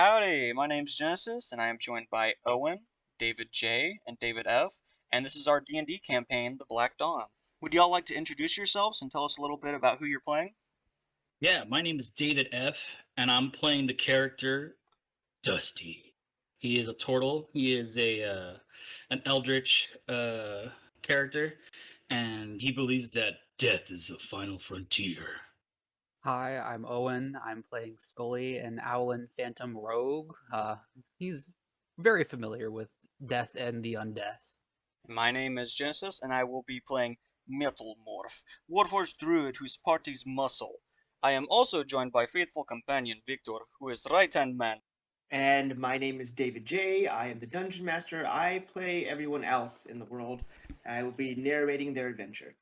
Howdy, my name's Genesis, and I am joined by Owen, David J, and David F, and this is our D&D campaign, The Black Dawn. Would y'all like to introduce yourselves and tell us a little bit about who you're playing? Yeah, my name is David F, and I'm playing the character Dusty. He is a turtle. He is an eldritch character, and he believes that death is the final frontier. Hi, I'm Owen. I'm playing Skully, an Owlin Rogue. He's very familiar with death and the undeath. My name is Genesis, and I will be playing Metalmorph, Warforged Druid whose party's muscle. I am also joined by faithful companion Viktor, who is right-hand man. And my name is David J. I am the Dungeon Master. I play everyone else in the world. I will be narrating their adventure.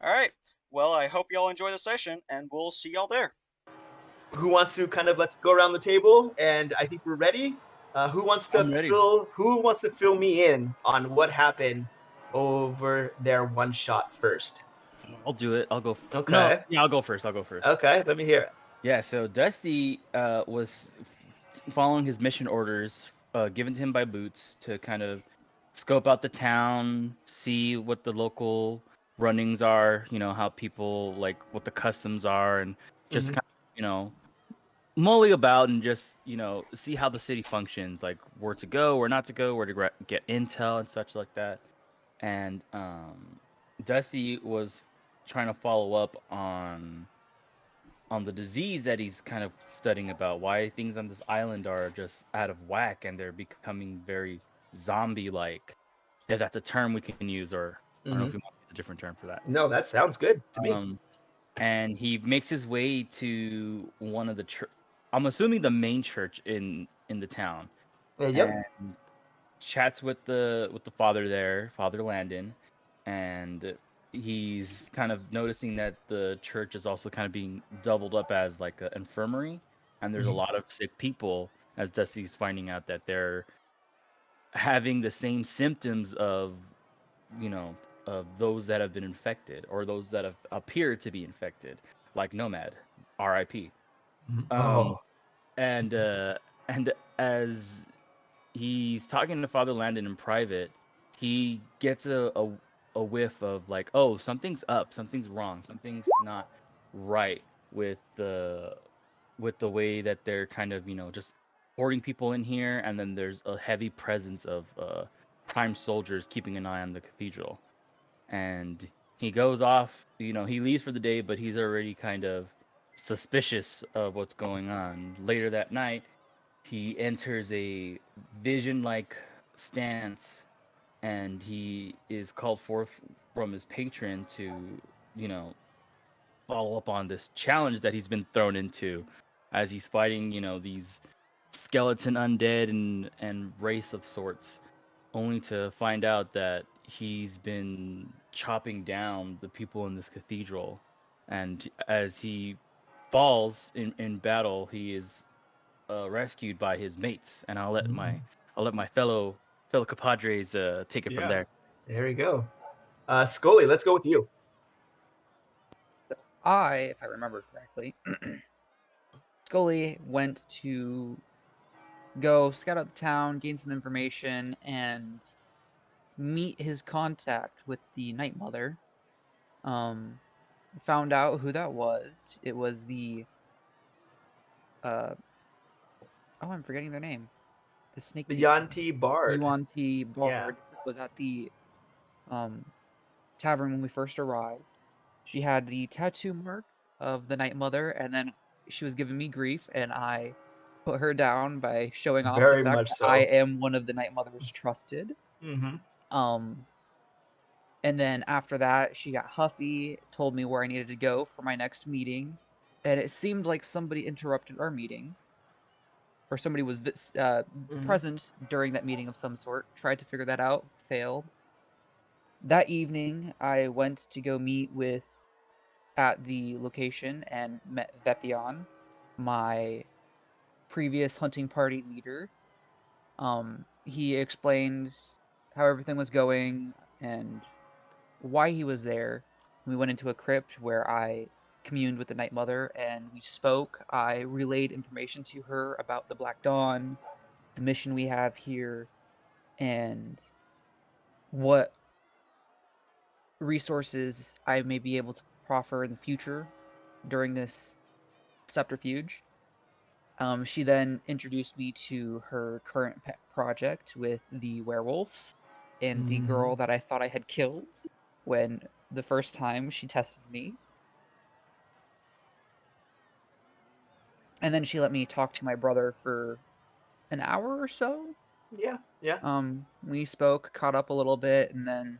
Alright, well, I hope y'all enjoy the session, and we'll see y'all there. Who wants to let's go around the table, and I think we're ready. Who wants to I'm ready. fill me in on what happened over their one shot first? I'll do it. I'll go. Okay. No, yeah, I'll go first. Okay, let me hear it. Yeah, so Dusty was following his mission orders given to him by Boots to kind of scope out the town, see what the local runnings are, how people like what the customs are, and just kind of, mully about and just, see how the city functions, like where to go, where not to go, where to get intel and such like that. And Dusty was trying to follow up on the disease that he's kind of studying about, why things on this island are just out of whack and they're becoming very zombie-like. If that's a term we can use, or I don't know if we want to use a different term for that. No, that sounds good to me. And he makes his way to one of the I'm assuming the main church in the town. Yep. And chats with the father there, Father Landon, and he's kind of noticing that the church is also kind of being doubled up as like an infirmary, and there's a lot of sick people, as Dusty's finding out that they're having the same symptoms of those that have been infected or those that have appeared to be infected, like Nomad, RIP. And as he's talking to Father Landon in private, he gets a whiff of like, oh, something's up, something's wrong, something's not right with the way that they're kind of just hoarding people in here, and then there's a heavy presence of prime soldiers keeping an eye on the cathedral. And he goes off, he leaves for the day, but he's already kind of suspicious of what's going on. Later that night, he enters a vision-like stance, and he is called forth from his patron to, follow up on this challenge that he's been thrown into as he's fighting, these skeleton undead and race of sorts, only to find out that he's been chopping down the people in this cathedral. And as he falls in battle, he is rescued by his mates, and I'll let my fellow compadres take it from there. There you go. Scully, let's go with you. If I remember correctly, Scully went to go scout out the town, gain some information, and meet his contact with the Night Mother. Found out who that was. It was the I'm forgetting their name. The snake. The Yuan-Ti Bard. Yuan-Ti Bard was at the tavern when we first arrived. She had the tattoo mark of the Night Mother, and then she was giving me grief, and I put her down by showing off Very the fact much that so. I am one of the Night Mother's trusted. And then after that, she got huffy, told me where I needed to go for my next meeting, and it seemed like somebody interrupted our meeting, or somebody was present during that meeting of some sort. Tried to figure that out, failed. That evening, I went to go meet at the location and met Vepion, my previous hunting party leader. He explained how everything was going and why he was there. We went into a crypt where I communed with the Night Mother, and we spoke. I relayed information to her about the Black Dawn, the mission we have here, and what resources I may be able to proffer in the future during this subterfuge. She then introduced me to her current pet project with the werewolves and the girl that I thought I had killed when the first time she tested me. And then she let me talk to my brother for an hour or so. Yeah. We spoke, caught up a little bit, and then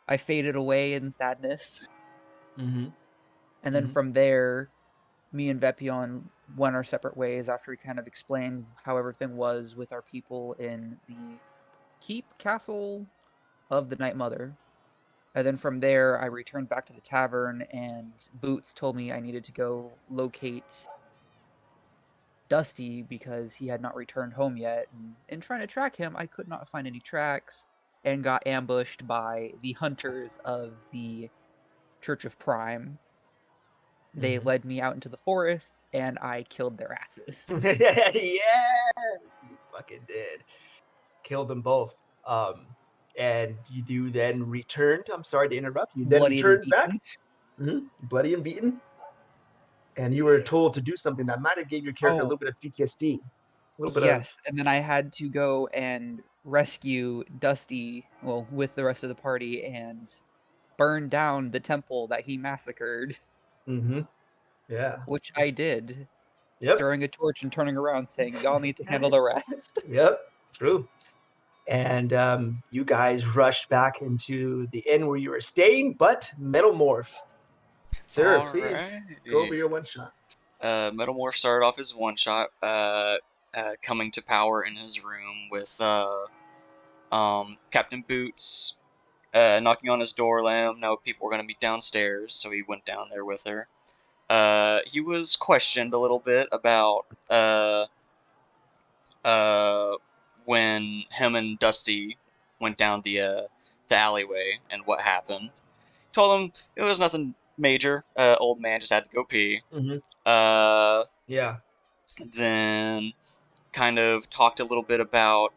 I faded away in sadness. Mm-hmm. And then from there, me and Vepion went our separate ways after we kind of explained how everything was with our people in the keep castle of the Night Mother. And then from there, I returned back to the tavern, and Boots told me I needed to go locate Dusty because he had not returned home yet. And in trying to track him, I could not find any tracks and got ambushed by the hunters of the Church of Prime. They led me out into the forests, and I killed their asses. Yes, you fucking did. Killed them both. And you then returned. I'm sorry to interrupt. You then Bloody and returned back, beaten. bloody and beaten. And you were told to do something that might have gave your character a Oh. little bit of PTSD. A little bit Yes, and then I had to go and rescue Dusty, well, with the rest of the party, and burn down the temple that he massacred, of. Yeah. which I did, Yep. throwing a torch and turning around saying, y'all need to handle the rest. Yep. True. And you guys rushed back into the inn where you were staying, but Metalmorph. Sir, please go over your one shot. Metalmorph started off his one shot, coming to power in his room with Captain Boots knocking on his door, letting him know people were going to meet downstairs, so he went down there with her. He was questioned a little bit about when him and Dusty went down the alleyway and what happened. Told him it was nothing major. Old man just had to go pee. Yeah. Then kind of talked a little bit about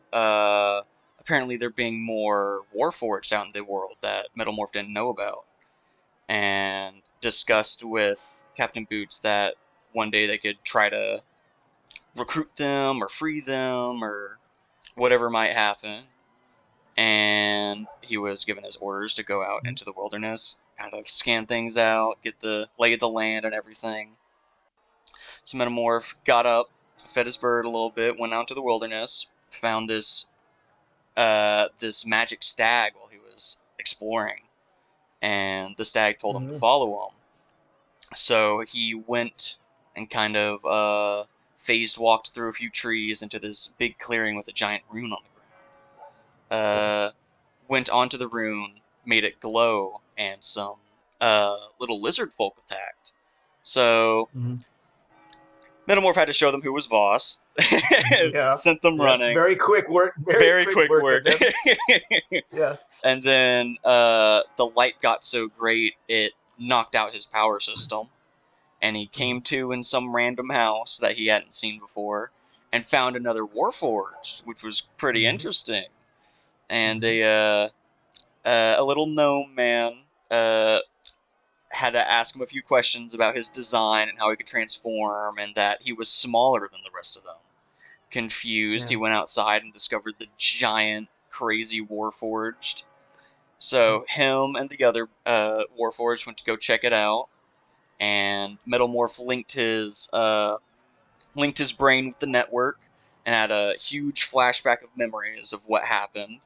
apparently there being more Warforged out in the world that Metalmorph didn't know about, and discussed with Captain Boots that one day they could try to recruit them or free them or whatever might happen. And he was given his orders to go out into the wilderness, kind of scan things out, get the lay of the land and everything. So Metalmorph got up, fed his bird a little bit, went out to the wilderness, found this this magic stag while he was exploring, and the stag told him to follow him. So he went and kind of phased walked through a few trees into this big clearing with a giant rune on the ground. Went onto the rune, made it glow, and some little lizard folk attacked. So Metalmorph had to show them who was boss. Sent them running. Very quick work. Very quick work. Yeah. And then the light got so great it knocked out his power system, and he came to in some random house that he hadn't seen before, and found another Warforged, which was pretty interesting. And a little gnome man had to ask him a few questions about his design and how he could transform, and that he was smaller than the rest of them. Confused, he went outside and discovered the giant, crazy Warforged. So him and the other Warforged went to go check it out, and Metalmorph linked his brain with the network and had a huge flashback of memories of what happened.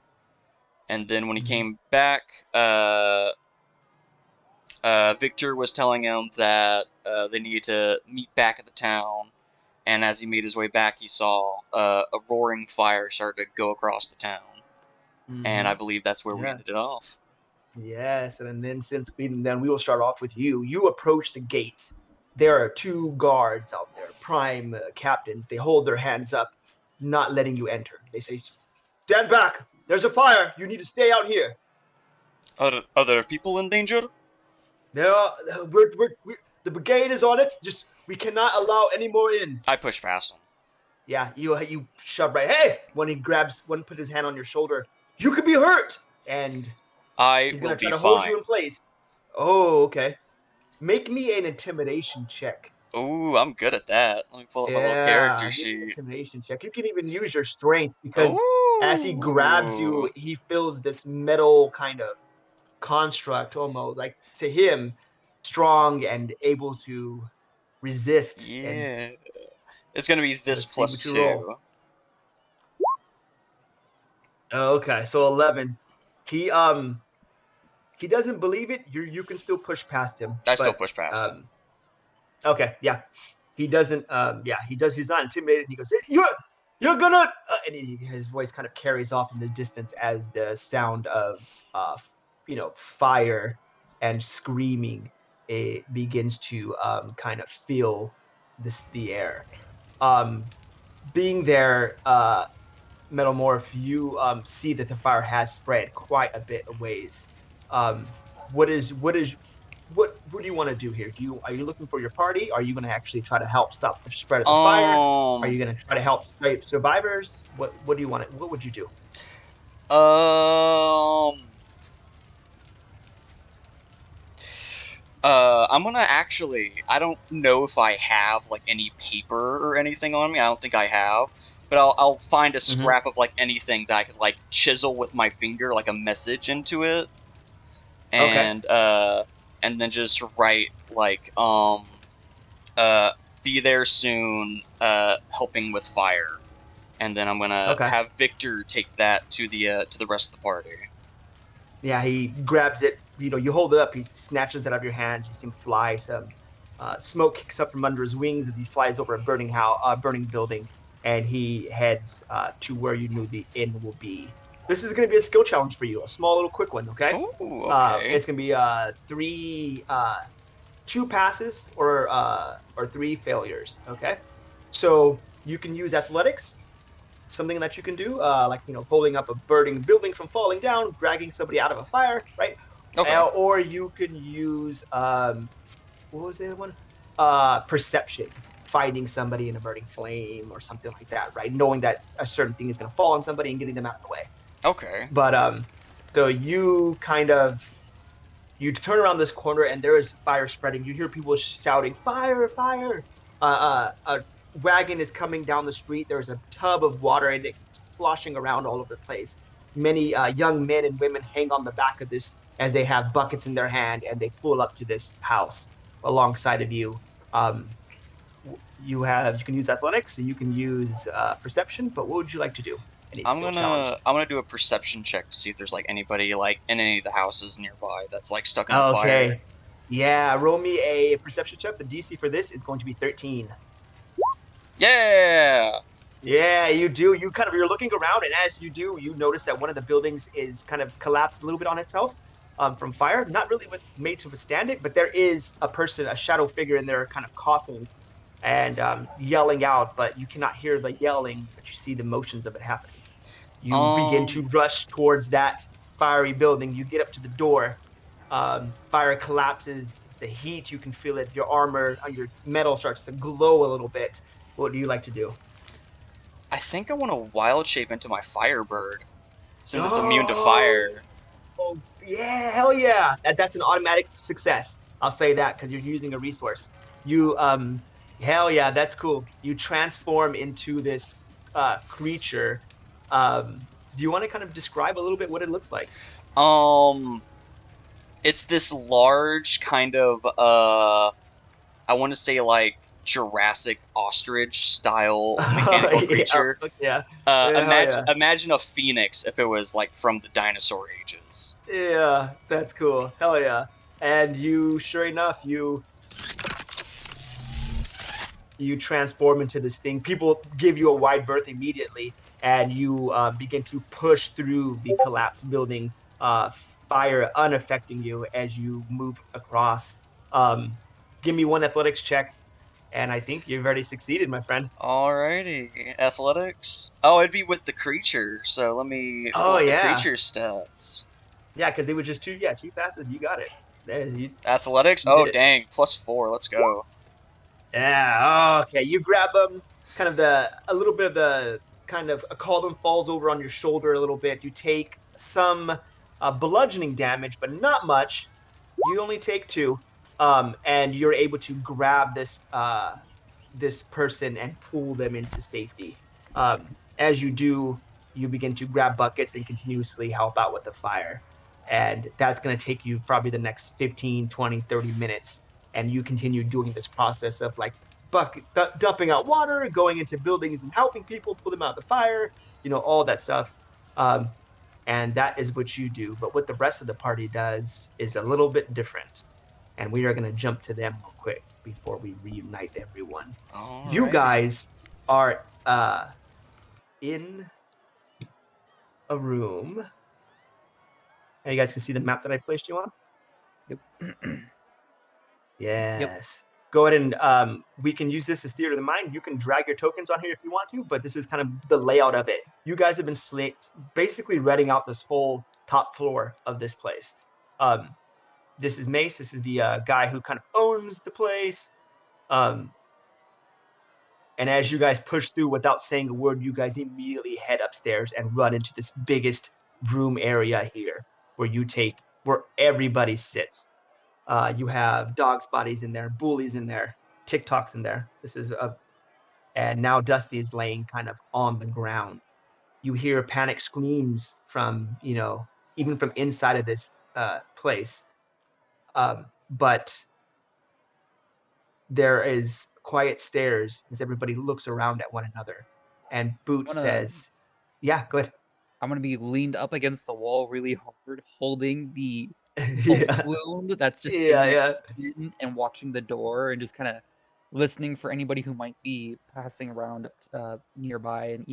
And then when he came back, Viktor was telling him that they needed to meet back at the town, and as he made his way back, he saw a roaring fire start to go across the town. And I believe that's where we ended it off. Yes, and then since we will start off with you. You approach the gates. There are two guards out there, prime captains. They hold their hands up, not letting you enter. They say, "Stand back! There's a fire! You need to stay out here." Are there people in danger? The The brigade is on it. Just we cannot allow any more in. I push past him. Yeah, you shove right. Hey, when he put his hand on your shoulder, you could be hurt, and I he's will gonna try be to hold fine. you in place. Oh, okay. Make me an intimidation check. Ooh, I'm good at that. Let me pull up my little character Yeah, give me an sheet. intimidation check. You can even use your strength because as he grabs you, Ooh. he feels this metal kind of construct almost like to him strong and able to resist. And Yeah. It's gonna be this let's see plus what you roll. 2. Okay, so 11. He doesn't believe it. You can still push past him. I still But push past him. okay, yeah. He doesn't he does he's not intimidated. He goes, you're gonna and his voice kind of carries off in the distance as the sound of fire and screaming begins to kind of fill the air. Being there, Metalmorph, you see that the fire has spread quite a bit of ways. What do you want to do here? Are you looking for your party? Are you going to actually try to help stop the spread of the fire? Are you going to try to help save survivors? What do you want? What would you do? I'm gonna actually, I don't know if I have, like, any paper or anything on me. I don't think I have. But I'll find a scrap of, like, anything that I could, like, chisel with my finger, like, a message into it. And, and then just write, like, be there soon, helping with fire. And then I'm gonna have Viktor take that to the rest of the party. Yeah, he grabs it. You hold it up. He snatches it out of your hand. You see him fly. Some smoke kicks up from under his wings as he flies over a burning building, and he heads to where you knew the inn will be. This is going to be a skill challenge for you, a small little quick one. Okay. Ooh, okay. It's going to be 2 passes or 3 failures. Okay. So you can use athletics. Something that you can do, like holding up a burning building from falling down, dragging somebody out of a fire, right? Okay. Or you can use what was the other one? Perception, finding somebody in a burning flame or something like that, right? Knowing that a certain thing is going to fall on somebody and getting them out of the way. Okay. But so you turn around this corner and there is fire spreading. You hear people shouting, "Fire! Fire!" A wagon is coming down the street. There's a tub of water and it's sloshing around all over the place. Many young men and women hang on the back of this as they have buckets in their hand and they pull up to this house alongside of you. You can use athletics and you can use perception, but what would you like to do? I'm gonna do a perception check to see if there's like anybody like in any of the houses nearby that's like stuck in the fire. Yeah, roll me a perception check. The DC for this is going to be 13. Yeah. Yeah, you do. You're looking around, and as you do, you notice that one of the buildings is kind of collapsed a little bit on itself from fire. Not really made to withstand it, but there is a shadow figure in there, kind of coughing and yelling out. But you cannot hear the yelling, but you see the motions of it happening. You begin to rush towards that fiery building. You get up to the door. Fire collapses. The heat, you can feel it. Your armor, your metal starts to glow a little bit. What do you like to do? I think I want to wild shape into my Firebird, since it's immune to fire. Oh, yeah, hell yeah. That's an automatic success. I'll say that because you're using a resource. You, hell yeah, that's cool. You transform into this creature. Do you want to kind of describe a little bit what it looks like? It's this large kind of, I want to say like Jurassic ostrich style mechanical creature. Imagine a phoenix if it was like from the dinosaur ages. Yeah, that's cool. Hell yeah. And sure enough, you transform into this thing. People give you a wide berth immediately, and you begin to push through the collapsed building, fire unaffecting you as you move across. Give me one athletics check. And I think you've already succeeded, my friend. Alrighty. Athletics? Oh, it'd be with the creature, so let me pull the creature stats. Yeah, because it was just 2 passes. You got it. There's you. Athletics? You Oh, did it. dang. +4. Let's go. Yeah. Okay. You grab him. Kind of a little bit of the kind of a column falls over on your shoulder a little bit. You take some bludgeoning damage, but not much. You only take 2, and you're able to grab this person and pull them into safety. As you do, you begin to grab buckets and continuously help out with the fire. And that's going to take you probably the next 15, 20, 30 minutes. And you continue doing this process of like dumping out water, going into buildings and helping people pull them out of the fire, all that stuff. And that is what you do. But what the rest of the party does is a little bit different. And we are going to jump to them real quick before we reunite everyone. You Alrighty. guys are in a room. And you guys can see the map that I placed you on? Yep. Yes. Go ahead and we can use this as theater of the mind. You can drag your tokens on here if you want to, but this is kind of the layout of it. You guys have been basically renting out this whole top floor of this place. This is Mace. This is the guy who kind of owns the place. And as you guys push through without saying a word, you guys immediately head upstairs and run into this biggest room area here where everybody sits. You have dogs' bodies in there, bullies in there, TikToks in there. And now Dusty is laying kind of on the ground. You hear panic screams from, even from inside of this place. But there is quiet stares as everybody looks around at one another. And Boot says, yeah, good. I'm going to be leaned up against the wall really hard, holding the Yeah. wound that's just Yeah. and watching the door and just kind of listening for anybody who might be passing around nearby and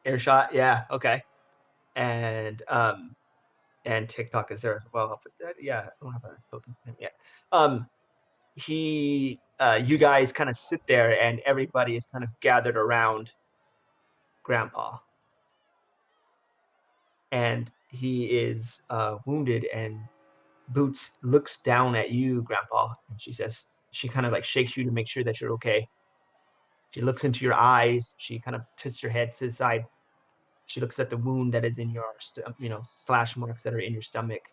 Earshot. Yeah. Okay. And TikTok is there as well. But yeah, I don't have a token for him yet. You guys kind of sit there and everybody is kind of gathered around Grandpa. And he is wounded, and Boots looks down at you, Grandpa, and she kind of like shakes you to make sure that you're okay. She looks into your eyes. She kind of tilts your head to the side. She looks at the wound that is in your, slash marks that are in your stomach.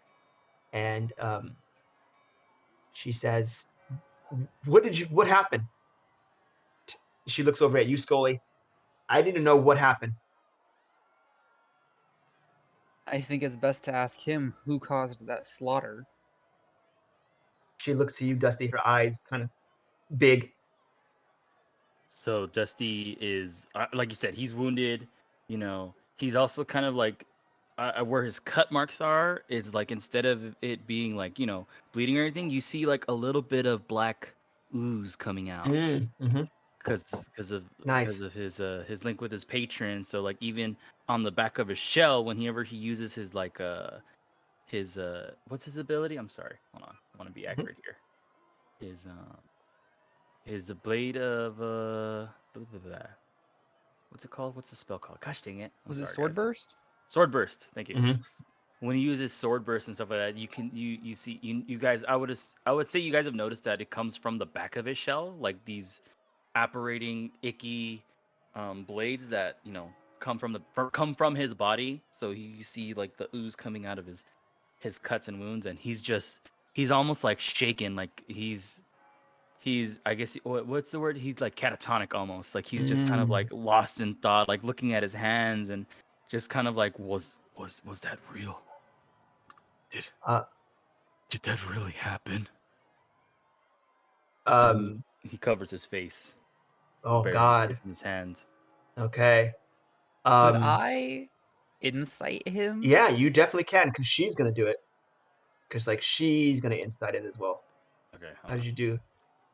And she says, what happened? She looks over at you, Skully. I need to know what happened. I think it's best to ask him who caused that slaughter. She looks to you, Dusty, her eyes kind of big. So Dusty is, like you said, he's wounded. He's also kind of like where his cut marks are. It's like instead of it being like bleeding or anything, you see like a little bit of black ooze coming out Mm-hmm. because of Nice. his link with his patron. So like even on the back of his shell, whenever he uses his like his what's his ability? I'm sorry, hold on, I want to be accurate here. His blade of what's it called? What's the spell called? Gosh dang it! Was it Sword Burst? Sword Burst. Thank you. Mm-hmm. When he uses Sword Burst and stuff like that, you see you guys. I would say you guys have noticed that it comes from the back of his shell, like these apparating icky blades that come from his body. So you see like the ooze coming out of his cuts and wounds, and he's almost like shaken, like he's I guess what's the word? He's like catatonic almost. Like he's just kind of like lost in thought, like looking at his hands and just kind of like was that real? Did that really happen? He covers his face. Oh God. In his hands. Okay. Could I insight him? Yeah, you definitely can, because she's gonna do it. Because like she's gonna insight it as well. Okay. How did you do?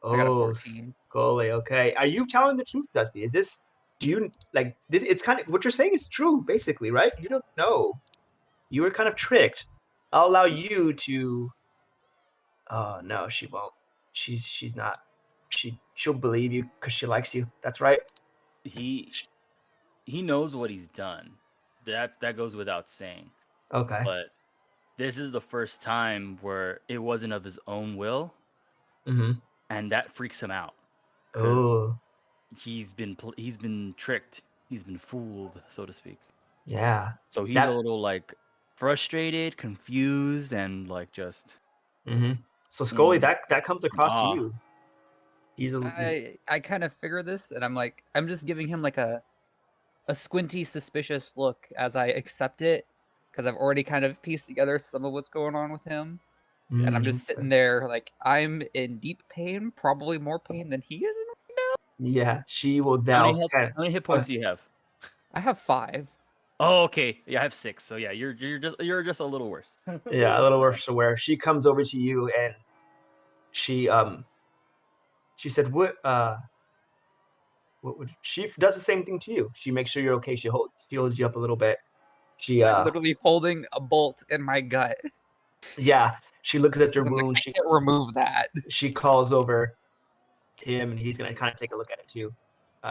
I got a Oh, 14. Skully. Okay. Are you telling the truth, Dusty? Do you like this? It's kind of what you're saying is true, basically, right? You don't know. You were kind of tricked. I'll allow you to. Oh no, she won't. She's not. She'll believe you because she likes you. That's right. He knows what he's done. That goes without saying. Okay. But this is the first time where it wasn't of his own will, Mm-hmm. and that freaks him out because Oh, he's been tricked, he's been fooled, so to speak. yeah. So he's a That. little like frustrated, confused, and like just Mm-hmm. So Skully, in, that comes in across to awe. you. He's a. I kind of figure this, and I'm just giving him like a squinty, suspicious look as I accept it, because I've already kind of pieced together some of what's going on with him, and I'm just sitting there like I'm in deep pain, probably more pain than he is. Yeah, she will How now many hit, kind of. how many hit points do you have? I have 5. Oh, okay. Yeah, I have 6. So yeah, you're just a little worse. Yeah, a little worse to where she comes over to you and she said, what would she does the same thing to you. She makes sure you're okay. She holds you up a little bit. She I'm literally holding a bolt in my gut. yeah, she looks at your I'm like, wound. I can't remove that. She calls over him and he's gonna kind of take a look at it too.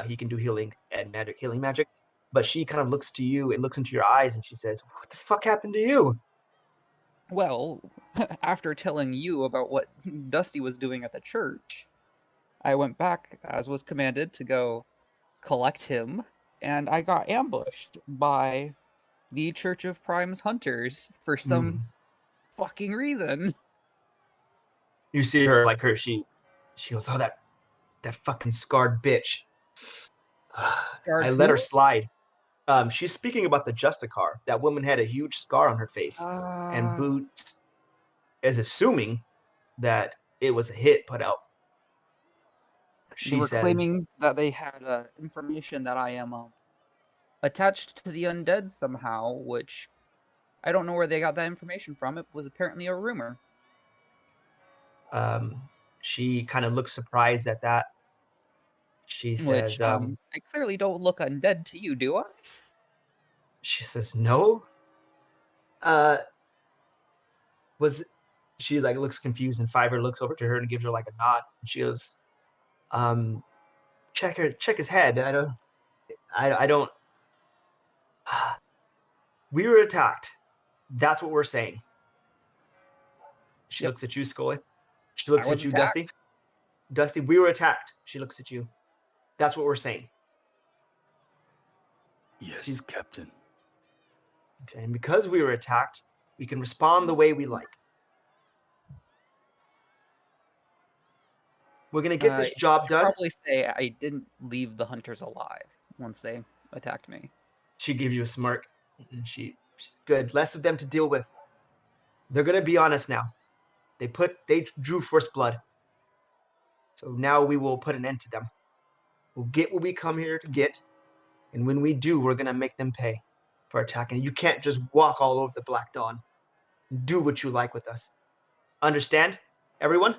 He can do healing and healing magic. But she kind of looks to you and looks into your eyes and she says, "What the fuck happened to you?" Well, after telling you about what Dusty was doing at the church, I went back, as was commanded, to go collect him, and I got ambushed by the Church of Prime's hunters for some fucking reason. You see her like her she goes, "Oh, that fucking scarred bitch." Guard I let her who? slide. She's speaking about the Justicar. That woman had a huge scar on her face, and Boots is assuming that it was a hit put out. They She were says, claiming that they had information that I am attached to the undead somehow, which I don't know where they got that information from. It was apparently a rumor. she kind of looks surprised at that. She Which says, I clearly don't look undead to you, do I? no. Uh, was she like looks confused and Fiverr looks over to her and gives her like a nod. She goes, check his head. I don't. We were attacked. That's what we're saying. She Yep, looks at you, Skully. She I looks was at you, Dusty. attacked. Dusty, we were attacked. She looks at you. That's what we're saying. Yes, Captain. Okay, and because we were attacked, we can respond the way we like. We're gonna get this I job should done. probably say I didn't leave the hunters alive once they attacked me. She gives you a smirk. And she's good. Less of them to deal with. They're gonna be on us now. They drew first blood. So now we will put an end to them. We'll get what we come here to get, and when we do, we're gonna make them pay for attacking. You can't just walk all over the Black Dawn. Do what you like with us. Understand, everyone?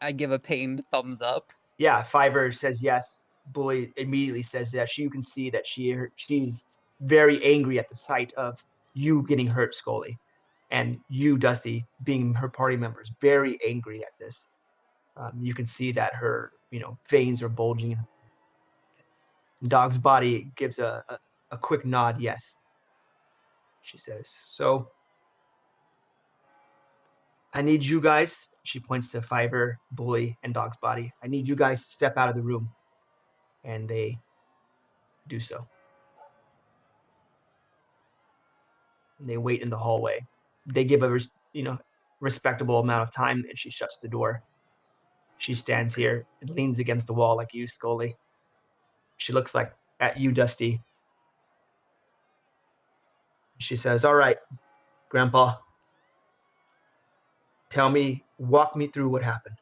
I give a pained thumbs up. Yeah, Fiverr says yes. Bully immediately says yes. You can see that she's very angry at the sight of you getting hurt, Skully, and you, Dusty, being her party members, very angry at this. You can see that her, veins are bulging. Dog's body gives a quick nod, yes. She says, so I need you guys, she points to Fiverr, Bully, and Dog's body. I need you guys to step out of the room. And they do so. And they wait in the hallway. They give a respectable amount of time, and she shuts the door. She stands here and leans against the wall like you, Skully. She looks like at you, Dusty. She says, all right, Grandpa, walk me through what happened.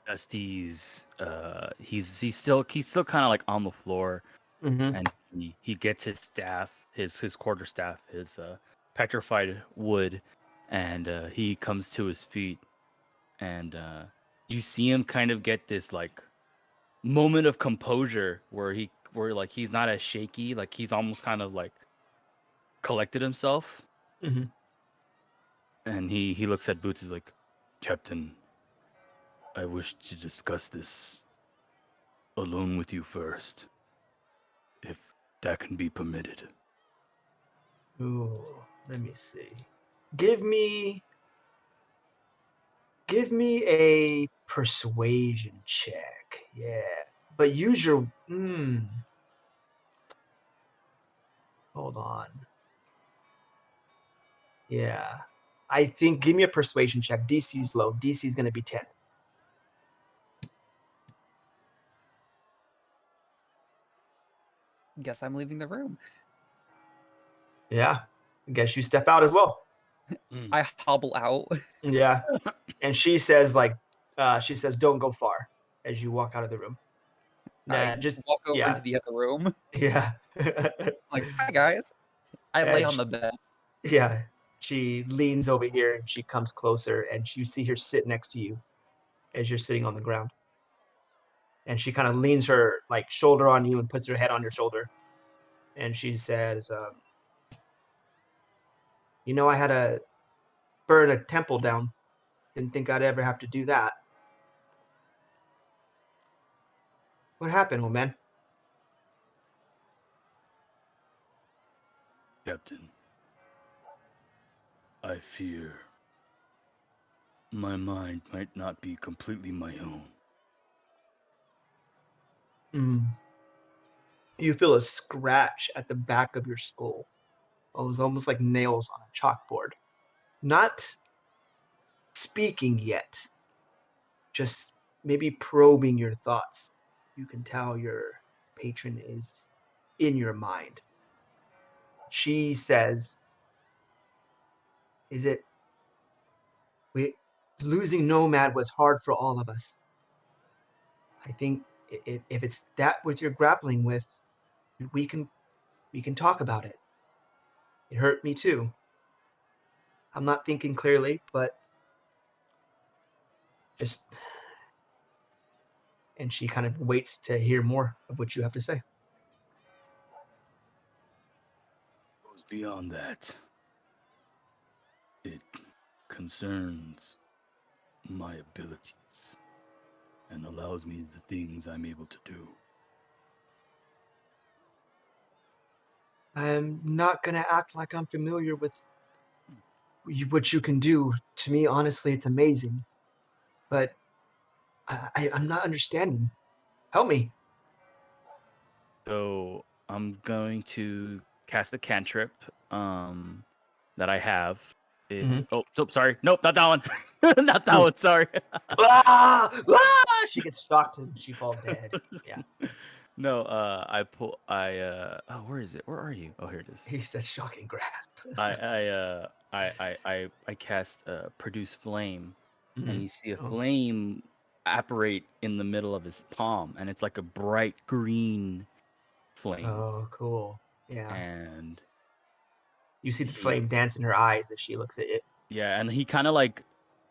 Dusty's he's still kind of like on the floor, Mm-hmm. and he gets his staff, his quarterstaff, his petrified wood, and he comes to his feet, and you see him kind of get this like moment of composure where like he's not as shaky, like he's almost kind of like collected himself. Mm-hmm. And he looks at Boots. He's like, Captain, I wish to discuss this alone with you first, if that can be permitted. Ooh, let me see. Give me a persuasion check. Yeah. But use your hold on. Yeah. I think give me a persuasion check. DC's low. DC's gonna be 10. Guess I'm leaving the room. Yeah. I guess you step out as well. I hobble out. Yeah. And she says, don't go far as you walk out of the room. I Just walk over yeah. into the other room. Yeah. Like, hi guys. I lay And on the bed. Yeah. She leans over here and she comes closer and you see her sit next to you as you're sitting on the ground. And she kind of leans her like shoulder on you and puts her head on your shoulder. And she says, I had to burn a temple down. Didn't think I'd ever have to do that. What happened, old man? Captain, I fear my mind might not be completely my own. You feel a scratch at the back of your skull. It was almost like nails on a chalkboard. Not speaking yet, just maybe probing your thoughts. You can tell your patron is in your mind. She says, losing Nomad was hard for all of us. I think if it's that what you're grappling with, we can talk about it. It hurt me too. I'm not thinking clearly, but just... And she kind of waits to hear more of what you have to say. It goes beyond that. It concerns my abilities and allows me the things I'm able to do. I'm not going to act like I'm familiar with what you can do. To me, honestly, it's amazing. But I'm not understanding. Help me. So I'm going to cast a cantrip that I have. It's sorry. Nope, not that one. Not that one, sorry. She gets shocked and she falls dead. Yeah. No, where is it? Where are you? Oh, here it is. He said shocking grasp. I cast produce flame, and you see a Oh. flame apparate in the middle of his palm, and it's like a bright green flame. Oh, cool. Yeah. And you see the flame dance in her eyes as she looks at it. Yeah, and he kind of like,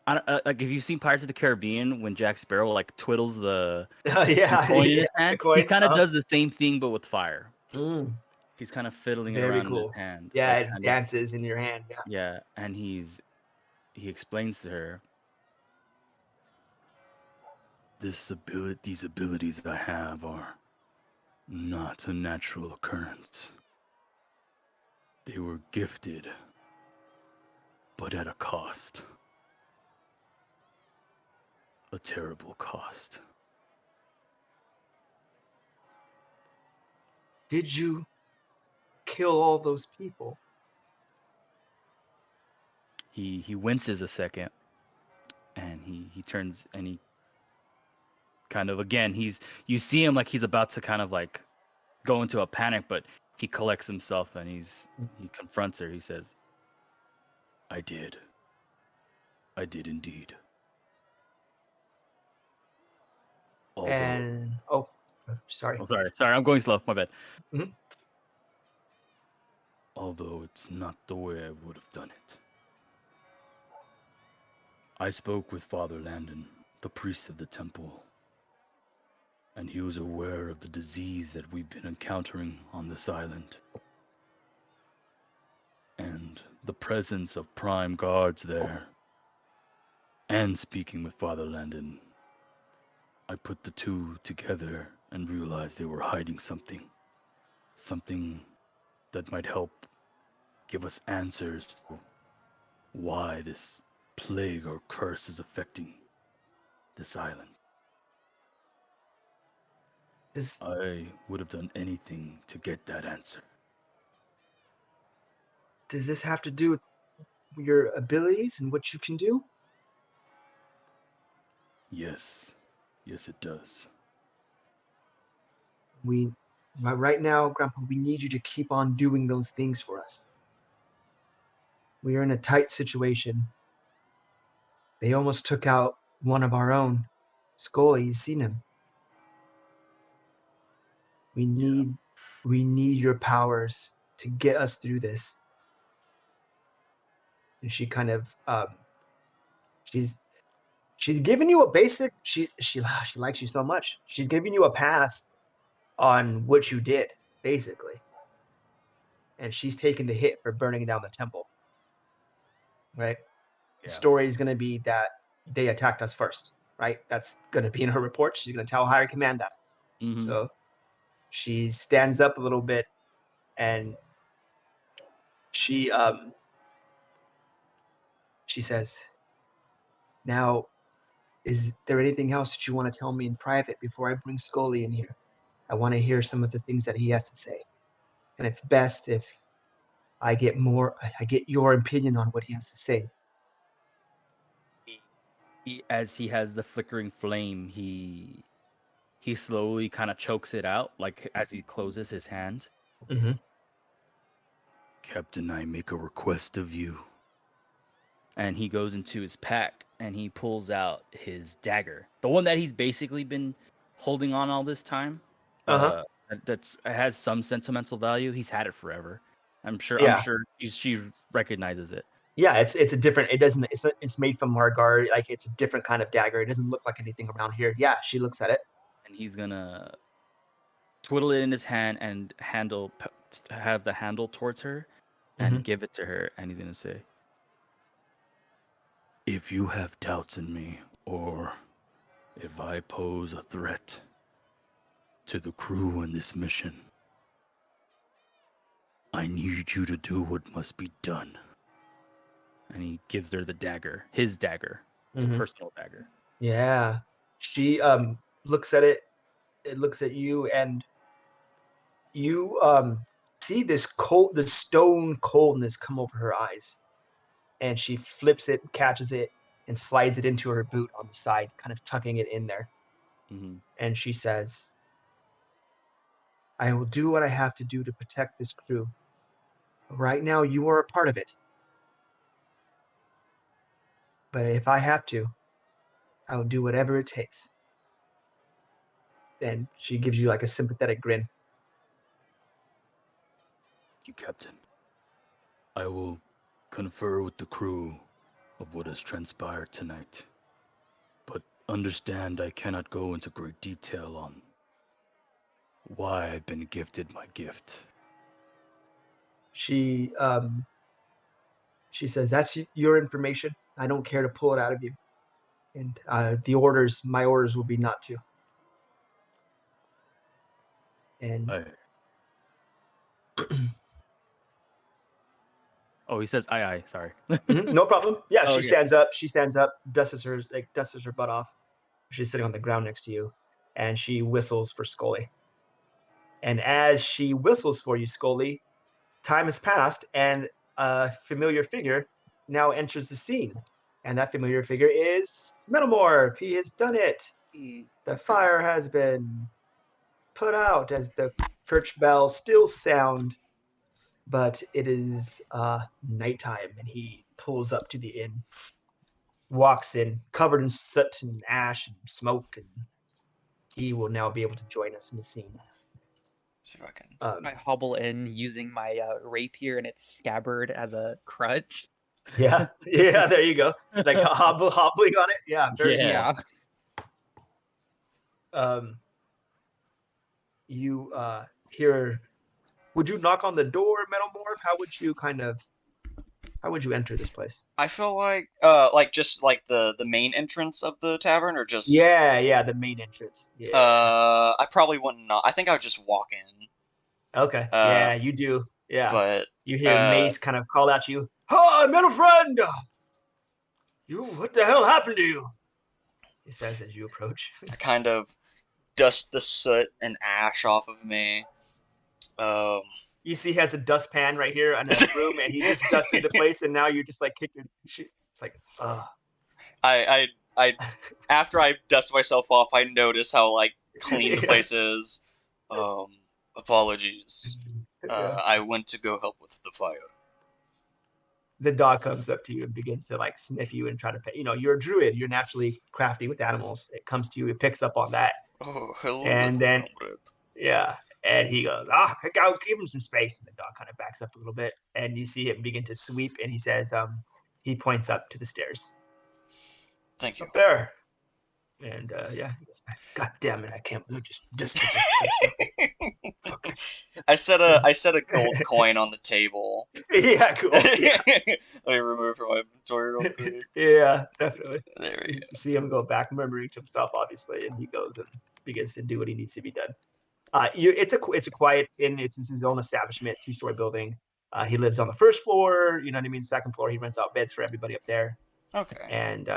like if you've seen Pirates of the Caribbean when Jack Sparrow like twiddles the coin in his hand, he kind of does the same thing but with fire. He's kind of fiddling it around in his hand. Yeah, like, it dances in your hand. Yeah. Yeah, and he explains to her, these abilities I have are not a natural occurrence. They were gifted, but at a cost. A terrible cost. Did you kill all those people? He winces a second, and he turns and he kind of, again, you see him like he's about to kind of like go into a panic, but he collects himself and he confronts her. He says, I did indeed. Sorry. Oh, sorry, I'm going slow, my bad. Mm-hmm. Although it's not the way I would have done it. I spoke with Father Landon, the priest of the temple, and he was aware of the disease that we've been encountering on this island. And the presence of prime guards there. And speaking with Father Landon, I put the two together and realized they were hiding something. Something that might help give us answers to why this plague or curse is affecting this island. I would have done anything to get that answer. Does this have to do with your abilities and what you can do? Yes. Yes, it does. Right now, Grandpa, we need you to keep on doing those things for us. We are in a tight situation. They almost took out one of our own. Skully, you've seen him. We need your powers to get us through this. And she kind of she's giving you a basic she likes you so much. She's giving you a pass on what you did, basically. And she's taking the hit for burning down the temple. Right? Yeah. The story is going to be that they attacked us first, right? That's going to be in her report. She's going to tell higher command that. Mm-hmm. So she stands up a little bit and she says, "Now, is there anything else that you want to tell me in private before I bring Skully in here? I want to hear some of the things that he has to say. And it's best if I get your opinion on what he has to say." As he has the flickering flame, he slowly kind of chokes it out, like as he closes his hand. Mm-hmm. Captain, I make a request of you. And he goes into his pack and he pulls out his dagger, the one that he's basically been holding on all this time. It has some sentimental value. He's had it forever. I'm sure she recognizes it. Yeah, it's a different. It's made from Margar. Like, it's a different kind of dagger. It doesn't look like anything around here. Yeah, she looks at it, and he's gonna twiddle it in his hand and have the handle towards her, and give it to her. And he's gonna say, "If you have doubts in me, or if I pose a threat to the crew in this mission, I need you to do what must be done." And he gives her the dagger, his dagger, his personal dagger. Yeah. She looks at it. It looks at you, and you see this stone coldness come over her eyes. And she flips it, catches it, and slides it into her boot on the side, kind of tucking it in there. Mm-hmm. And she says, "I will do what I have to do to protect this crew. Right now, you are a part of it. But if I have to, I will do whatever it takes." And she gives you like a sympathetic grin. "You, Captain. I will confer with the crew of what has transpired tonight. But understand I cannot go into great detail on why I've been gifted my gift." She says, "That's your information. I don't care to pull it out of you. And my orders will be not to." And oh, he says, "Aye, sorry." No problem. Yeah, Oh, she okay. stands up, dusts her butt off. She's sitting on the ground next to you, and she whistles for Skully. And as she whistles for you, Skully, time has passed, and a familiar figure now enters the scene. And that familiar figure is Metalmorph. He has done it. The fire has been put out as the church bells still sound, but it is nighttime, and he pulls up to the inn, walks in, covered in soot and ash and smoke, and he will now be able to join us in the scene. See if I can. I hobble in using my rapier and its scabbard as a crutch. Yeah, there you go. Like hobbling on it. Yeah, very Yeah. You hear. Would you knock on the door, Metalmorph? How would you enter this place? I feel like just like the main entrance of the tavern, or just Yeah, the main entrance. Yeah. I probably wouldn't. I think I would just walk in. Okay. Yeah, you do. Yeah. But You hear Mace kind of call out to you. "Hi, metal friend! What the hell happened to you?" He says as you approach. I kind of dust the soot and ash off of me. You see he has a dustpan right here on a broom, and he just dusted the place, and now you're just like kicking shit. It's like, I after I dust myself off, I notice how like clean the Yeah. place is. Apologies. Yeah. I went to go help with the fire. The dog comes up to you and begins to like sniff you and try to pet. You know, you're a druid. You're naturally crafty with animals. It comes to you. It picks up on that. Oh, hello, And little then- comrade. Yeah. And he goes, I'll give him some space. And the dog kind of backs up a little bit. And you see him begin to sweep. And he says, he points up to the stairs. Thank you. Up there. And yeah, he goes, God damn it, I can't believe just dusted this place up. I set a gold coin on the table. Yeah, cool. Yeah. Let me remove it from my inventory real quick. Yeah, definitely. There we go. You see him go back, murmuring to himself, obviously, and he goes and begins to do what he needs to be done. It's a quiet inn. It's his own establishment, 2-story building. He lives on the first floor. You know what I mean. Second floor, he rents out beds for everybody up there. Okay. And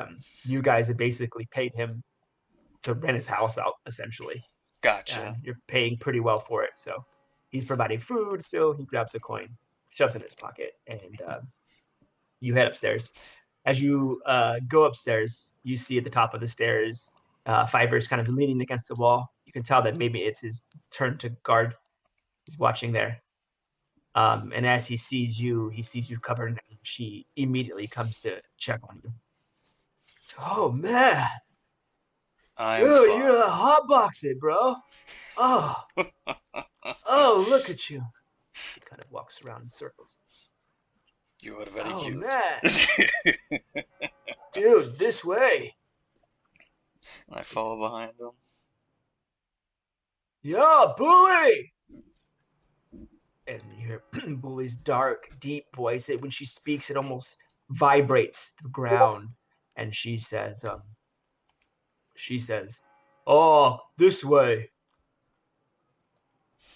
you guys have basically paid him to rent his house out, essentially. Gotcha. You're paying pretty well for it. So he's providing food still. He grabs a coin, shoves it in his pocket, and you head upstairs. As you go upstairs, you see at the top of the stairs, Fiver's kind of leaning against the wall. You can tell that maybe it's his turn to guard. He's watching there. And as he sees you covered in ash. She immediately comes to check on you. Oh, man. Dude, you're hotboxing, bro. Oh. Oh, look at you. He kind of walks around in circles. You are very Oh, cute. man. Dude, this way. And I follow behind him. Yeah, Bully. And you hear Bully's dark, deep voice. When she speaks, it almost vibrates the ground. And she says, "Oh, this way.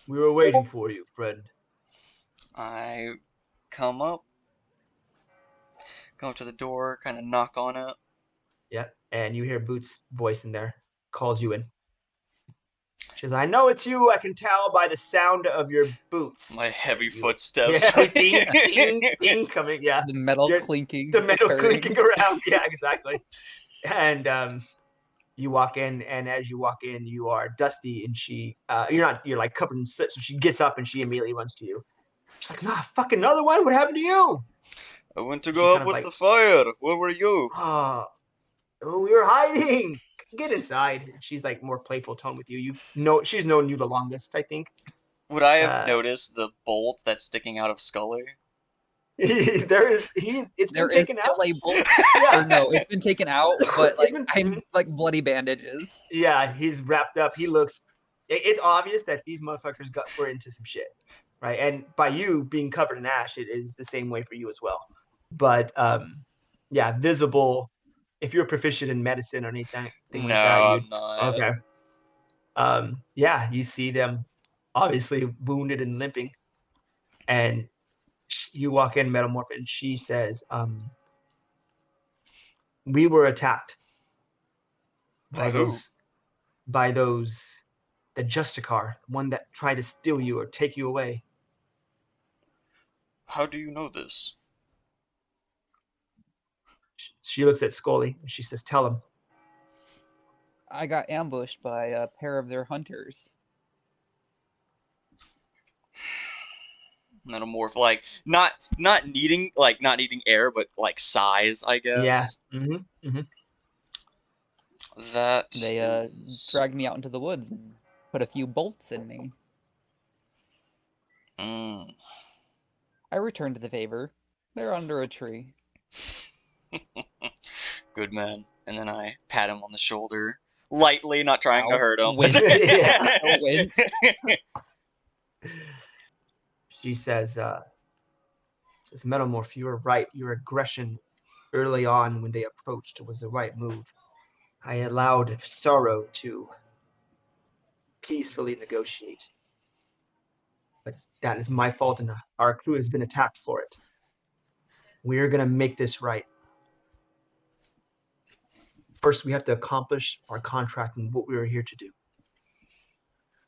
We were waiting for you, friend." I come up to the door, kind of knock on it. Yeah, and you hear Boots' voice in there, calls you in. She says, "I know it's you. I can tell by the sound of your boots." My heavy You- footsteps. Yeah, ding, ding, ding coming. Yeah, The metal You're- clinking. the metal occurring. clinking around. Yeah, exactly. And you walk in, and as you walk in, you are Dusty, and you're like covered in soot. So she gets up and she immediately runs to you. She's like, "Nah, fuck another one. What happened to you?" I went to She go kind up of with like- the fire. Where were you? Oh, we were hiding. Get inside. She's like more playful tone with you. You know, she's known you the longest, I think. Would I have Uh, noticed the bolt that's sticking out of Skully? It's There been is taken still out. a bolt. Yeah. Or no, it's been taken out, but It's like been- I'm like bloody bandages. Yeah, he's wrapped up. He looks. It's obvious that these motherfuckers were into some shit, right? And by you being covered in ash, it is the same way for you as well. But yeah, visible. If you're proficient in medicine or anything No, like that, I'm not. okay. Yeah, you see them obviously wounded and limping, and you walk in, Metalmorph, and she says, "We were attacked By who? by those, the Justicar, one that tried to steal you or take you away." How do you know this? She looks at Skully and she says, "Tell him." I got ambushed by a pair of their hunters. Metalmorph, like not needing air, but like size, I guess. Yeah. Mm-hmm. That They is- dragged me out into the woods and put a few bolts in me. Mm. I returned the favor. They're under a tree. Good man. And then I pat him on the shoulder, lightly, not trying to Ow. hurt him. Wince. Yeah. Wince. She says, "Metalmorph, you were right. Your aggression early on when they approached was the right move. I allowed sorrow to peacefully negotiate. but that is my fault, and our crew has been attacked for it. We're going to make this right. First, we have to accomplish our contract and what we were here to do.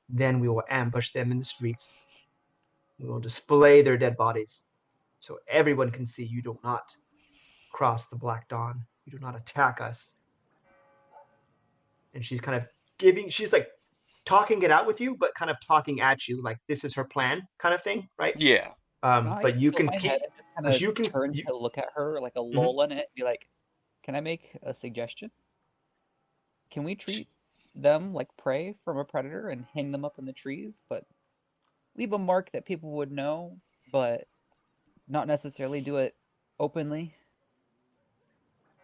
Then we will ambush them in the streets. We will display their dead bodies so everyone can see you do not cross the Black Dawn. You do not attack us. And she's kind of she's like talking it out with you, but kind of talking at you, like this is her plan kind of thing, right? Yeah. But you can keep, just you kind can, of turn to look at her like a lull in it, be like, can I make a suggestion? Can we treat them like prey from a predator and hang them up in the trees, but leave a mark that people would know, but not necessarily do it openly?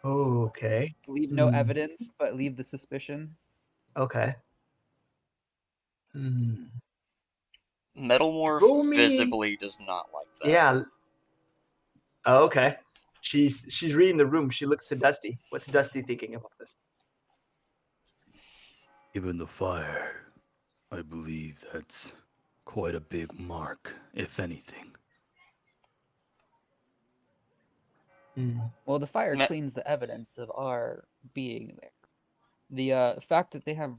oh, okay. Leave no evidence, but leave the suspicion. Okay. Metalmorph Roll me- visibly does not like that. Yeah. Oh, okay. She's reading the room. She looks to Dusty. What's Dusty thinking about this? Given the fire, I believe that's quite a big mark, if anything. Well, the fire cleans the evidence of our being there. The fact that they have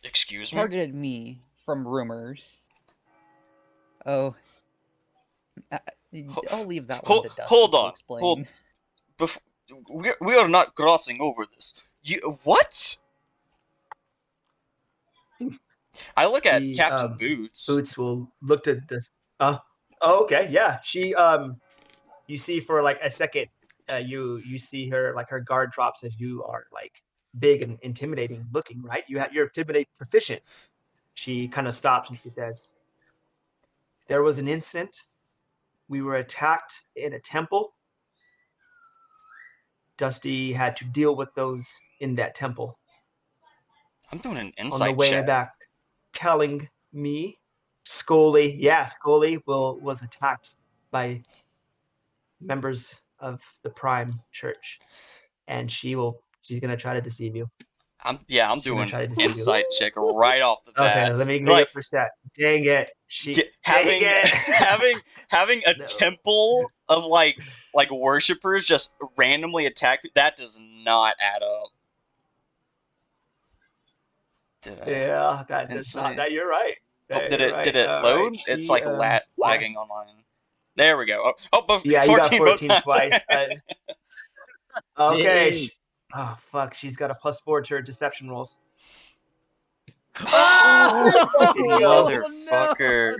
Excuse me? targeted me from rumors. Oh, I'll leave that one to Dusty Hold to on. explain. We are not glossing over this. What? I look at Captain Boots. Boots will look at this. Oh, okay, yeah. She you see for like a second, you see her, like her guard drops as you are like big and intimidating looking, right? You're intimidate proficient. She kind of stops and she says, "There was an incident. We were attacked in a temple. Dusty had to deal with those in that temple. I'm doing an On insight the way check. back, telling me Skully was attacked by members of the Prime Church, and she's gonna try to deceive you." I'm She's doing gonna try to deceive you. insight check right off the bat. Okay, let me Like, up for stat. Dang it. having a No. temple of like worshippers just randomly attack, that does not add up. Yeah, that does not. That you're right. Did it load? It's like lagging online. There we go. Yeah, 14 you got 14 both times. twice. Okay. Oh fuck, she's got a +4 to her deception rolls. Motherfucker.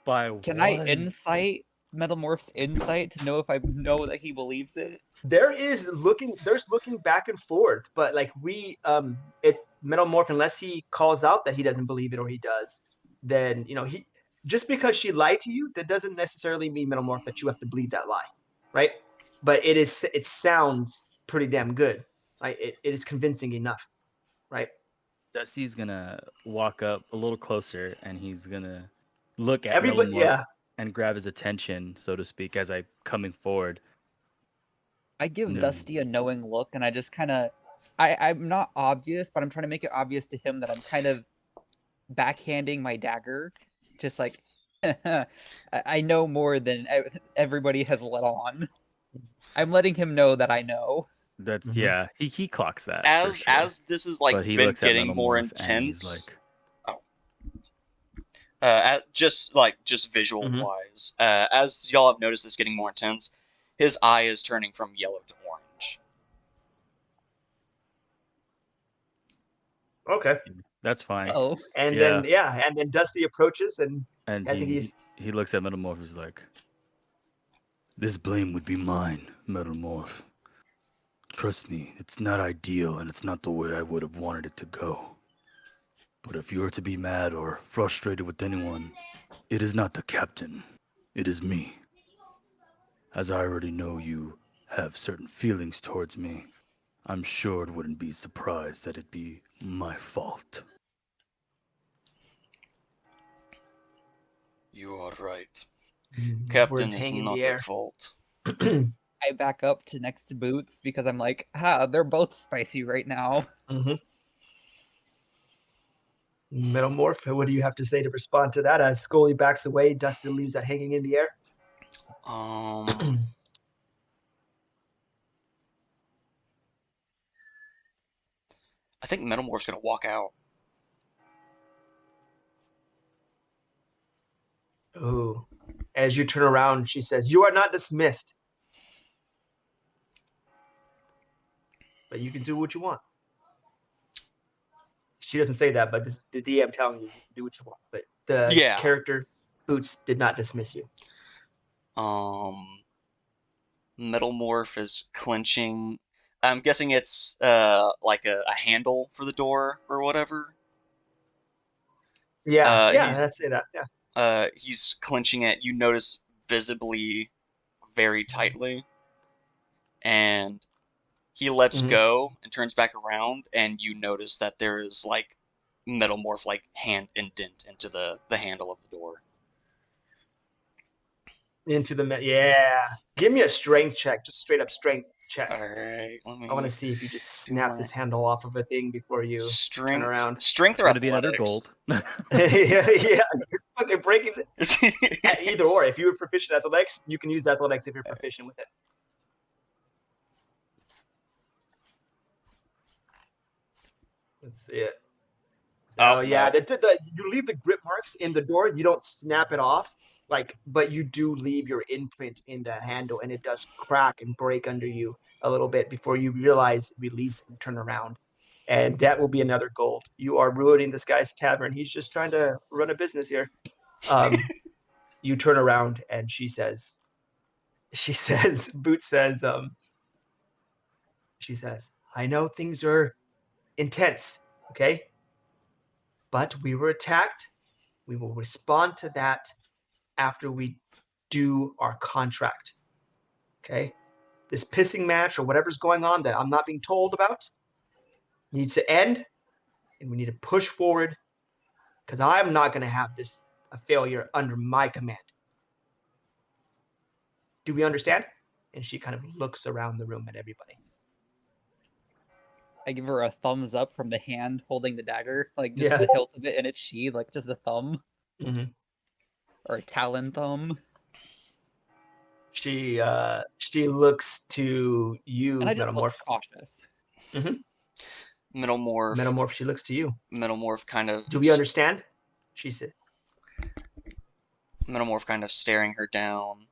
By Can I insight Metalmorph's insight to know if I know that he believes it? There's looking back and forth, but like Metalmorph, unless he calls out that he doesn't believe it or he does, then he just because she lied to you, that doesn't necessarily mean, Metalmorph, that you have to believe that lie, right? But it sounds pretty damn good. Right? It is convincing enough, right? Dusty's gonna walk up a little closer and he's gonna look at everybody, Metalmorph and grab his attention, so to speak, as I'm coming forward. I give Dusty a knowing look, and I just kind of, I'm not obvious, but I'm trying to make it obvious to him that I'm kind of backhanding my dagger, just like, I know more than everybody has let on. I'm letting him know that I know. That's he clocks that. As this is like been getting more intense. Just visual wise, as y'all have noticed this getting more intense, his eye is turning from yellow to orange. Okay, that's fine. Oh, and then Dusty approaches and he looks at Metalmorph. He's like, "This blame would be mine, Metalmorph. Trust me, it's not ideal, and it's not the way I would have wanted it to go. But if you are to be mad or frustrated with anyone, it is not the captain. It is me. As I already know you have certain feelings towards me, I'm sure it wouldn't be surprised that it'd be my fault." You are right. Captain is not at fault. I back up to next to Boots because I'm like, they're both spicy right now. Metalmorph, what do you have to say to respond to that? As Skully backs away, Dusty leaves that hanging in the air. Um, I think Metalmorph's gonna walk out. Oh. As you turn around, she says, "You are not dismissed. But you can do what you want." She doesn't say that, but this is the DM telling you do what you want. But the Yeah. character, Boots, did not dismiss you. Metalmorph is clenching. I'm guessing it's like a handle for the door or whatever. Yeah, He's let's say that. Yeah. he's clenching it. You notice visibly very tightly, and he lets Mhm. go and turns back around, and you notice that there is like Metalmorph like hand indent into the handle of the door. Into the yeah. Give me a strength check, just straight up strength check. All right, let I want me to see if you just do snap my this handle off of a thing before you turn around. Strength It's or gonna be another athletics? gold. yeah, you're fucking breaking it. Either or. If you were proficient at athletics, you can use athletics if you're proficient with it. Let's see it. Oh yeah, no. you leave the grip marks in the door. You don't snap it off, but you do leave your imprint in the handle, and it does crack and break under you a little bit before you realize, release, and turn around. And that will be another gold. You are ruining this guy's tavern. He's just trying to run a business here. You turn around, and Boots says, "I know things are intense, okay? But we were attacked. We will respond to that after we do our contract. Okay? This pissing match or whatever's going on that I'm not being told about needs to end, and we need to push forward because I'm not going to have this a failure under my command. Do we understand?" And she kind of looks around the room at everybody. I give her a thumbs up from the hand holding the dagger, like just Yeah. the hilt of it in its sheath, like just a thumb Mm-hmm. or a talon thumb. She looks to you, And I just look Metalmorph. cautious. Metalmorph. Metalmorph, she looks to you. Metalmorph kind of. Do we understand? She said. Metalmorph kind of staring her down.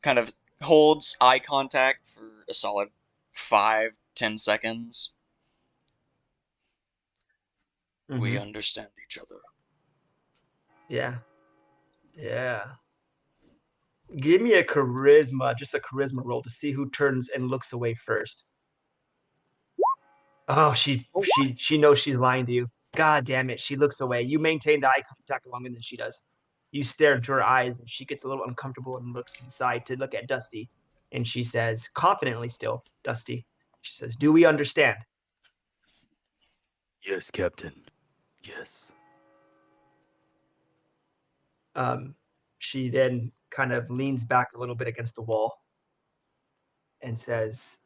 Kind of holds eye contact for a solid 5-10 seconds. Mm-hmm. We understand each other. Yeah. Give me just a charisma roll to see who turns and looks away first. Oh, she knows she's lying to you. God damn it, she looks away. You maintain the eye contact longer than she does. You stare into her eyes, and she gets a little uncomfortable and looks inside to look at Dusty. And she says, confidently still, Dusty, she says, "Do we understand?" Yes, Captain. Yes. She then kind of leans back a little bit against the wall and says,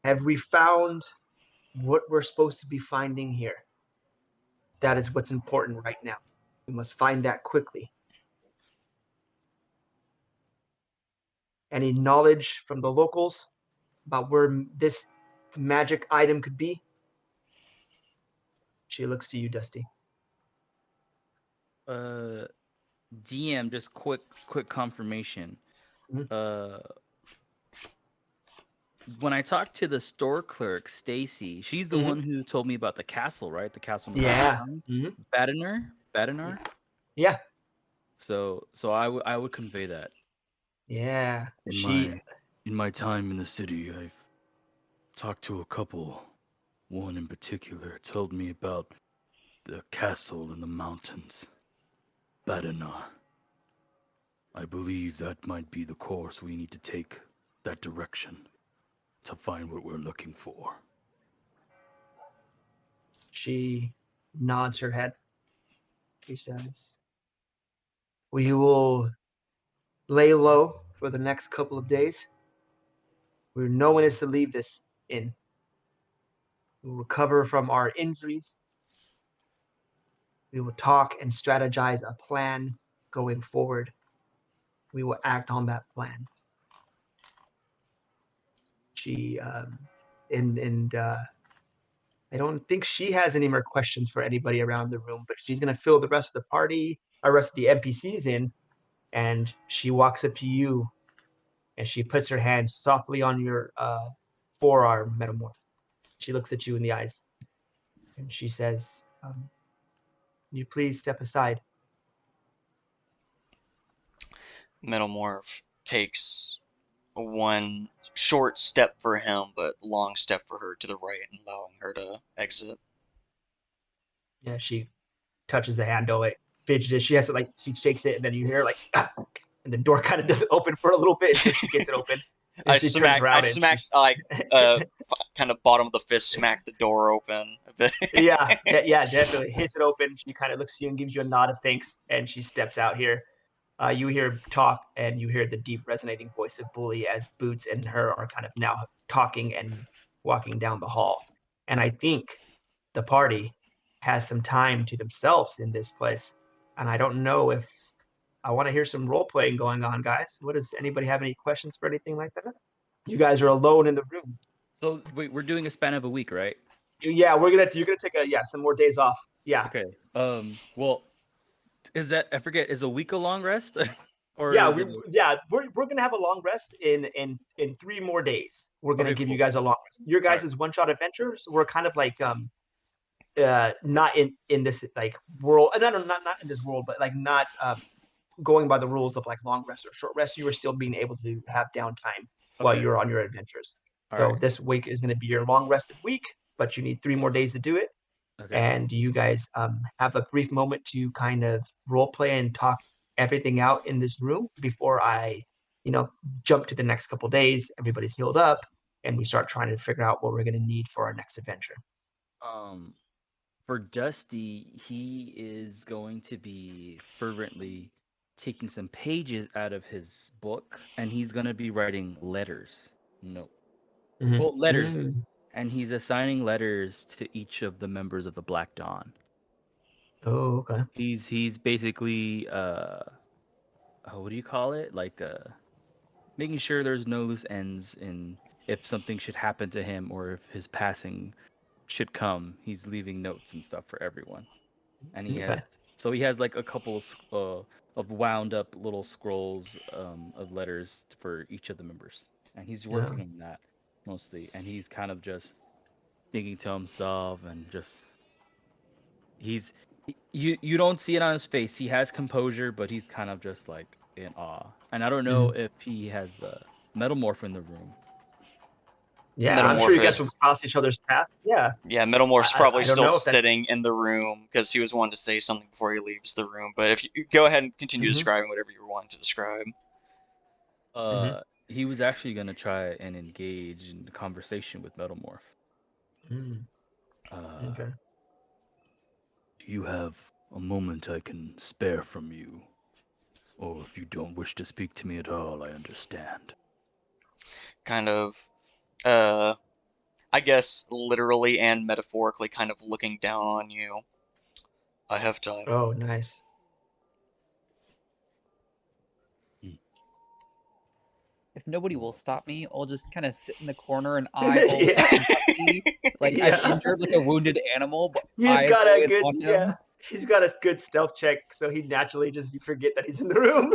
"Have we found what we're supposed to be finding here? That is what's important right now. We must find that quickly. Any knowledge from the locals about where this magic item could be?" She looks to you, Dusty. DM, just quick confirmation. When I talked to the store clerk, Stacy, she's the one who told me about the castle, right? The castle. Yeah. Badinar. Yeah. So I would convey that. Yeah. In my time in the city, I've talked to a couple. One in particular told me about the castle in the mountains, Badinar. I believe that might be the course we need to take, that direction, to find what we're looking for. She nods her head. She says, "We will lay low for the next couple of days. Where no one is to leave this inn. We will recover from our injuries. We will talk and strategize a plan going forward. We will act on that plan. She I don't think she has any more questions for anybody around the room, but she's gonna fill the rest of the party, or rest of the NPCs in, and she walks up to you, and she puts her hand softly on your forearm, Metalmorph. She looks at you in the eyes, and she says, "Can you please step aside?" Metalmorph takes one short step for him, but long step for her to the right, and allowing her to exit. Yeah, she touches the handle, it fidgets. She has it like she shakes it, and then you hear like, ah, and the door kind of doesn't open for a little bit until she gets it open. And I she turns around and smack she's like kind of bottom of the fist, smack the door open a bit. yeah, definitely hits it open. She kind of looks at you and gives you a nod of thanks, and she steps out here. You hear talk, and you hear the deep resonating voice of Bully as Boots and her are kind of now talking and walking down the hall. And I think the party has some time to themselves in this place. And I don't know if I want to hear some role playing going on, guys. What does anybody have any questions for anything like that? You guys are alone in the room. So wait, we're doing a span of a week, right? Yeah, you're gonna take some more days off. Yeah. Okay. Well, is that I forget? Is a week a long rest? Or Yeah, is we're gonna have a long rest in 3 more days. We're gonna Okay, give you cool. guys a long rest. Your guys' Alright. one-shot adventure, so we're kind of like not in this like world, not in this world, but like not going by the rules of like long rest or short rest. You are still being able to have downtime while Okay. you're on your adventures. All So right. this week is going to be your long rested week, but you need 3 more days to do it. Okay. And you guys have a brief moment to kind of role play and talk everything out in this room before I, jump to the next couple days. Everybody's healed up, and we start trying to figure out what we're going to need for our next adventure. For Dusty, he is going to be fervently taking some pages out of his book, and he's going to be writing letters. No. Mhm. Well, letters. Mm. And he's assigning letters to each of the members of the Black Dawn. Oh, okay. He's basically what do you call it? Like making sure there's no loose ends in if something should happen to him or if his passing should come. He's leaving notes and stuff for everyone. And he Okay. has like a couple of wound up little scrolls of letters for each of the members. And he's working on that mostly. And he's kind of just thinking to himself and just you don't see it on his face. He has composure, but he's kind of just like in awe. And I don't know if he has Metalmorph in the room. Yeah, I'm sure you guys Metamorphosis. will cross each other's paths. Yeah. Yeah, Metalmorph's probably I don't still know if that. sitting in the room because he was wanting to say something before he leaves the room. But if you go ahead and continue describing whatever you were wanting to describe. He was actually going to try and engage in conversation with Metalmorph. Okay. Do you have a moment I can spare from you? Or if you don't wish to speak to me at all, I understand. Kind of, I guess literally and metaphorically kind of looking down on you. I have time. Oh, nice. If nobody will stop me, I'll just kind of sit in the corner and eye all like Yeah. I'm injured, like a wounded animal. But He's eyes got a always good on him. He's got a good stealth check, so he naturally just you forget that he's in the room.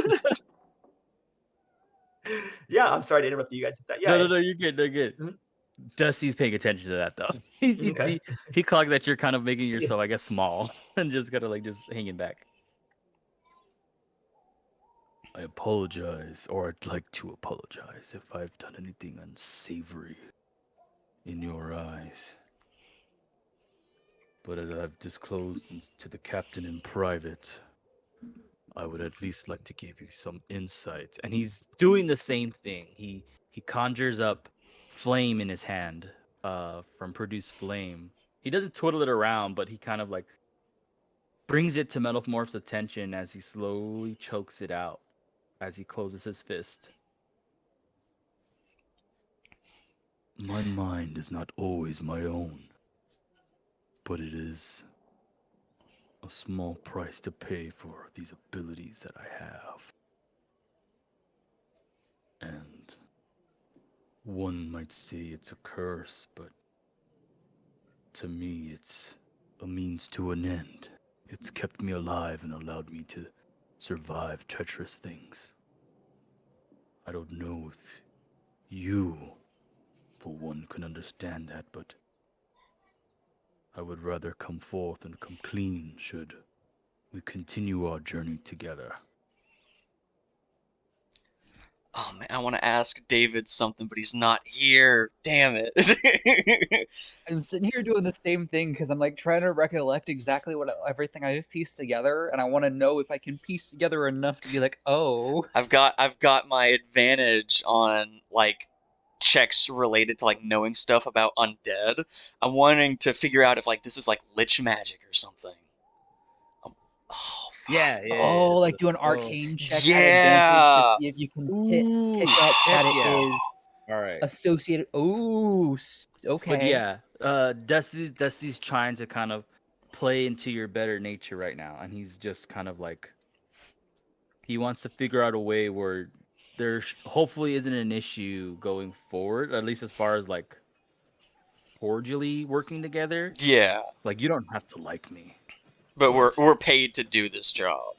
Yeah, I'm sorry to interrupt you guys. No, you're good. They're good. Mhm. Dusty's paying attention to that though. Okay. He clocked that you're kind of making yourself, I guess, small and just gotta like just hanging back. I apologize, or I'd like to apologize if I've done anything unsavory in your eyes. But as I've disclosed to the captain in private, I would at least like to give you some insight. And he's doing the same thing. He conjures up flame in his hand from Produce Flame. He doesn't twiddle it around, but he kind of like brings it to Metalmorph's attention as he slowly chokes it out as he closes his fist. My mind is not always my own, but it is a small price to pay for these abilities that I have. And one might say it's a curse, but to me it's a means to an end. It's kept me alive and allowed me to survive treacherous things. I don't know if you, for one, can understand that, but I would rather come forth and come clean should we continue our journey together. Oh man, I want to ask David something, but he's not here. Damn it. I'm sitting here doing the same thing because I'm like trying to recollect exactly what everything I've pieced together, and I want to know if I can piece together enough to be like, oh, I've got my advantage on like checks related to like knowing stuff about undead. I'm wanting to figure out if like this is like lich magic or something. Oh fuck. oh, like do an So, arcane check at advantage to Yeah. see if you can ooh, pick up heck that it yeah. is All right. associated. Ooh, okay. But yeah, Dusty's trying to kind of play into your better nature right now, and he's just kind of like he wants to figure out a way where there hopefully isn't an issue going forward, at least as far as like cordially working together. Yeah. Like you don't have to like me, But but we're paid to do this job.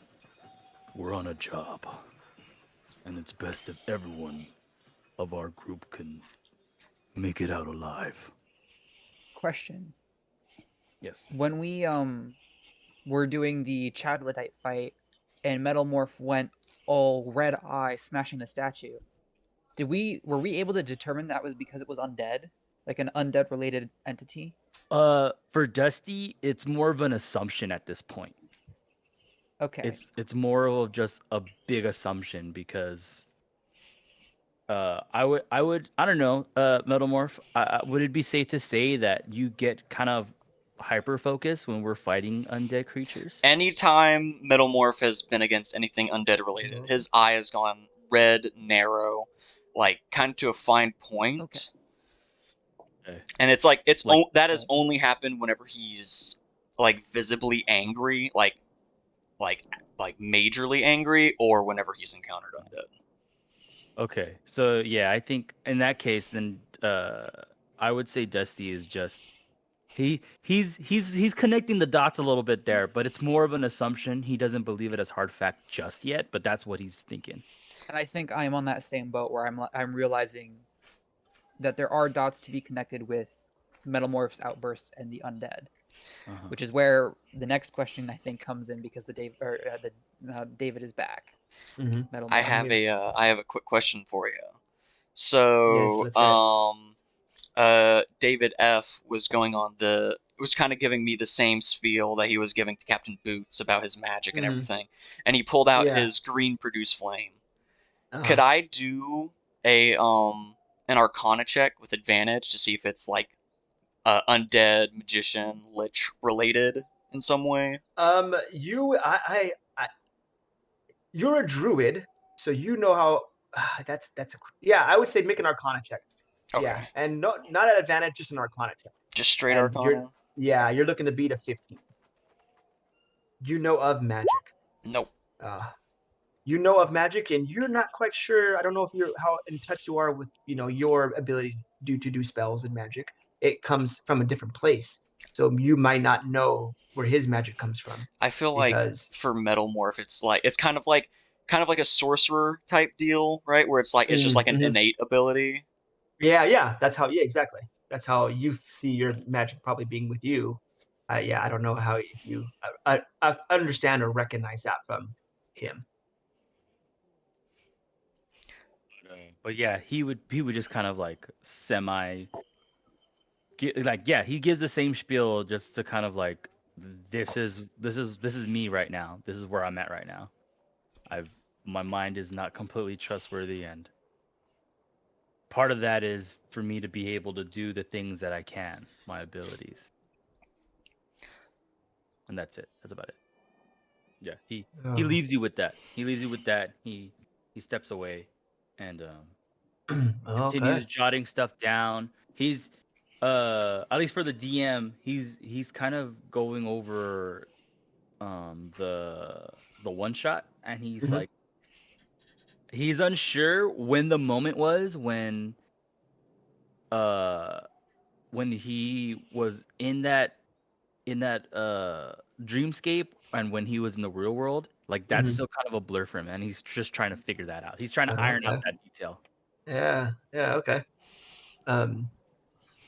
we're on a job, and it's best if everyone of our group can make it out alive. Question: Yes. when we were doing the Chadlitite fight, and Metalmorph went all red eye, smashing the statue, were we able to determine that was because it was undead, like an undead related entity? For Dusty, it's more of an assumption at this point. Okay. It's more of just a big assumption because I don't know, Metalmorph, would it be safe to say that you get kind of hyper focused when we're fighting undead creatures? Anytime Metalmorph has been against anything undead related, his eye has gone red, narrow, like kind of to a fine point. Okay. And it's like Like- that has only happened whenever he's like visibly angry, like majorly angry, or whenever he's encountered undead. Okay, so yeah, I think in that case, then I would say Dusty is just he's connecting the dots a little bit there, but it's more of an assumption. He doesn't believe it as hard fact just yet, but that's what he's thinking. And I think I am on that same boat where I'm realizing that there are dots to be connected with Metalmorph's outbursts and the undead, which is where the next question I think comes in because David is back. Mm-hmm. Metalmorph. I have a quick question for you. So, Yes, let's hear it. David F was was kind of giving me the same spiel that he was giving to Captain Boots about his magic and Mhm. everything, and he pulled out Yeah. his green produce flame. Uh-huh. Could I do an Arcana check with advantage to see if it's like undead, magician, lich related in some way? You're a druid, so you know how. Yeah. I would say make an Arcana check. Okay. Yeah, and not at advantage, just an Arcana check. Just straight And Arcana? you're looking to beat a 15. You know of magic. Nope. You know of magic, and you're not quite sure. I don't know if how in touch you are with your ability to do spells and magic. It comes from a different place, so you might not know where his magic comes from. I feel like for Metalmorph, it's kind of like a sorcerer type deal, right? Where it's like it's just like an innate ability. Yeah. Exactly. That's how you see your magic probably being with you. I don't know how if you understand or recognize that from him. But yeah, he would just kind of like he gives the same spiel just to kind of like this is me right now. This is where I'm at right now. My mind is not completely trustworthy, and part of that is for me to be able to do the things that I can, my abilities. And that's it. That's about it. Yeah, he leaves you with that. He steps away and continues jotting stuff down. he's at least for the DM, he's kind of going over the one shot, and he's Mhm. like he's unsure when the moment was uh when he was in that dreamscape and when he was in the real world. Like that's Mhm. still kind of a blur for him, and he's just trying to figure that out. He's trying to iron out Okay. that detail. Yeah. Yeah. Okay. Um,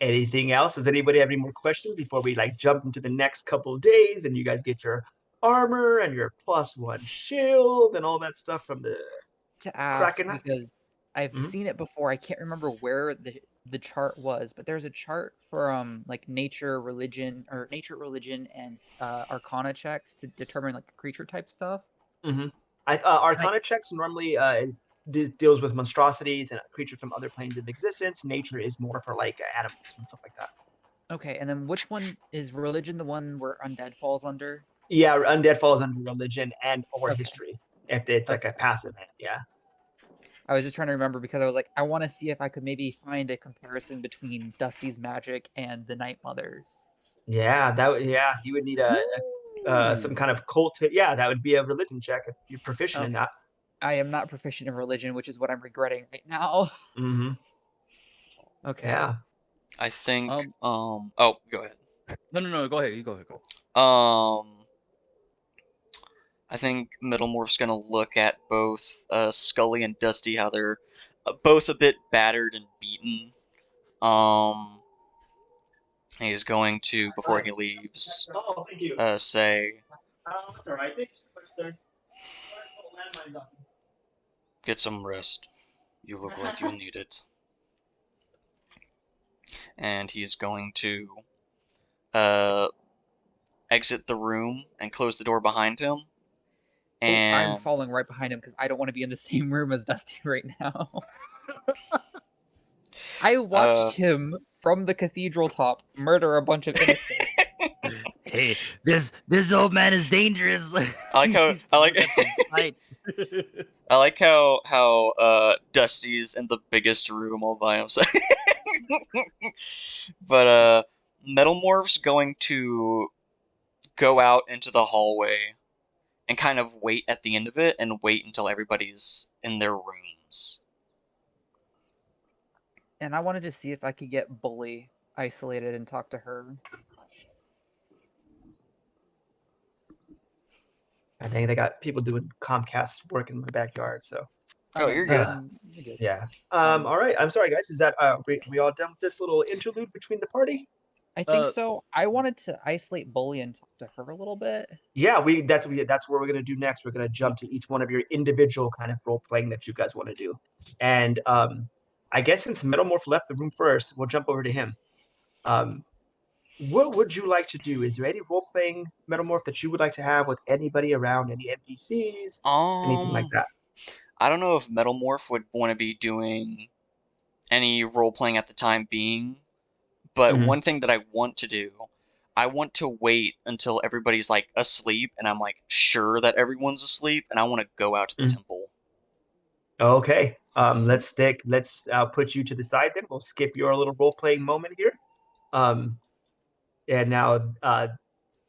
anything else? Does anybody have any more questions before we like jump into the next couple of days and you guys get your armor and your +1 shield and all that stuff from the To ask Kraken? because I've Mhm. seen it before. I can't remember where the chart was, but there's a chart for like nature, religion, and arcana checks to determine like creature type stuff. Mhm. And I Arcana checks normally deals with monstrosities and creatures from other planes of existence. Nature is more for like animals and stuff like that. Okay, and then which one is religion? The one where undead falls under? Yeah, undead falls under religion and or Okay, history if it's like okay. a passive hand. Yeah. I was just trying to remember because I was like, I want to see if I could maybe find a comparison between Dusty's magic and the Night Mother's. Yeah, yeah, you would need some Ooh. kind of cult. Yeah, that would be a religion check if you're proficient in Okay, that. I am not proficient in religion, which is what I'm regretting right now. Hmm. Okay. Yeah. I think. Um, Oh, go ahead. no. Go ahead. You go ahead. Go. I think Metalmorph's gonna look at both Skully and Dusty, how they're both a bit battered and beaten. Um, he's going to, before he leaves, Oh, thank you. say, That's all right. Thank you so much, sir. Landmine's off. "Get some rest. You look like you need it." And he's going to uh, exit the room and close the door behind him. Oh, I'm And following right behind him because I don't want to be in the same room as Dusty right now. I uh, watched him from the cathedral top murder a bunch of innocents. Hey, this old man is dangerous. I like how He's I like got some fight. I like how Dusty's in the biggest room all by himself. But Metalmorph's going to go out into the hallway and kind of wait at the end of it and wait until everybody's in their rooms. And I wanted to see if I could get Bully isolated and talk to her. I think they got people doing Comcast work in my backyard. So Oh, you're good. You're good. yeah. Um, All right. I'm sorry, guys. Is that we all done with this little interlude between the party? I think so. I wanted to isolate Bully and talk to her a little bit. Yeah, that's what we're gonna do next. We're gonna jump to each one of your individual kind of role playing that you guys want to do. And I guess since Metalmorph left the room first, we'll jump over to him. Um, what would you like to do? Is there any role playing Metalmorph that you would like to have with anybody around, any NPCs, anything like Um, that? I don't know if Metalmorph would want to be doing any role playing at the time being, but Mhm. one thing that I want to do, I want to wait until everybody's like asleep and I'm like sure that everyone's asleep and I want to go out to the Mhm. temple. Okay. Let's put you to the side then. We'll skip your little role playing moment here. And now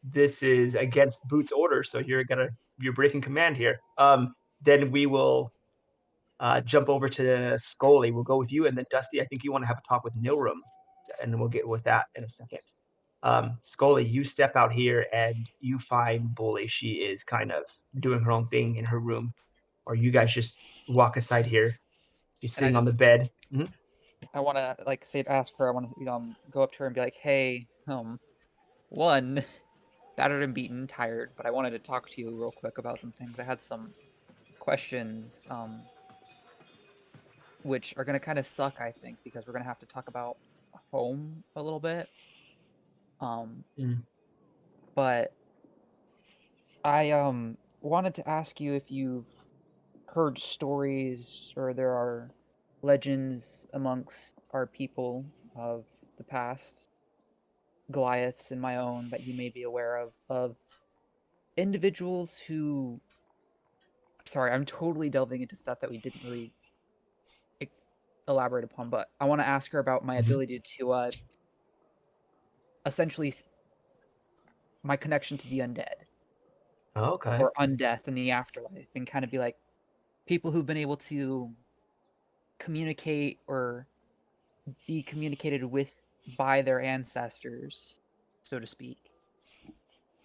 this is against Boot's order, so you're breaking command here. Then we will jump over to Scully. We'll go with you, and then Dusty. I think you want to have a talk with Nilrum, and then we'll get with that in a second. Scully, you step out here and you find Bully. She is kind of doing her own thing in her room, or you guys just walk aside here. She's And sitting on the bed. I want to like ask her. I want to go up to her and be like, "Hey, one, battered and beaten, tired, but I wanted to talk to you real quick about some things. I had some questions, which are gonna kind of suck, I think, because we're gonna have to talk about home a little bit. Mm. But I wanted to ask you if you've heard stories or there are legends amongst our people of the past, Goliaths and my own, that you may be aware of individuals who. Sorry, I'm totally delving into stuff that we didn't really elaborate upon, but I want to ask her about my ability to essentially my connection to the undead Okay. or undeath in the afterlife, and kind of be like people who've been able to communicate or be communicated with by their ancestors, so to speak.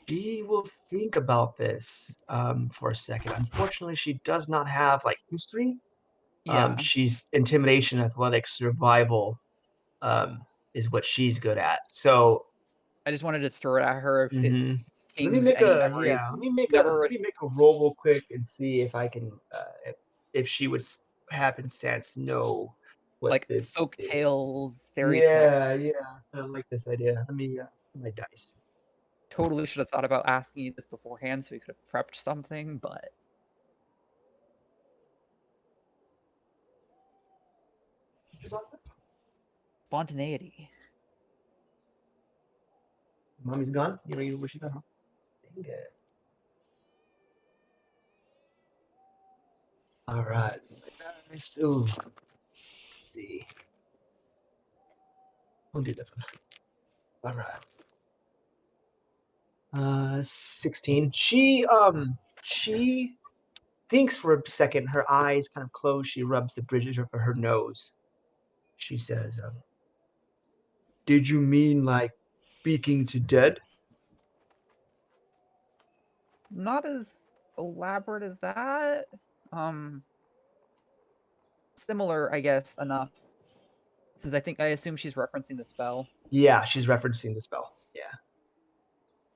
She will think about this for a second. Unfortunately, she does not have like history. Yeah, She's intimidation, athletics, survival is what she's good at. So I just wanted to throw it at her if it let me pings make any a memories. let me make a roll real quick and see if I can if she would happenstance know what Like this folk is. tales, fairy tales. Yeah, I like this idea. Let me my dice. Totally should have thought about asking you this beforehand so we could have prepped something, but spontaneity. Mommy's gone. You know where she's gone? Huh? Dang it. All right. So, let's see. We'll do that one. All right. 16. She thinks for a second. Her eyes kind of close. She rubs the bridges of her nose. She says, "Did you mean like speaking to dead?" Not as elaborate as that. Um, Similar, I guess, enough. Since I assume she's referencing the spell. Yeah, she's referencing the spell. Yeah.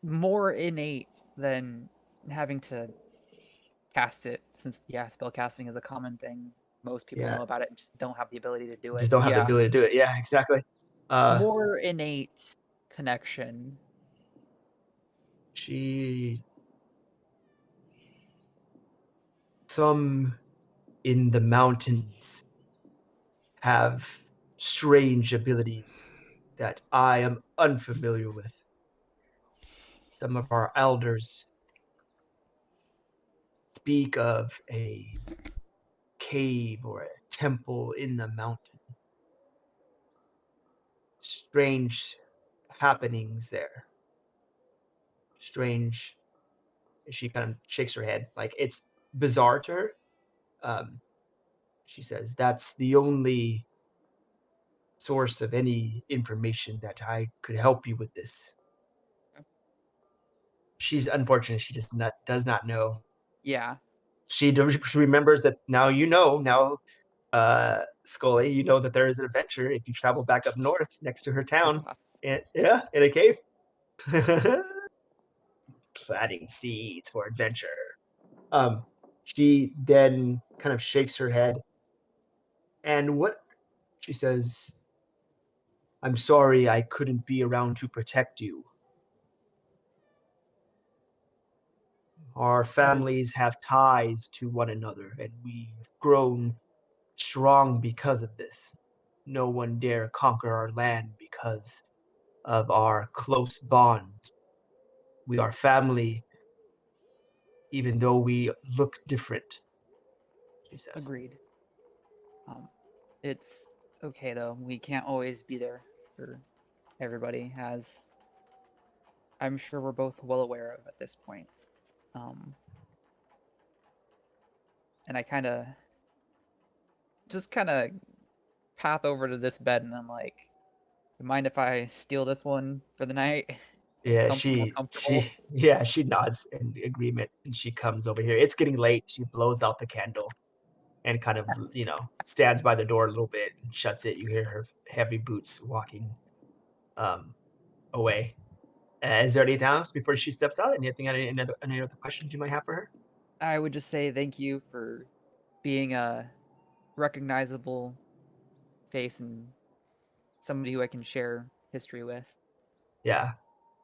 More innate than having to cast it, since spell casting is a common thing. Most people Yeah. know about it and just don't have the ability to do it. Just So don't have the ability to do it. Yeah, exactly. more innate connection. Some in the mountains have strange abilities that I am unfamiliar with. Some of our elders speak of a cave or a temple in the mountain. Strange happenings there. Strange. She kind of shakes her head. Like, it's bizarre to her. She says, that's the only source of any information that I could help you with this. She's unfortunate. She just does not know. Yeah. She remembers that now Skully, you know that there is an adventure if you travel back up north next to her town. In a cave. Planting seeds for adventure. She then kind of shakes her head. And what she says, I'm sorry I couldn't be around to protect you. Our families have ties to one another, and we've grown strong because of this. No one dare conquer our land because of our close bond. We are family, even though we look different, she says. Agreed. It's okay though. We can't always be there for everybody, as I'm sure we're both well aware of at this point. And I just kind of path over to this bed, and I'm like, "You mind if I steal this one for the night?" Yeah, Comfortable. she nods in agreement, and she comes over here. It's getting late. She blows out the candle and kind of, stands by the door a little bit and shuts it. You hear her heavy boots walking away. Is there anything else before she steps out? Any other questions you might have for her? I would just say thank you for being a recognizable face and somebody who I can share history with. Yeah.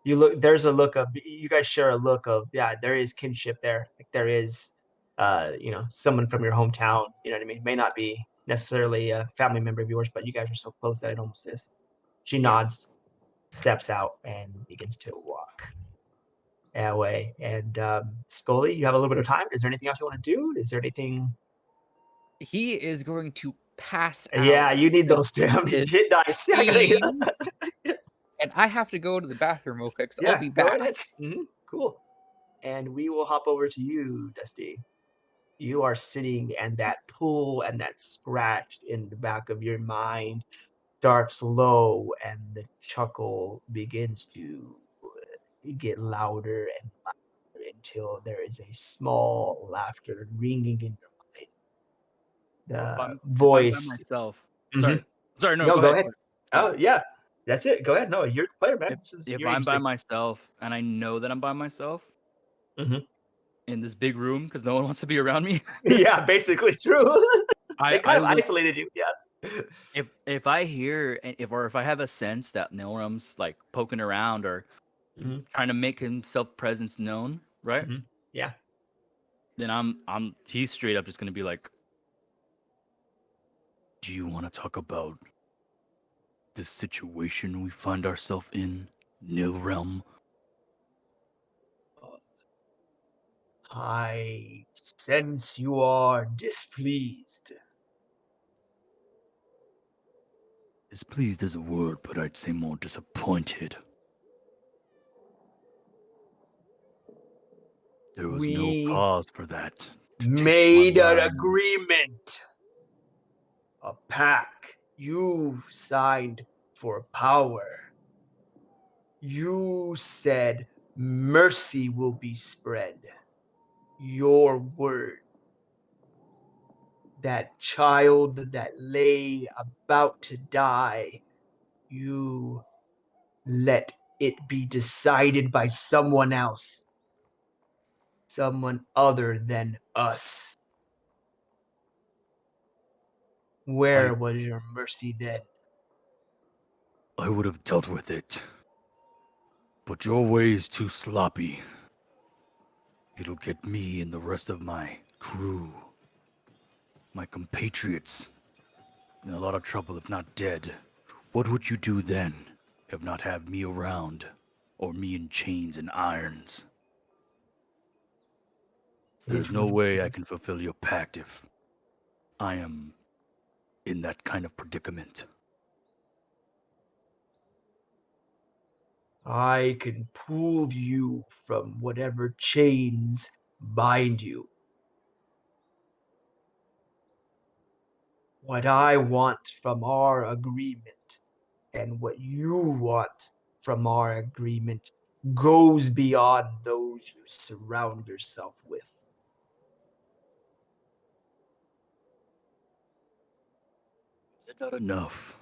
There's a look of, you guys share a look of, there is kinship there. Like there is, someone from your hometown, you know what I mean? May not be necessarily a family member of yours, but you guys are so close that it almost is. She nods, steps out, and begins to walk away. And Skully, you have a little bit of time. Is there anything else you want to do? Is there anything? He is going to passed out. Yeah, you need those damn is hit dice. steam, and I have to go to the bathroom real quick, so I'll be go back. ahead. Cool. And we will hop over to you, Dusty. You are sitting, and that pull and that scratch in the back of your mind starts low, and the chuckle begins to get louder and louder until there is a small laughter ringing in your mind. The voice. If I'm by myself. Mhm. Sorry. No, No, go ahead. Oh, yeah. That's it. Go ahead. No, you're the player, man. If You're I'm by interesting. myself and I know that I'm by myself Mhm. in this big room because no one wants to be around me, Yeah, basically true. They kind of would- isolated you. Yeah. if I hear if I have a sense that Nilrum's like poking around or Mhm. trying to make himself presence known, right? Mhm. Yeah. Then he's straight up just gonna be like, "Do you want to talk about this situation we find ourselves in, Nilrealm?" I sense you are displeased. Displeased is a word, but I'd say more disappointed. There was no We cause for that. made an agreement, a pact. You signed for power. You said mercy will be spread. Your word. That child that lay about to die, you let it be decided by someone else, someone other than us. Where was your mercy then? I would have dealt with it. But your way is too sloppy. It'll get me and the rest of my crew, my compatriots, in a lot of trouble if not dead. What would you do then, if not have me around, or me in chains and irons? There's no way I can fulfill your pact if I am in that kind of predicament. I can pull you from whatever chains bind you. What I want from our agreement and what you want from our agreement goes beyond those you surround yourself with. Is it not enough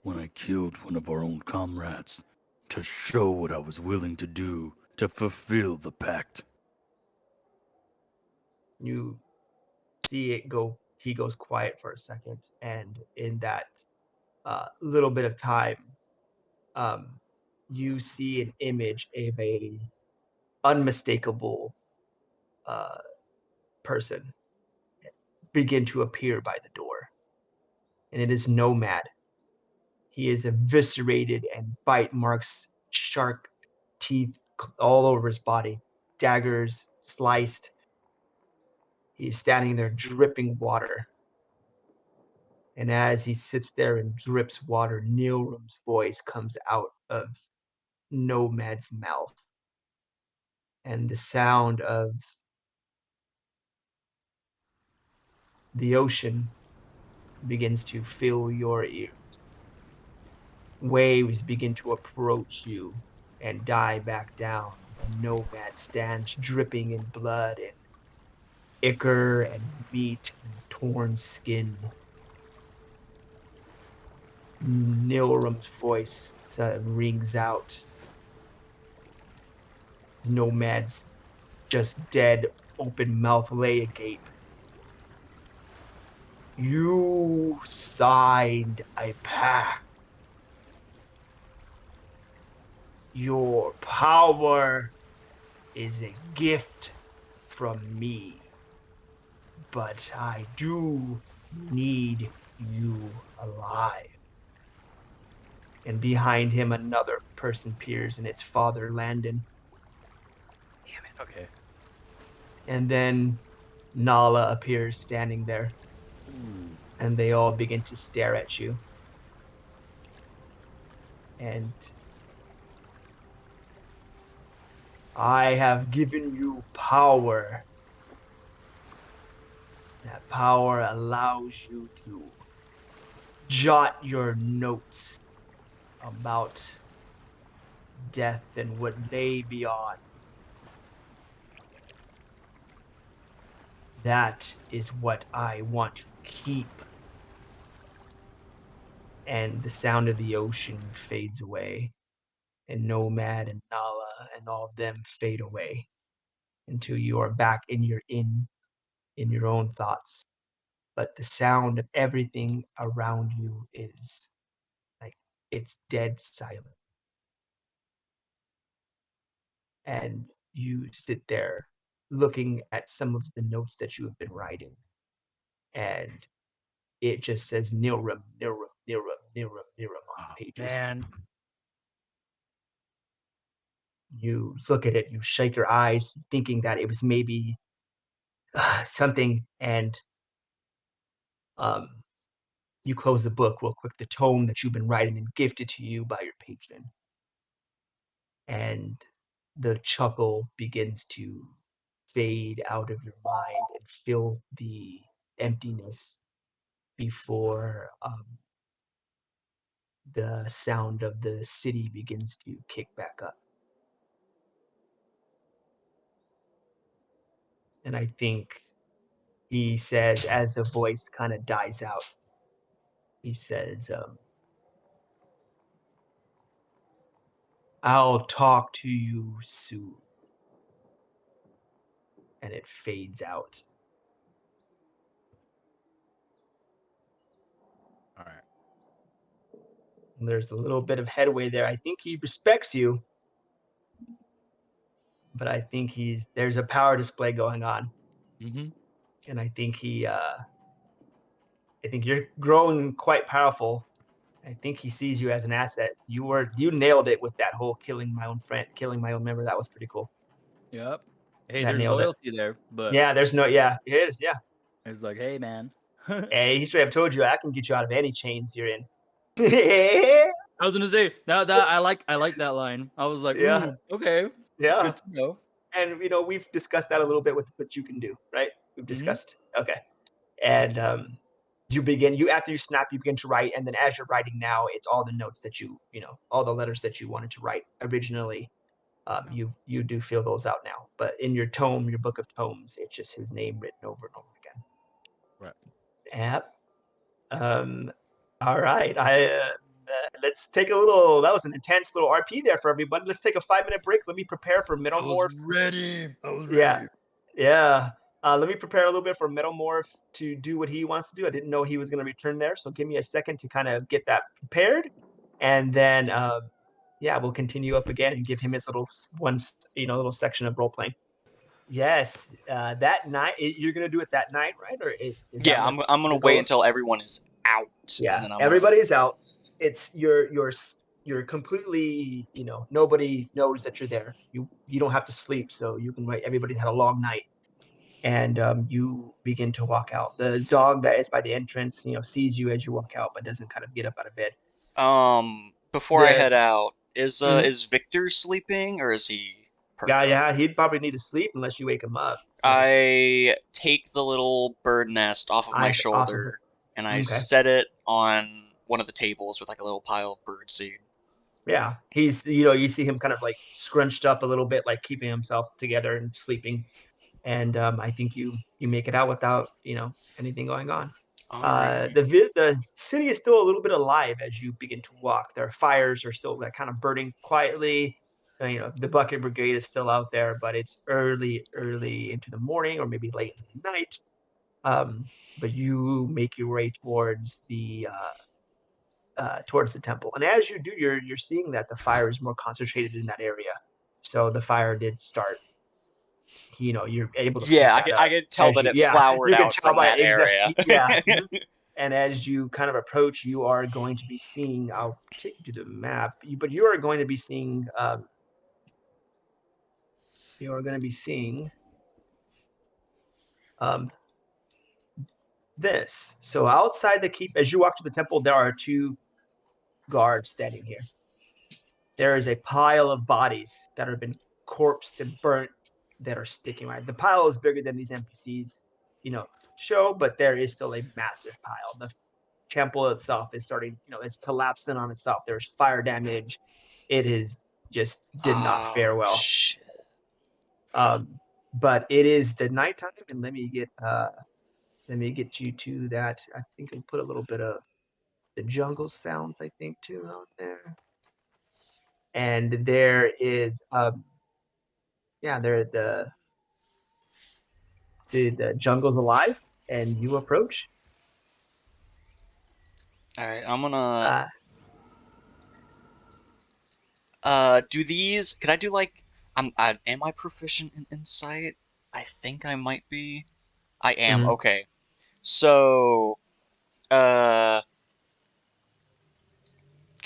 when I killed one of our own comrades to show what I was willing to do to fulfill the pact? You see it go, he goes quiet for a second, and in that little bit of time, you see an image of a unmistakable person begin to appear by the door. And it is Nomad. He is eviscerated and bite marks, shark teeth all over his body, daggers sliced. He's standing there dripping water. And as he sits there and drips water, Nilrum's voice comes out of Nomad's mouth. And the sound of the ocean begins to fill your ears. Waves begin to approach you and die back down. And Nomad stands dripping in blood and ichor and meat and torn skin. Nilrum's voice rings out. Nomad's just dead, open mouth lay agape. You signed a pact. Your power is a gift from me. But I do need you alive. And behind him, another person appears, and it's Father Landon. Damn it. Okay. And then Nala appears standing there. and they all begin to stare at you. And I have given you power. That power allows you to jot your notes about death and what lay beyond. That is what I want to keep. And the sound of the ocean fades away, and Nomad and Nala and all of them fade away until you are back in your own thoughts. But the sound of everything around you is like it's dead silent. And you sit there looking at some of the notes that you have been writing. And it just says Nilrim, Nilrim, Nilrim, Nilrim, Nilrim on the pages. Man. You look at it, you shake your eyes, thinking that it was maybe something, and you close the book real quick, the tome that you've been writing and gifted to you by your patron. And the chuckle begins to fade out of your mind and fill the emptiness before the sound of the city begins to kick back up. And I think he says, as the voice kind of dies out, he says, I'll talk to you soon. And it fades out. All right. And there's a little bit of headway there. I think he respects you, but I think there's a power display going on. Mm-hmm. And I think I think you're growing quite powerful. I think he sees you as an asset. You nailed it with that whole killing my own friend, killing my own member. That was pretty cool. Yep. Hey, That there's nailed it. loyalty there, but Yeah, it is, yeah. it's like, hey, man. Hey, he straight up told you I can get you out of any chains you're in. I was gonna say that I like that line. I was like, Yeah. okay, Yeah. good to know. And we've discussed that a little bit with what you can do, right? We've discussed. Okay. And after you snap, you begin to write, and then as you're writing now, it's all the notes that all the letters that you wanted to write originally. You do fill those out now, but in your book of tomes, it's just his name written over and over again. Right. Yep. All right. Let's take that was an intense little RP there for everybody. Let's take a 5-minute break. Let me prepare for Metalmorph. I was ready. Yeah. Let me prepare a little bit for Metalmorph to do what he wants to do. I didn't know he was going to return there, so give me a second to kind of get that prepared, and then we'll continue up again and give him his little section of role playing. Yes, that night you're going to do it that night, right? Or Yeah, I'm gonna wait until everyone is out. Yeah, and then everybody's out. It's you're completely, nobody knows that you're there. You don't have to sleep, so you can write. Everybody's had a long night. And you begin to walk out. The dog that is by the entrance, sees you as you walk out, but doesn't kind of get up out of bed. Before I head out, is Viktor sleeping or is he? Yeah, he'd probably need to sleep unless you wake him up. I take the little bird nest off of my shoulder and I set it on one of the tables with like a little pile of birdseed. Yeah, he's you see him kind of like scrunched up a little bit, like keeping himself together and sleeping. And I think you make it out without anything going on. Right. The city is still a little bit alive as you begin to walk. Their fires are still kind of burning quietly. The bucket brigade is still out there, but it's early into the morning or maybe late into the night. But you make your way towards the temple, and as you do, you're seeing that the fire is more concentrated in that area. So the fire did start. You're able to I can tell that it flowered out from that area. Yeah. And as you kind of approach, you are going to be seeing. I'll take you to the map, but you are going to be seeing. You are going to be seeing. this. So outside the keep, as you walk to the temple, there are 2 guards standing here. There is a pile of bodies that have been corpsed and burnt that are sticking right. The pile is bigger than these NPCs, show, but there is still a massive pile. The temple itself is starting, it's collapsing on itself. There's fire damage. It is just did not fare well. Shit. But it is the nighttime, and let me get you to that. I think I'll put a little bit of the jungle sounds, I think, too, out there. And there is the jungle's alive, and you approach. All right, I'm gonna do these. Could I do like am I proficient in insight? I think I might be. I am. Mhm. Okay. So could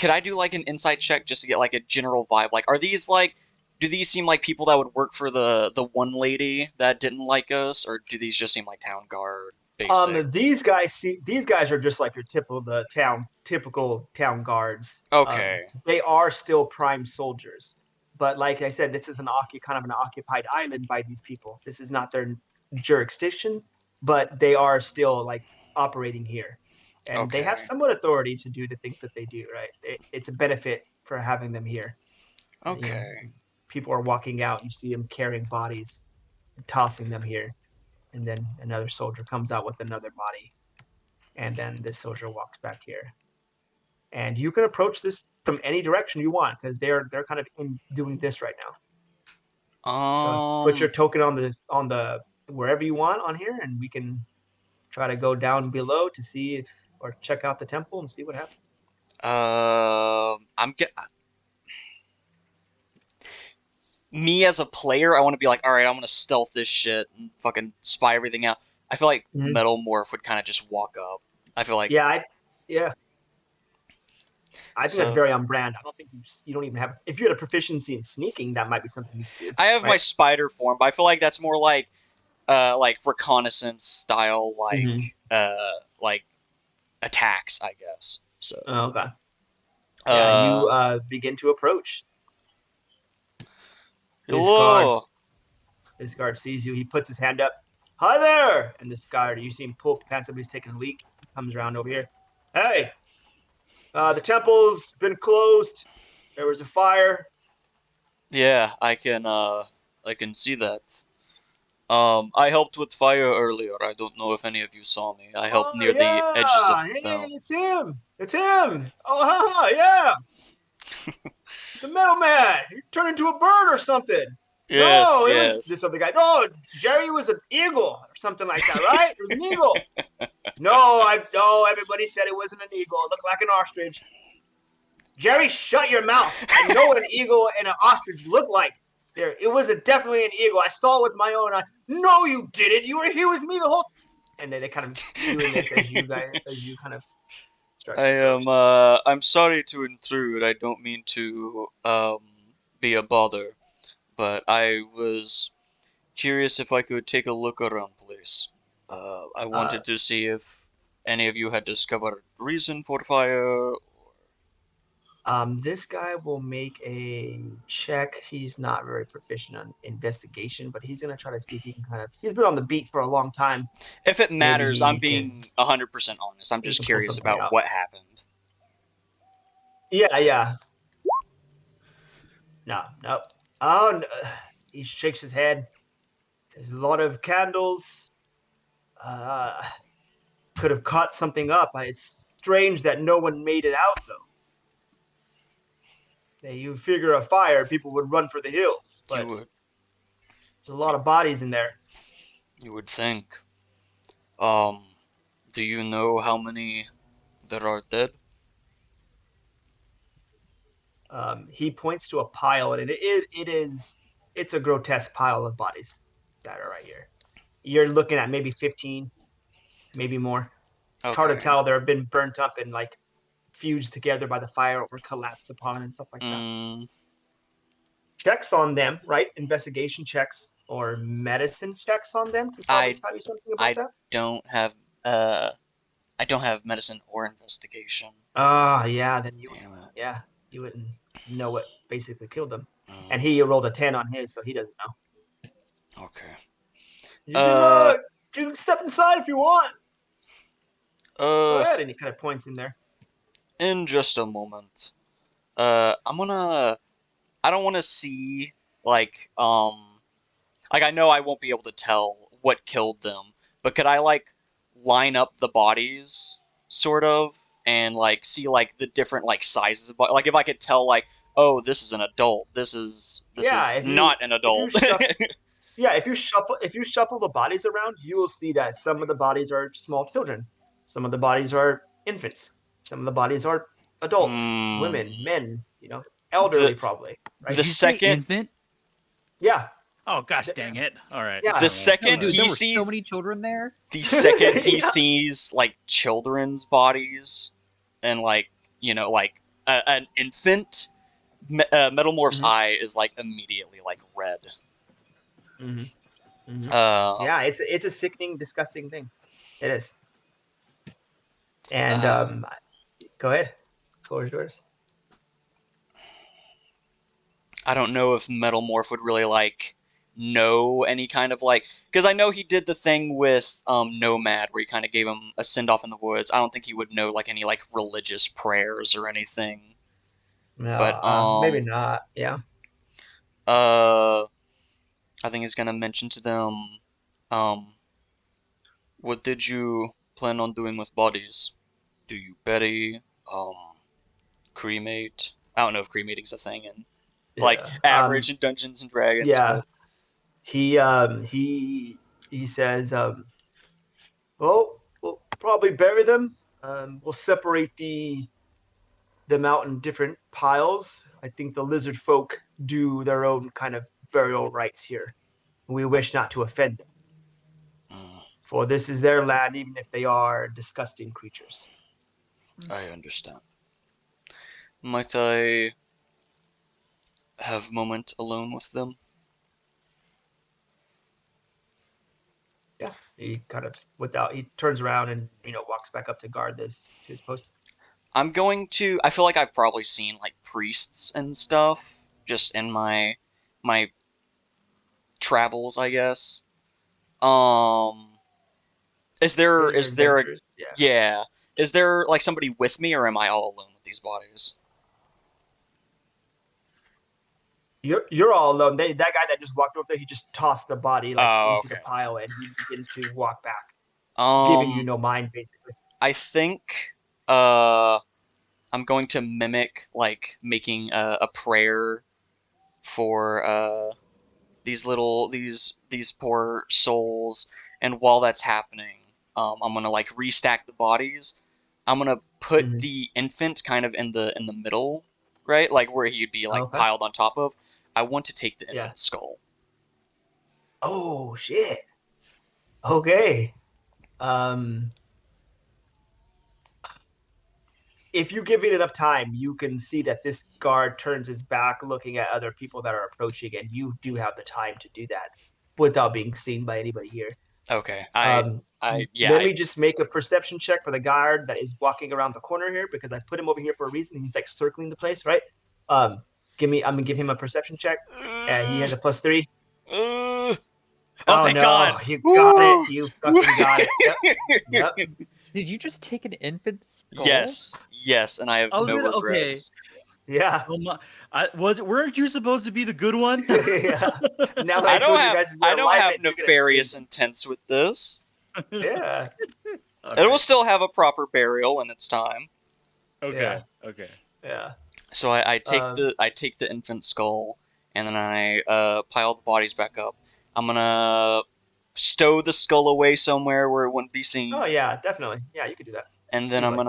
I do like an insight check just to get like a general vibe? Like, are these like, do these seem like people that would work for the one lady that didn't like us, or do these just seem like town guard basic? These guys are just like your typical town guards. Okay. They are still prime soldiers, but like I said, this is kind of an occupied island by these people. This is not their jurisdiction, but they are still like operating here, and they have Okay. somewhat authority to do the things that they do. Right? It's a benefit for having them here. Okay. People are walking out. You see them carrying bodies, tossing them here. And then another soldier comes out with another body. And then this soldier walks back here. And you can approach this from any direction you want, because they're kind of doing this right now. So put your token on the wherever you want on here, and we can try to go down below to see or check out the temple and see what happens. Me as a player, I want to be like, all right, I'm gonna stealth this shit and fucking spy everything out. I feel like Metalmorph would kind of just walk up. I feel like I think that's very on brand. I don't think you don't even have. If you had a proficiency in sneaking, that might be something you could do. I have my spider form, but I feel like that's more like reconnaissance style, like attacks, I guess. So. Okay. You begin to approach. Hello. This guard sees you. He puts his hand up. Hi there! And this guard, you see him pull up pants. Somebody's taking a leak. He comes around over here. Hey! The temple's been closed. There was a fire. Yeah, I can see that. I helped with fire earlier. I don't know if any of you saw me. I helped near the edges of the Hey, it's him! It's him! Oh, yeah! The middleman! You turned into a bird or something. Yes, no, it yes. was this other guy. No, Jerry was an eagle or something like that, right? It was an eagle. No, everybody said it wasn't an eagle. It looked like an ostrich. Jerry, shut your mouth. I know what an eagle and an ostrich look like. There, it was definitely an eagle. I saw it with my own eye. No, you didn't. You were here with me the whole. And then they kind of doing this as you kind of start. I'm sorry to intrude. I don't mean to be a bother, but I was curious if I could take a look around, please. I wanted to see if any of you had discovered reason for fire. This guy will make a check. He's not very proficient on investigation, but he's gonna try to see if he can he's been on the beat for a long time. If it matters, I'm being 100% honest. I'm just curious about what happened. Yeah. No. Oh, no. He shakes his head. There's a lot of candles. Could have caught something up. It's strange that no one made it out, though. You figure a fire, people would run for the hills. But there's a lot of bodies in there. You would think. Do you know how many there are dead? He points to a pile, and it's a grotesque pile of bodies that are right here. You're looking at maybe 15, maybe more. Okay. It's hard to tell. They've been burnt up and fused together by the fire or collapsed upon and stuff like that. Checks on them, right? Investigation checks or medicine checks on them could probably tell you something about that. I don't have I don't have medicine or investigation. Ah, yeah. Then you Damn it. yeah, you wouldn't know what basically killed them. And Mm, he rolled a 10 on his, so he doesn't know. okay. You can step inside if you want. Go Uh, ahead, and he kind of points in there. in just a moment. I'm gonna. I don't want to see like I know I won't be able to tell what killed them, but could I like line up the bodies, sort of, and like see like the different like sizes of like if I could tell like, oh, this is an adult, this is Yeah, if you not an if you adult. shuffle yeah, if you shuffle the bodies around, you will see that some of the bodies are small children, some of the bodies are infants, some of the bodies are adults, Hmm. women, men, The elderly probably, right? Did the you say second infant? Yeah, Oh gosh, Th- dang it! All right. yeah. the never mind. No, second dude, there he were so sees many children there. the second he Yeah. sees like children's bodies and like like an infant, Metalmorph's Mhm, eye is like immediately like red. mhm, mhm. Um, Yeah, it's a sickening, disgusting thing. It is. And uh, go ahead. Floor is yours. I don't know if Metalmorph would really like know any kind of like because I know he did the thing with Nomad where he kind of gave him a send off in the woods. I don't think he would know like any like religious prayers or anything. No, But maybe not. Yeah. uh I think he's gonna mention to them um what did you plan on doing with bodies? Do you bury, cremate? I don't know if cremating's a thing in like Yeah. average in Dungeons and Dragons, Yeah. but He says, well, we'll probably bury them. We'll separate them out in different piles. I think the lizard folk do their own kind of burial rites here. We wish not to offend them, mm, for this is their land, even if they are disgusting creatures. I understand. Might I have a moment alone with them? Yeah. He kind of he turns around and walks back up to guard this to his post. I'm going to. I feel like I've probably seen like priests and stuff just in my travels, I guess. Um, is there In your is there a adventures, yeah. yeah? Is there like somebody with me, or am I all alone with these bodies? You're all alone. That guy that just walked over there, he just tossed the body like Oh, into the okay. pile, and he begins to walk back, giving you Um, no mind, basically. I think uh I'm going to mimic like making a prayer for these poor souls, and while that's happening, I'm gonna like restack the bodies. I'm gonna put Mm-hmm. the infant kind of in the middle, right, like where he'd be like Okay. piled on top of. I want to take the Yeah. infant's skull. Oh shit. Okay. Um, if you give it enough time, you can see that this guard turns his back, looking at other people that are approaching, and you do have the time to do that without being seen by anybody here. Okay, Um, yeah, Let me just make a perception check for the guard that is walking around the corner here because I put him over here for a reason. He's like circling the place, right? I'm gonna give him a perception check. He has a +3. Oh, Oh thank no, God! you got it. Woo! You fucking got it. Yep. Did you just take an infant's skull? Yes, and I have I was no gonna regrets. Yeah. Oh my! Weren't you supposed to be the good one? Yeah. Now that I told you guys I were don't have alignment, you're gonna nefarious intents with this. yeah. It will still have a proper burial in its time. Okay. Okay. Yeah. So I take Um, the infant skull, and then I pile the bodies back up. I'm gonna stow the skull away somewhere where it wouldn't be seen, oh yeah, definitely. Yeah, you could do that. and then Easily.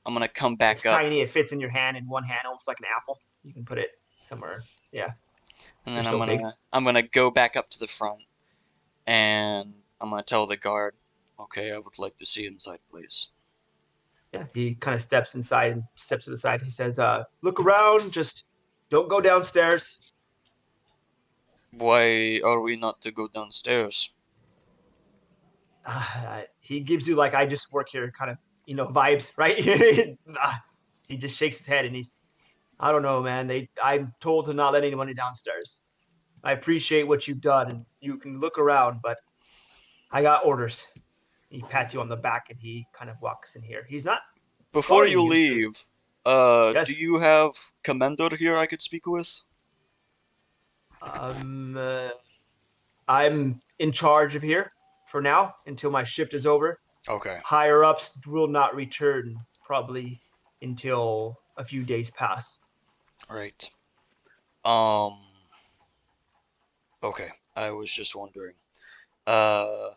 I'm gonna come It's back up, tiny. It fits in your hand in one hand, almost like an apple. You can put it somewhere. Yeah. and They're then so big. I'm gonna go back up to the front, and I'm gonna tell the guard, okay, I would like to see inside, please. Yeah. He kind of steps inside and steps to the side. He says, look around, just don't go downstairs. Why are we not to go downstairs? he gives you like I just work here kind of vibes, right? He just shakes his head and I don't know, man. I'm told to not let anyone downstairs. I appreciate what you've done, and you can look around, but I got orders. He pats you on the back, and he kind of walks in here. He's not Before guarding you you. leave, do Yes. you have Commander here I could speak with? I'm in charge of here for now until my shift is over. Okay. Higher ups will not return probably until a few days pass. Right. Okay. I was just wondering. I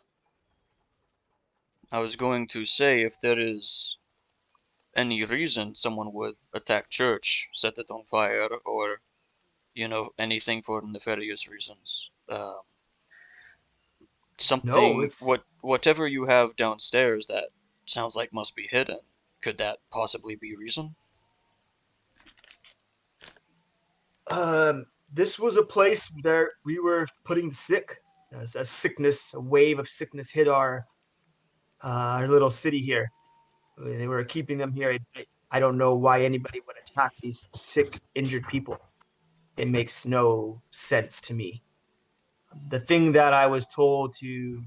was going to say if there is any reason someone would attack church, set it on fire, or, anything for nefarious reasons. No, Something, it's whatever you have downstairs that sounds like must be hidden. Could that possibly be reason? this was a place where we were putting the sick. As a wave of sickness hit our little city here. They were keeping them here. I don't know why anybody would attack these sick, injured people. It makes no sense to me. The thing that I was told to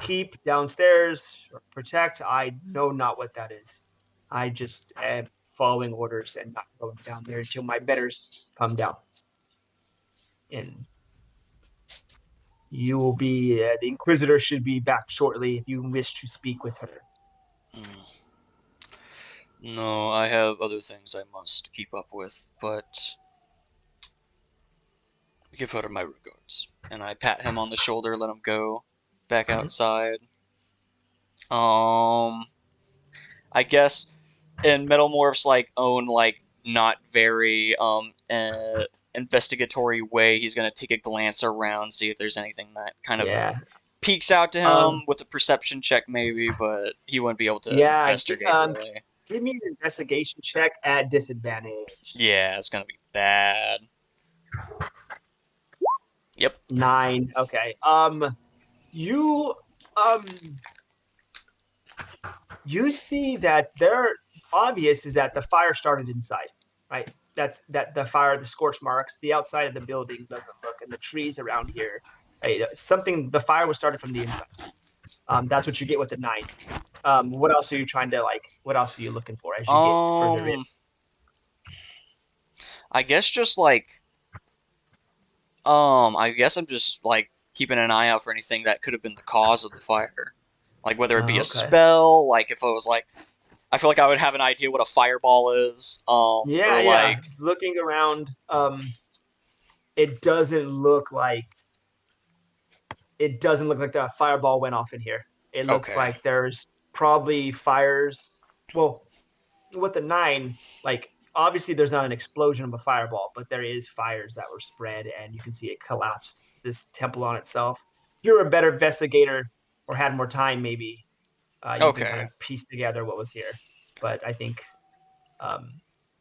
keep downstairs or protect, I know not what that is. I just am following orders and not going down there until my betters come down. And you will be, the Inquisitor should be back shortly if you wish to speak with her. No, I have other things I must keep up with, but give her my regards. And I pat him on the shoulder, let him go back outside. I guess in Metalmorph's own not very investigatory way, he's gonna take a glance around, see if there's anything that kind of peeks out to him with a perception check maybe, but he wouldn't be able to investigate really. Give me an investigation check at disadvantage. Yeah, it's gonna be bad. Yep. 9. Okay. You you see that they're obvious is that the fire started inside, right? That's that the fire, the scorch marks, the outside of the building doesn't look, and the trees around here, right? The fire was started from the inside. That's what you get with the 9. What else are you trying to what else are you looking for as you get further in? I guess just I guess I'm just keeping an eye out for anything that could have been the cause of the fire. Whether it be a spell, if I was I feel like I would have an idea what a fireball is. Looking around, it doesn't look like the fireball went off in here. It looks like there's probably fires. Well, with the 9, obviously there's not an explosion of a fireball, but there is fires that were spread, and you can see it collapsed this temple on itself. If you're a better investigator or had more time, maybe you can kind of piece together what was here. But I think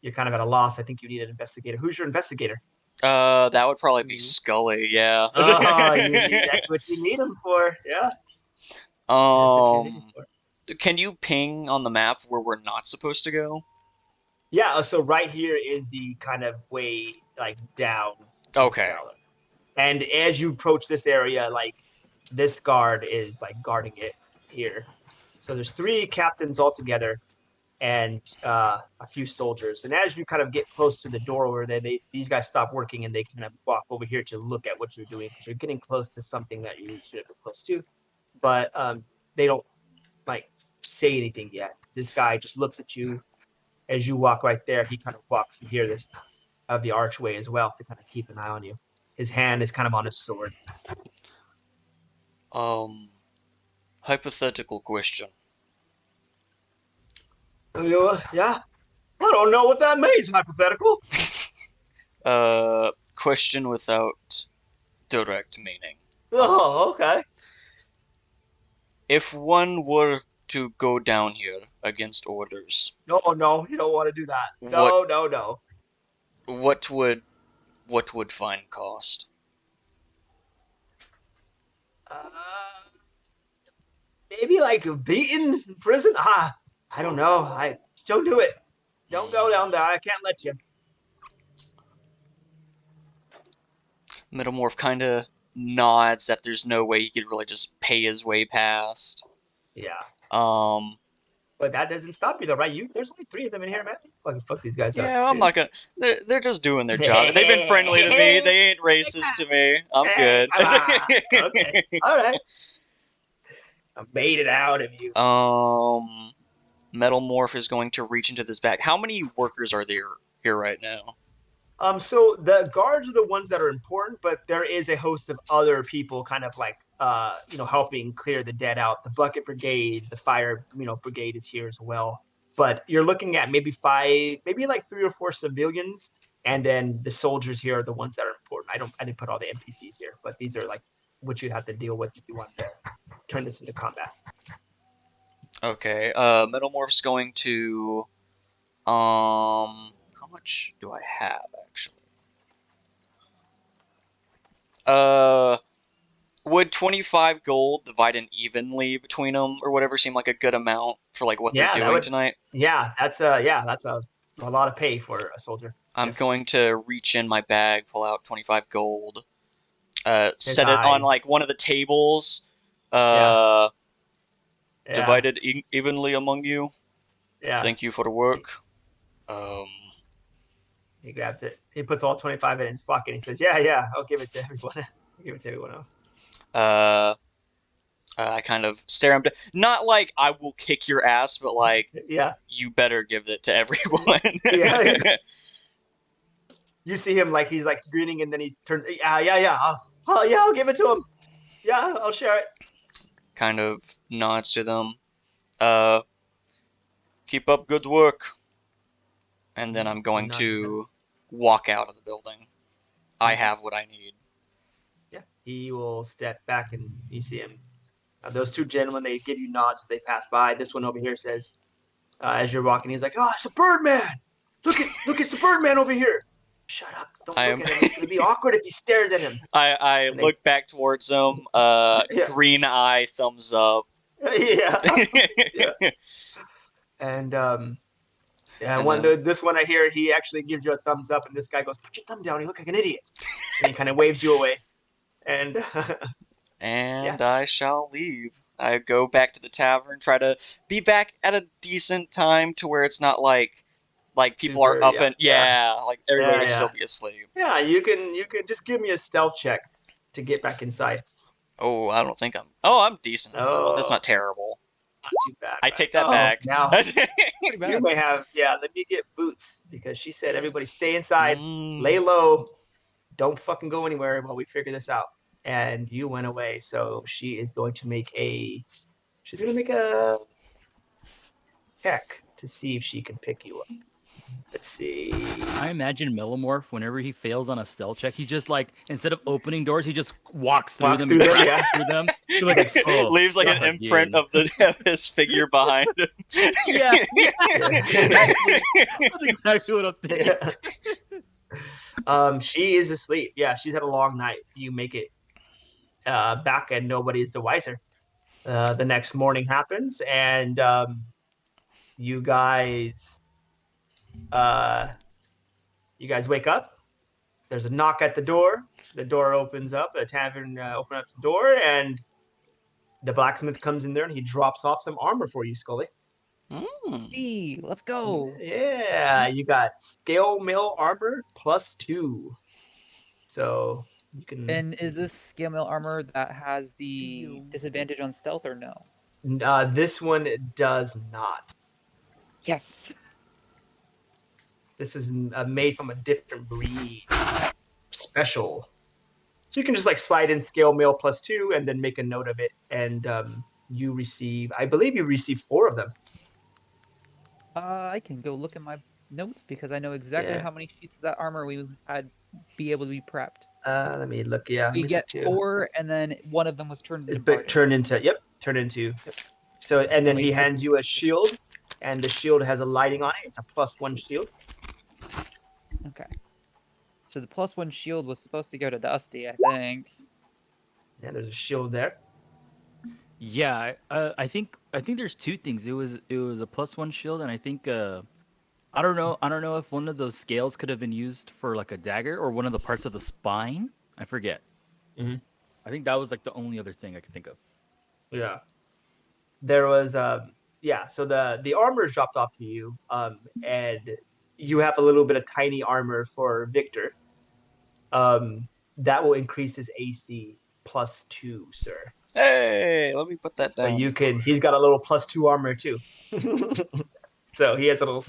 you're kind of at a loss. I think you need an investigator. Who's your investigator? That would probably be Skully. Yeah. That's what you need him for. Yeah. Can you ping on the map where we're not supposed to go? Yeah, so right here is the kind of way down to the cellar. And as you approach this area, this guard is guarding it here. So there's 3 captains altogether and a few soldiers. And as you kind of get close to the door over there, these guys stop working and they kind of walk over here to look at what you're doing because you're getting close to something that you should have been close to. But they don't say anything yet. This guy just looks at you. As you walk right there, he kind of walks in here of the archway as well to kind of keep an eye on you. His hand is kind of on his sword. Hypothetical question. Yeah? I don't know what that means, hypothetical. Question without direct meaning. Oh, okay. If one were to go down here against orders. No, you don't want to do that. No. What would fine cost? maybe like beaten in prison. I don't know. I don't do it. Don't go down there. I can't let you. Metalmorph kind of nods that there's no way he could really just pay his way past. Yeah. Um, But that doesn't stop you though, right? There's only 3 of them in here, man. Fucking fuck these guys up. yeah, I'm not gonna. They're just doing their job. They've been friendly to me. They ain't racist to me. I'm good. Okay. All right. I made it out of you. Metalmorph is going to reach into this bag. How many workers are there here right now? So the guards are the ones that are important, but there is a host of other people kind of like helping clear the dead out. The bucket brigade, the fire, brigade is here as well. But you're looking at maybe 5, maybe like 3 or 4 civilians, and then the soldiers here are the ones that are important. I didn't put all the NPCs here, but these are like what you have to deal with if you want to turn this into combat. Okay. Metalmorph's going to how much do I have actually? Would 25 gold divided evenly between them or whatever seem like a good amount for like what they're doing tonight? Yeah, that's a lot of pay for a soldier. I'm going to reach in my bag, pull out 25 gold, set it eyes. on like one of the tables, divided evenly among you. Yeah. Thank you for the work. He grabs it. He puts all 25 in his pocket. He says, "Yeah, I'll give it to everyone. I'll give it to everyone else." I kind of stare him down. Not like I will kick your ass, but like, you better give it to everyone. Yeah. You see him like he's like grinning, and then he turns. Yeah. I'll give it to him. Yeah, I'll share it. Kind of nods to them. Keep up good work. And then I'm going to walk out of the building. I have what I need. Yeah, he will step back, and you see him. Those 2 gentlemen, they give you nods as they pass by. This one over here says, as you're walking, he's like, "Oh, it's a Birdman! Look, it's the Birdman over here!" Shut up! Don't look at him. It's gonna be awkward if he stares at him. I look back towards him. Green eye, thumbs up. Yeah. And this one I hear, he actually gives you a thumbs up, and this guy goes, "Put your thumb down. You look like an idiot." And he kind of waves you away. And I shall leave. I go back to the tavern, try to be back at a decent time to where it's not like people are up and like everybody will still be asleep. Yeah, you can just give me a stealth check to get back inside. Oh, I don't think I'm decent at stealth. That's not terrible. Not too bad. I take that back. Now you may have let me get Boots, because she said everybody stay inside, lay low, don't fucking go anywhere while we figure this out. And you went away, so she is going to make a check to see if she can pick you up. Let's see. I imagine Metalmorph, whenever he fails on a stealth check, he just like, instead of opening doors, he just walks through them. Leaves like an imprint of his figure behind him. Yeah. That's exactly what I'm thinking. Yeah. She is asleep. Yeah, she's had a long night. You make it back, and nobody is the wiser. The next morning happens, and you guys wake up. There's a knock at the door. The door opens up. The tavern opens up the door, and the blacksmith comes in there, and he drops off some armor for you, Skully. Hey, let's go. Yeah, you got scale mail armor +2. So you can. And is this scale mail armor that has the disadvantage on stealth or no? This one does not. Yes. This is made from a different breed. Special. So you can just like slide in scale mail +2 and then make a note of it. And you receive, I believe you receive 4 of them. I can go look at my notes because I know exactly how many sheets of that armor we had be able to be prepped. Let me look. Yeah. We get 4, and then one of them was turned into. Turn into. So, and then he hands you a shield, and the shield has a lighting on it. It's a +1 shield. Okay. So the +1 shield was supposed to go to Dusty, I think. Yeah, there's a shield there. Yeah, I think there's two things. It was a +1 shield, and I think I don't know. I don't know if one of those scales could have been used for like a dagger or one of the parts of the spine. I forget. Mhm. I think that was like the only other thing I could think of. Yeah. There was yeah, so the armor is dropped off to you, and you have a little bit of tiny armor for Victor. That will increase his AC +2, sir. Hey, let me put that So down. you can. He's got a little +2 armor too. So he has a little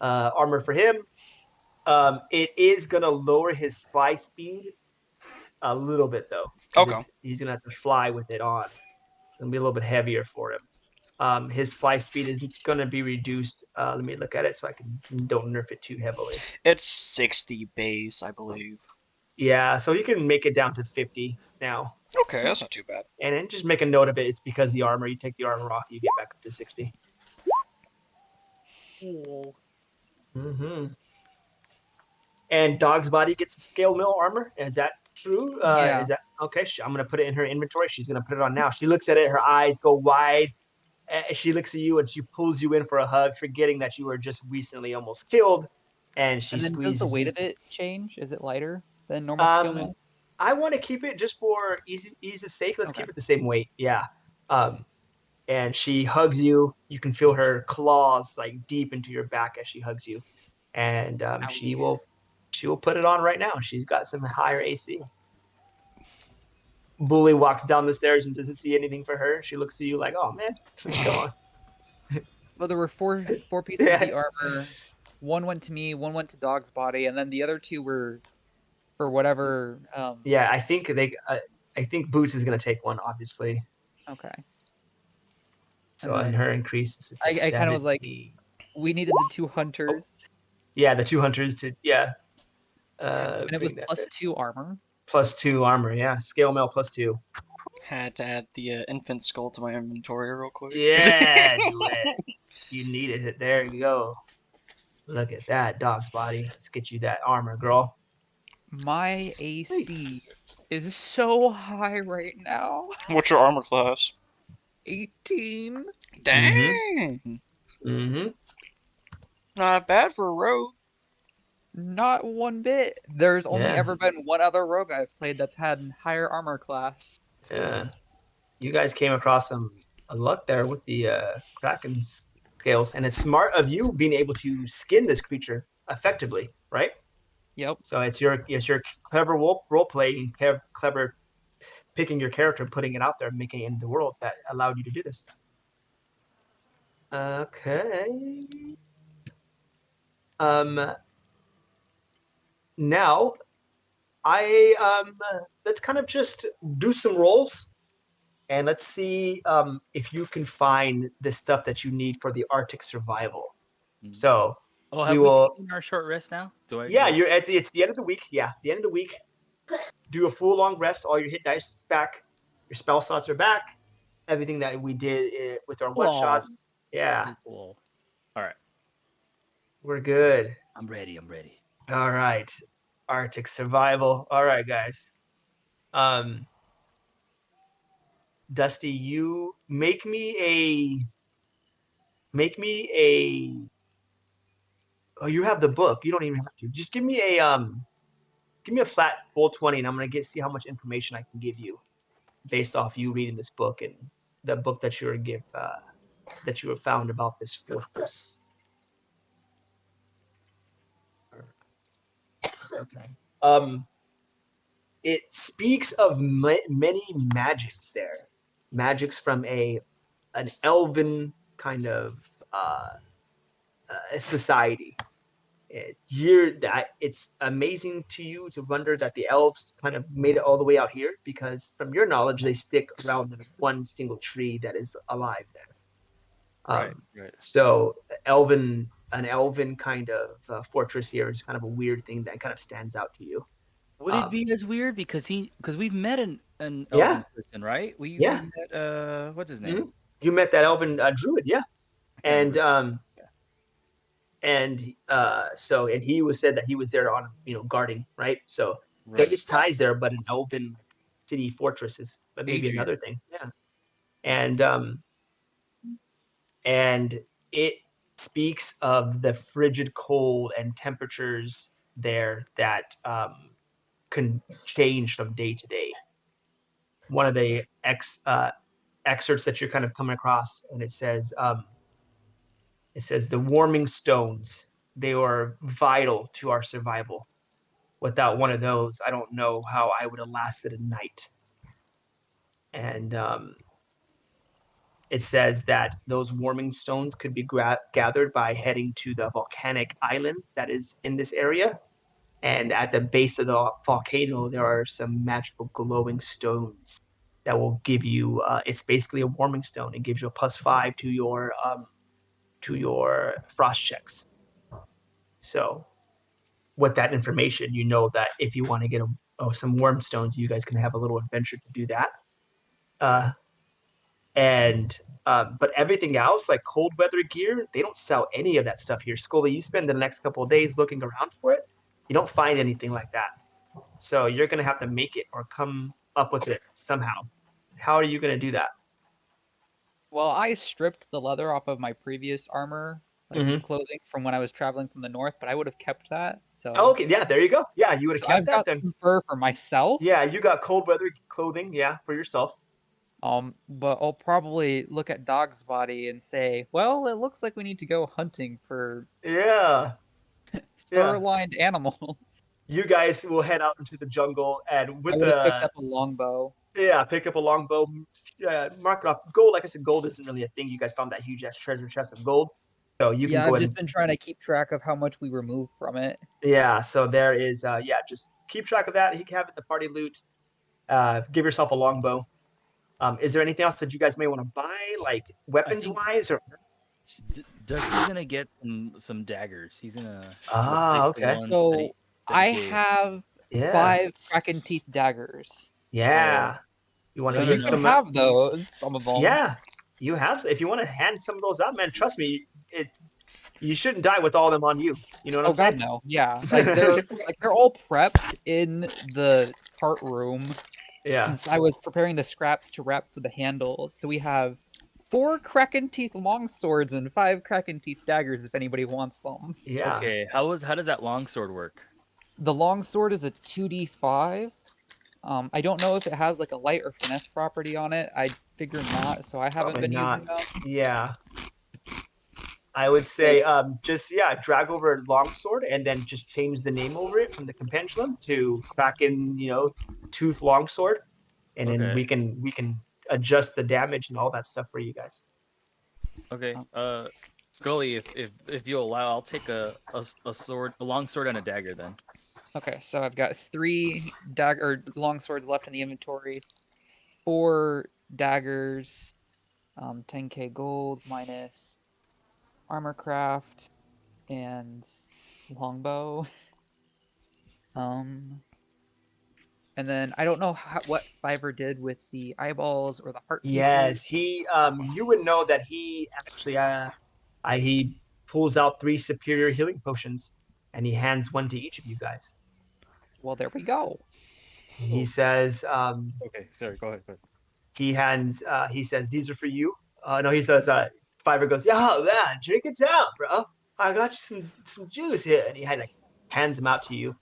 armor for him. It is gonna lower his fly speed a little bit though, Okay. because he's gonna have to fly with it on. It's gonna be a little bit heavier for him. His fly speed is gonna be reduced. Let me look at it so I don't nerf it too heavily. It's 60 base, I believe. Yeah, so you can make it down to 50 now. Okay, that's not too bad. And then just make a note of it. It's because the armor. You take the armor off, you get back up to 60. Cool. Mm-hmm. And Dog's Body gets a scale mill armor. Is that true? Yeah. Is that okay? I'm gonna put it in her inventory. She's gonna put it on now. She looks at it. Her eyes go wide. She looks at you and she pulls you in for a hug, forgetting that you were just recently almost killed. And she And then does squeezes the weight you. of it change? Is it lighter than normal scale mail? I want to keep it just for ease of sake. Let's Okay. keep it the same weight. Yeah. And she hugs you. You can feel her claws like deep into your back as she hugs you. And she will put it on right now. She's got some higher AC. Bully walks down the stairs and doesn't see anything for her. She looks at you like, "Oh man, come on." Well, there were four pieces Yeah. of the armor. One went to me, one went to Dog's Body, and then the other two were for whatever. Yeah, I think I think Boots is gonna take one, obviously. Okay. So And then her increase is to I kind of was like, 70. we needed the two hunters, Yeah, the two hunters to and it was bring that +2 armor. +2 armor. Yeah, scale mail +2. Had to add the infant skull to my inventory real quick. Yeah, do it. You needed it. There you go. Look at that Dog's Body. Let's get you that armor, girl. My AC is so high right now. What's your armor class? 18. Dang! Mm-hmm. Not bad for a rogue. Not one bit. There's only Yeah. ever been one other rogue I've played that's had higher armor class. Yeah. You guys came across some luck there with the Kraken scales, and it's smart of you being able to skin this creature effectively, right? Yep. So it's your clever role playing, clever picking your character, putting it out there, making it in the world that allowed you to do this. Okay. Now let's kind of just do some rolls, and let's see if you can find the stuff that you need for the Arctic survival. So Oh, have we we will. taken our short rest now? Yeah, you're at it's the end of the week. Yeah, the end of the week. Do a full long rest. All your hit dice is back. Your spell slots are back. Everything that we did with our one shots. Yeah, Cool. All right. we're good. I'm ready. All right, Arctic survival. All right, guys. Dusty, you make me a. Oh, you have the book. You don't even have to. Just give me a flat roll 20, and I'm gonna see how much information I can give you, based off you reading this book and the book that you were found about this fortress. Okay. It speaks of many magics there. Magics from an elven kind of society. It's amazing to you to wonder that the elves kind of made it all the way out here, because from your knowledge, they stick around one single tree that is alive there. Right. So an elven kind of fortress here is kind of a weird thing that kind of stands out to you. Would it be as weird because we've met an elven person, right? We Yeah. met what's his name? You met that elven druid, yeah, and so he was said that he was there on guarding, right? So there is ties there, but an elven city fortress is maybe Adrian. another thing. Yeah. and it speaks of the frigid cold and temperatures there that can change from day to day. One of the excerpts that you're kind of coming across, and it says the warming stones, they are vital to our survival. Without one of those, I don't know how I would have lasted a night. And it says that those warming stones could be gathered by heading to the volcanic island that is in this area. And at the base of the volcano, there are some magical glowing stones that will give you. It's basically a warming stone. It gives you a +5 to your frost checks. So, with that information, you know that if you want to get some warm stones, you guys can have a little adventure to do that. But everything else, like cold weather gear, they don't sell any of that stuff here. Skully, you spend the next couple of days looking around for it. You don't find anything like that. So you're going to have to make it or come up with it somehow. How are you going to do that? Well, I stripped the leather off of my previous armor, clothing from when I was traveling from the north, but I would have kept that. So okay, yeah, there you go. Yeah, you would have kept I've that got then. some fur for myself. Yeah, you got cold weather clothing, yeah, for yourself. But I'll probably look at Dog's body and say, well, it looks like we need to go hunting for fur-lined animals. You guys will head out into the jungle and with I would have picked up a longbow. Yeah, pick up a longbow, mark it off. Gold, like I said, gold isn't really a thing. You guys found that huge ass treasure chest of gold. So you can go I've just been trying to keep track of how much we remove from it. Yeah, so there is just keep track of that. You can have it the party loot. Give yourself a longbow. Is there anything else that you guys may want to buy, like weapons wise, or Dusty's gonna get some daggers. He's gonna. Okay. So I have 5 Kraken Teeth daggers. Yeah. You want to you can have those, some of them. Yeah, you have. If you want to hand some of those out, man, trust me, you shouldn't die with all of them on you. You know what I'm saying? God, no. Yeah, they're all prepped in the cart room. Yeah. Since I was preparing the scraps to wrap for the handles, so we have 4 Kraken Teeth longswords and 5 Kraken Teeth daggers. If anybody wants some. Yeah. Okay. How does that longsword work? The longsword is a 2d5. I don't know if it has like a light or finesse property on it. I figure not, so I haven't been using them. Yeah. I would say drag over longsword and then just change the name over it from the Compendulum to Kraken, Tooth Longsword, and then we can adjust the damage and all that stuff for you guys. Okay. Skully, if you allow, I'll take a longsword and a dagger then. Okay, so I've got 3 longswords left in the inventory, 4 daggers, 10k gold minus armorcraft and longbow. And then I don't know what Fiverr did with the eyeballs or the heart pieces. Yes, he you would know that he actually he pulls out 3 superior healing potions and he hands one to each of you guys. Well, there we go. He says okay, sorry, go ahead. He says these are for you. No, he says Fiverr goes, yeah, man, drink it down, bro. I got you some juice here, and he hands them out to you.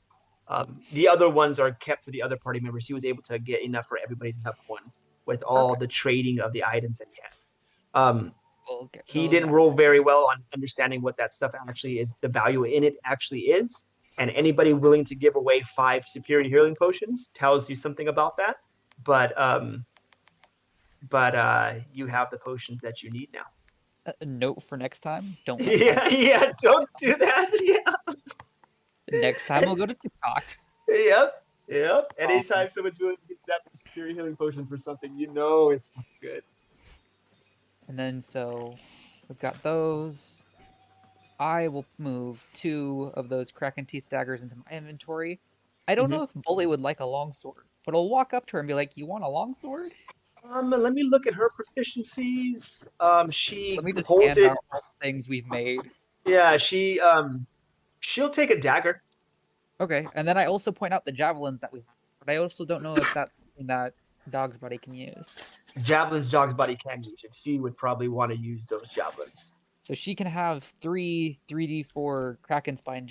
The other ones are kept for the other party members. He was able to get enough for everybody to have one with all the trading of the items that he had. He didn't roll very well on understanding what that stuff actually is, the value in it actually is. And anybody willing to give away 5 superior healing potions tells you something about that. But you have the potions that you need now. A note for next time. Don't. Don't do that. Yeah. Next time we'll go to TikTok. Yep. Anytime someone's willing to get that superior healing potions for something, it's good. And then so we've got those. I will move 2 of those Kraken Teeth daggers into my inventory. I don't know if Bully would like a longsword, but I'll walk up to her and be like, "You want a longsword?" Let me look at her proficiencies. She Let me just holds hand it. out all the things we've made. Yeah, she'll take a dagger. Okay, and then I also point out the javelins that we have, but I also don't know if that's something that Dog's Body can use. Javelins Dog's Body can use, and she would probably want to use those javelins. So she can have 3d4 Kraken Spine Oh,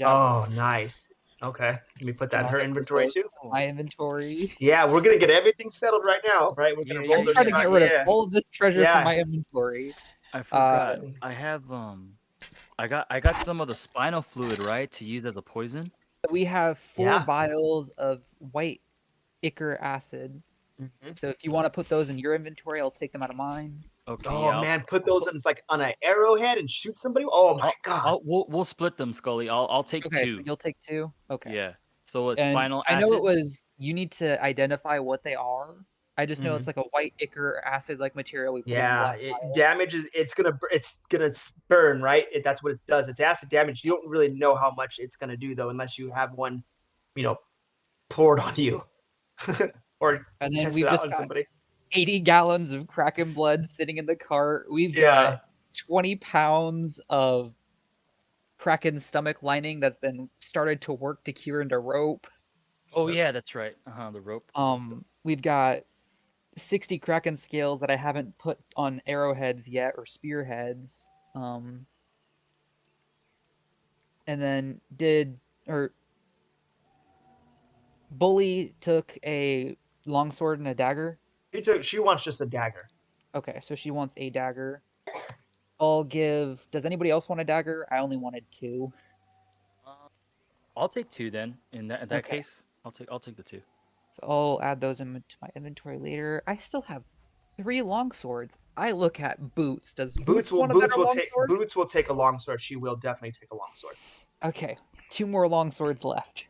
javelins. nice. Okay, let me put that in I'll her get inventory those too. in my inventory. Yeah, we're gonna get everything settled right now, right? We're gonna roll I'm those. trying to get rid of Yeah, all of this treasure from yeah. my inventory. I forgot. I have I got some of the spinal fluid, right, to use as a poison. We have 4 Yeah. vials of white ichor acid. Mhm. So if you want to put those in your inventory, I'll take them out of mine. Okay. Oh yeah, man, put those in like on an arrowhead and shoot somebody. Oh my god. we'll split them, Skully. I'll take Okay, 2. so you'll take 2. Okay. Yeah. So it's And spinal I acid. know it was you need to identify what they are. I just know Mhm. it's like a white ichor acid-like material we put in the Yeah, glass it vial. damages. It's gonna burn, right? That's what it does. It's acid damage. You don't really know how much it's gonna do though, unless you have one, poured on you, or And then test we've it out just on got somebody. 80 gallons of Kraken blood sitting in the cart. We've Yeah. got 20 pounds of Kraken stomach lining that's been started to work to cure into rope. Oh yeah, that's right. The rope. We've got 60 Kraken scales that I haven't put on arrowheads yet or spearheads. And then Bully took a longsword and a dagger. She wants just a dagger. Okay, so she wants a dagger. Does anybody else want a dagger? I only wanted 2. I'll take 2 then. In that Okay. case, I'll take the 2. So I'll add those into my inventory later. I still have 3 longswords. I look at Boots. Does Boots want a better longsword? Boots will take a longsword. She will definitely take a longsword. Okay, 2 more longswords left.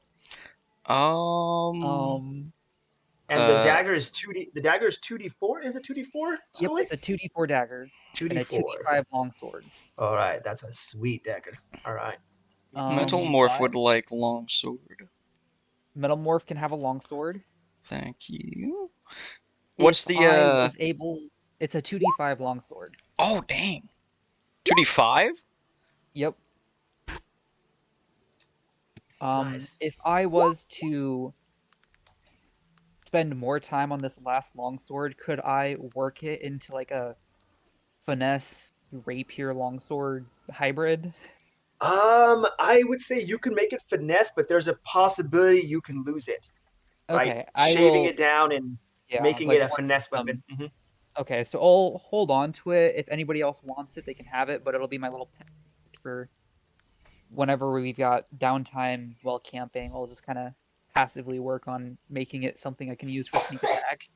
And the dagger is 2D. The dagger is 2d4. Is it 2d4? Yep, it's a 2d4 dagger 2d4. and a 2d5 longsword. All right, that's a sweet dagger. All right. Metalmorph would like longsword. Metalmorph can have a longsword. Thank you. What's It's a 2d5 longsword. Oh dang. 2d5? Yep. Nice. If I was to spend more time on this last longsword, could I work it into like a finesse rapier longsword hybrid? I would say you can make it finesse, but there's a possibility you can lose it. Right? Okay, I Shaving will. it down and making like it a one finesse of them. weapon. Mhm. Okay, so I'll hold on to it. If anybody else wants it, they can have it, but it'll be my little pet for whenever we've got downtime while camping. I'll just kind of passively work on making it something I can use for sneak attack.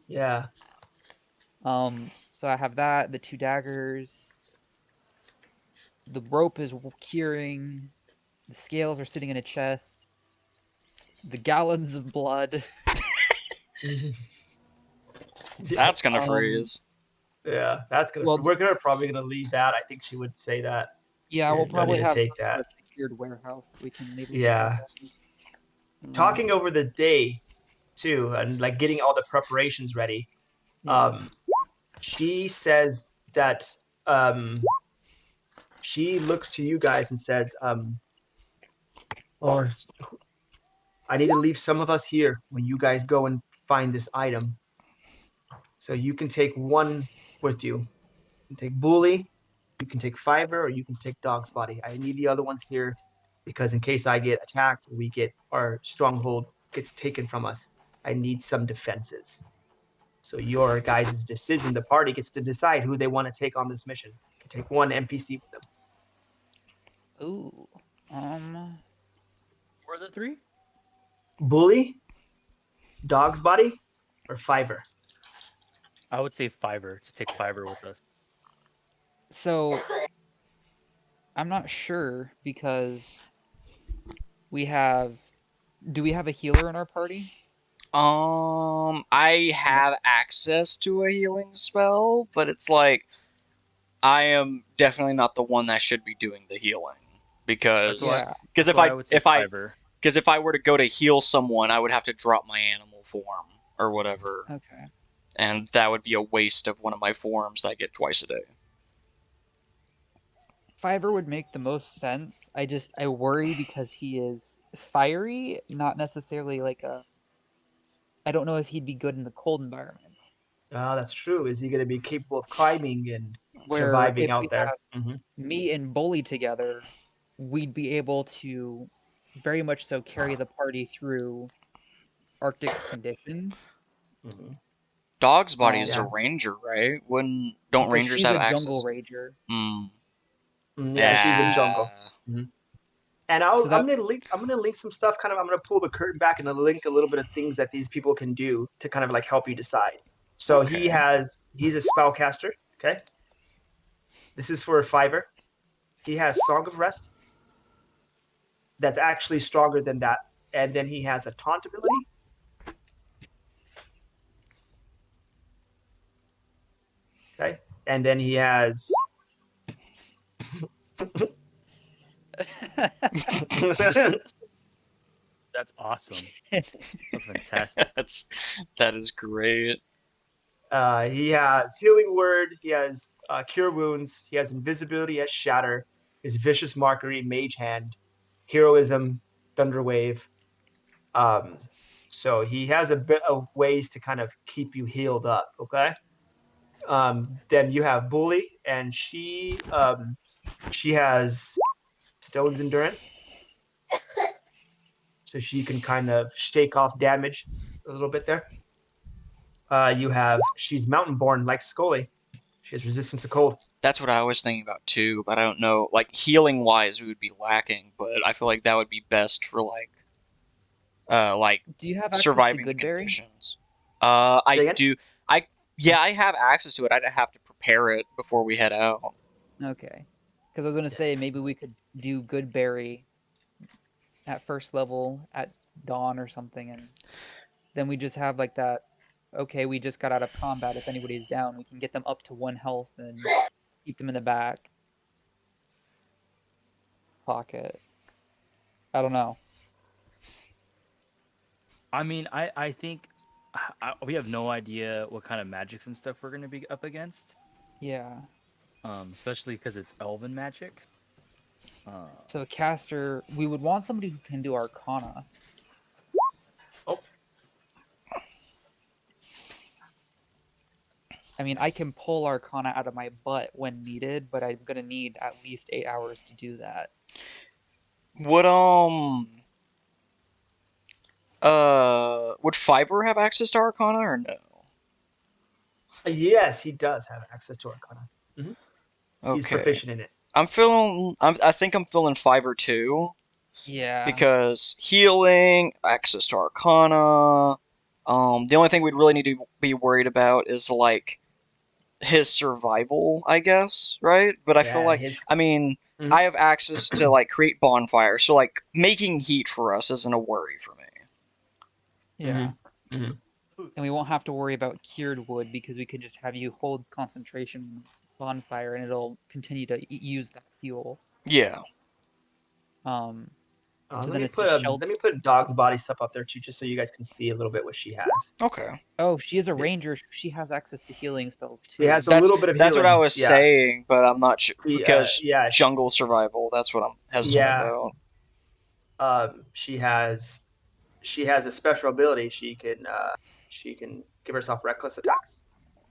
Yeah. So I have that, the 2 daggers. The rope is curing. The scales are sitting in a chest. The gallons of blood. That's gonna freeze. Yeah, that's gonna. Well, we're probably gonna leave that. I think she would say that. Yeah, You're we'll probably ready to have take some sort that. of secured warehouse that we can maybe. Yeah. Talking over the day, too, and like getting all the preparations ready. She says that she looks to you guys and says, "Oh, I need to leave some of us here when you guys go and find this item. So you can take one with you. You can take Bully, you can take Fiverr, or you can take Dog's Body. I need the other ones here because in case I get attacked, our stronghold gets taken from us. I need some defenses. So your guys' decision, the party gets to decide who they want to take on this mission. You can take one NPC with them. Ooh. Were the 3? Bully, Dog's Body, or Fiverr? I would say Fiverr, to take Fiverr with us. So I'm not sure because we have. Do we have a healer in our party? I have access to a healing spell, but it's like I am definitely not the one that should be doing the healing because if I would say Fiverr. because if I were to go to heal someone, I would have to drop my animal form or whatever. Okay. And that would be a waste of one of my forms that I get twice a day. Fiverr would make the most sense. I worry because he is fiery, not necessarily like a I don't know if he'd be good in the cold environment. Ah, that's true. Is he going to be capable of climbing and Where surviving if out we there? have Hmm. me and Bully together, we'd be able to very much so carry the party through Arctic conditions. Hmm. Dog's body is a Yeah. ranger, right? Don't Because rangers she's have a jungle access? ranger. Hmm. Yeah, she's in jungle. Yeah. And So that I'm gonna link some stuff. Kind of, I'm gonna pull the curtain back and link a little bit of things that these people can do to kind of like help you decide. So Okay. he's a spellcaster. Okay, this is for a fiver. He has Song of Rest. That's actually stronger than that. And then he has a taunt ability. Okay, and then he has. That's awesome. That's fantastic. That is great. He has Healing Word. He has Cure Wounds. He has Invisibility. He has Shatter. His Vicious Mockery, Mage Hand, Heroism, Thunder Wave. So he has a bit of ways to kind of keep you healed up. Okay. Then you have Bully, and she has Stone's Endurance, so she can kind of shake off damage a little bit there. She's Mountain Born like Skully. She has Resistance to Cold. That's what I was thinking about too, but I don't know. Like healing wise, we would be lacking, but I feel like that would be best for like do you have access to surviving the Goodberry? conditions. Say I again? do. I have access to it. I'd have to prepare it before we head out. Okay. Because I was gonna say maybe we could do Goodberry at first level at dawn or something, and then we just have like that. Okay, we just got out of combat. If anybody's down, we can get them up to 1 health and keep them in the back pocket. I don't know. I mean, I think we have no idea what kind of magics and stuff we're going to be up against. Yeah. Especially because it's elven magic. So a caster, we would want somebody who can do Arcana. Oh. I mean, I can pull Arcana out of my butt when needed, but I'm gonna need at least 8 hours to do that. Would Fiverr have access to Arcana or no? Yes, he does have access to Arcana. Okay. He's proficient in it. I think I'm feeling Fiverr too. Yeah. Because healing, access to Arcana. The only thing we'd really need to be worried about is like his survival, I guess, right? But I feel Yeah, like I have access to like create bonfire, so like making heat for us isn't a worry for me. Yeah. Mhm. And we won't have to worry about cured wood because we could just have you hold concentration bonfire and it'll continue to use that fuel. Yeah. So then it's just let me put Dog's body stuff up there too, just so you guys can see a little bit what she has. Okay. Oh, she is a ranger. She has access to healing spells too. She has a little bit of healing. That's what I was saying, but I'm not sure because jungle survival. That's what I'm hesitant about. She has a special ability. She can give herself reckless attacks.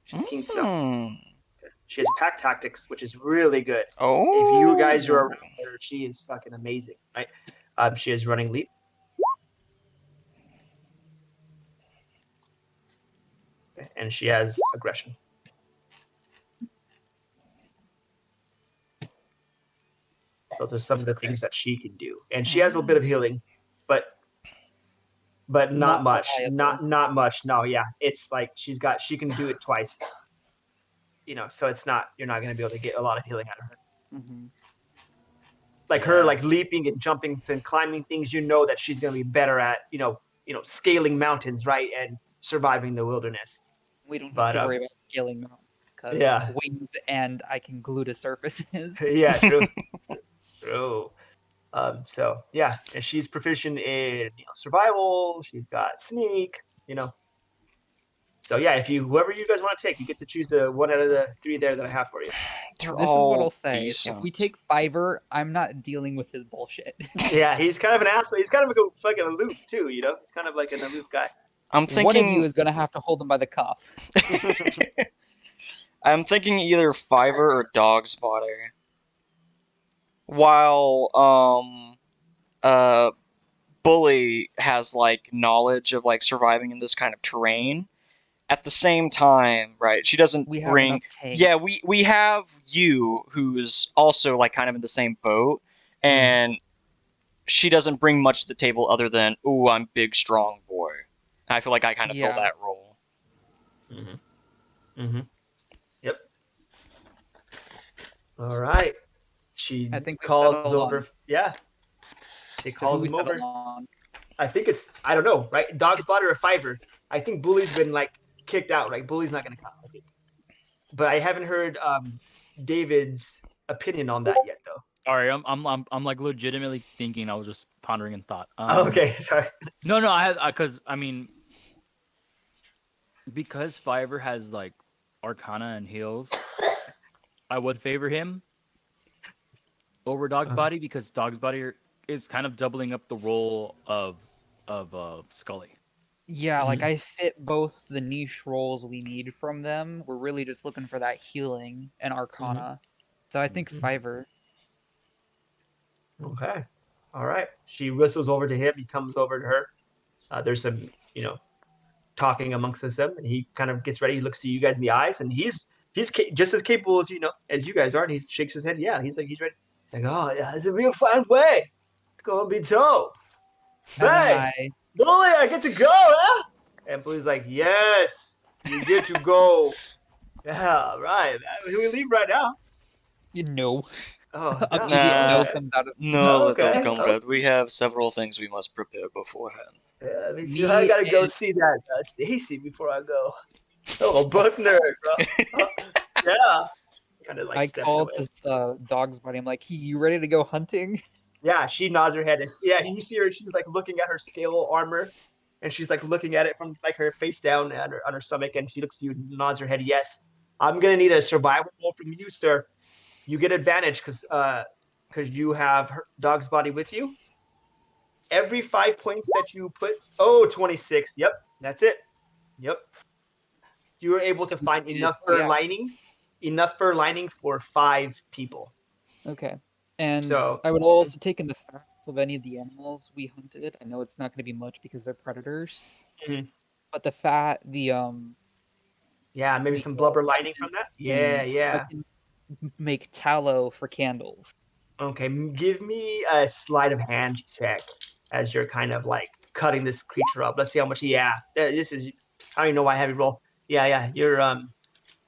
She's keen smell. She has pack tactics, which is really good. Oh. If you guys are around her, she is fucking amazing, right? She has running leap. And she has aggression. Those are some of the things that she can do. And she has a bit of healing, but not much. Not much. No, yeah. It's like she can do it twice. So you're not going to be able to get a lot of healing out of her. Mm-hmm. Like her, like leaping and jumping and climbing things, that she's going to be better at, scaling mountains, right, and surviving the wilderness. We don't have to worry about scaling mountains because wings and I can glue to surfaces. Yeah, true. True. So yeah, and she's proficient in survival. She's got sneak. So yeah, whoever you guys want to take, you get to choose one out of the 3 there that I have for you. This is what I'll say. Decent. If we take Fiverr, I'm not dealing with his bullshit. Yeah, he's kind of an asshole. He's kind of a fucking aloof too. He's kind of like an aloof guy. I'm One of you thinking is gonna have to hold them by the cuff. I'm thinking either Fiverr or Dog's Body. While Bully has like knowledge of like surviving in this kind of terrain. At the same time, right? She doesn't We have bring. enough tank. Yeah, we have you, who's also like kind of in the same boat, and she doesn't bring much to the table other than, "Ooh, I'm big, strong boy." And I feel like I kind of fill Yeah. that role. Yep. All right. She I think we calls settled over. on. Yeah. She So who calls we him settled over. on? I think it's, I don't know, right? Dog Spotter or Fiverr. I think Bully's been like kicked out, right? Bully's not going to come, I think. But I haven't heard David's opinion on that yet, though. Sorry, I'm like legitimately thinking. I was just pondering in thought. Okay, sorry. No, I had because I mean, because Fiverr has like Arcana and heals, I would favor him over Dog's Body because Dog's Body is kind of doubling up the role of Skully. Yeah, like I fit both the niche roles we need from them. We're really just looking for that healing and Arcana. So I think Fiverr. Okay. All right. She whistles over to him. He comes over to her. There's some, talking amongst them, and he kind of gets ready. He looks to you guys in the eyes, and he's just as capable as as you guys are. And he shakes his head. Yeah, he's ready. He's like, oh, yeah, it's a real fine way. It's gonna be dope. And then Hey, Bully, I get to go, huh? And Bully's like, yes, you get to go. Yeah, right. We leave right now. you know, Oh, immediate no Nah. comes out of No, Okay. little comrade. We have several things we must prepare beforehand. Yeah, me too. Me I gotta go and- see that Stacy before I go. Oh, book nerd, bro. Yeah. Kind of like I steps called away. this Dog's Body. I'm like, you ready to go hunting? Yeah, she nods her head. And, yeah, and you see her. She's like looking at her scale armor, and she's like looking at it from like her face down on her stomach, and she looks at you and nods her head. Yes, I'm gonna need a survival roll from you, sir. You get advantage because you have her Dog's Body with you. Every 5 points that you put. Oh, 26. Yep, that's it. Yep. You were able to find enough fur lining for 5 people. Okay. And So I would also take in the facts of any of the animals we hunted. I know it's not going to be much because they're predators. Mhm. But the fat, yeah, maybe some blubber lining from that. Yeah, and yeah. I can make tallow for candles. Okay, give me a sleight of hand check as you're kind of like cutting this creature up. Let's see how much. Yeah, this is. I don't even know why I have you roll. Yeah.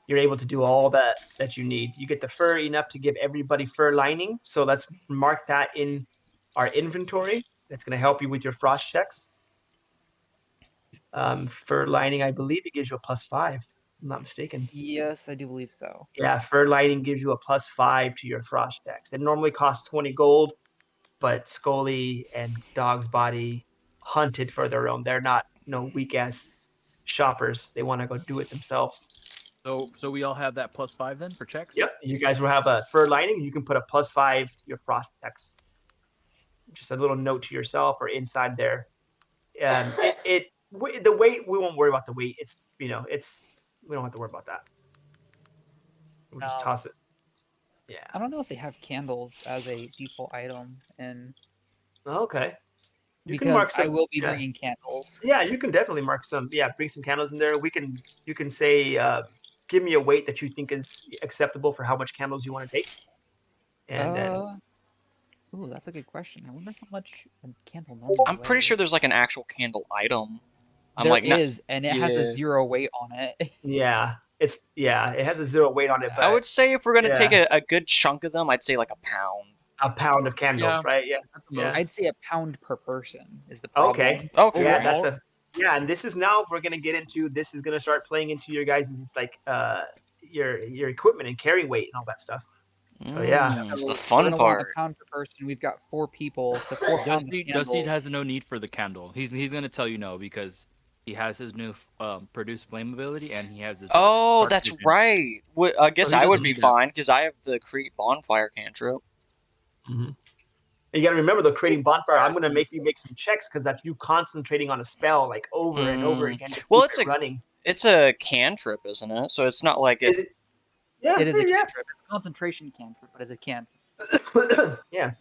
You're able to do all that you need. You get the fur enough to give everybody fur lining. So let's mark that in our inventory. That's going to help you with your frost checks. Fur lining, I believe it gives you a +5. If I'm not mistaken. Yes, I do believe so. Yeah, fur lining gives you a +5 to your frost checks. It normally costs 20 gold, but Skully and Dog's Body hunted for their own. They're not weak ass shoppers. They want to go do it themselves. So we all have that +5 then for checks. Yep, you guys will have a fur lining. You can put a +5 to your frost checks. Just a little note to yourself or inside there. The weight, we won't worry about the weight. It's we don't have to worry about that. We'll just toss it. Yeah. I don't know if they have candles as a default item, and Okay. You can because mark some. I will be Yeah. bringing candles. Yeah, you can definitely mark some. Yeah, bring some candles in there. You can say, give me a weight that you think is acceptable for how much candles you want to take. And then, Ooh, that's a good question. I wonder how much a candle normally I'm pretty sure there's weighs. like an actual candle item. I'm There like, not, is, and it has a yeah. 0 weight on it. it has a 0 weight on it. But I would say if we're gonna take yeah. a good chunk of them, I'd say like a pound. a pound of candles, Yeah. right? Yeah. That's the Yeah. most. I'd say a pound per person is the problem. Okay. Okay. Yeah, Overall- and this is now we're gonna get into. This is gonna start playing into your guys' like your equipment and carry weight and all that stuff. So yeah. It's So the we're fun gonna want part. a pound per person. We've got 4 people, so 4 pounds of Dusty candles. has no need for the candle. He's gonna tell you no because he has his new produce flame ability and he has his. Oh, dark that's vision. right. I guess he I would doesn't be need that. fine because I have the create bonfire cantrip. Mm-hmm. And you got to remember, though, creating bonfire, I'm going to make you make some checks because that's you concentrating on a spell like over and over again to Well, keep it running. It's a cantrip, isn't it? So it's not like Is it? Yeah, It is a yeah. cantrip. It's a concentration cantrip, but it's a cantrip. Yeah.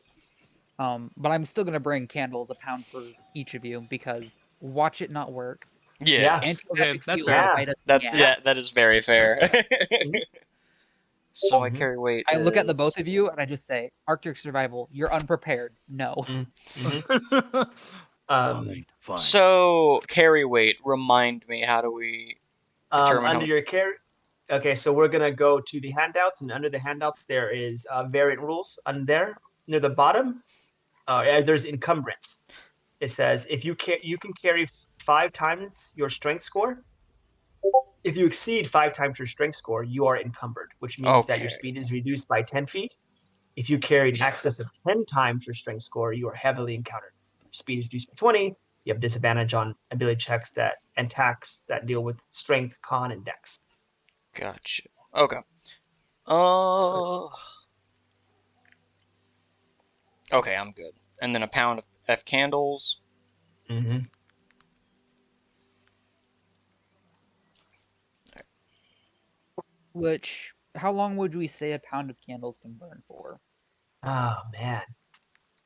But I'm still gonna bring candles a pound for each of you because watch it not work. Yeah. Anti-magic that's field fair. will Yeah. bite us in That's the yeah, ass. that is very fair. Mhm. So my Mhm. carry weight I look at the is- both of you and I just say, Arctic survival, you're unprepared. No. Mhm. Fine. So carry weight, remind me, how do we determine Under how your care. Okay, so we're gonna go to the handouts, and under the handouts there is variant rules. On there, near the bottom, there's encumbrance. It says if you can carry 5 times your strength score. If you exceed 5 times your strength score, you are encumbered, which means that your Okay. speed is reduced by 10 feet. If you carry in excess of 10 times your strength score, you are heavily encountered. Your speed is reduced by 20. You have disadvantage on ability checks and attacks that deal with strength, con, and dex. Gotcha. Okay. Okay, I'm good. And then a pound of F candles. Mm-hmm. Which, how long would we say a pound of candles can burn for? Oh man,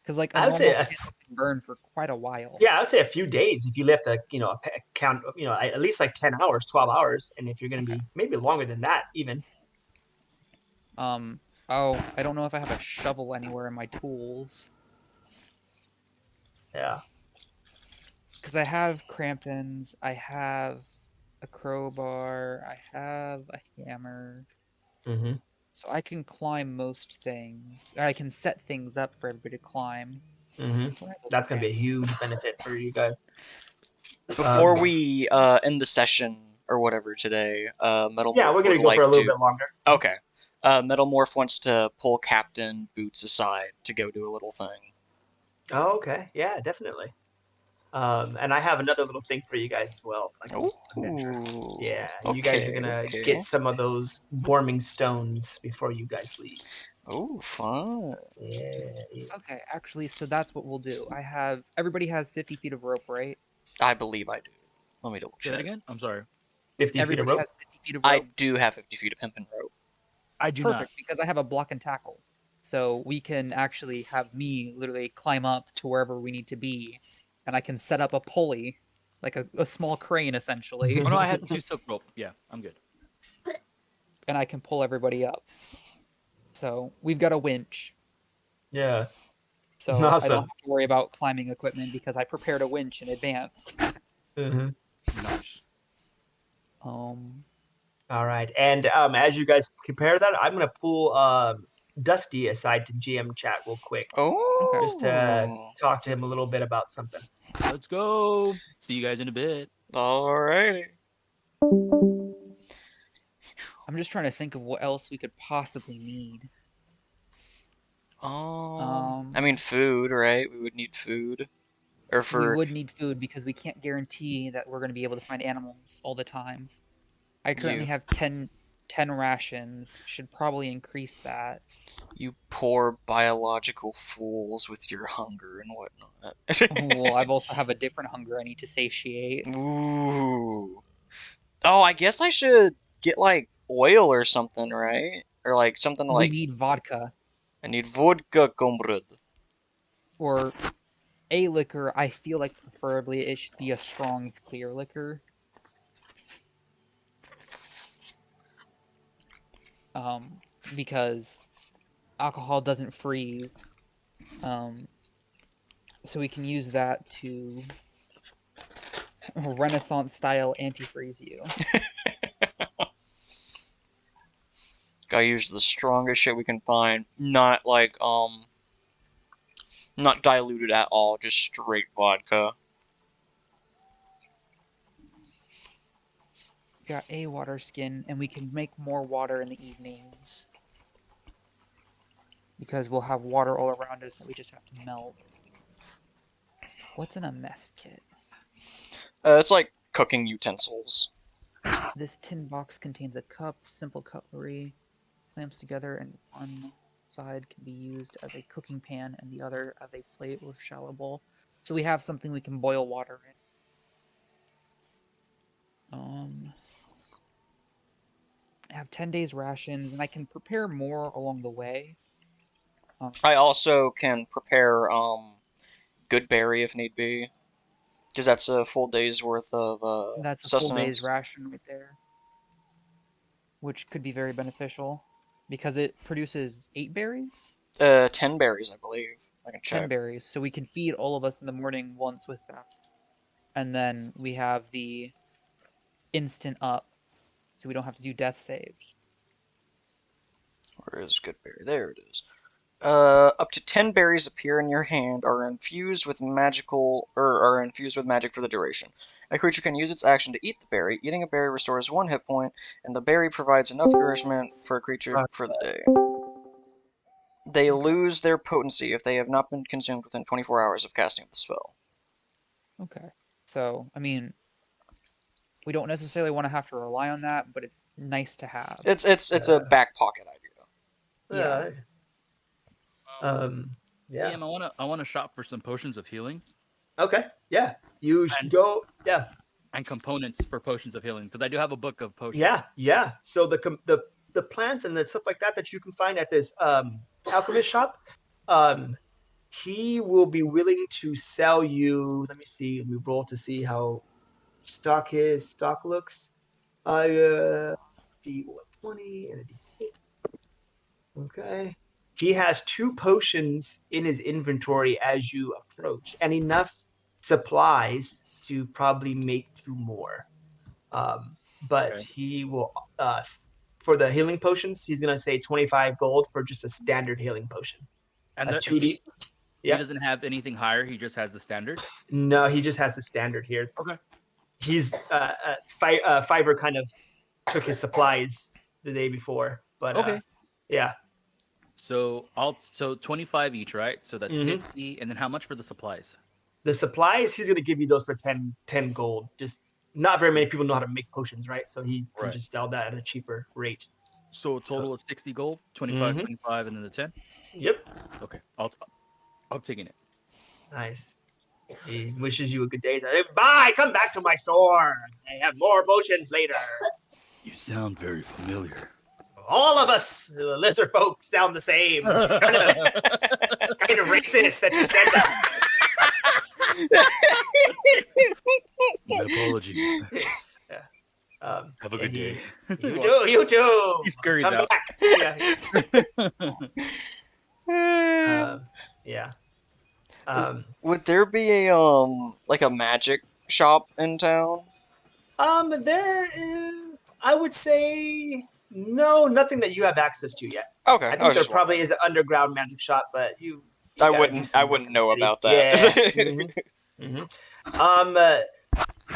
Because like a I would normal say candle can burn for quite a while. I would say a few days if you left count at least like 10 hours, 12 hours, and if you're going to be maybe longer than that even. Oh, I don't know if I have a shovel anywhere in my tools. Yeah. Because I have crampons, I have a crowbar, I have a hammer. Mm-hmm. So I can climb most things. I can set things up for everybody to climb. Mm-hmm. Where are those That's going to be a crampons? huge benefit for you guys. Before we end the session or whatever today, Metalmorph Yeah, we're going would to go for a like little to. bit longer. Okay. Metalmorph wants to pull Captain Boots aside to go do a little thing. Oh, okay. Yeah, definitely. And I have another little thing for you guys as well. Like a little adventure. Ooh. Yeah, you guys are Okay, gonna okay. get some of those warming stones before you guys leave. Oh, fun. Yeah. Okay, actually, so that's what we'll do. Everybody has 50 feet of rope, right? I believe I do. Let me double Say that check. again? I'm sorry. 50 feet of Everybody rope. has 50 feet of I rope. do have 50 feet of hempen rope. I do Perfect, because I have a block and tackle. So we can actually have me literally climb up to wherever we need to be, and I can set up a pulley, like a small crane essentially, not. Oh no, I had 2 silk rope. Yeah, I'm good. and I can pull everybody up. So we've got a winch. Yeah. So I don't Awesome. have to worry about climbing equipment because I prepared a winch in advance. Mm-hmm. Nice. All right. And as you guys prepare that, I'm gonna pull Dusty aside to GM chat real quick, Oh. just to talk to him a little bit about something. Let's go. See you guys in a bit. Alrighty. I'm just trying to think of what else we could possibly need. I mean, food, right? We would need food. Or We for. would need food because we can't guarantee that we're going to be able to find animals all the time. I currently have 10 rations. Should probably increase that. You poor biological fools with your hunger and whatnot. Well, I've also have a different hunger I need to satiate. Ooh. Oh, I guess I should get like oil or something, right? Or like something We like. need vodka I need vodka, comrade. or a liquor. I feel like preferably it should be a strong, clear liquor. Because alcohol doesn't freeze. So we can use that to Renaissance style antifreeze you. Gotta use the strongest shit we can find. Not like, not diluted at all, just straight vodka. We got a water skin, and we can make more water in the evenings. Because we'll have water all around us that we just have to melt. What's in a mess kit? It's like cooking utensils. This tin box contains a cup, simple cutlery, clamps together, and one side can be used as a cooking pan and the other as a plate or shallow bowl. So we have something we can boil water in. I have 10 days rations, and I can prepare more along the way. I also can prepare good berry if need be, because that's a full day's worth of That's a full day's sustenance. ration right there, which could be very beneficial because it produces 8 berries. 10 berries, I believe. I can 10 check. berries, so we can feed all of us in the morning once with that. And then we have the instant up, so we don't have to do death saves. Where is good berry? There it is. Up to 10 berries appear in your hand are infused with magic for the duration. A creature can use its action to eat the berry. Eating a berry restores 1 hit point, and the berry provides enough nourishment for a creature for the day. They lose their potency if they have not been consumed within 24 hours of casting the spell. Okay. So, I mean, we don't necessarily want to have to rely on that, but it's nice to have. It's a back pocket idea. Yeah. Yeah. DM, I wanna shop for some potions of healing Okay. Yeah. You should And- go. Yeah. and components for potions of healing because I do have a book of potions. Yeah. So the plants and the stuff like that you can find at this alchemist shop, he will be willing to sell you. Let me see. Let me roll to see how his stock looks. D120 and a D8. Okay. He has 2 potions in his inventory as you approach, and enough supplies to probably make 2 more. But Okay. he will, for the healing potions, he's gonna say 25 gold for just a standard healing potion. And A the, 2D. he Yeah. doesn't have anything higher. He just has the standard. No, he just has the standard here. Okay. He's Fiverr kind of took his supplies the day before, but Okay. yeah. So 25 each, right? So that's Mhm. 50. And then how much for the supplies? The supplies, he's gonna give you those for 10 gold. Just not very many people know how to make potions, right? So he can Right. just sell that at a cheaper rate. So a total of 60 gold, 25, Mhm. 25, and then the 10. Yep. Okay, I'm taking it. Nice. He wishes you a good day. Bye. Come back to my store. I have more potions later. You sound very familiar. All of us lizard folk sound the same. Kind of racist that you said that. My apologies. Have a good day. You too. He scurries Come out. back. Yeah. Would there be a magic shop in town? There is, I would say, no, nothing that you have access to yet. Okay, I I think was there just probably is an underground magic shop, but you I gotta do some work wouldn't in the know city. about that. Yeah. Mhm.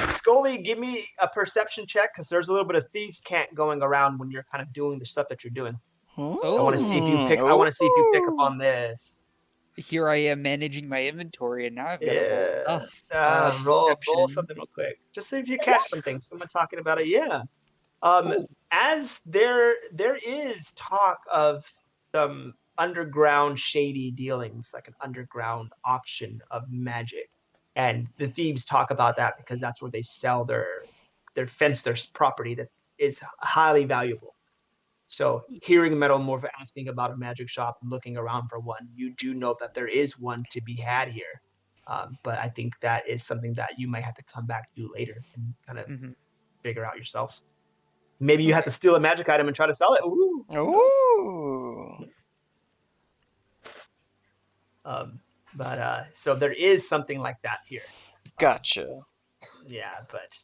Skully, give me a perception check because there's a little bit of thieves' cant going around when you're kind of doing the stuff that you're doing. I want to see if you pick. I want to see if you pick up on this. Here I am managing my inventory, and now I've got to roll stuff. Roll Perception. something real quick. Just see if you catch something. Someone talking about it. Yeah. As there is talk of some underground shady dealings, like an underground auction of magic, and the thieves talk about that because that's where they sell their property that is highly valuable. So hearing Metalmorph asking about a magic shop and looking around for one, you do know that there is one to be had here. But I think that is something that you might have to come back to later and kind of figure out yourselves. Maybe you have to steal a magic item and try to sell it. Ooh. So there is something like that here. Gotcha. Yeah, but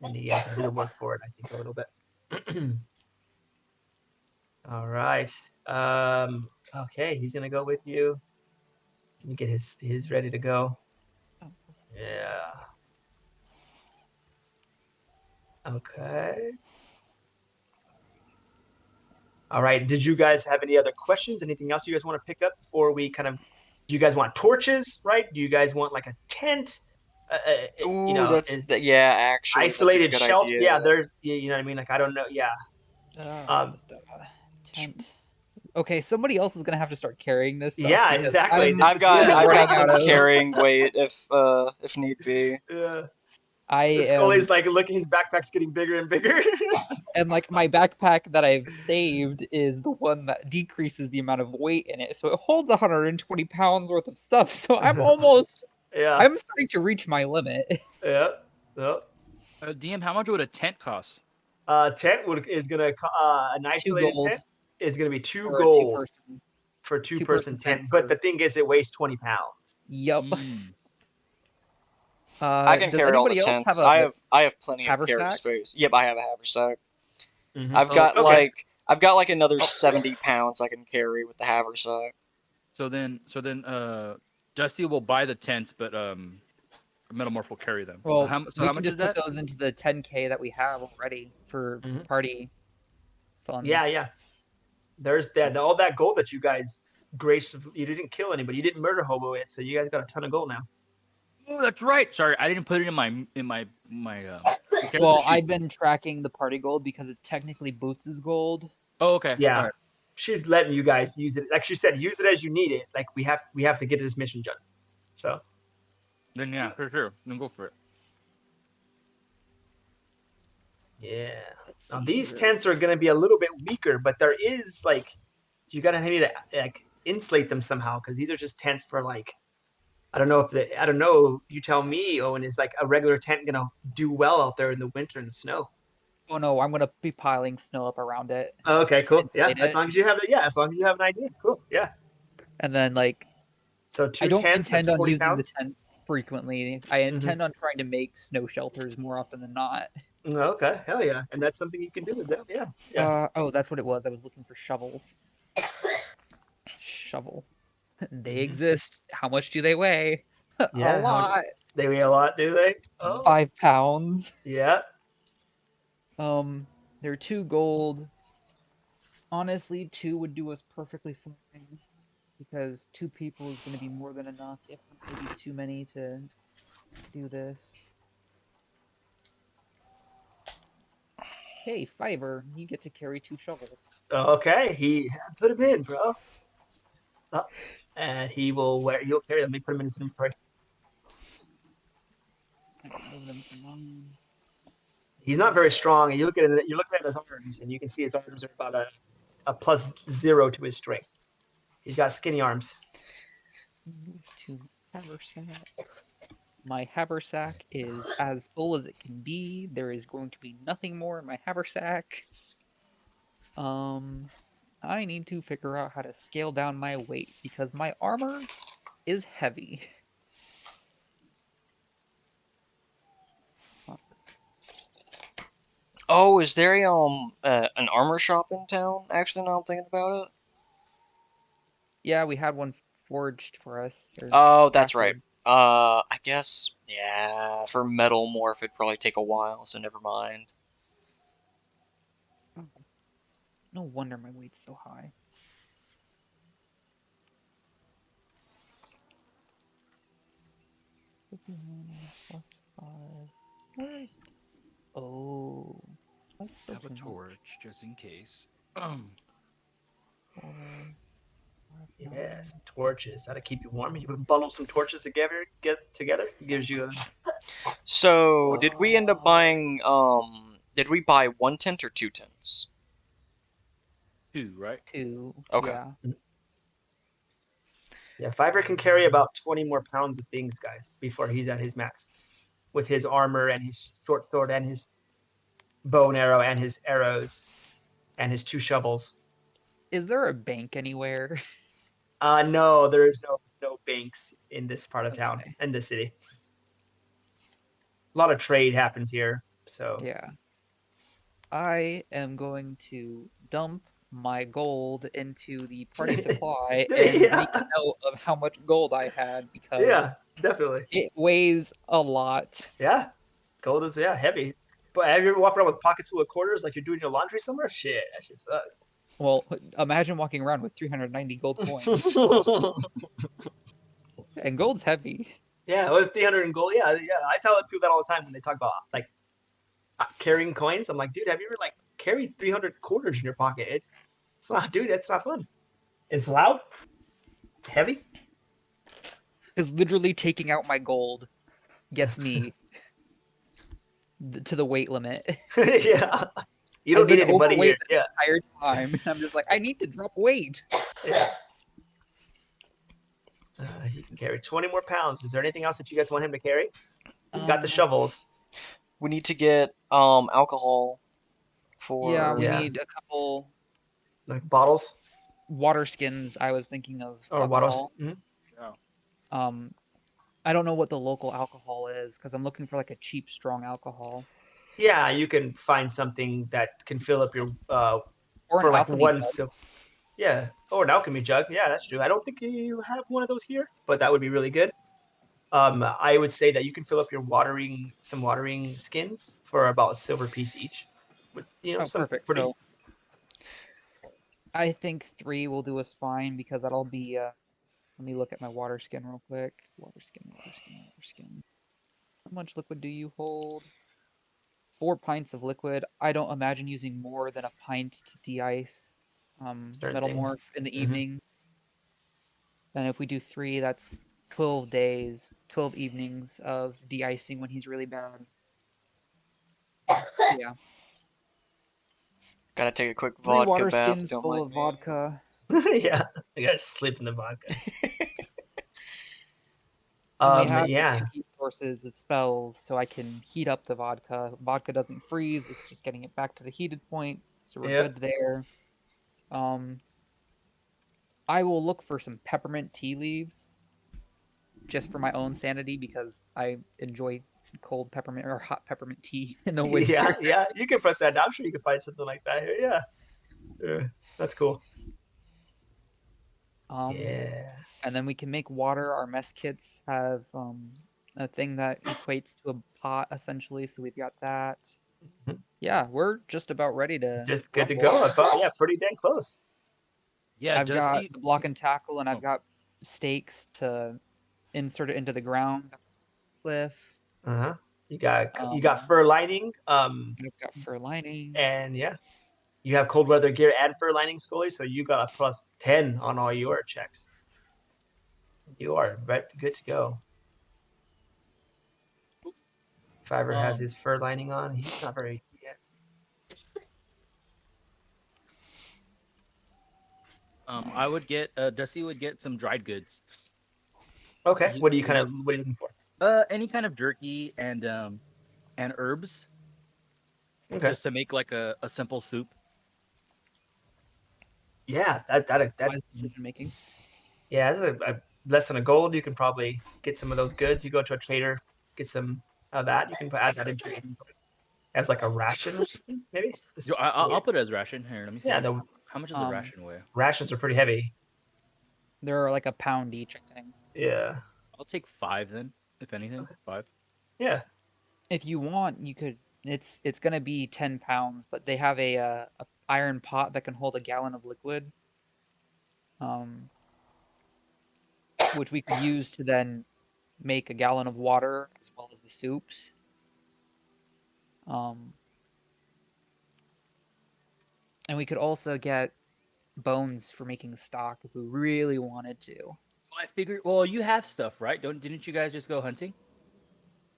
and he has a bit of work for it, I think, a little bit. All right. Okay, he's gonna go with you. Let me get his ready to go. Yeah. Okay. All right. Did you guys have any other questions? Anything else you guys want to pick up before we kind of? Do you guys want torches? Right? Do you guys want like a tent? Ooh, actually, isolated that's a good shelter. idea. Yeah, there's. You know what I mean? Like I don't know. Yeah. Tent. Okay, somebody else is gonna have to start carrying this stuff. Yeah, because exactly. I'm This I've is- got yeah. I've running got some out of. carrying weight if need be. Yeah. I Skully's am, like, look, his backpack's getting bigger and bigger. and like my backpack that I've saved is the one that decreases the amount of weight in it, so it holds 120 pounds worth of stuff. So I'm Yeah. I'm starting to reach my limit. Yep. DM, how much would a tent cost? Is gonna an isolated gold. tent is gonna be 2 For a gold two-person. for a 2-person Two-person tent. tent But for- the thing is, it weighs 20 pounds. Yup. Mm. I can Does carry all the anybody else have tents. a I have plenty of carry haversack? space. Yep, I have a haversack. Mhm. I've got Okay. like another 70 pounds I can carry with the haversack. So then, Dusty will buy the tents, but Metalmorph will carry them. Well, how we much can just is put that? those into the 10K that we have already for Mhm. party funds. Yeah. There's that all that gold that you guys gracefully. You didn't kill anybody. You didn't murder hobo it, so you guys got a ton of gold now. Oh, that's right. Sorry, I didn't put it in my character Well, sheet. I've been tracking the party gold because it's technically Boots' gold. Oh, okay. Yeah. All right. She's letting you guys use it. Like she said, use it as you need it. Like we have to get this mission done. So Then yeah, for sure. Then go for it. yeah. Let's Now see these here. tents are gonna be a little bit weaker, but there is like you gotta need to like insulate them somehow because these are just tents for like I don't know. You tell me, Owen, is like a regular tent gonna do well out there in the winter and the snow? Oh no, I'm gonna be piling snow up around it. Oh, okay, cool. Yeah, Insulate as it. long as you have as long as you have an idea. Cool. Yeah. And then like So 2 I don't tents, that's intend on 40 using pounds. the tents frequently. I intend on trying to make snow shelters more often than not. Okay, hell yeah. And that's something you can do with them. Yeah. Yeah. Oh, that's what it was. I was looking for shovels. Shovel. They Mhm. exist. How much do they weigh? Yeah, A how much- lot. They weigh a lot, do they? Oh. 5 pounds. Yeah. They're 2 gold. Honestly, 2 would do us perfectly fine because 2 people is going to be more than enough, if not maybe too many to do this. Hey, Fiver, you get to carry 2 shovels. Okay, he put him in, bro. And he'll carry them. Let me put him in his inventory. I can move them from mine. He's not very strong, and you're looking at his arms, and you can see his arms are about a +0 to his strength. He's got skinny arms. Move to haversack. My haversack is as full as it can be. There is going to be nothing more in my haversack. I need to figure out how to scale down my weight because my armor is heavy. Oh, is there an armor shop in town? Actually, now I'm thinking about it. Yeah, we had one forged for us. or Oh, that's right. crafted. I guess yeah. For Metalmorph, it'd probably take a while, so never mind. Oh, no wonder my weight's so high. +5. Where's? Oh, that's still Have a too much. torch just in case. 4, 5, Yeah, 9. some torches. That'll keep you warm. You can bundle some torches together. It gives you a. So, did we end up buying did we buy 1 tent or 2 tents? 2, right? 2. Okay. Yeah. Yeah, Fiverr can carry about 20 more pounds of things, guys, before he's at his max, with his armor and his short sword and his bow and arrow and his arrows, and his 2 shovels. Is there a bank anywhere? No, there's no banks in this part of town, Okay. in this city. A lot of trade happens here, so Yeah. I am going to dump my gold into the party supply and Yeah. make a note of how much gold I had because yeah, definitely, it weighs a lot. yeah. Gold is heavy. But have you ever walked around with pockets full of quarters like you're doing your laundry somewhere? Shit, that shit sucks. Well, imagine walking around with 390 gold coins. And gold's heavy. Yeah, with 300 in gold. Yeah. I tell people that all the time when they talk about like carrying coins. I'm like, dude, have you ever like carried 300 quarters in your pocket? It's not, dude. That's not fun. It's loud, heavy. Because literally taking out my gold gets me to the weight limit. Yeah, you I've don't need been anybody here. overweight this entire time, and I'm just like, I need to drop weight. Yeah. He can carry 20 more pounds. Is there anything else that you guys want him to carry? He's got the shovels. We need to get alcohol for. Yeah, we Yeah. need a couple Like bottles water skins. I was thinking of or bottles. alcohol. Mhm. I don't know what the local alcohol is because I'm looking for like a cheap, strong alcohol Yeah, you can find something that can fill up your or for an like alchemy one. jug. Yeah, or an alchemy jug. Yeah, that's true. I don't think you have one of those here, but that would be really good. I would say that you can fill up your watering skins for about a silver piece each. With Oh, some perfect. pretty. So I think 3 will do us fine because that'll be. Let me look at my water skin real quick. Water skin, water skin, water skin. How much liquid do you hold? 4 pints of liquid. I don't imagine using more than a pint to de-ice Certain things. Metalmorph in the Mhm. evenings. And if we do 3, that's 12 days, 12 evenings of de-icing when he's really bad. So yeah, Gotta take a quick 3 vodka water bath. skins Don't full mind of me. vodka. Yeah, I gotta sleep in the vodka. And we have the Yeah, 2 heat sources of spells, so I can heat up the vodka. Vodka doesn't freeze, it's just getting it back to the heated point, so we're yeah, good there. I will look for some peppermint tea leaves just for my own sanity because I enjoy cold peppermint or hot peppermint tea in the winter. yeah, yeah. You can put that down. I'm sure you can find something like that here. Yeah, that's cool. Um, Yeah, and then we can make water. Our mess kits have a thing that equates to a pot essentially, so we've got that. Mhm. Yeah, we're just about ready to Just good to rumble. go. I thought, yeah, pretty dang close. Yeah, I've got Dusty. the block and tackle, and I've Oh. got stakes to insert it into the ground. Cliff. Uh-huh. You got Um, fur lining. I've got fur lining. And yeah, you have cold weather gear and fur lining, Skully. So you got a +10 on all your checks. You are good to go. Fiverr has his fur lining on. He's not very. Yeah. I would get Dusty would get some dried goods. Okay. He- What are you he- looking for? Any kind of jerky and herbs, Okay. just to make like a simple soup. Yeah, that Wise decision making. yeah, that's less than a gold. You can probably get some of those goods. You go to a trader, get some of that. You can add that into as like a ration or something, maybe. I'll put it as ration here. Let me see. Yeah, the How much does a ration weigh? rations are pretty heavy. They're like a pound each, I think. Yeah. I'll take 5 then, if anything. 5. Yeah. If you want, you could. It's gonna be 10 pounds, but they have a iron pot that can hold a gallon of liquid, which we could use to then make a gallon of water as well as the soups. And we could also get bones for making stock if we really wanted to. I figured. Well, you have stuff, right? Didn't you guys just go hunting?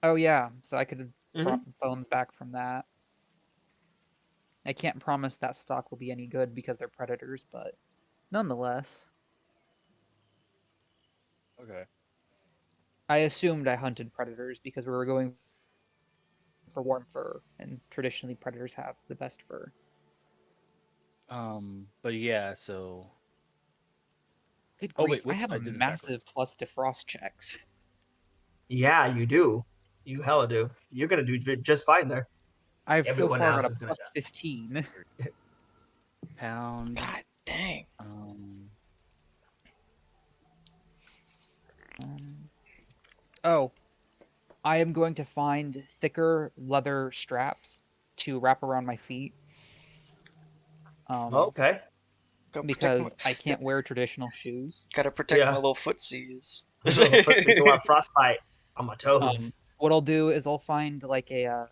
Oh yeah, so I could Mhm. bones back from that. I can't promise that stock will be any good because they're predators, but nonetheless. Okay. I assumed I hunted predators because we were going for warm fur, and traditionally predators have the best fur. But yeah, so. Good Oh grief, wait, I whoops! have I a did this massive backwards. plus to frost checks. Yeah, you do. You hella do. You're gonna do just fine there. I've so Everyone far got else a is gonna plus 15. Pound. God dang. Oh, I am going to find thicker leather straps to wrap around my feet. Okay. Because I can't wear traditional shoes. Gotta protect my Yeah. little footsies. Don't want frostbite on my toes. What I'll do is I'll find like a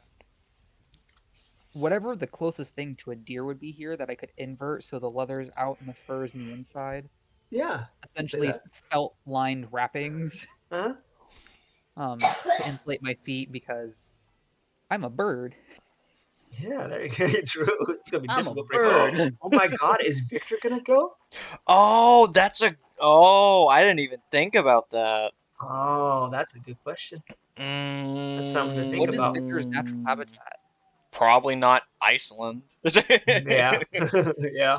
whatever the closest thing to a deer would be here that I could invert so the leather's out and the fur's in the inside. Yeah. essentially that. felt-lined wrappings Uh-huh. to insulate my feet because I'm a bird. Yeah, there you go. True. It's gonna be I'm a difficult. bird. Oh my God, is Victor gonna go? Oh, I didn't even think about that. Oh, that's a good question. That's something to think What is about. Victor's natural habitat? Probably not Iceland. Yeah. Yeah.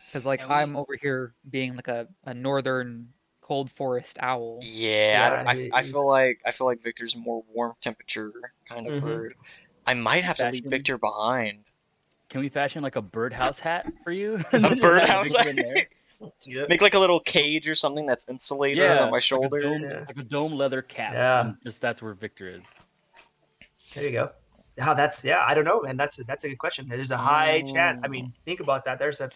Because like And I'm over here being like a northern cold forest owl. Yeah, Yeah. I feel like Victor's a more warm temperature kind of Mhm. bird. I might have to leave fashion. Victor behind. Can we fashion like a birdhouse hat for you? A And then just have birdhouse. Victor in there? Yeah. Make like a little cage or something that's insulated Yeah, on my shoulder. Yeah. like a dome leather cap. Yeah. And just that's where Victor is. There you go. How that's I don't know, man. That's a good question. There's a high chance. I mean, think about that. There's a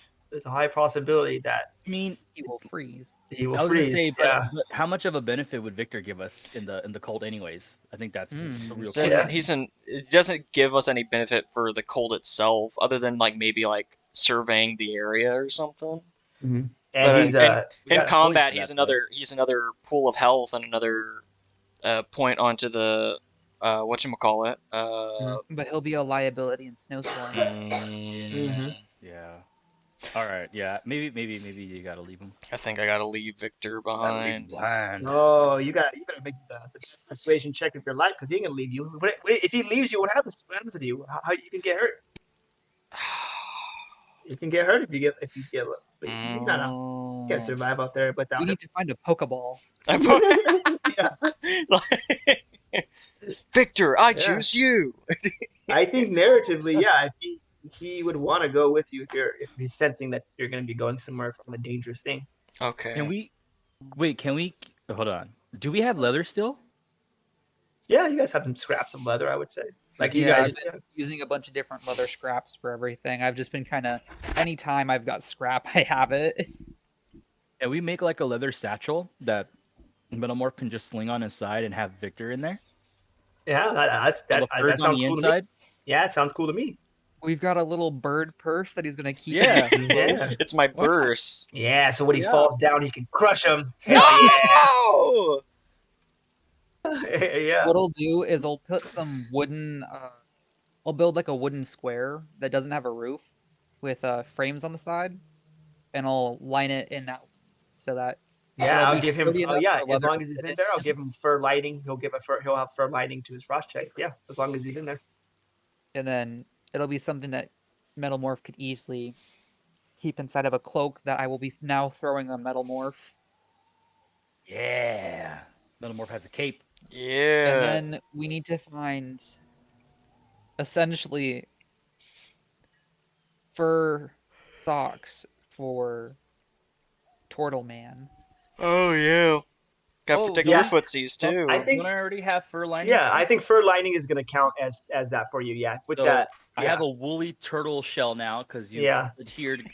high possibility that I mean, He will freeze. he will I was gonna freeze. say, but, Yeah. but how much of a benefit would Victor give us in the cold, anyways? I think that's the real So question. it doesn't give us any benefit for the cold itself, other than like maybe like surveying the area or something. And But he's in We got combat, points for that, though. he's another pool of health and another point onto the whatchamacallit. But he'll be a liability in snowstorms. Mhm. Yeah. All right. Yeah. Maybe you gotta leave him. I think I gotta leave Victor behind. Behind. Oh, you got to make the persuasion check of your life because he ain't gonna leave you. If he leaves you, what happens? What happens to you? How you can get hurt? You can get hurt if you get but you can't survive out there. But We need to find a Pokeball. Victor, I Yeah. choose you. I think narratively, yeah, he would want to go with you if he's sensing that you're going to be going somewhere from a dangerous thing. Okay. Can we hold on? Do we have leather still? Yeah, you guys have some scraps of leather, I would say. Like you Yeah, guys, I've been using a bunch of different leather scraps for everything. I've just been kind of anytime I've got scrap, I have it. Can we make like a leather satchel that Metalmorph can just sling on his side and have Victor in there? yeah, All the furs that on sounds the cool to me. inside. Yeah, it sounds cool to me. We've got a little bird purse that he's gonna keep. Yeah. in his clothes. Yeah, It's my Why not? burst. yeah. So when he Yeah. falls down, he can crush him. No! Hell yeah, yeah. What I'll do is I'll put some wooden. I'll build like a wooden square that doesn't have a roof, with frames on the side, and I'll line it in that so that. Yeah, it'll I'll be give him. sturdy enough Yeah, for as leather long to as he's fit in there, I'll give him fur lighting. He'll have fur lighting to his frost check. Yeah, as long as he's in there. And then it'll be something that Metalmorph could easily keep inside of a cloak that I will be now throwing on Metalmorph. Yeah. Metalmorph has a cape. Yeah. And then we need to find essentially fur socks for Tortle Man. Oh yeah. Got Oh, protect yeah. your footsies too. I think. Don't I already have fur lining? Yeah, I think fur lining is going to count as that for you. Yeah, with So, that. I have a woolly turtle shell now because you Yeah. adhered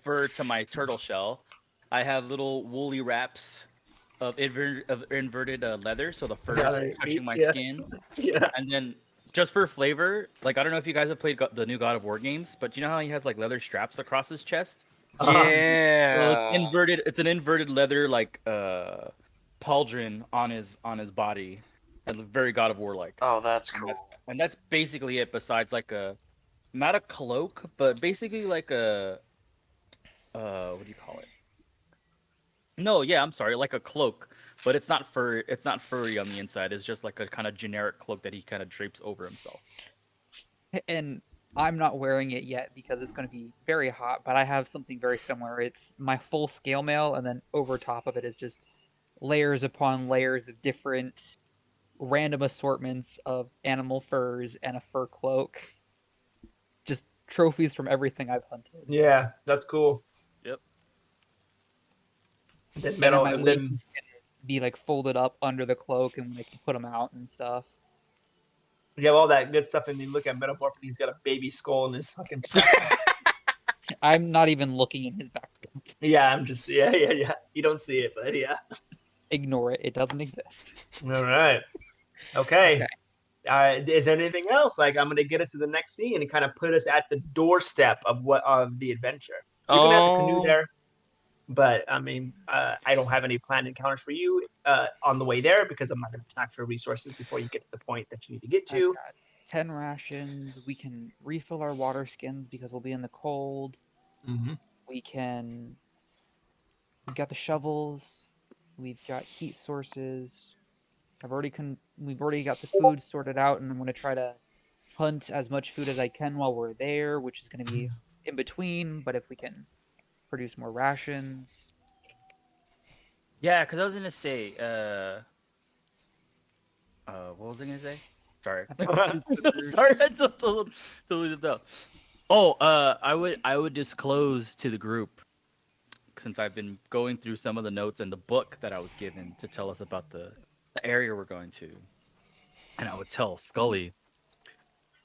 fur to my turtle shell. I have little woolly wraps of inverted leather, so the fur Yeah, is touching my yeah. skin. Yeah. And then just for flavor, like I don't know if you guys have played the new God of War games, but you know how he has like leather straps across his chest? So Yeah. it's inverted. It's an inverted leather like pauldron on his body, and very God of War like. Oh, that's And cool. that's basically it. Besides like not a cloak, but basically like a what do you call it? No, yeah, I'm sorry, like a cloak, but it's not fur. It's not furry on the inside. It's just like a kind of generic cloak that he kind of drapes over himself. And I'm not wearing it yet because it's going to be very hot, but I have something very similar. It's my full scale mail, and then over top of it is just layers upon layers of different random assortments of animal furs and a fur cloak. Just trophies from everything I've hunted. Yeah, that's cool. Yep. And then And then metal, my and then wings can be like folded up under the cloak, and I can put them out and stuff. you have all that good stuff, and then you look at Metamorph, and he's got a baby skull in his fucking. I'm not even looking in his backpack. Yeah, I'm just yeah. You don't see it, but yeah. Ignore it. It doesn't exist. All right. Okay. Is there anything else? Like, I'm going to get us to the next scene and kind of put us at the doorstep of the adventure. You're going to have the canoe there. But I mean, I don't have any planned encounters for you on the way there because I'm not going to attack your resources before you get to the point that you need to get I've to. got 10 rations. We can refill our water skins because we'll be in the cold. Mm-hmm. We've got the shovels. We've got heat sources. We've already got the food sorted out, and I'm going to try to hunt as much food as I can while we're there, which is going to be in between. But if we can produce more rations, Yeah, because I was gonna say, what was I gonna say? Sorry. I've got 2 quivers. Sorry, I totally zipped out. Oh, I would disclose to the group, since I've been going through some of the notes and the book that I was given to tell us about the area we're going to, and I would tell Skully,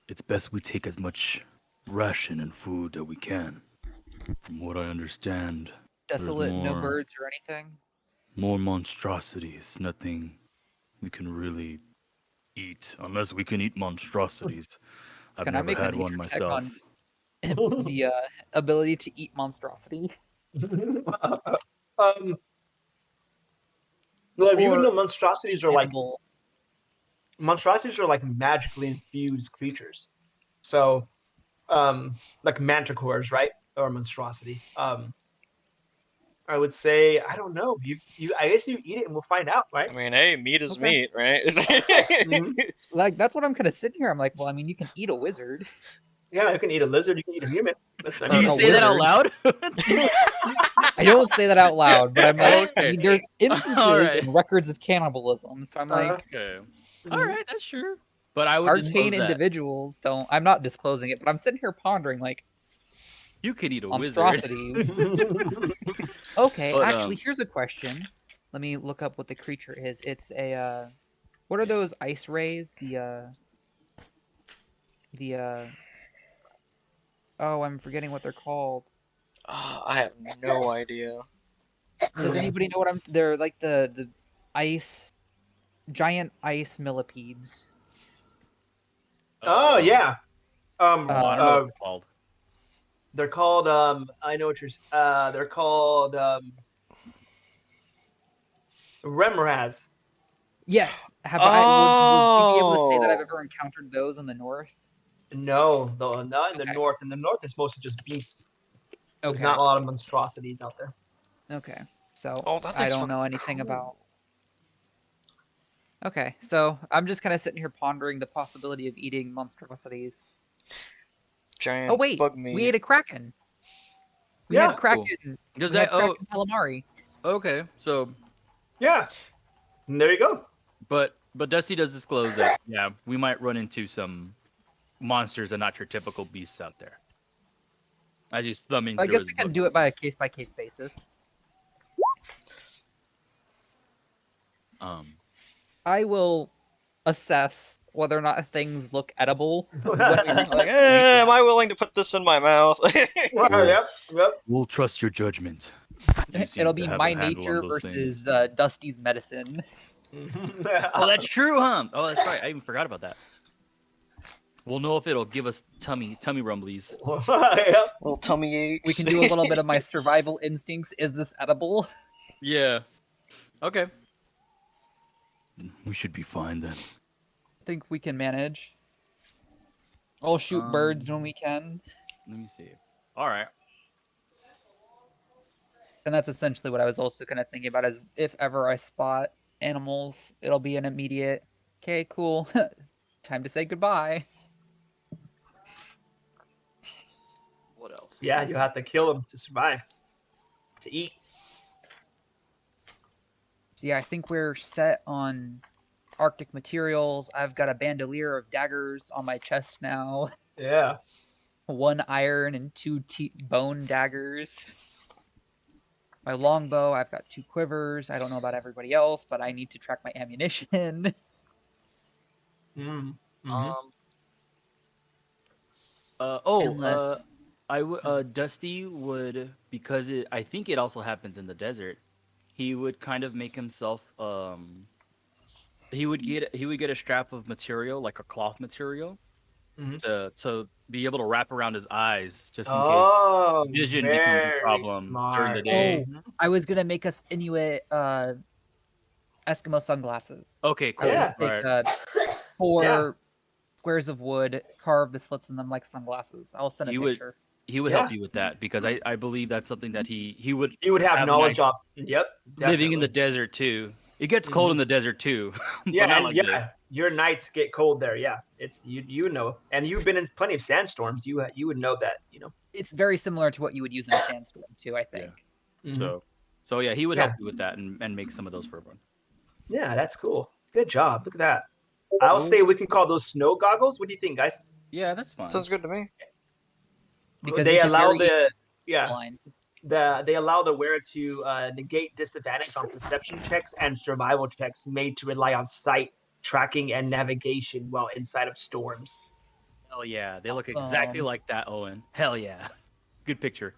it's best we take as much ration and food that we can. From what I understand, Desolate, no birds or anything. more monstrosities, nothing we can really eat, unless we can eat monstrosities. I've Can I never make a had one nature check on myself. the ability to eat monstrosity? Well, you would Or know monstrosities are like edible? magically infused creatures. So, like manticores, right? Or monstrosity. I would say I don't know. I guess you eat it and we'll find out, right? I mean, hey, meat is Okay. meat, right? Mhm. Like, that's what I'm kind of sitting here. I'm like, well, I mean, you can eat a wizard. Yeah, you can eat a lizard. You can eat a human. That's Do Do you a say that out wizard. loud? I don't say that out loud, but I'm like, I Okay. mean, there's instances Alright. and records of cannibalism. So I'm like, Okay. Mhm. All right, that's sure. But I would arcane disclose that individuals don't. I'm not disclosing it, but I'm sitting here pondering, like, you could eat a wizard. monstrosities. Okay, But actually, here's a question. Let me look up what the creature is. It's a what are Yeah. those ice rays? The oh, I'm forgetting what they're called. I have no idea. Does anybody know what I'm? They're like the ice giant ice millipedes. Oh yeah. Oh, I don't know what Uh, they're called. They're called I know what you're they're called Remraz. yes. Would we be able to say that I've Oh, ever encountered those in the north? No, not in the Okay. north. In the north, it's mostly just beasts. There's Okay. not a lot of monstrosities out there. Okay. So oh, that I thing's don't fucking know anything cool. about. Okay, so I'm just kind of sitting here pondering the possibility of eating monstrosities. Oh Giant wait, bug we meat. ate a kraken. We Yeah. had kraken. Does We had that? Oh, kraken calamari. okay. So, Yeah. And there you go. but Dusty does disclose that yeah, we might run into some monsters and not your typical beasts out there. As he's thumbing I through guess his we can book. do it by a case basis. Um. I will assess whether or not things look edible when we reach Like, that point. am I willing to put this in my mouth? Yep. We'll trust your judgment. You seem It'll to be have a my handle on nature those things. versus Dusty's medicine. Oh, that's true, huh? Oh, that's right. I even forgot about that. We'll know if it'll give us tummy rumblies. Yep. Little tummy aches. We can do a little bit of my survival instincts. Is this edible? Yeah. Okay. We should be fine then. I think we can manage. I'll shoot birds when we can. Let me see. All right. And that's essentially what I was also kind of thinking about is if ever I spot animals, it'll be an immediate, okay, cool. Time to say goodbye. What else? Yeah, you have to kill them to survive, to eat. So yeah, I think we're set on Arctic materials. I've got a bandolier of daggers on my chest now. Yeah. 1 iron and 2 bone daggers. My longbow, I've got 2 quivers. I don't know about everybody else, but I need to track my ammunition. Mm-hmm. Unless Dusty would, because I think it also happens in the desert. He would kind of make himself he would get a strap of material, like a cloth material, to be able to wrap around his eyes just in case Oh, vision becomes a very problem during the smart. day. Oh, I was gonna make us Inuit Eskimo sunglasses. Okay, I was cool. gonna Yeah. take Right. 4 squares of wood, carve the slits in them like sunglasses. I'll send a He would picture. he would Yeah. help you with that because I believe that's something that he would You would have an knowledge idea- of. Yep. living in the Definitely. desert too. It gets cold in the desert too, but Yeah, not and like yeah, this. your nights get cold there. Yeah, it's you know, and you've been in plenty of sandstorms. You would know that. It's very similar to what you would use in a sandstorm too, I think. Mhm. So yeah, he would Yeah. help you with that and make some of those for everyone. Yeah, that's cool. Good job. Look at that. I'll say we can call those snow goggles. What do you think, guys? Yeah, that's fine. Sounds good to me. Because They you could allow very easily yeah blind. they allow the wearer to negate disadvantage on perception checks and survival checks made to rely on sight, tracking, and navigation while inside of storms. Hell yeah, they look exactly like that, Owen. Hell yeah, good picture.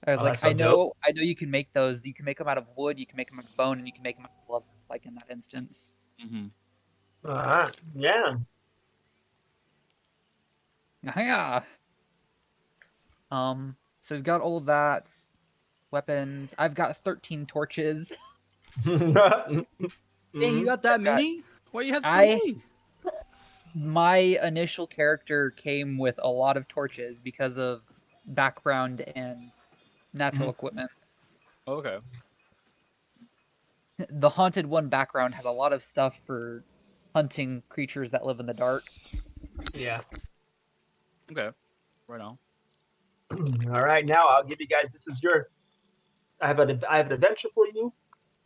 I was Oh, like, that's so I dope. know you can make those. You can make them out of wood, you can make them out of bone, and you can make them out of leather, like in that instance. Mm-hmm. Yeah. Yeah. So we've got all of that. Weapons. I've got 13 torches. Dang, you got that I've got- many? Why do you have so I- many? My initial character came with a lot of torches because of background and natural equipment. Okay. The haunted one background has a lot of stuff for hunting creatures that live in the dark. Yeah. Okay. Right on. All right, now I'll give you guys. This is your. I have an adventure for you.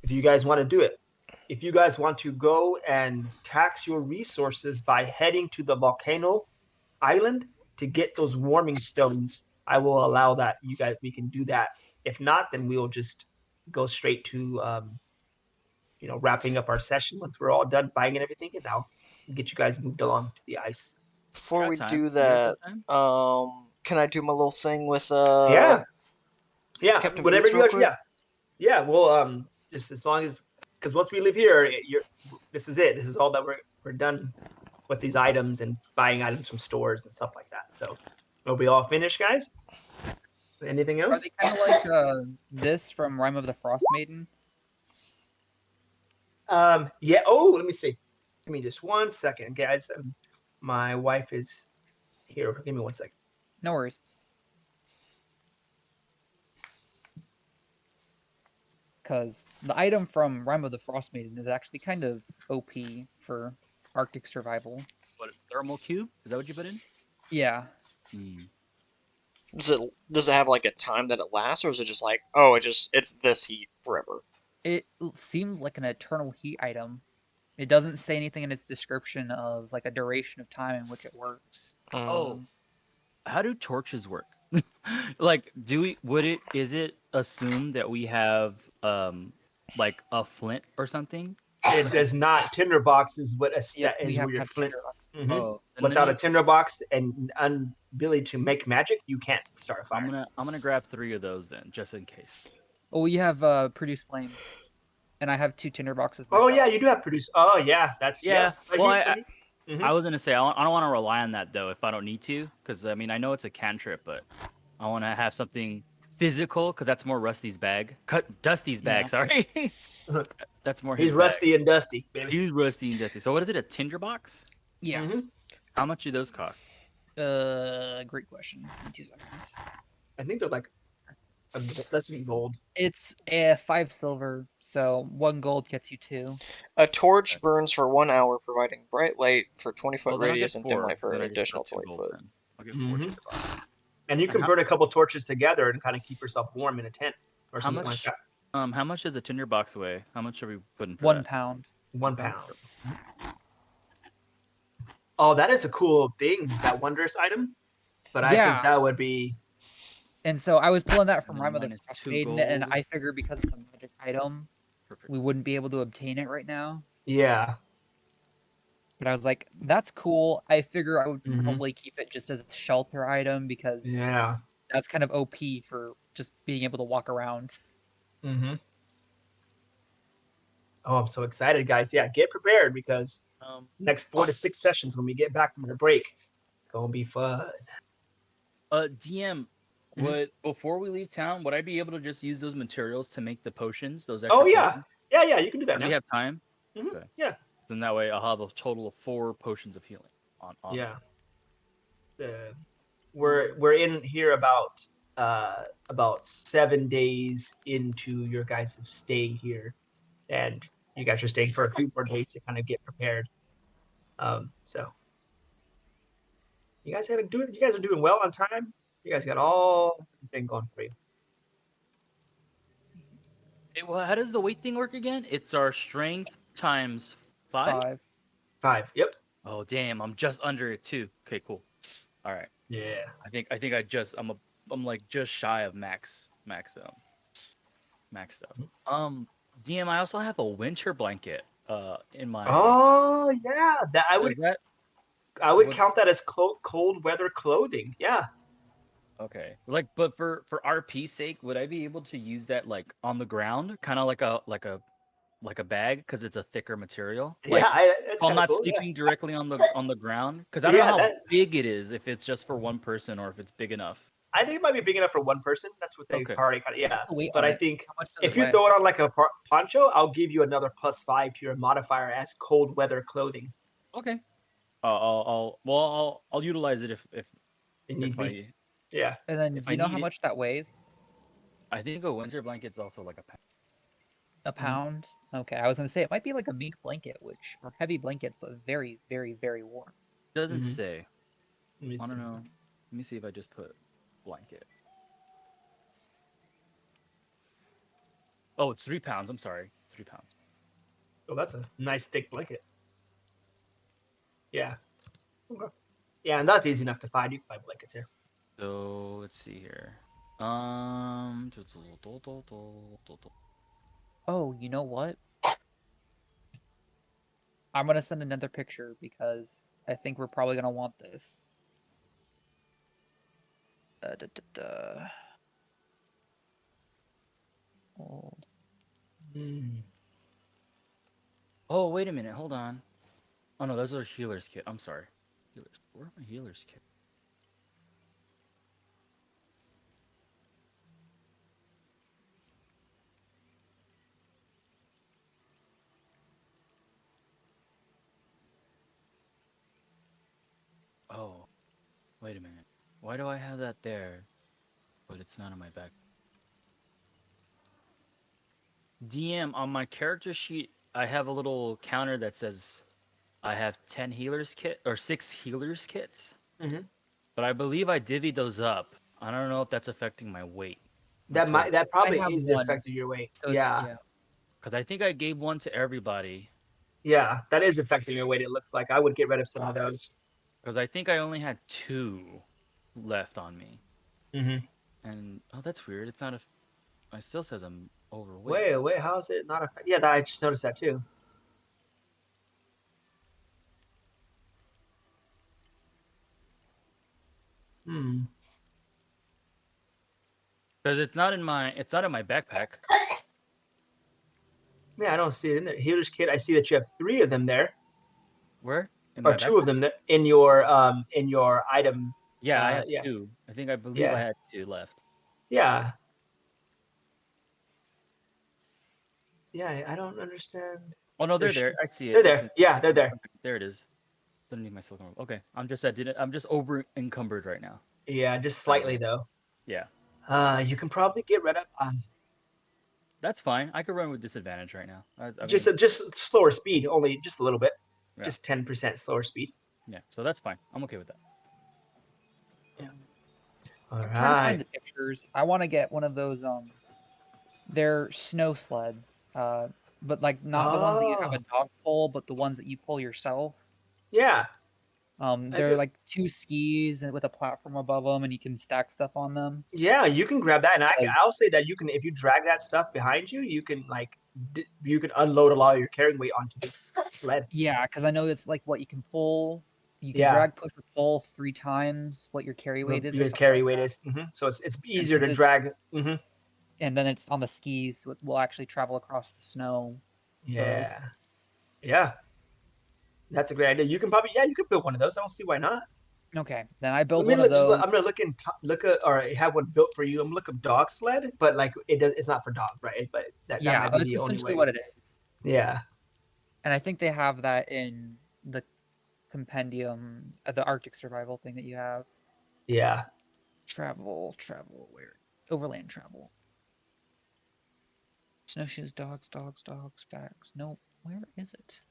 If you guys want to do it, if you guys want to go and tax your resources by heading to the volcano island to get those warming stones, I will allow that. You guys, we can do that. If not, then we will just go straight to wrapping up our session once we're all done buying and everything, and I'll get you guys moved along to the ice. Before Got we time. do You guys that, got time? can I do my little thing with Yeah. Captain Whatever Boots you real guys. quick? Yeah. Well, just as long as, because once we leave here, this is it. This is all that we're done with these items and buying items from stores and stuff like that. So, are we all finished, guys? Anything Are else? they kind of like this from Rime of the Frost Maiden? Yeah. Oh, let me see. Give me just 1 second, guys. My wife is here. Give me 1 second. No worries. Because the item from Rime of the Frost Maiden is actually kind of OP for Arctic survival. What, thermal cube? Is that what you put in? Yeah. Does it have like a time that it lasts, or is it just like, oh, it's this heat forever? It seems like an eternal heat item. It doesn't say anything in its description of like a duration of time in which it works. Oh, how do torches work? Like, is it assumed that we have like a flint or something? It does not. Tinderbox is what Yep, we is have where to your have flint. tinderboxes. Oh, then Without a maybe tinderbox and ability to make magic, you can't start a fire. I'm gonna grab 3 of those then, just in case. Oh, we have produce flame, and I have 2 tinderboxes. Oh Myself. yeah, you do have produce. Oh yeah, that's Yeah. But Well, I I was gonna say I don't want to rely on that though if I don't need to, because I mean I know it's a cantrip, but I want to have something physical because that's more Rusty's bag. Dusty's bag, Yeah. sorry. That's more his he's bag. rusty and dusty, baby. He's Rusty and Dusty. So what is it? A tinderbox? Yeah. Mhm. How much do those cost? Great question. Give me 2 seconds. I think they're like less than gold. It's 5 silver, so 1 gold gets you 2. A torch burns for 1 hour, providing bright light for 20-foot Well, then I'll radius get and dim 4. light for Then an I just additional got 2 20 gold foot. then. I'll get 4 Mhm. tinderboxes. And you can how- burn a couple torches together and kind of keep yourself warm in a tent or How something like much? that. How much does a tinderbox weigh? How much are we putting for 1 that? pound. 1 pound. Oh, that is a cool thing, that wondrous item. But I Yeah. think that would be. And so I was pulling that from And then Rime of the minus Frost 2 Maiden, and gold. I figure because it's a magic item, Perfect. we wouldn't be able to obtain it right now. Yeah. But I was like, that's cool. I figure I would Mhm. probably keep it just as a shelter item because Yeah. that's kind of OP for just being able to walk around. Mm-hmm. Oh, I'm so excited, guys. Yeah, get prepared because Next 4 to 6 sessions when we get back from the break. Gonna be fun. DM, Mhm. would before we leave town, would I be able to just use those materials to make the potions? Those Oh extra yeah, potions? yeah. You can do that Do now. we have time? Mhm, Okay. yeah. So then that way I'll have a total of 4 potions of healing on. Yeah. We're in here about 7 days into your guys' stay here, and you guys are staying for a few more days to kind of get prepared. So you guys are doing well on time. You guys got all everything going for you. Well, how does the weight thing work again? It's our strength times 5? 5. 5. Yep. Oh damn, I'm just under it too. Okay, cool. All right. Yeah. I think I'm like just shy of max stuff. DM, I also have a winter blanket in my Oh yeah. That I Is that would would- count that as cold weather clothing. Yeah. okay. Like but for RP sake, would I be able to use that like on the ground, kind of like a bag because it's a thicker material? Like Yeah. That's I'm kind of not cool. sleeping directly on the ground because I don't Yeah. know how big it is, if it's just for one person or if it's big enough. I think it might be big enough for one person. That's what they Okay. already kind of, yeah. What's the weight But on I it? think How much does if it you weigh? throw it on like a poncho, I'll give you another +5 to your modifier as cold weather clothing. Okay. I'll utilize it if It need if be. I Yeah. And then, if do I you know need how it. much that weighs? I think a winter blanket's also like a pack. A pound? Okay, I was gonna say it might be like a mink blanket, which are heavy blankets, but very, very, very warm. Doesn't Mhm. say. Let me I don't see. know. Let me see if I just put blanket. Oh, it's 3 pounds. I'm sorry. 3 pounds. Oh, that's a nice thick blanket. Yeah. Okay. Yeah, and that's easy enough to find. You can find blankets here. So let's see here. Oh, you know what? I'm gonna send another picture because I think we're probably gonna want this. Da, da, da. Old. Oh, wait a minute. Hold on. Oh no, those are healer's kit. I'm sorry. Healers. Where are my healer's kit? Oh, wait a minute. Why do I have that there, but it's not on my back? DM, on my character sheet, I have a little counter that says I have 10 healers kit or 6 healers kits. Mhm. But I believe I divvied those up. I don't know if that's affecting my weight. That probably have is one, affecting your weight. So Yeah. yeah. Because I think I gave one to everybody. Yeah, that is affecting your weight. It looks like I would get rid of some of those. Because I think I only had 2 left on me. Mm-hmm. And oh, that's weird. It's not a. It still says I'm overweight. Wait, how is it not affecting? Yeah, I just noticed that too. Hmm. Because it's not in my backpack. Yeah, I don't see it in there. Healer's kit. I see that you have 3 of them there, Where? In or my 2 of backpack? them in your item. Yeah, I have Yeah. 2. I believe Yeah. I had 2 left. Yeah. Yeah, I don't understand. Oh no, they're There's- there. I see it. They're It's there. Yeah, they're there. okay, there it is. Underneath my silicone. Okay, I'm just over encumbered right now. Yeah, just slightly though. Yeah, You can probably get rid of that's fine. I could run with disadvantage right now. I mean, just slower speed, only just a little bit. Yeah. Just 10% slower speed. yeah. So that's fine. I'm okay with that. All I'm trying to find right. the pictures. I want to get one of those they're snow sleds. But like not the ones that you have Oh. a dog pull, but the ones that you pull yourself. Yeah. They're do- like 2 skis and with a platform above them, and you can stack stuff on them. Yeah, you can grab that, and Because- I'll say that you can, if you drag that stuff behind you, you can you can unload a lot of your carrying weight onto this sled. Yeah, because I know it's like what you can pull. You can Yeah. drag, push, or pull 3 times what your carry weight is. or Your something carry like weight that. is. So it's easier to this- drag. And then it's on the skis. So it will actually travel across the snow. Yeah. Yeah. That's a great idea. You can probably you could build one of those. I don't see why not. Okay, then I build Let me one of look. those. I'm gonna look at or have one built for you. I'm gonna look up dog sled, but like it's not for dog, right? But that Yeah, might be that's the only essentially way. what it is. Yeah. And I think they have that in the compendium, the Arctic survival thing that you have. Yeah. Travel, where? Overland travel. Snowshoes, dogs, bags. Nope. Where is it?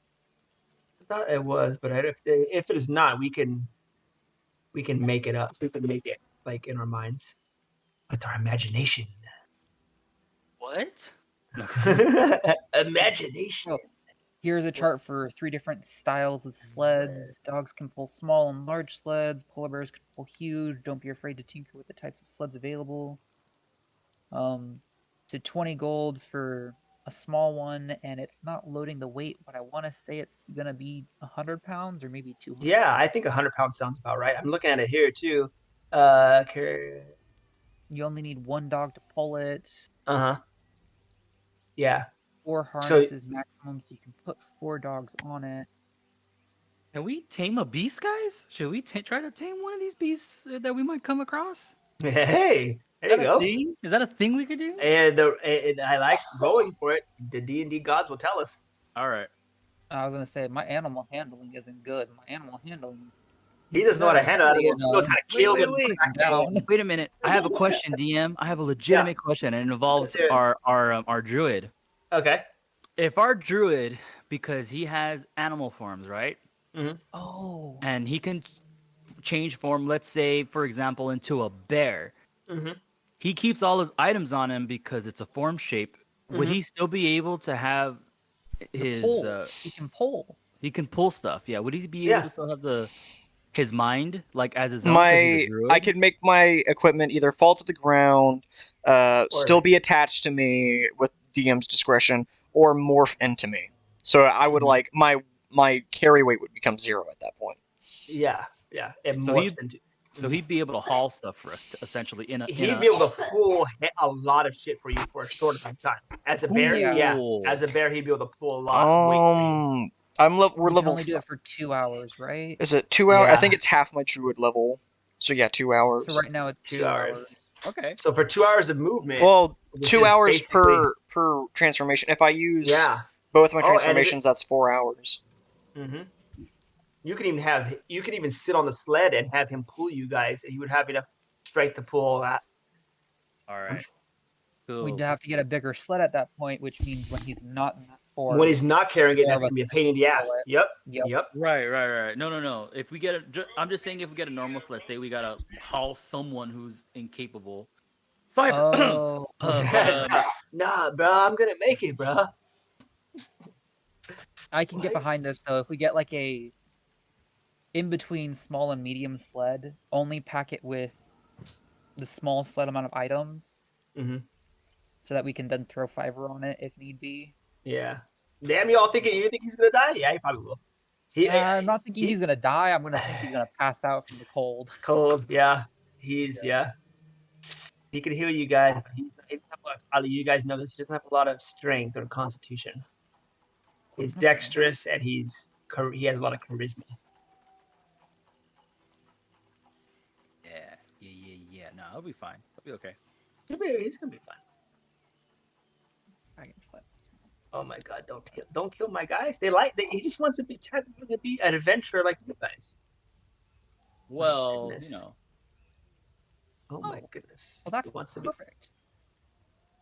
I thought it was, but if it is not, we can make it up. We can make it like in our minds with our imagination. What? Imagination. Oh, here's a chart for 3 different styles of sleds. Dogs can pull small and large sleds. Polar bears can pull huge. Don't be afraid to tinker with the types of sleds available. So 20 gold for a small one, and it's not loading the weight, but I want to say it's gonna be 100 pounds or maybe 200. Yeah, I think 100 pounds sounds about right. I'm looking at it here too. You only need 1 dog to pull it. Uh-huh. Yeah. 4 harnesses maximum, so you can put 4 dogs on it. Can we tame a beast, guys? Should we try to tame one of these beasts that we might come across? Hey, there you go. Is that a thing we could do? And I like going for it. The D&D gods will tell us. All right. I was gonna say my animal handling isn't good. My animal handling is. He doesn't know how to handle animals. He knows how to kill them. Wait a minute. I have a question, DM. I have a legitimate question, and it involves our druid. Okay. If our druid, because he has animal forms, right? Mm-hmm. Oh. And he can change form, let's say, for example, into a bear. Mm-hmm. He keeps all his items on him because it's a form shape. Would he still be able to have his he can pull. He can pull stuff. Yeah. Would he be able to still have his mind like as his own? I could make my equipment either fall to the ground, still be attached to me with DM's discretion, or morph into me. So I would like my carry weight would become 0 at that point. Yeah. It morphs into. So he'd be able to haul stuff for us, essentially. He'd be able to pull a lot of shit for you for a short amount of time. As a bear, as a bear, he'd be able to pull a lot of weight for you. We're level. Only do it for 2 hours, right? Is it 2 hours? I think it's half my druid level. So yeah, 2 hours. So right now it's 2 hours. Okay. So for 2 hours of movement. Well, 2 hours per transformation. If I use both my transformations, that's 4 hours. Mm-hmm. You can even sit on the sled and have him pull you guys, and he would have enough strength to pull all that. All right. Cool. We'd have to get a bigger sled at that point, which means when he's not in that form. When he's not carrying it, that's gonna be a pain in the ass. Yep. Right. No. If we get I'm just saying, if we get a normal sled, say we gotta haul someone who's incapable. Oh. Nah, bro, I'm gonna make it, bro. I can get behind this though. If we get like a in between small and medium sled, only pack it with the small sled amount of items, so that we can then throw fiber on it if need be. Yeah. Damn, you think he's gonna die? Yeah, he probably will. I'm not thinking he's gonna die. I'm gonna think he's gonna pass out from the cold. Yeah. He can heal you guys, but he doesn't have a lot, you guys know this. He doesn't have a lot of strength or constitution. He's dexterous and he has a lot of charisma. Yeah. No, he'll be fine. He'll be okay. He's gonna be fine. Dragon sled. Oh my god! Don't kill my guys. He just wants to be an adventurer like you guys. Well, Oh my goodness. Well, that's perfect.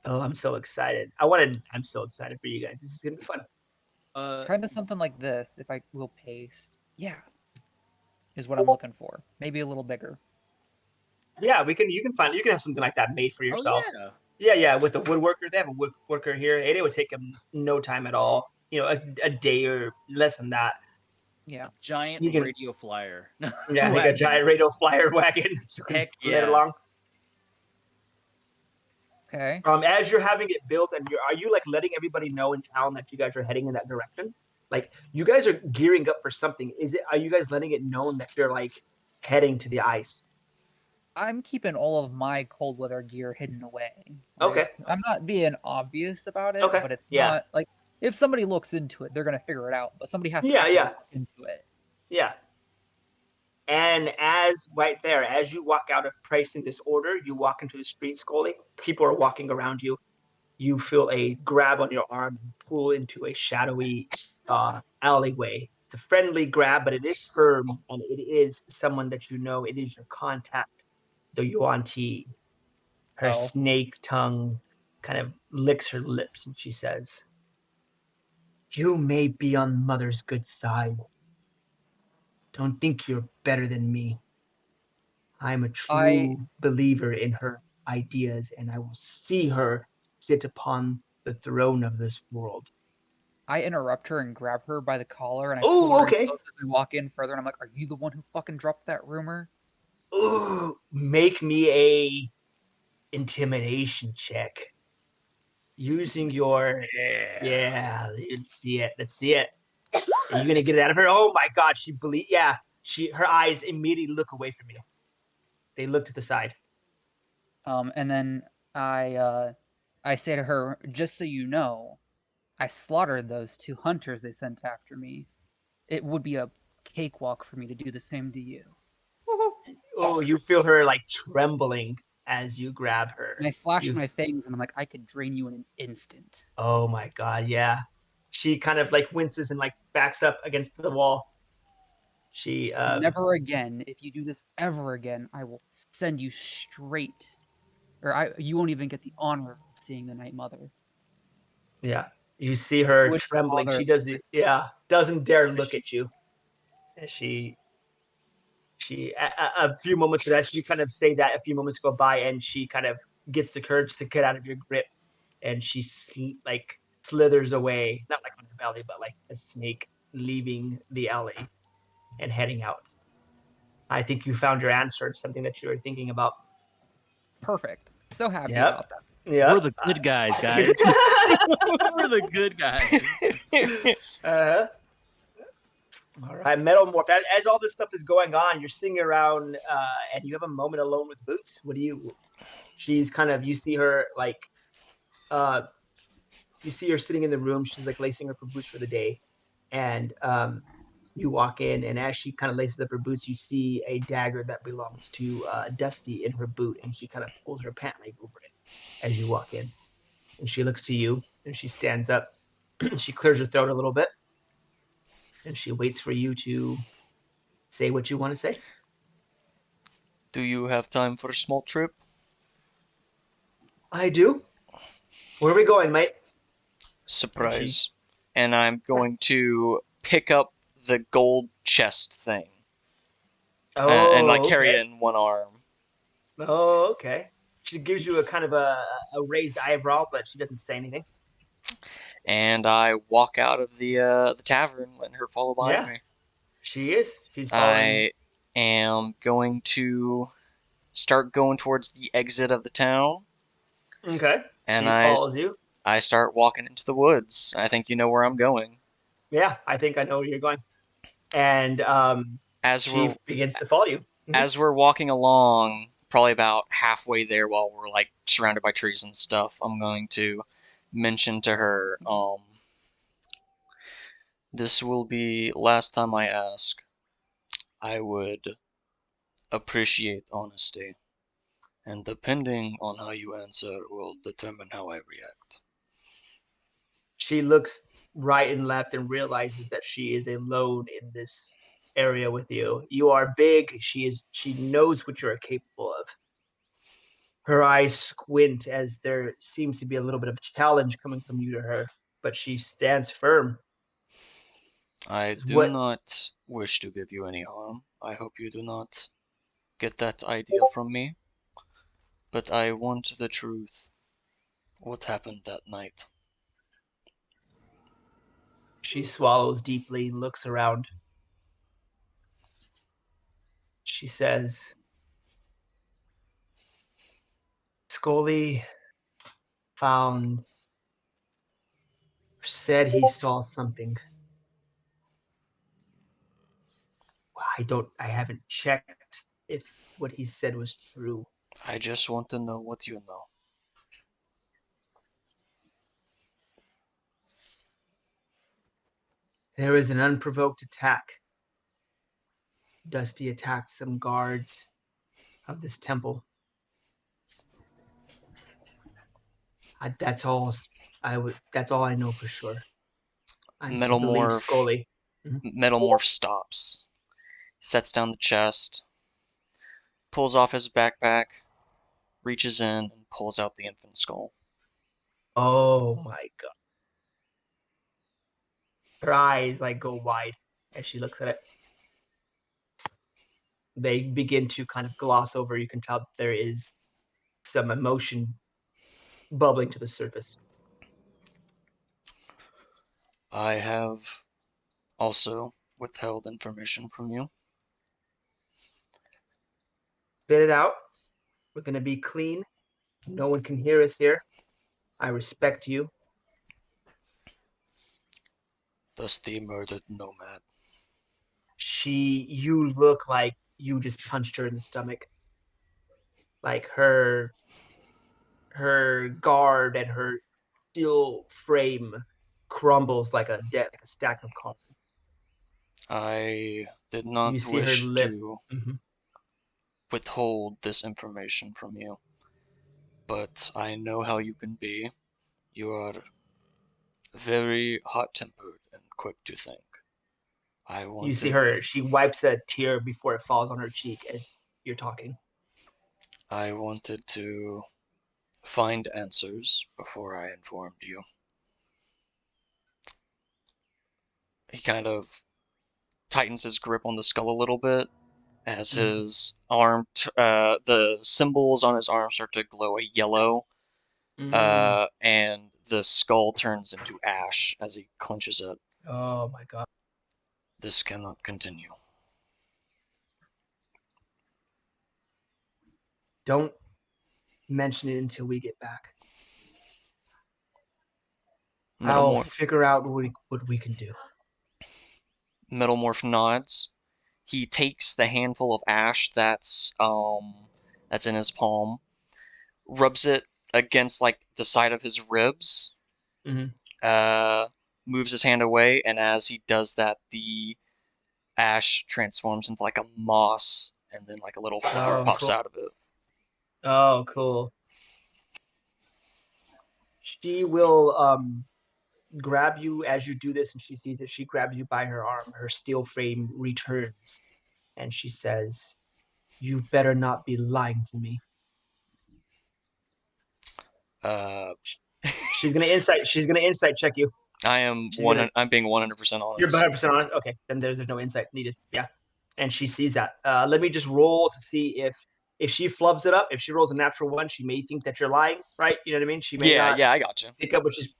Oh, I'm so excited. I'm so excited for you guys. This is gonna be fun. Kind of something like this, if I will paste. Yeah. Is what I'm looking for. Maybe a little bigger. Yeah, you can have something like that made for yourself. Oh, Yeah, with the woodworker. They have a woodworker here. It would take them no time at all. A day or less than that. Yeah. Giant radio flyer. Yeah, like a giant radio flyer wagon. Heck yeah. Along. Okay. As you're having it built, and are you like letting everybody know in town that you guys are heading in that direction? Like you guys are gearing up for something. Are you guys letting it known that you're like heading to the ice? I'm keeping all of my cold weather gear hidden away. Okay. I'm not being obvious about it, okay. But it's not like if somebody looks into it, they're gonna figure it out. But somebody has to Yeah, actually yeah. look into it. Yeah. And as right there, as you walk out of placing this order, you walk into the street, Skully. People are walking around you. You feel a grab on your arm and pull into a shadowy alleyway. It's a friendly grab, but it is firm, and it is someone that you know. It is your contact, the Yuan-Ti. Her snake tongue kind of licks her lips, and she says, "You may be on Mother's good side. Don't think you're better than me. I'm a true believer in her ideas, and I will see her sit upon the throne of this world." I interrupt her and grab her by the collar, and I Oh, pull her okay. in close as we walk in further. And I'm like, "Are you the one who fucking dropped that rumor?" Ooh, make me a intimidation check using your Let's see it. Are you gonna get it out of her? Oh my god, her eyes immediately look away from you. They look to the side. And then I say to her, "Just so you know, I slaughtered those 2 hunters they sent after me. It would be a cakewalk for me to do the same to you." Oh, you feel her like trembling as you grab her. And I flash my fangs, and I'm like, "I could drain you in an instant." Oh my god, yeah. She kind of like winces and like backs up against the wall. She Never again. If you do this ever again, I will send you straight, or you won't even get the honor of seeing the Night Mother. Yeah. You see her Which trembling. father- She doesn't dare look at you. And she a few moments of that, she kind of say that a few moments go by, and she kind of gets the courage to get out of your grip, and she slithers away, not like on her belly, but like a snake leaving the alley and heading out. I think you found your answer. It's something that you were thinking about. Perfect. So happy Yep. about that. Yeah. We're the good guys, guys. We're the good guys. All right, Metalmorph. As all this stuff is going on, you're sitting around, and you have a moment alone with Boots. What do you? She's kind of. You see her like, you see her sitting in the room. She's like lacing up her boots for the day, and you walk in, and as she kind of laces up her boots, you see a dagger that belongs to Dusty in her boot, and she kind of pulls her pant leg over it as you walk in, and she looks to you, and she stands up. She clears her throat a little bit, and she waits for you to say what you want to say. Do you have time for a small trip? I do. Where are we going, mate? Surprise. And I'm going to pick up the gold chest thing. And like carry it in one arm. Oh, okay. She gives you a kind of a raised eyebrow, but she doesn't say anything. And I walk out of the tavern, letting her follow behind me. She is. She's following. I am going to start going towards the exit of the town. Okay. And she follows you. I start walking into the woods. I think you know where I'm going. Yeah, I think I know where you're going. And she begins to follow you. Mm-hmm. As we're walking along, probably about halfway there while we're like surrounded by trees and stuff, I'm going to mention to her, this will be last time I ask. I would appreciate honesty, and depending on how you answer will determine how I react. She looks right and left and realizes that she is alone in this area with you. You are big. She knows what you're capable of. Her eyes squint as there seems to be a little bit of challenge coming from you to her, but she stands firm. I do not wish to give you any harm. I hope you do not get that idea from me. But I want the truth. What happened that night? She swallows deeply and looks around. She says, Skully said he saw something. I haven't checked if what he said was true. I just want to know what you know. There is an unprovoked attack. Dusty attacked some guards of this temple. That's all I know for sure. I'm to believe Metalmorph. Skully. Metalmorph stops, sets down the chest, pulls off his backpack, reaches in, and pulls out the infant skull. Oh my god. Her eyes like go wide as she looks at it. They begin to kind of gloss over. You can tell there is some emotion bubbling to the surface. I have also withheld information from you. Spit it out. We're going to be clean. No one can hear us here. I respect you. Dusty murdered Nomad. You look like you just punched her in the stomach. Like her guard and her steel frame crumbles like a stack of cards. I did not You see her wish lip. to withhold this information from you, but I know how you can be. You are very hot-tempered and quick to think. You see her, she wipes a tear before it falls on her cheek as you're talking. I wanted to find answers before I informed you. He kind of tightens his grip on the skull a little bit as his arm, the symbols on his arm start to glow a yellow, and the skull turns into ash as he clenches it. Oh my god. This cannot continue. Don't mention it until we get back. I'll figure out what we can do. Metalmorph nods. He takes the handful of ash that's in his palm, rubs it against like the side of his ribs, moves his hand away, and as he does that, the ash transforms into like a moss, and then like a little flower pops out of it. Oh, cool. She will grab you as you do this, and she sees it. She grabs you by her arm. Her steel frame returns, and she says, "You better not be lying to me." She's gonna insight check you. I am I'm being 100% honest. You're 100% honest. Okay, then there's no insight needed. Yeah, and she sees that. Let me just roll to see if she flubs it up. If she rolls a natural one, she may think that you're lying, right? You know what I mean? She may not. Yeah, I got you. Pick up what she's.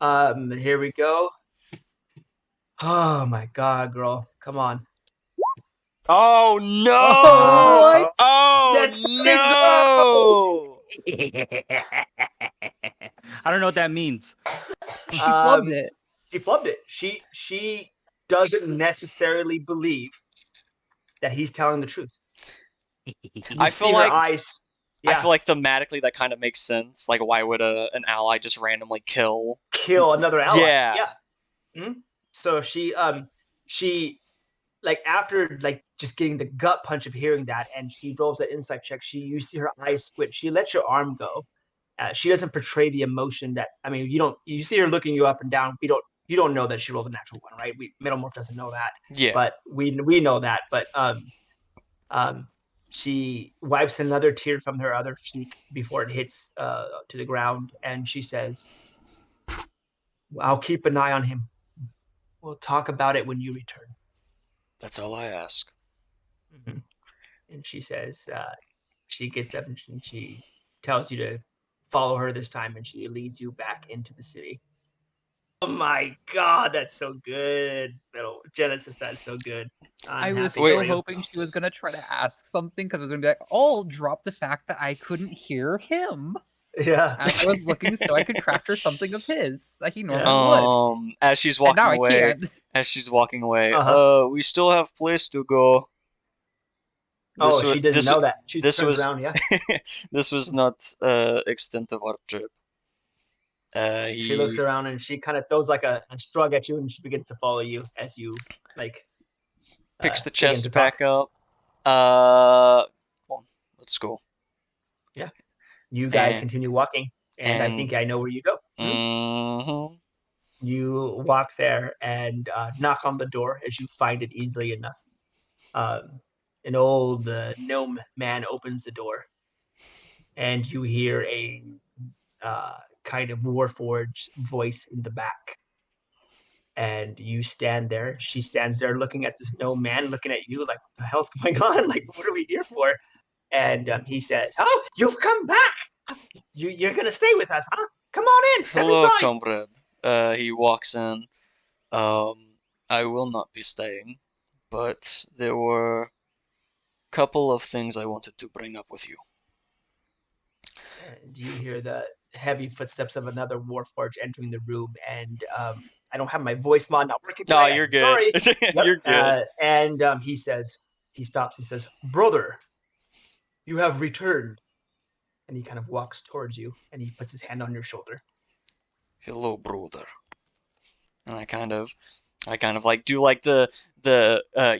Here we go. Oh my god, girl, come on. Oh no! What? Oh no! I don't know what that means. She flubbed it. She flubbed it. She doesn't necessarily believe that he's telling the truth. I feel like Yeah. I feel like thematically that kind of makes sense. Like, why would an ally just randomly kill another ally? Yeah. Mm-hmm. So she like after like just getting the gut punch of hearing that, and she rolls that insight check. You see her eyes squint. She lets your arm go. She doesn't portray the emotion that you see her looking you up and down. You don't know that she rolled a natural one, right? Metalmorph doesn't know that. Yeah. But we know that. But she wipes another tear from her other cheek before it hits to the ground, and she says, "I'll keep an eye on him. We'll talk about it when you return." That's all I ask. Mm-hmm. And she says, she gets up and she tells you to follow her this time, and she leads you back into the city. Oh my god, that's so good. Genesis, that's so good. I was so hoping she was going to try to ask something, because I was going to be like, oh, drop the fact that I couldn't hear him. Yeah. As I was looking so I could craft her something of his, like he normally would. As she's walking away, we still have place to go. She didn't know that. She turns around, yeah. This was not extent of our trip. She looks He around and she kind of throws like a shrug at you, and she begins to follow you as you like picks the begin to chest talk. back up. Well, let's go. Yeah. You guys And continue walking, and I think I know where you go. mm-hmm. You walk there and knock on the door as you find it easily enough. An old gnome man opens the door, and you hear a kind of Warforged voice in the back. And you stand there. She stands there looking at this gnome man, looking at you like, what the hell's going on? Like, what are we here for? And he says, "Oh, you've come back. You're going to stay with us, huh? Come on in. Step Hello, inside." comrade. He walks in. I will not be staying, but there were a couple of things I wanted to bring up with you. And you hear the heavy footsteps of another Warforged entering the room. And I don't have my voice mod not working No, today. you're I'm good. sorry. You're good. And he stops. He says, "Brother, you have returned." And he kind of walks towards you, and he puts his hand on your shoulder. Hello, brother. And I kind of like do like the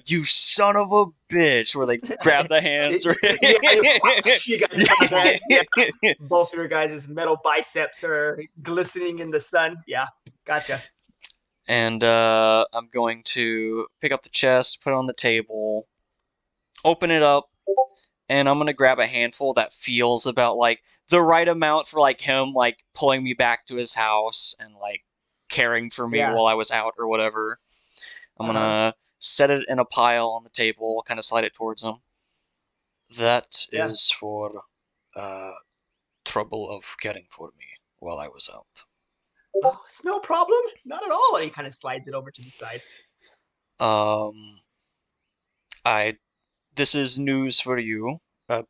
you son of a bitch where they grab the hands. Or You guys grab hands. Yeah. Both your guys' metal biceps are glistening in the sun. Yeah, gotcha. And I'm going to pick up the chest, put it on the table, open it up, and I'm gonna grab a handful that feels about like the right amount for like him like pulling me back to his house and like caring for me Yeah. while I was out or whatever. I'm gonna set it in a pile on the table, kind of slide it towards him. That Yeah. is for trouble of caring for me while I was out. Oh, it's no problem. Not at all. And he kind of slides it over to the side. This is news for you,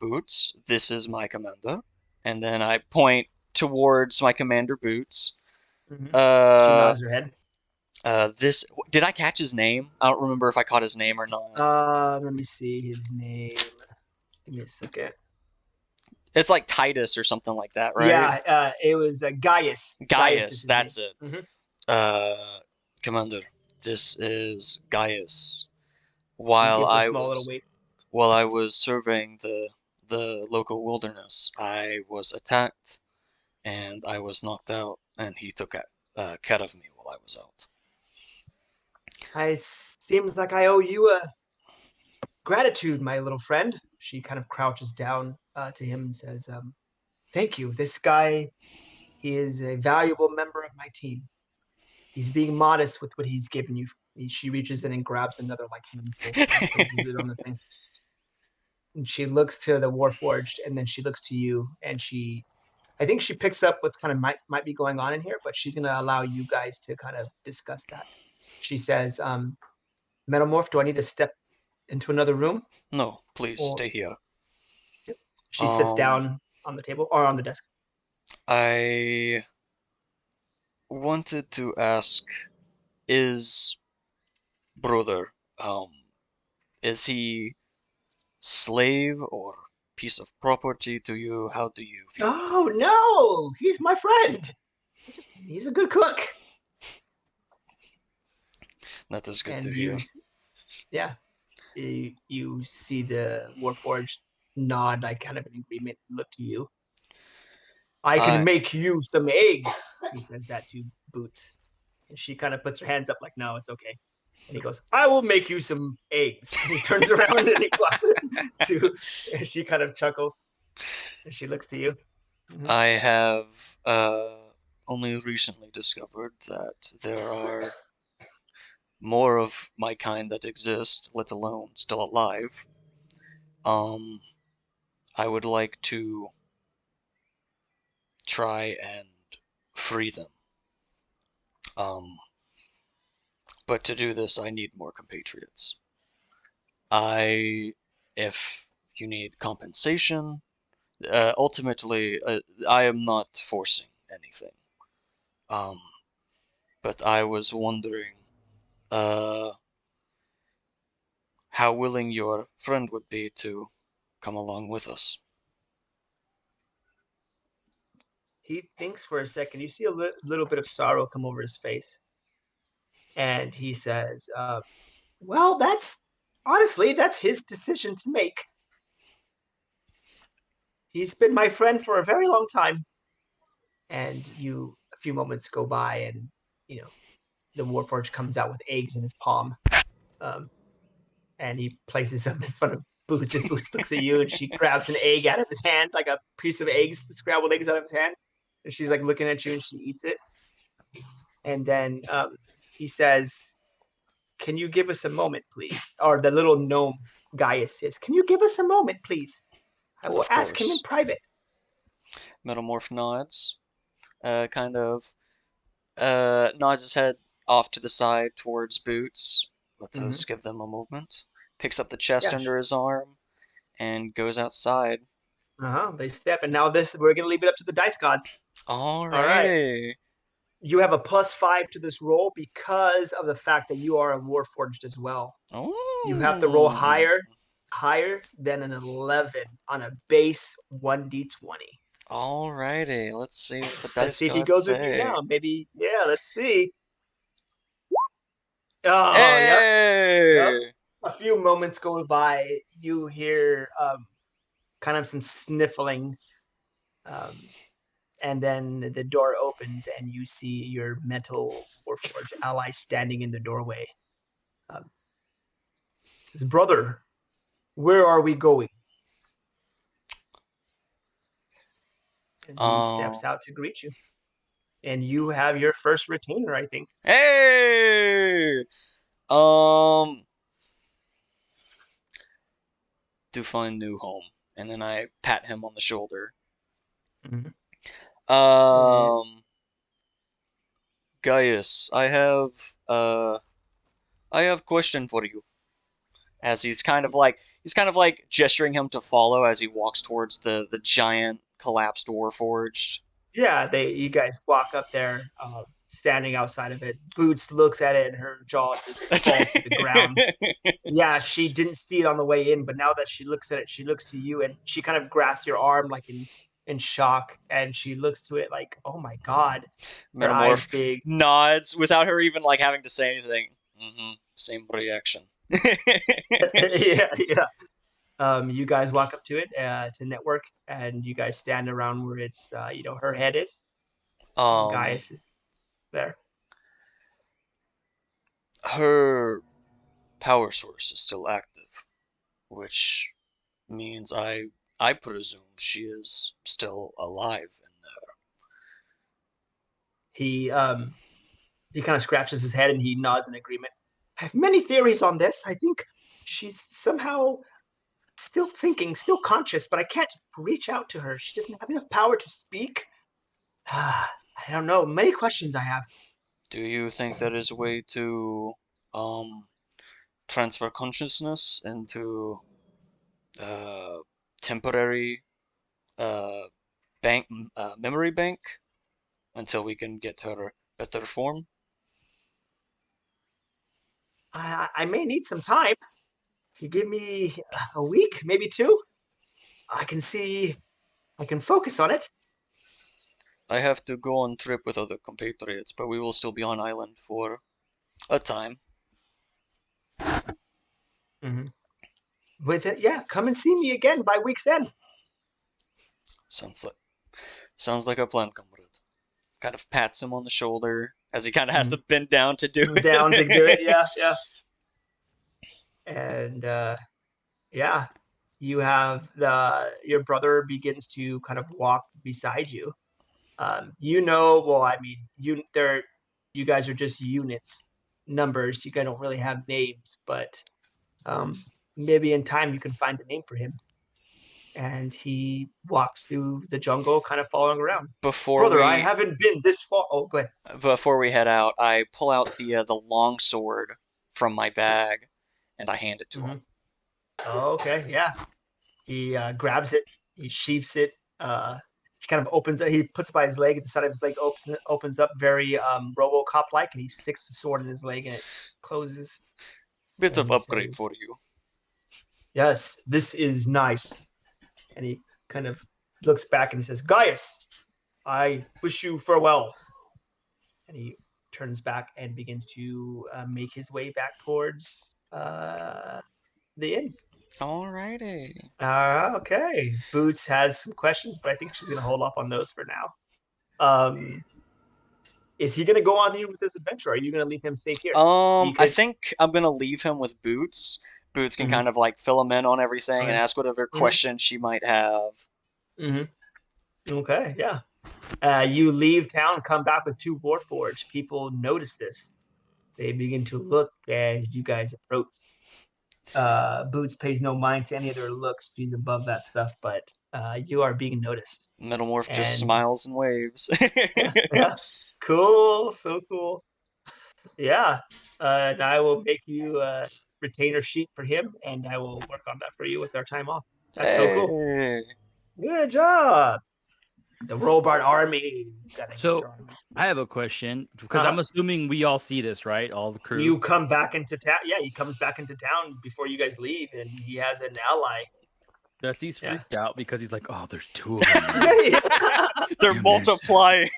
Boots. This is my commander. And then I point towards my commander, Boots. She Uh, nods her head. this did I catch his name? I don't remember if I caught his name or not. Let me see his name. Give me a second. It's like Titus or something like that, right? Yeah, it was Gaius. Gaius, that's it. Mhm. Commander, this is Gaius. He While gives a I small was little wave. while I was surveying the local wilderness, I was attacked and I was knocked out, and he took care of me while I was out. Seems like I owe you a gratitude, my little friend. She kind of crouches down to him and says, "Thank you. This guy, he is a valuable member of my team. He's being modest with what he's given you." She reaches in and grabs another like handful and places it on the thing. And she looks to the Warforged, and then she looks to you, and I think she picks up what's kind of might be going on in here, but she's gonna allow you guys to kind of discuss that. She says, "Metalmorph, do I need to step into another room?" No, please Or- stay here. She sits down on the table or on the desk. I wanted to ask, is brother, is he slave or piece of property to you? How do you feel? Oh no, he's my friend. He's a good cook. That is good And to hear. Yeah, you see the Warforged nod, like kind of an agreement, look to you. "I can make you some eggs," he says that to Boots. And she kind of puts her hands up like, "No, it's okay." And he goes, "I will make you some eggs." And he turns around and he walks to, and she kind of chuckles. And she looks to you. I have only recently discovered that there are more of my kind that exist, let alone still alive. I would like to try and free them. But to do this, I need more compatriots. If you need compensation, ultimately, I am not forcing anything. But I was wondering, how willing your friend would be to come along with us. He thinks for a second. You see a little bit of sorrow come over his face. And he says, well, honestly, that's his decision to make. He's been my friend for a very long time. And a few moments go by, and, the Warforged comes out with eggs in his palm. And he places them in front of Boots, and Boots looks at you, and she grabs an egg out of his hand, like a piece of eggs, scrambled eggs out of his hand. And she's like looking at you, and she eats it. And then he says, can you give us a moment, please? Or the little gnome Gaius says, can you give us a moment, please? I will ask him in private. Metalmorph nods, nods his head off to the side towards Boots. Let's us give them a movement. Picks up the chest under his arm and goes outside. They step, and now we're gonna leave it up to the dice gods. All right. You have a +5 to this roll because of the fact that you are a Warforged as well. Oh. You have to roll higher than an 11 on a base 1d20. Alrighty, let's see what the dice Let's see if he goes with you now. Maybe, let's see. Oh, hey! Yep. A few moments go by. You hear kind of some sniffling, and then the door opens, and you see your Metal Warforged ally standing in the doorway. Says, brother, where are we going? And he steps out to greet you. And you have your first retainer, I think. Hey! To find new home. And then I pat him on the shoulder. Gaius, I have question for you. As he's kind of like gesturing him to follow as he walks towards the giant collapsed Warforged. Yeah, you guys walk up there, standing outside of it. Boots looks at it, and her jaw just falls to the ground. Yeah, she didn't see it on the way in, but now that she looks at it, she looks to you, and she kind of grasps your arm like in shock, and she looks to it like, oh my god. Metalmorph big nods without her even like having to say anything. Same reaction. yeah. You guys walk up to it to network, and you guys stand around where it's her head is. Gaius is there. Her power source is still active, which means I presume she is still alive in there. He kind of scratches his head and he nods in agreement. I have many theories on this. I think she's somehow still thinking, still conscious, but I can't reach out to her. She doesn't have enough power to speak. I don't know. Many questions I have. Do you think there is a way to transfer consciousness into temporary memory bank until we can get her better form? I may need some time. If you give me a week, maybe 2, I can focus on it. I have to go on trip with other compatriots, but we will still be on island for a time. With it, come and see me again by week's end. Sounds like a plan, comrade. Kind of pats him on the shoulder as he kind of has to bend down to do it. Yeah. And you have your brother begins to kind of walk beside you. You guys are just units, numbers. You guys don't really have names, but maybe in time you can find a name for him. And he walks through the jungle, kind of following around. I haven't been this far. Oh, go ahead. Before we head out, I pull out the long sword from my bag, and I hand it to him. Oh, okay, yeah. He grabs it. He sheaths it. He kind of opens it. He puts it by his leg. At the side of his leg opens up very RoboCop-like, and he sticks the sword in his leg, and it closes. Bit of upgrade for you. Yes, this is nice. And he kind of looks back and he says, Gaius, I wish you farewell. And he turns back and begins to make his way back towards the inn. Alrighty. Okay. Boots has some questions, but I think she's going to hold off on those for now. Is he going to go on with this adventure? Or are you going to leave him safe here? I think I'm gonna leave him with Boots. Boots can Mhm. kind of like fill him in on everything and Okay. ask whatever questions she might have. Okay, yeah. You leave town, come back with 2 Warforged. People notice this. They begin to look as you guys approach. Boots pays no mind to any of their looks. He's above that stuff, but you are being noticed. Metalmorph just And smiles and waves. yeah. Cool. So cool. Yeah. And I will make you a retainer sheet for him, and I will work on that for you with our time off. That's so cool. Hey. Good job. The Robart army. Gotta get So your army. I have a question because I'm assuming we all see this, right? All the crew. You come back into town. Yeah, he comes back into town before you guys leave, and he has an ally. Dusty's Yeah. freaked out because he's like, "Oh, there's 2 of them. They're Damn it. multiplying.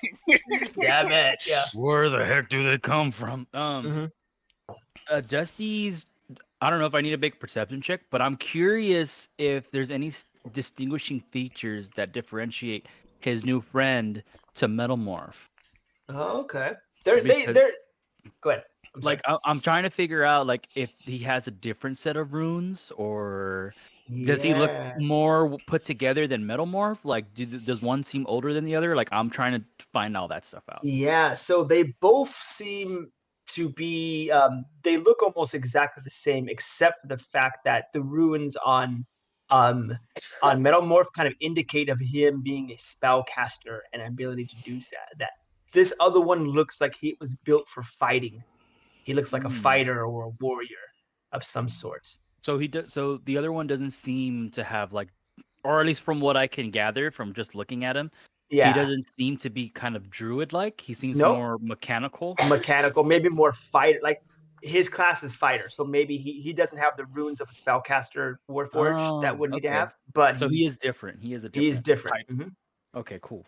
Damn it. Yeah. Where the heck do they come from?" Dusty's. I don't know if I need a big perception check, but I'm curious if there's any distinguishing features that differentiate his new friend to Metalmorph. Oh, okay. Because- They're. Go ahead. I'm trying to figure out like if he has a different set of runes or does he look more put together than Metalmorph? Like, does one seem older than the other? Like, I'm trying to find all that stuff out. Yeah, so they both seem to be. They look almost exactly the same, except for the fact that the runes on Metalmorph kind of indicate of him being a spellcaster and ability to do that. This other one looks like he was built for fighting. He looks like a fighter or a warrior of some sort. So he does. So the other one doesn't seem to have like, or at least from what I can gather from just looking at him, Yeah, he doesn't seem to be kind of druid-like. He seems Nope. more mechanical. Mechanical, maybe more fighter. Like his class is fighter, so maybe he doesn't have the runes of a spellcaster Warforged that would need to have. But So he is different. He is a different. he's different. type. Okay, cool.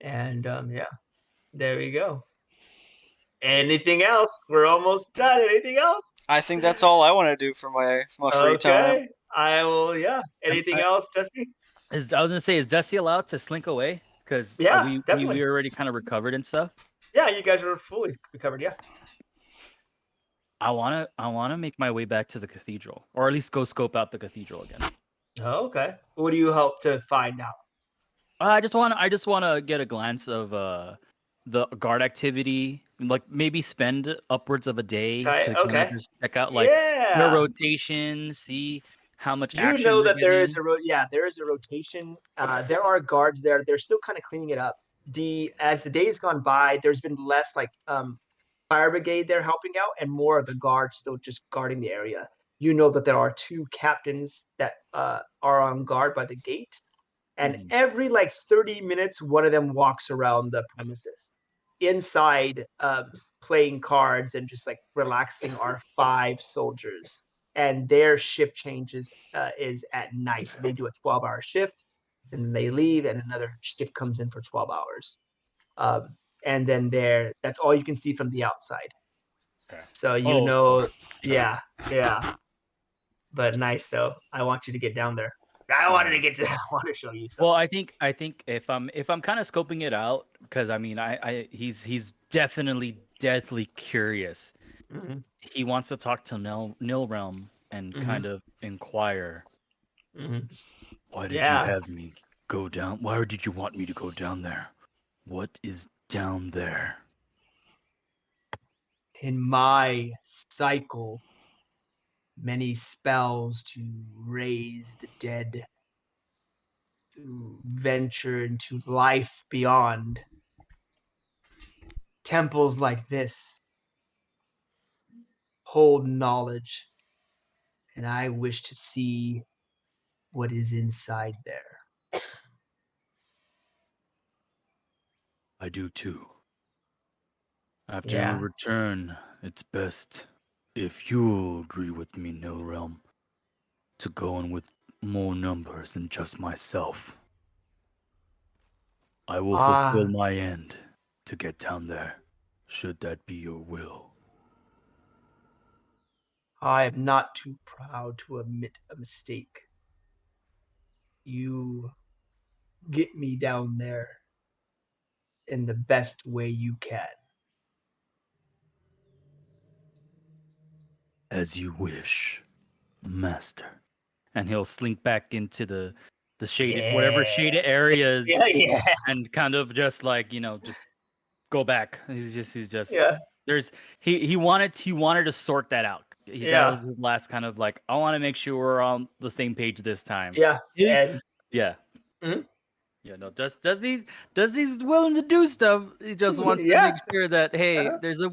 And yeah, there we go. Anything else? We're almost done. Anything else? I think that's all I want to do for my free time. I will. Yeah. Anything else, Dusty? I was gonna say, is Dusty allowed to slink away? Because definitely. we already kind of recovered and stuff. Yeah, you guys are fully recovered. Yeah. I wanna make my way back to the cathedral, or at least go scope out the cathedral again. Oh, okay. What do you hope to find out? I just wanna get a glance of the guard activity, like maybe spend upwards of a day to kind of just check out like their rotation, see how much action. You know that there is there is a rotation. There are guards there. They're still kind of cleaning it up. As the days gone by, there's been less like fire brigade there helping out, and more of the guards still just guarding the area. You know that there are 2 captains that are on guard by the gate, and every like 30 minutes, one of them walks around the premises. Inside, playing cards and just like relaxing, are 5 soldiers. And their shift changes is at night. They do a 12-hour shift, and then they leave, and another shift comes in for 12 hours. And then that's all you can see from the outside. Okay. So yeah. But nice though. I want you to get down there. I want to show you something. Well, I think if I'm kind of scoping it out, because I mean, he's definitely deathly curious. He wants to talk to Nilrealm and kind of inquire. Why did you have me go down? Why did you want me to go down there? What is down there? In my cycle, many spells to raise the dead, to venture into life beyond. Temples like this hold knowledge, and I wish to see what is inside there. I do too. After you return, it's best if you agree with me, Nilrealm, to go in with more numbers than just myself. I will fulfill my end to get down there, should that be your will. I am not too proud to admit a mistake. You get me down there in the best way you can. As you wish, master. And he'll slink back into the shaded, whatever shaded areas, Yeah. and kind of just like, just go back. He's just Yeah. he wanted to sort that out. That Yeah. was his last kind of like, I want to make sure we're on the same page this time. Yeah. And Yeah. Mhm. Yeah, no, does he's willing to do stuff. He just wants to Yeah. make sure that, hey, Uh-huh.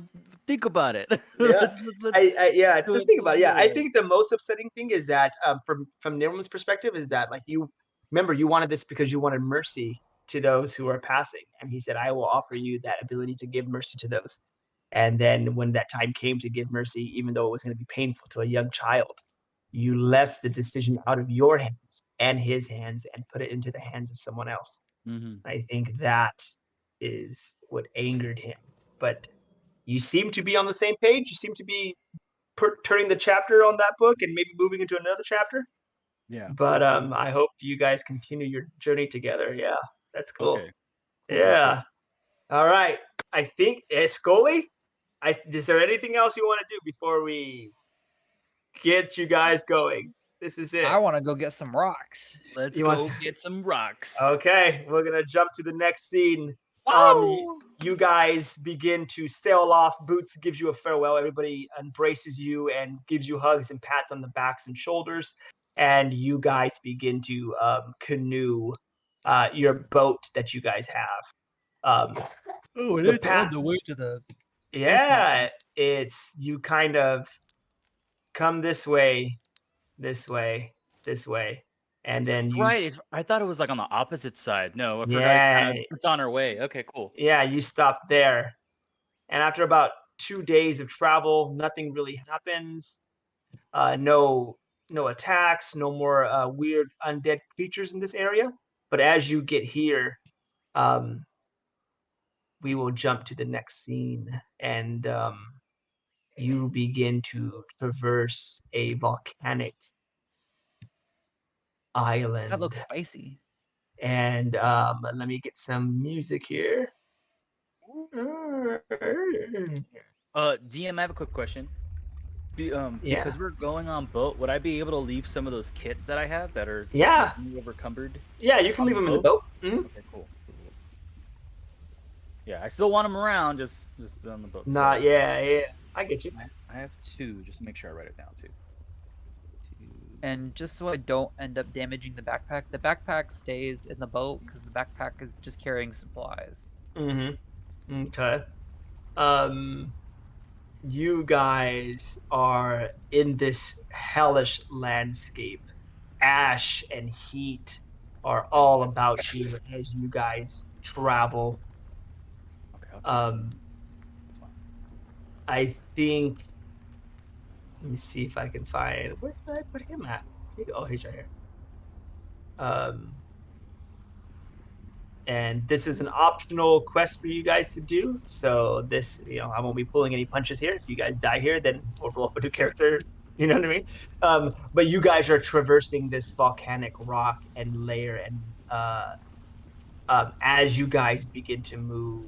think about it. Yeah. Let's do Just it think about it. Yeah, I right. think the most upsetting thing is that from Nirmal's perspective is that like you wanted this because you wanted mercy to those who are passing, and he said, "I will offer you that ability to give mercy to those." And then when that time came to give mercy, even though it was going to be painful to a young child, you left the decision out of your hands and his hands and put it into the hands of someone else. Mm-hmm. I think that is what angered him. But you seem to be on the same page. You seem to be turning the chapter on that book and maybe moving into another chapter. Yeah. But I hope you guys continue your journey together. Yeah, that's cool. Okay. Cool. Yeah. All right. I think Skully, is there anything else you want to do before we get you guys going? This is it. I want to go get some rocks. Let's You go want- get some rocks. Okay, we're gonna jump to the next scene. Wow. You guys begin to sail off. Boots gives you a farewell. Everybody embraces you and gives you hugs and pats on the backs and shoulders. And you guys begin to canoe your boat that you guys have. Oh, it is on the way to the. Yeah, it's you kind of come this way, this way, this way, and then you. Right. I thought it was like on the opposite side. No, I forgot. Yeah. It's on our way. Okay, cool. Yeah, you stop there. And after about 2 days of travel, nothing really happens. No attacks, no more weird undead creatures in this area. But as you get here, we will jump to the next scene, and you begin to traverse a volcanic island. That looks spicy. And let me get some music here. DM, I have a quick question. Because we're going on boat, would I be able to leave some of those kits that I have that are overcumbered? Yeah, you can leave them in the boat. Mm-hmm. Okay, cool. Yeah, I still want them around, just on the boat. Yeah, I get you. I have 2, just to make sure I write it down too. 2. And just so I don't end up damaging the backpack stays in the boat because the backpack is just carrying supplies. Mm-hmm. Okay. You guys are in this hellish landscape. Ash and heat are all about you as you guys travel. Okay. I think. Let me see if I can find. Where did I put him at? Oh, he's right here. And this is an optional quest for you guys to do. So this, I won't be pulling any punches here. If you guys die here, then we'll roll up a new character. You know what I mean? But you guys are traversing this volcanic rock and layer, and as you guys begin to move,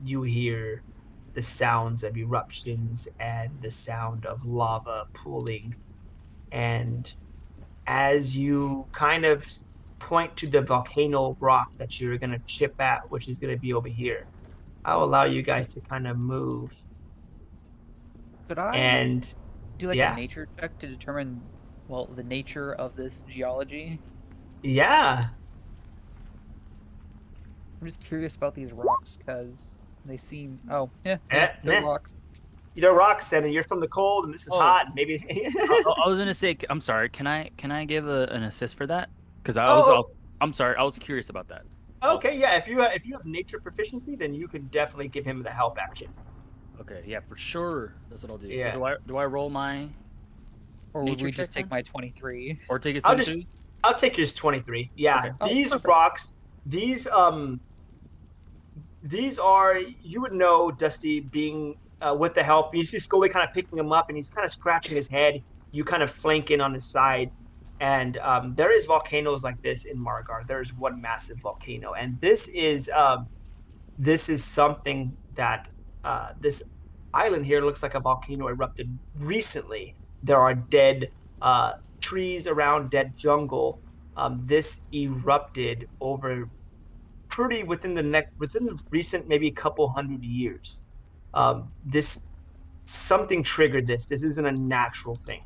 you hear the sounds of eruptions and the sound of lava pooling. And as you kind of point to the volcano rock that you're going to chip at, which is going to be over here, I'll allow you guys to kind of move. Could I and do a nature check to determine, the nature of this geology? Yeah. I'm just curious about these rocks because they seem. They're rocks. They're rocks, and you're from the cold, and this is hot. Maybe. I was gonna say, I'm sorry. Can I give an assist for that? Because I'm sorry. I was curious about that. Okay, yeah. If you have nature proficiency, then you can definitely give him the help action. Okay, yeah, for sure. That's what I'll do. Yeah. So do I roll my? Or would we just take my 23? Or take his? I'll take yours 23. Yeah, Okay. these rocks these are, you would know, Dusty, being with the help. You see Skully kind of picking him up, and he's kind of scratching his head. You kind of flank in on his side. And there is volcanoes like this in Margar. There's one massive volcano. And this is something that this island here looks like a volcano erupted recently. There are dead trees around, dead jungle. This erupted over within the recent maybe couple hundred years. This something triggered this. This isn't a natural thing.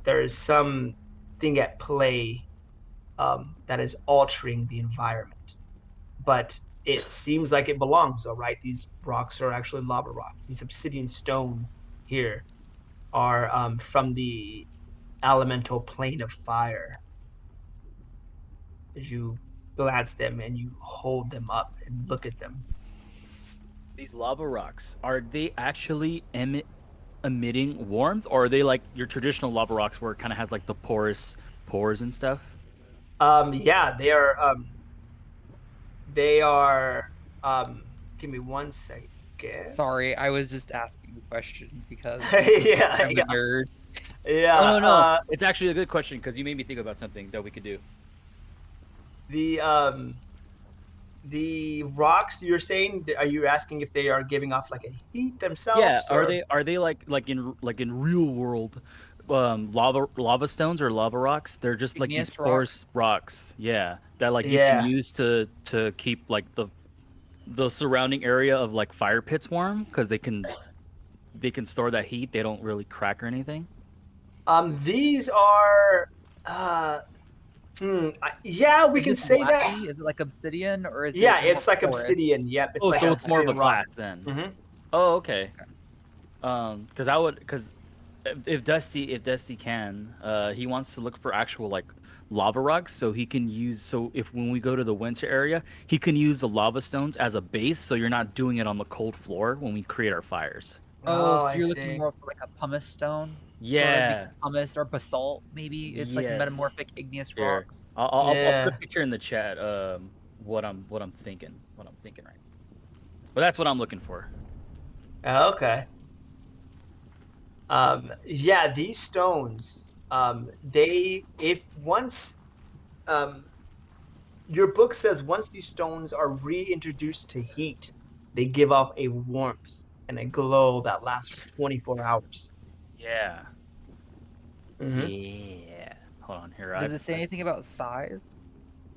There is something at play that is altering the environment, but it seems like it belongs. All right, these rocks are actually lava rocks. These obsidian stone here are from the elemental plane of fire. As you glance them and you hold them up and look at them. These lava rocks, are they actually emitting warmth, or are they like your traditional lava rocks where it kind of has like the pores and stuff? Yeah, they are. They are. Give me 1 second. Sorry, I was just asking the question because yeah, I'm yeah, a nerd. yeah. Oh, no. It's actually a good question because you made me think about something that we could do. The rocks you're saying, are you asking if they are giving off like a heat themselves? Yeah, or... are they like in real world lava stones or lava rocks? They're just like Igneous these porous rocks. Yeah, that like you Yeah. can use to keep like the surrounding area of like fire pits warm because they can store that heat. They don't really crack or anything. These are yeah, we Is can this say that. waxy? Is it like obsidion or is Yeah, it it's more like porous? obsidian. Yep, it's Oh, like so it's more of a obsidian rock. glass then. Mm-hmm. Oh, okay. Because if Dusty can, he wants to look for actual like lava rocks, so he can use. So if when we go to the winter area, he can use the lava stones as a base, so you're not doing it on the cold floor when we create our fires. Oh, so I you're see. looking more for like a pumice stone? Yeah. Sort of pumice or basalt, maybe? It's like Yes. metamorphic igneous Here. rocks. I'll Yeah. put a picture in the chat. What I'm thinking. What I'm thinking right. But that's what I'm looking for. Okay. Yeah, these stones, your book says once these stones are reintroduced to heat, they give off a warmth and a glow that lasts for 24 hours. Yeah. Mhm. Yeah. Hold on here. Does it say anything about size?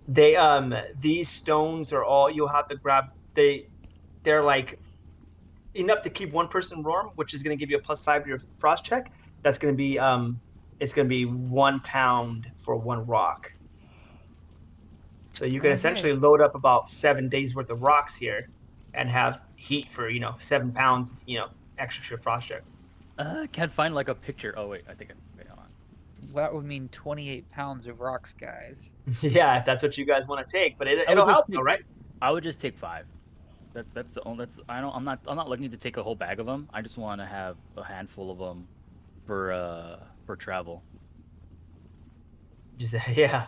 These stones are all you'll have to grab. They're like enough to keep one person warm, which is going to give you a +5 to your frost check. That's going to be it's going to be 1 pound for one rock. So you can essentially load up about 7 days worth of rocks here, and have heat for 7 pounds extra frost check. Can't find like a picture. Oh wait, wait, hold on. Well, that would mean 28 pounds of rocks, guys. Yeah, if that's what you guys want to take, but it'll help, though, right? I would just take 5. That's the only. I'm not looking to take a whole bag of them. I just want to have a handful of them for travel. Just yeah.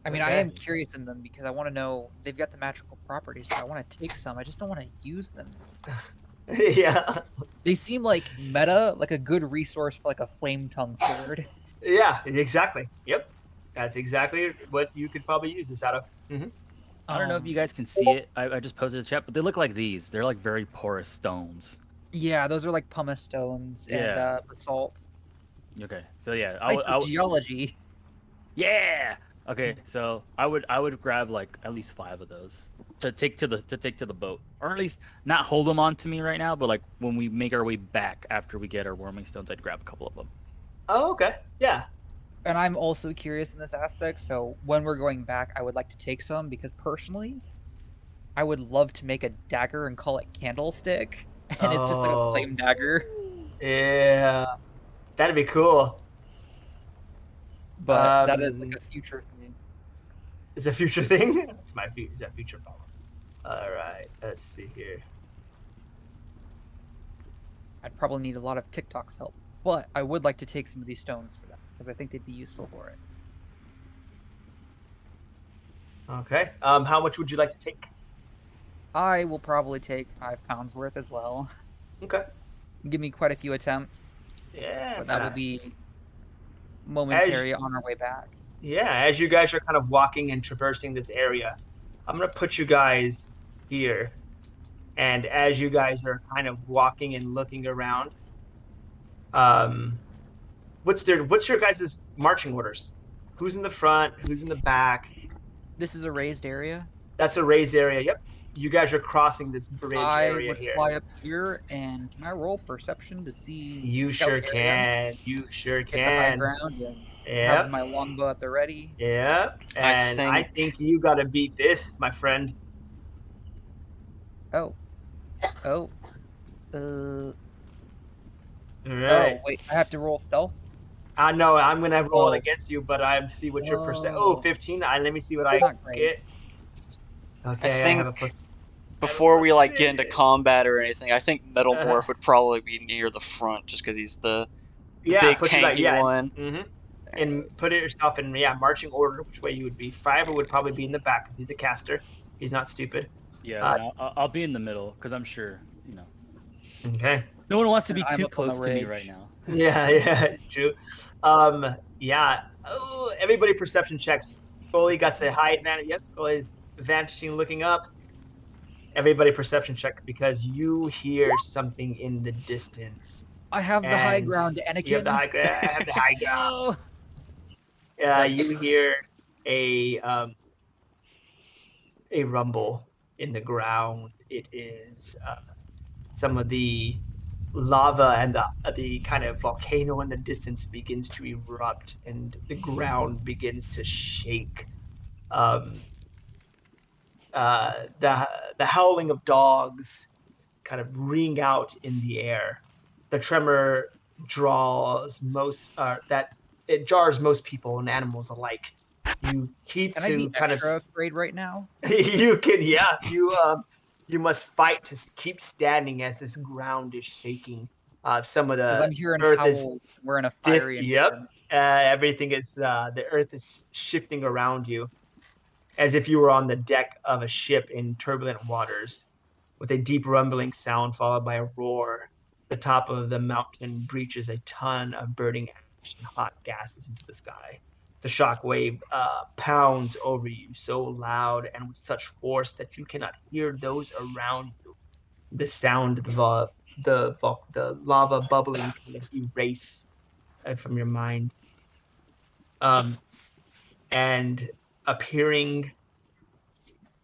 I mean, I am curious in them because I want to know they've got the magical properties, so I want to take some. I just don't want to use them. Yeah. They seem like meta, like a good resource for like a flame tongue sword. Yeah, exactly. Yep. That's exactly what you could probably use this out of. Mm-hmm. I don't know if you guys can see it. I just posted a chat, but they look like these. They're like very porous stones. Yeah, those are like pumice stones and basalt. Okay, so yeah, I like geology. Yeah. Okay, so I would grab like at least 5 of those to take to the boat, or at least not hold them on to me right now, but like when we make our way back after we get our warming stones, I'd grab a couple of them. Oh, okay. Yeah. And I'm also curious in this aspect, so when we're going back, I would like to take some because personally, I would love to make a dagger and call it Candlestick, and it's just like a flame dagger. Yeah, that'd be cool. But that is like a future thing. It's a future thing? It's a future problem. All right, let's see here. I'd probably need a lot of TikTok's help, but I would like to take some of these stones for that because I think they'd be useful for it. Okay. How much would you like to take? I will probably take 5 pounds worth as well. Okay. Give me quite a few attempts, Yeah. but that will be as momentary on our way back. as you guys are kind of walking and traversing this area, I'm gonna put you guys here. And as you guys are kind of walking and looking around, what's your guys' marching orders? Who's in the front? Who's in the back? This is a raised area. That's a raised area. Yep. You guys are crossing this bridge I area would here. fly up here, and can I roll perception to see? You scout sure the area, can. You sure get the high can. ground, and Yep. have my longbow at the ready. Yep. And I think you got to beat this, my friend. Oh. All right. Oh, wait, I have to roll stealth? No, I'm going to roll it against you, but I see what your percent. Oh, 15. Let me see what I get. Okay, I have a plus. Before we like get into combat or anything, I think Metalmorph would probably be near the front, just because he's the big tanky one. Mm-hmm. And put it yourself in marching order, which way you would be. Fiber would probably be in the back because he's a caster. He's not stupid. Yeah, I'll be in the middle because I'm sure, you know. Okay. No one wants to be too close to me right now. Yeah, true. Oh, everybody perception checks. Skully got the high advantage. Yep, Skully's vantaging, looking up. Everybody perception check because you hear something in the distance. I have the high ground, Anakin. You have the high ground. I have the high ground. You hear a rumble in the ground. It is some of the lava and the kind of volcano in the distance begins to erupt, and the ground begins to shake. The howling of dogs kind of ring out in the air. The tremor jars most people and animals alike. You keep Can I be extra afraid right now? You can, you must fight to keep standing as this ground is shaking. Some of the I'm hearing earth howls. We're in a fiery environment. Everything is the earth is shifting around you, as if you were on the deck of a ship in turbulent waters, with a deep rumbling sound followed by a roar. The top of the mountain breaches a ton of burning ash and hot gases into the sky. The shock wave pounds over you so loud and with such force that you cannot hear those around you. The sound of the lava bubbling kind of erase from your mind. And appearing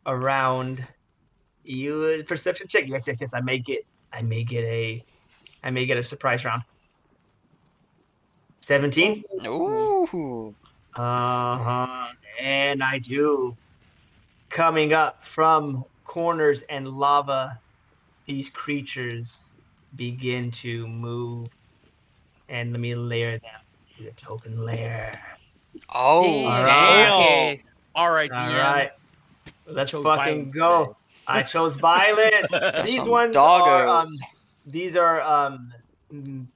around you, perception check. Yes. I may get a surprise round. 17. Ooh. And I do. Coming up from corners and lava, these creatures begin to move. And let me layer them to the token layer. Oh, all right. damn. Okay. All right, DM. All right. Let's fucking violence go. today. I chose violence. These Some ones doggos. are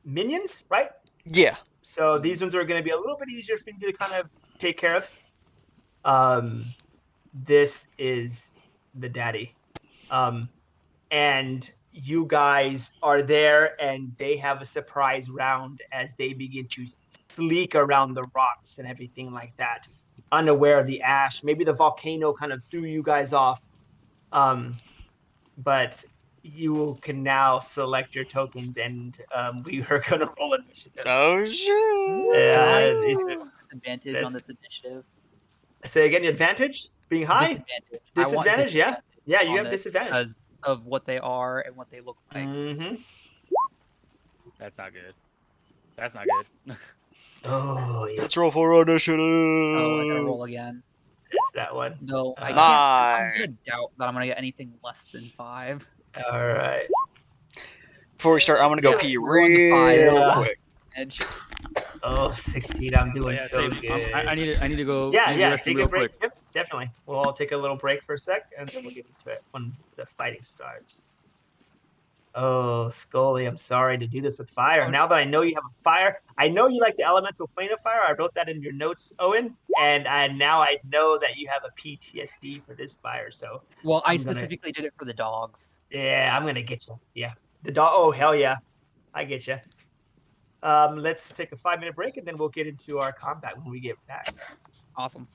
minions, right? Yeah. So these ones are going to be a little bit easier for you to kind of take care of. This is the daddy. And you guys are there, and they have a surprise round as they begin to sleek around the rocks and everything like that, unaware of the ash. Maybe the volcano kind of threw you guys off. But you can now select your tokens, and we are going to roll initiative. Oh, shit. Yeah. Disadvantage on this initiative. Say again, advantage? Being high? Disadvantage, yeah. Yeah, you have disadvantage. Because of what they are and what they look like. Mm-hmm. That's not good. Oh, yeah. Let's roll for initiative. Oh, I gotta roll again. It's that one. No, I can't. I'm gonna doubt that I'm gonna get anything less than 5. All right. Before we start, I'm gonna go pee real quick. Edge. Oh, 16. I'm doing so good. I need to go. Yeah. Take a break. Yep, definitely. We'll all take a little break for a sec, and then we'll get into it when the fighting starts. Oh, Skully, I'm sorry to do this with fire. Now that I know you have a fire, I know you like the elemental plane of fire. I wrote that in your notes, Owen. and now I know that you have a PTSD for this fire. So Well, I I'm gonna- specifically did it for the dogs. yeah, I'm gonna get you. Yeah, the dog. Oh hell yeah, I get you. Let's take a 5-minute break and then we'll get into our combat when we get back. Awesome.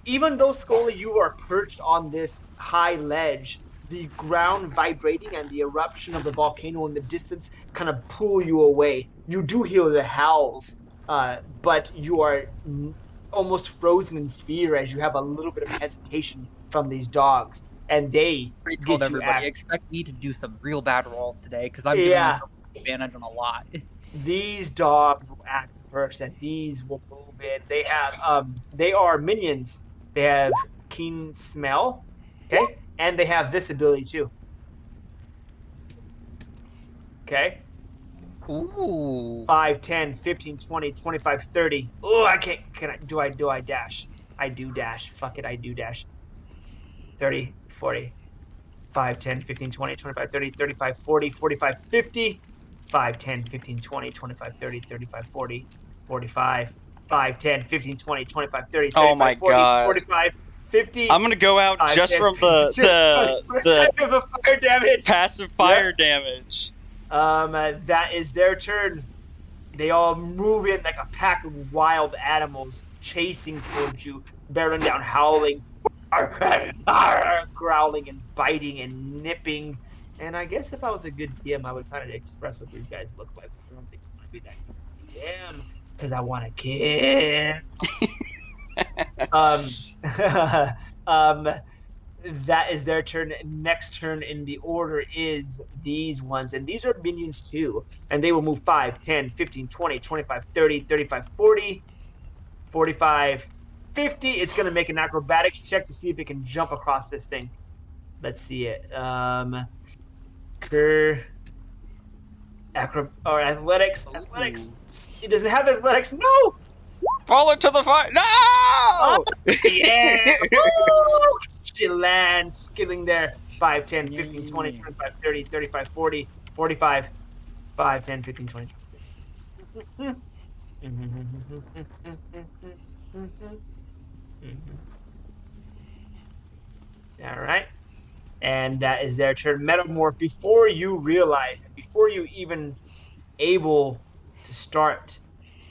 Even though Skully, you are perched on this high ledge, the ground vibrating and the eruption of the volcano in the distance kind of pull you away. You do hear the howls, but you are almost frozen in fear as you have a little bit of hesitation from these dogs, and they I get told you everybody, expect me to do some real bad rolls today because I'm giving Yeah. myself advantage on a lot. These dogs will act first, and these will move in. They are minions. They have keen smell, okay, and they have this ability too. Okay, Ooh. 5, 10, 15, 20, 25, 30. Oh, I can't. Do I dash? I do dash. Fuck it, I do dash. 30, 40, 5, 10, 15, 20, 25, 30, 35, 40, 45, 50. 5, 10, 15, 20, 25, 30, 35, 40, 45, 5, 10, 15, 20, 25, 30, 35, Oh my 40, God. 45, 50. I'm gonna go out 5, just 10, from 15, the fire damage. passive fire damage. That is their turn. They all move in like a pack of wild animals chasing towards you, bearing down, howling, growling and biting and nipping. And I guess if I was a good DM, I would kind of express what these guys look like. I don't think I want to be that good DM because I want to kill. That is their turn. Next turn in the order is these ones. And these are minions too. And they will move 5, 10, 15, 20, 25, 30, 35, 40, 45, 50. It's going to make an acrobatics check to see if it can jump across this thing. Let's see it. Athletics. Athletics. It doesn't have athletics. No! Fall into the fire. No! Yeah! Woo! She lands, skilling there. 5, 10, 15, 20, 25, 30, 35, 40, 45. 5, 10, 15, 20. All right. And that is their turn. Metalmorph, before you realize, before you even able to start,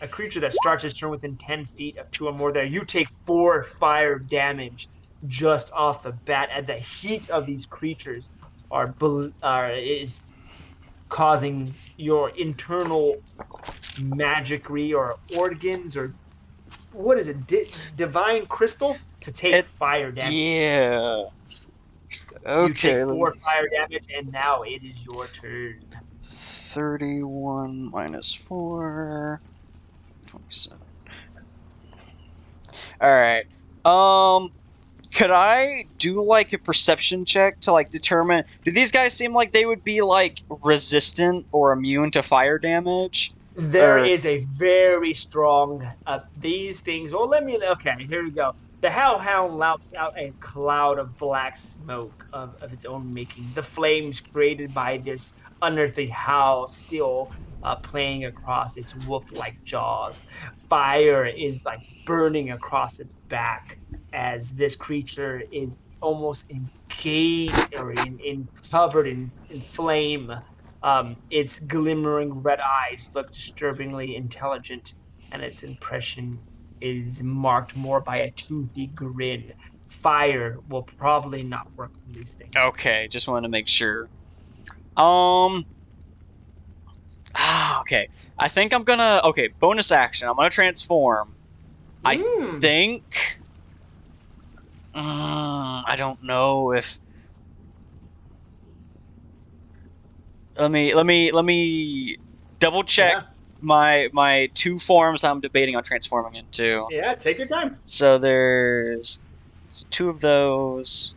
a creature that starts its turn within 10 feet of 2 or more there, you take 4 fire damage just off the bat. And the heat of these creatures is causing your internal magicry or organs or what is it, divine crystal to take fire damage. Yeah. You take Okay. 4 fire damage, and now it is your turn. 31 minus 4. 27. Alright. Could I do like a perception check to like determine, do these guys seem like they would be like resistant or immune to fire damage? There is a very strong these things. Well, okay, here we go. The hellhound louts out a cloud of black smoke of its own making. The flames created by this unearthly howl still playing across its wolf-like jaws. Fire is like burning across its back as this creature is almost engaged or covered in flame. Its glimmering red eyes look disturbingly intelligent, and its impression is marked more by a toothy grin. Fire will probably not work on these things. Okay, just wanted to make sure. Okay. I think I'm gonna... Okay, bonus action. I'm gonna transform. I think... I don't know if... Let me double check my 2 forms I'm debating on transforming into. Yeah, take your time. So there's 2 of those.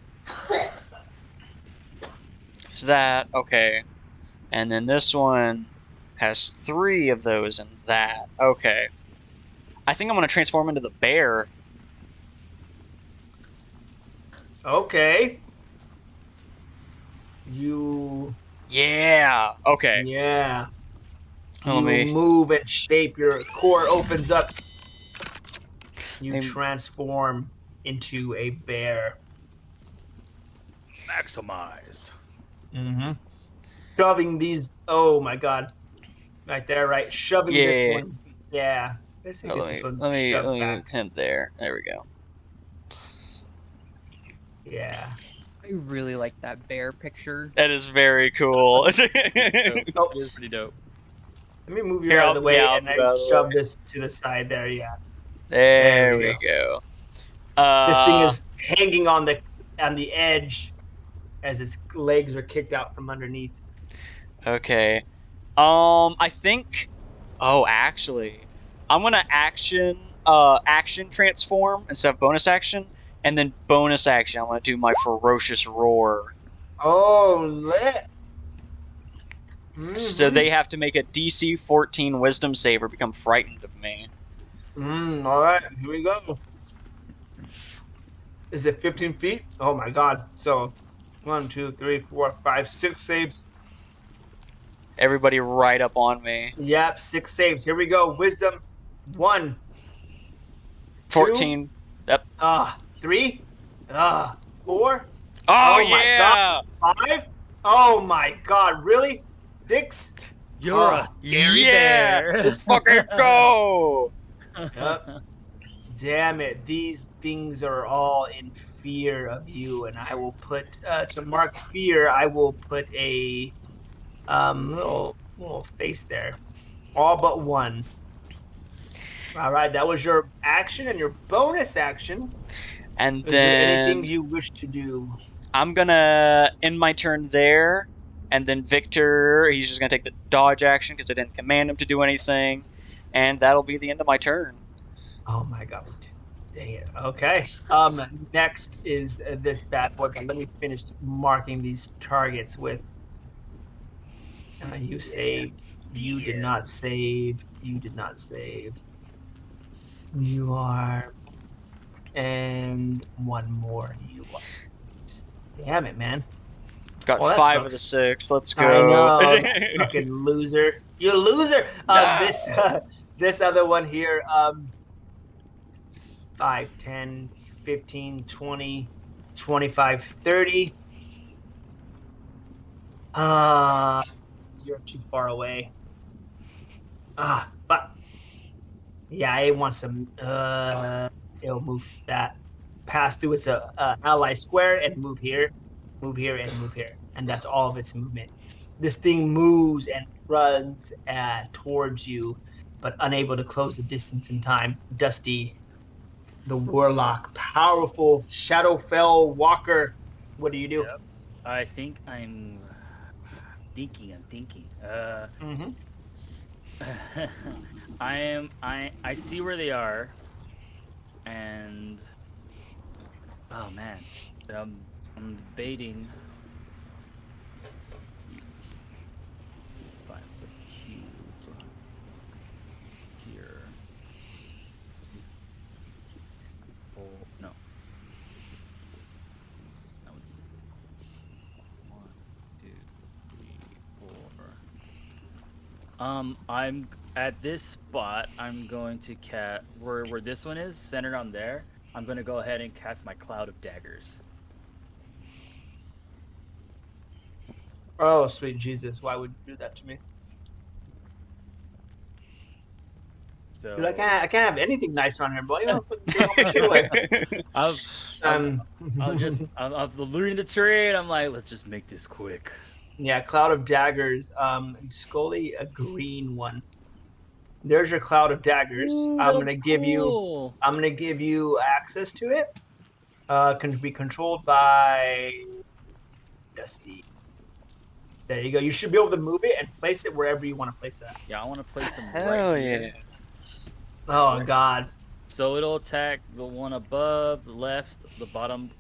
There's that, okay. And then this one has 3 of those and that. Okay. I think I'm gonna transform into the bear. Okay. Yeah. Okay. Yeah. Let me move and shape. Your core opens up. You I'm- transform into a bear. Maximize. Mm-hmm. Shoving these. Oh my god! Right there, right. Shoving this Yeah. one. Yeah. Let's see, Oh, get this one let me shoved back. him there. There we go. Yeah. I really like that bear picture. That is very cool. Dope. Oh, It is pretty dope. let me move you Here, out of the way, yeah, I'll and move I out of the shove way. this to the side there. Yeah. There we we go. This thing is hanging on the edge as its legs are kicked out from underneath. Okay. I think. Oh, actually, I'm gonna action transform instead of bonus action, and then bonus action. I'm gonna do my ferocious roar. Oh, lit. So they have to make a DC 14 Wisdom save or become frightened of me. All right, here we go. Is it 15 feet? Oh my god. So 1, 2, 3, 4, 5, 6 saves. Everybody right up on me. Yep, 6 saves. Here we go. Wisdom 1. 14. Yep. 3. 4. Oh, Oh my yeah! God. 5. Oh my god, really? 6. You're Oh, a scary Yeah! bear. Let's fucking go! Yep. Damn it. These things are all in fear of you, and I will put to mark fear, I will put a little face there. All but one. All right, that was your action and your bonus action. And Is there anything then you wish to do? I'm gonna end my turn there, and then Victor, he's just gonna take the dodge action because I didn't command him to do anything, and that'll be the end of my turn. Oh my god. Dang it. Okay. Next is this bad boy. Let me finish marking these targets with. You saved. You did not save. You did not save. You are. And one more. You are. Damn it, man. Got Well, that 5 of the sucks. 6. Let's I go. know. Fucking loser. You loser. No. This other one here. 5, 10, 15, 20, 25, 30. You're too far away. But yeah, it wants some. It'll move that pass through its ally square and move here, and move here, and that's all of its movement. This thing moves and runs towards you, but unable to close the distance in time. Dusty, the warlock, powerful Shadowfell walker. What do you do? Yep. I think I'm thinking. Mm-hmm. I see where they are, and oh man, I'm debating. Find the cube here. Oh no. That was 1, 2, 3, 4. I'm at this spot. I'm going to where this one is centered on there. I'm going to go ahead and cast my cloud of daggers. Oh, sweet Jesus! Why would you do that to me? So Dude, I can't have anything nice around here, boy. You don't fucking take all my shit away. I'm looting the trade. I'm like, let's just make this quick. Yeah, cloud of daggers. Skully, a green one. There's your cloud of daggers. I'm gonna give you access to it. Can be controlled by Dusty. There you go. You should be able to move it and place it wherever you want to place it. Yeah, I want to place them Hell right yeah. here. Oh God. So it'll attack the one above, the left, the bottom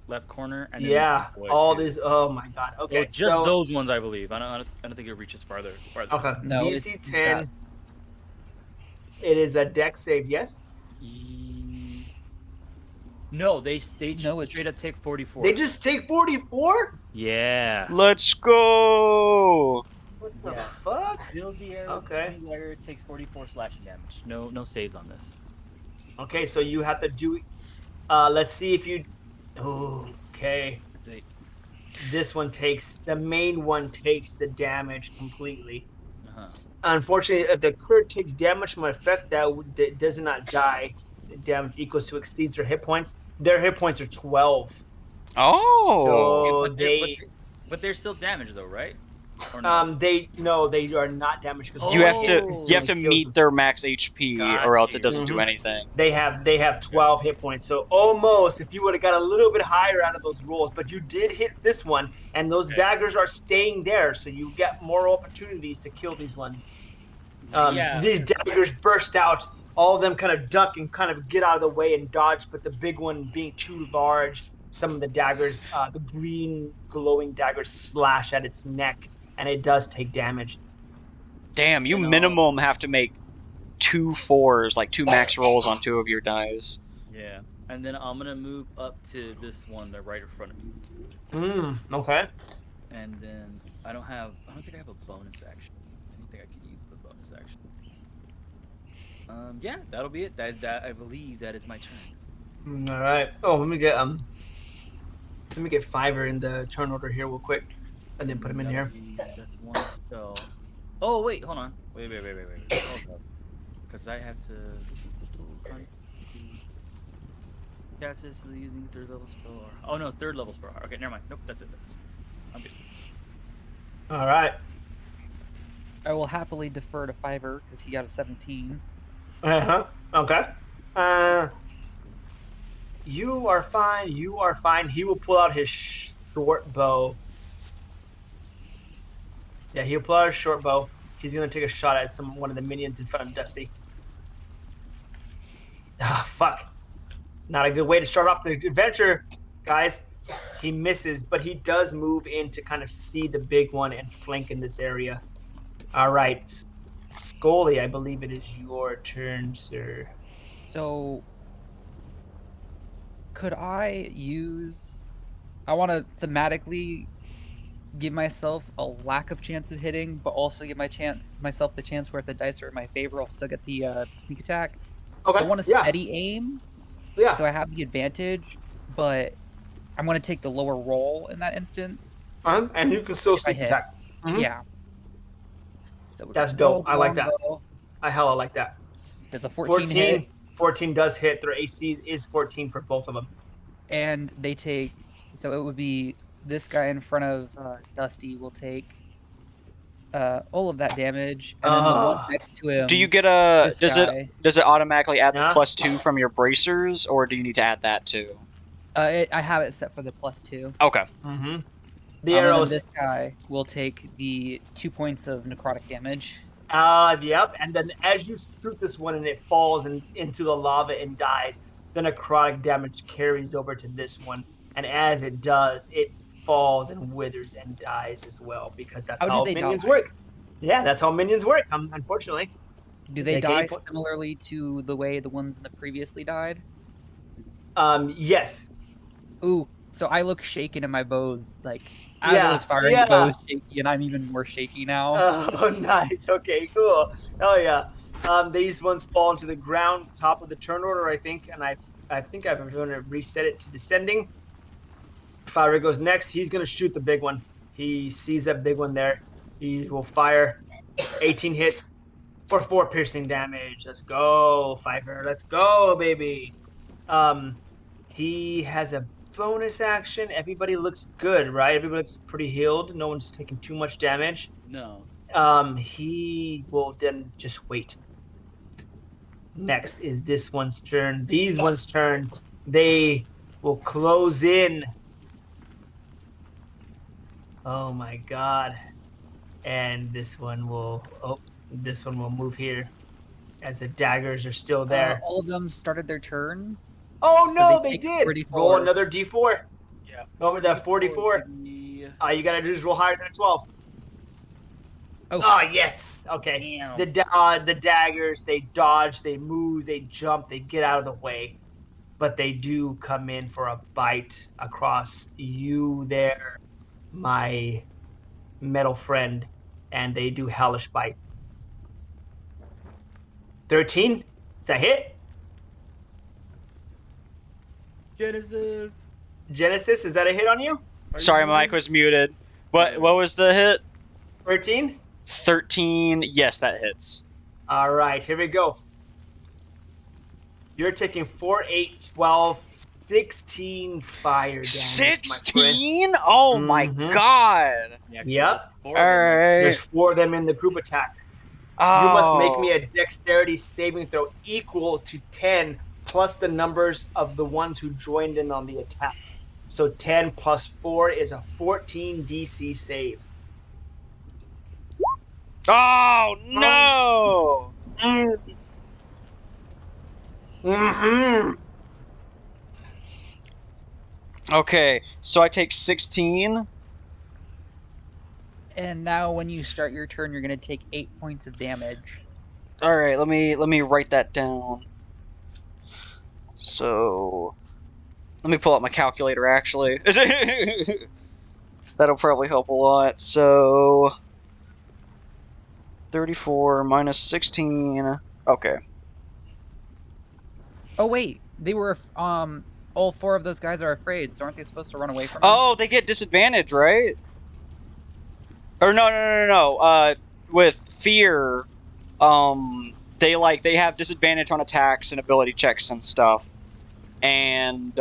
left corner, and then Yeah, the boy all too. these. Oh my God. Okay, Oh, just so those ones, I believe. I don't think it reaches farther. okay. No, DC it's 10. that- It is a dex save. Yes. No, they No, it's straight up take 44. They just take 44. Yeah. Let's go! What the Yeah. fuck? Deals the arrow. Okay. It takes 44 slashing damage. No saves on this. Okay, so you have to do. Let's see if you. Okay. That's it. This one the main one takes the damage completely. Uh-huh. Unfortunately, if the crit takes damage from an effect that does not die, the damage equals to exceeds their hit points. Their hit points are 12. Oh. So But they're still damaged though, right? Or no? they are not damaged because You have to Oh. you have to meet their max HP or Got else it you. doesn't do Mhm. anything. They have 12 hit points. So almost if you would have got a little bit higher out of those rolls, but you did hit this one, and those Okay. daggers are staying there, so you get more opportunities to kill these ones. Yeah. These daggers burst out. All of them kind of duck and kind of get out of the way and dodge, but the big one being too large, some of the daggers, the green glowing daggers slash at its neck, and it does take damage. Damn, you You know- minimum have to make 2 4s, like 2 max rolls on 2 of your dice. Yeah. And then I'm gonna move up to this one, the right in front of me. Okay. And then I don't think I have a bonus action. I don't think I can use the bonus action. Yeah, that'll be it. That I believe that is my turn. All right. Oh, let me get Fiverr in the turn order here real quick. I didn't put him in here. That's one spell. Oh wait, hold on. Wait. Hold up. Because I have to. Cast this using 3rd level spell. Oh no, 3rd level spell. Okay, never mind. Nope, that's it. I'm good. All right. I will happily defer to Fiverr because he got a 17. Okay. You are fine. You are fine. He will pull out his short bow. Yeah, he'll pull out his short bow. He's gonna take a shot at one of the minions in front of Dusty. Ah, fuck. Not a good way to start off the adventure, guys. He misses, but he does move in to kind of see the big one and flank in this area. All right. Skully, I believe it is your turn, sir. So, could I want to thematically give myself a lack of chance of hitting, but also give myself the chance where if the dice are in my favor, I'll still get the sneak attack. Okay. So I want to yeah. steady aim, Yeah. so I have the advantage, but I'm going to take the lower roll in that instance. And you can still If I sneak hit. attack. Mhm. Yeah. So we're That's gonna dope. roll the I like that. longbow. I hella like that. Does a 14 hit? 14 does hit. Their AC is 14 for both of them. And they take, so it would be this guy in front of Dusty will take all of that damage, and then the one next to him. Do you get a this does guy, it automatically add the Yeah. +2 from your bracers, or do you need to add that too? I have it set for the +2. Okay. Mm-hmm. And The then arrows. this guy will take the 2 points of necrotic damage. Yep. And then as you shoot this one and it falls into the lava and dies, the necrotic damage carries over to this one. And as it does, it falls and withers and dies as well, because that's How do how they minions die? work. Yeah, that's how minions work, unfortunately. Do they Take die any po- similarly to the way the ones in the previously died? Yes. Ooh, so I look shaken in my bows, like as I was firing yeah. the bow was shaky, and I'm even more shaky now. Oh, nice. Okay, cool. Oh yeah. These ones fall into the ground, top of the turn order, I think, and I think I'm going to reset it to descending. Fire goes next. He's going to shoot the big one. He sees that big one there. He will fire. 18 hits for 4 piercing damage. Let's go, Fiverr. Let's go, baby. He has a bonus action. Everybody looks good, right? Everybody looks pretty healed. No one's taking too much damage. No. He will then just wait. Next is this one's turn. These one's turn. They will close in. Oh my god. And this one will move here, as the daggers are still there. All of them started their turn. Oh so no, they they take did. 44. Roll another d4. Yeah. Over that 44. Yeah. You gotta just roll higher than a 12. Oh. Oh yes. Okay. Damn. The daggers, they dodge, they move, they jump, they get out of the way, but they do come in for a bite across you there, my metal friend, and they do hellish bite. 13. Is that hit? Genesis. Genesis, is that a hit on you? Sorry, my mic was muted. What was the hit? 13? 13. Yes, that hits. All right, here we go. You're taking 4, 8, 12, 16 fire damage. 16? Oh my god. Yeah, Yep. four of them. Alright. There's 4 of them in the group attack. Oh. You must make me a dexterity saving throw equal to 10 plus the numbers of the ones who joined in on the attack. So 10 plus 4 is a 14 DC save. Oh no! Mm-hmm. Okay, so I take 16. And now when you start your turn, you're going to take 8 points of damage. All right, let me write that down. So, let me pull out my calculator actually. That'll probably help a lot. So, 34 minus 16. Okay. Oh wait, they were all 4 of those guys are afraid, so aren't they supposed to run away from him? Oh, they get disadvantage, right? Or no. With fear, they have disadvantage on attacks and ability checks and stuff, and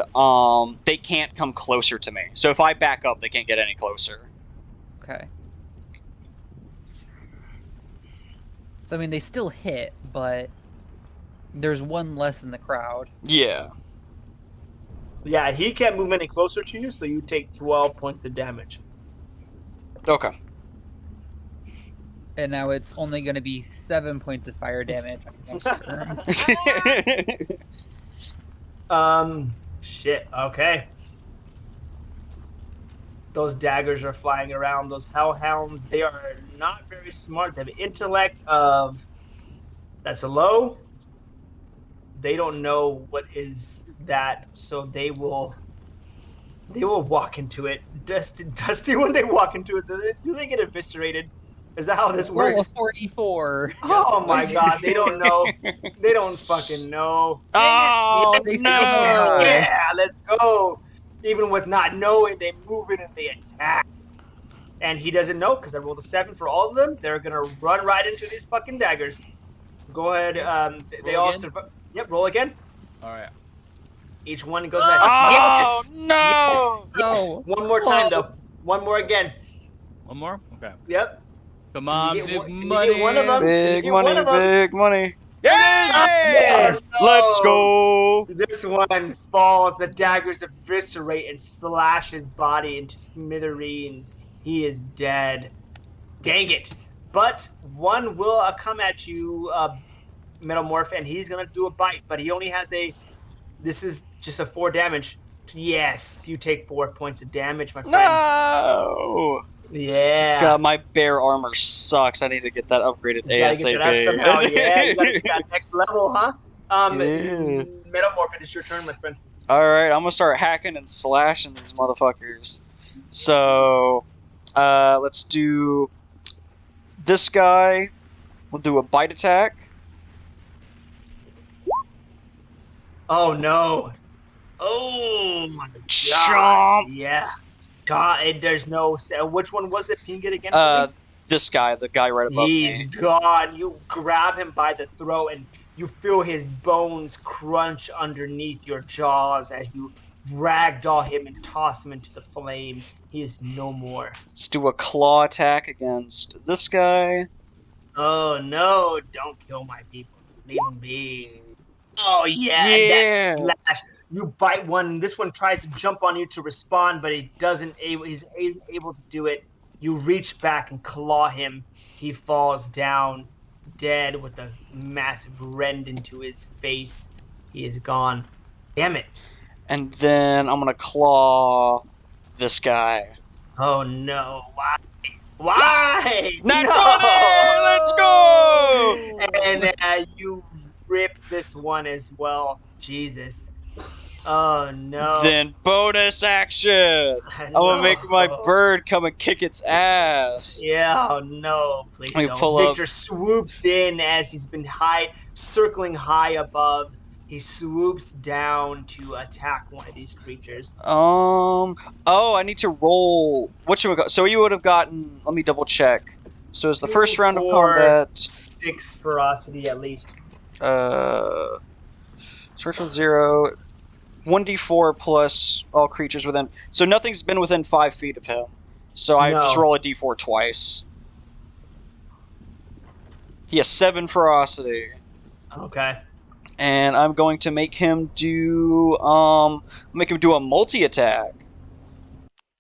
they can't come closer to me. So if I back up, they can't get any closer. Okay. So I mean, they still hit, but there's one less in the crowd. Yeah. Yeah, he can't move any closer to you, so you take 12 points of damage. Okay. And now it's only going to be 7 points of fire damage on your next turn. Shit, okay. Those daggers are flying around. Those hellhounds, they are not very smart. They have an intellect of... that's a low. They don't know what is that, so they will walk into it. Dusty, when they walk into it, do they get eviscerated? Is that how this Roll a works? 44. Oh my god, they don't know. They don't fucking know. Oh, Yeah, they no. still don't know. Yeah, let's go. Even with not knowing, they move in and they attack. And he doesn't know because I rolled a 7 for all of them. They're gonna run right into these fucking daggers. Go ahead. They Roll all again? survive. Yep, roll again. All right. Each one goes at. Oh, Yes! no! Yes! No. One more time though. One more again. One more. Okay. Yep. Come on, You get big one- you money. get one of them. Big You money, one of them. big money. Yay! Yes! Let's go! This one falls. The daggers eviscerate and slash his body into smithereens. He is dead. Dang it. But one will come at you, Metalmorph, and he's going to do a bite. But he only has a... This is just a 4 damage. Yes, you take 4 points of damage, my friend. No! Yeah. God, my bear armor sucks. I need to get that upgraded You gotta ASAP. get that up somehow. Yeah, you gotta get that next level, huh? Yeah. Metalmorph, it's your turn, my friend. Alright, I'm gonna start hacking and slashing these motherfuckers. So, let's do this guy. We'll do a bite attack. Oh no! Oh my god! Chomp! Yeah. God, there's no. Which one was it? Ping it again. For me? This guy, the guy right above He's me. gone. You grab him by the throat, and you feel his bones crunch underneath your jaws as you ragdoll him and toss him into the flame. He is no more. Let's do a claw attack against this guy. Oh no! Don't kill my people. Leave them be. Oh yeah, Yeah. that slash. You bite one. This one tries to jump on you to respond, but he doesn't. He's able to do it. You reach back and claw him. He falls down, dead, with a massive rend into his face. He is gone. Damn it! And then I'm gonna claw this guy. Oh no! Why? Why? Nat No! 20! Let's go! And you rip this one as well. Jesus. Oh no. Then bonus action. I'm gonna make my bird come and kick its ass. Yeah, oh no, please Let me don't. pull up. Victor swoops in as he's been circling high above. He swoops down to attack one of these creatures. Oh, I need to roll. What should we go? So you would have gotten. Let me double check. So it's the 2, first round of 4, combat. 6 ferocity at least. Starts with 0. 1d4 plus all creatures within. So nothing's been within 5 feet of him. So I just No. roll a d4 twice. He has 7 ferocity. Okay. And I'm going to make him do a multi-attack.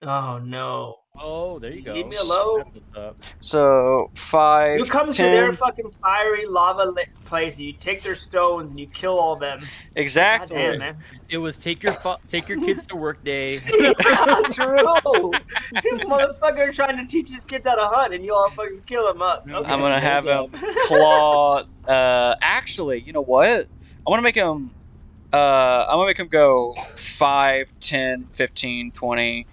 Oh no. Oh, there you go. Leave me alone. That's what's up. So 5. You come 10. to their fucking fiery lava lit place and you take their stones and you kill all them. Exactly. Goddamn, man. It was take your kids to work day. Yeah, true. This motherfucker trying to teach his kids how to hunt and you all fucking kill him up. Okay. I'm gonna have him claw. Actually, you know what? I'm gonna make him go 5, 10, 15, 20,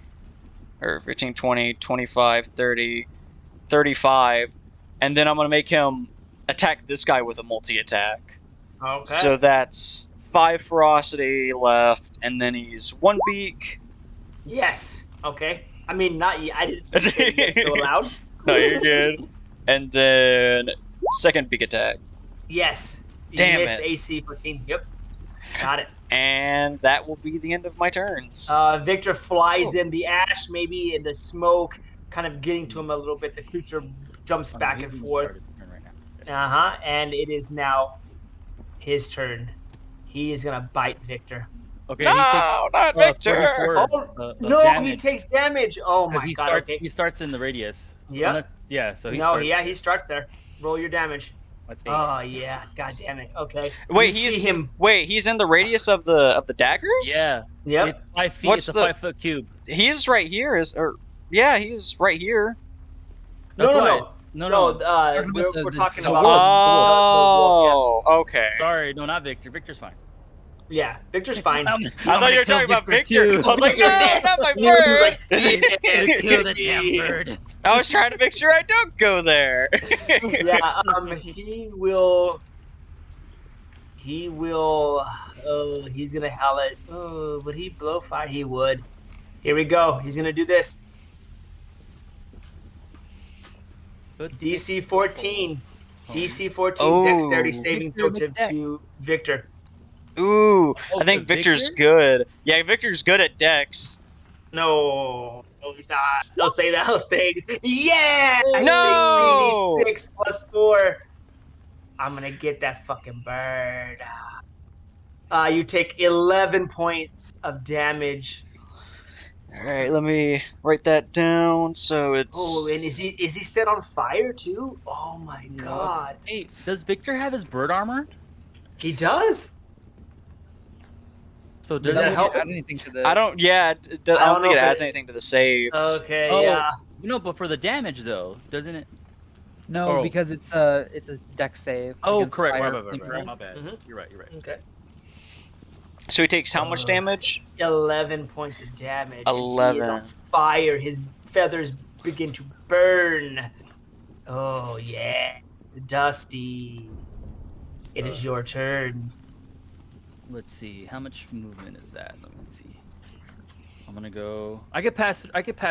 or 15, 20, 25, 30, 35, and then I'm gonna make him attack this guy with a multi-attack. Okay. So that's 5 ferocity left, and then he's 1 beak. Yes. Okay. I mean, not I didn't say yes so loud. No, you're good. And then second beak attack. Yes. You Damn missed it. AC 14. Yep. Got it. And that will be the end of my turns. Victor flies in the ash, maybe in the smoke, kind of getting to him a little bit. The creature jumps back and forth. Right And it is now his turn. He is gonna bite Victor. Okay, No, he takes not Victor. 44 Oh, of no, damage, he takes damage. Oh my 'cause he god. starts Okay. he starts in the radius. Yep. Unless- yeah, so he No, starts. yeah, he starts there. Roll your damage. That's 8. Oh yeah, god damn it. Okay. Wait, You see him. he's in the radius of the daggers? Yeah. Yep. It's 5 feet. What's It's a the- 5-foot cube. He's right here. Yeah, he's right here. That's No, why. no, No, no. no. Talking We're, about the- we're the- talking the about Oh, okay. Sorry, no, not Victor. Victor's fine. yeah, Victor's fine. I thought you were talking about Victor. I was like, no, not my He was bird. like, yes, Kill the damn bird. I was trying to make sure I don't go there. Yeah, he will. Oh, he's gonna howl at. Oh, would he blow fire? He would. Here we go. He's gonna do this. Good. DC 14. DC 14 Oh. dexterity saving Victor throw with to, dex. to Victor. Ooh, Oh, I think for Victor's Victor? good. Yeah, Victor's good at Dex. No, he's not. Don't say that. I'll stay. Yeah! No! 6 plus 4. I'm gonna get that fucking bird. You take 11 points of damage. All right, let me write that down. So it's. Oh, and is he set on fire too? Oh my No. god. Hey, does Victor have his bird armor? He does? So Does does that it help? Add anything to this? I don't. Yeah, I don't don't think know it if adds anything to the saves. Okay, Oh, yeah. no, but for the damage though, doesn't it? No, Oh. because it's a dex save. Oh, against correct. fire. My bad. Mhm. You're right. You're right. Okay. So he takes how much damage? 11 points of damage. and He is 11. on fire. His feathers begin to burn. Oh, yeah. Dusty. It is your turn. Let's see. How much movement is that? Let me see. I'm gonna go. I could pass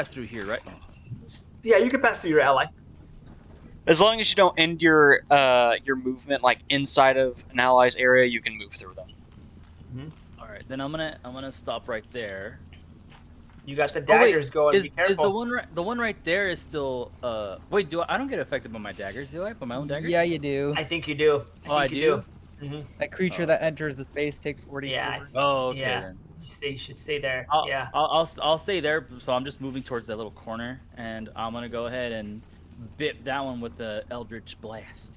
through here, right? Yeah, you can pass through your ally. As long as you don't end your movement like inside of an ally's area, you can move through them. All right. Then I'm gonna stop right there. You got the Oh, wait, daggers going. Be Is careful. the one right there is still wait, I don't get affected by my daggers, do I? By my own daggers? Yeah, you do. I think you do. I think you do? Mhm. That creature Oh. that enters the space takes 44. Yeah. Oh, okay Yeah. then. You should stay there. I'll, Yeah. I'll stay there. So I'm just moving towards that little corner, and I'm gonna go ahead and bip that one with the Eldritch Blast.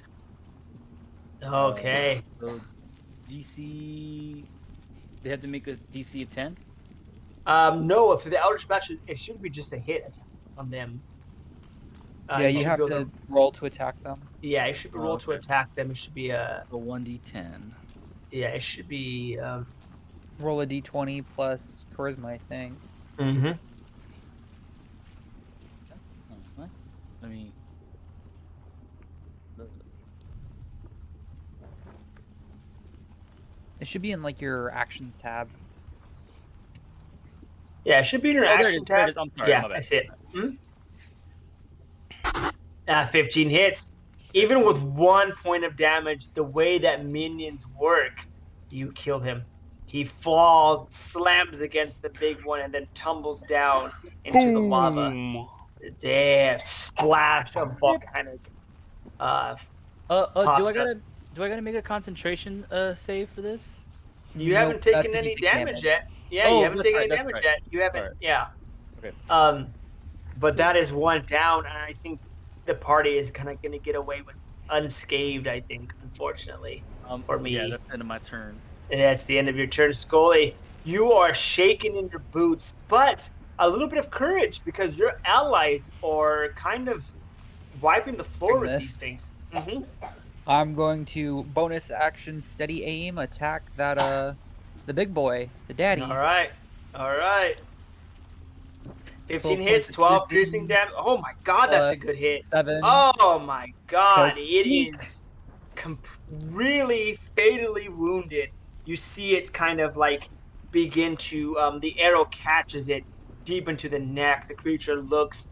Okay. So DC, they have to make a DC of 10. No, for the Eldritch Blast, it should be just a hit attack on them. Yeah, you should have be to able roll to attack them. Yeah, it should be roll to okay. attack them. It should be A 1d10. yeah, it should be Roll a d20 plus charisma, I think. mm-hmm. Oh, what? Let me. It should be in like your actions tab. Yeah, it should be in your Oh, there it action is. There it tab. is. I'm sorry. Yeah, My bad. I see it. 15 hits. Even with 1 point of damage, the way that minions work, you kill him. He falls, slams against the big one, and then tumbles down into the lava. Boom. Damn, splash of volcanic. Do I Pops up. gotta make a concentration save for this? You Nope, haven't taken that's if you any take damage yet. Yeah, Oh, you haven't that's taken right, any that's damage right. yet. You haven't. Alright. Yeah. Okay. But that is one down, and I think the party is kind of going to get away with unscathed. I think, unfortunately, for me. Yeah, that's the end of my turn. And that's the end of your turn, Skully. You are shaking in your boots, but a little bit of courage because your allies are kind of wiping the floor with these things. I'm going to bonus action steady aim attack that the big boy, the daddy. All right. 15 12 hits, points of 12 piercing. piercing damage. Oh my god, that's a good hit. 7. Oh my god, Plus it sneak. is really fatally wounded. You see it kind of like begin to, the arrow catches it deep into the neck. The creature looks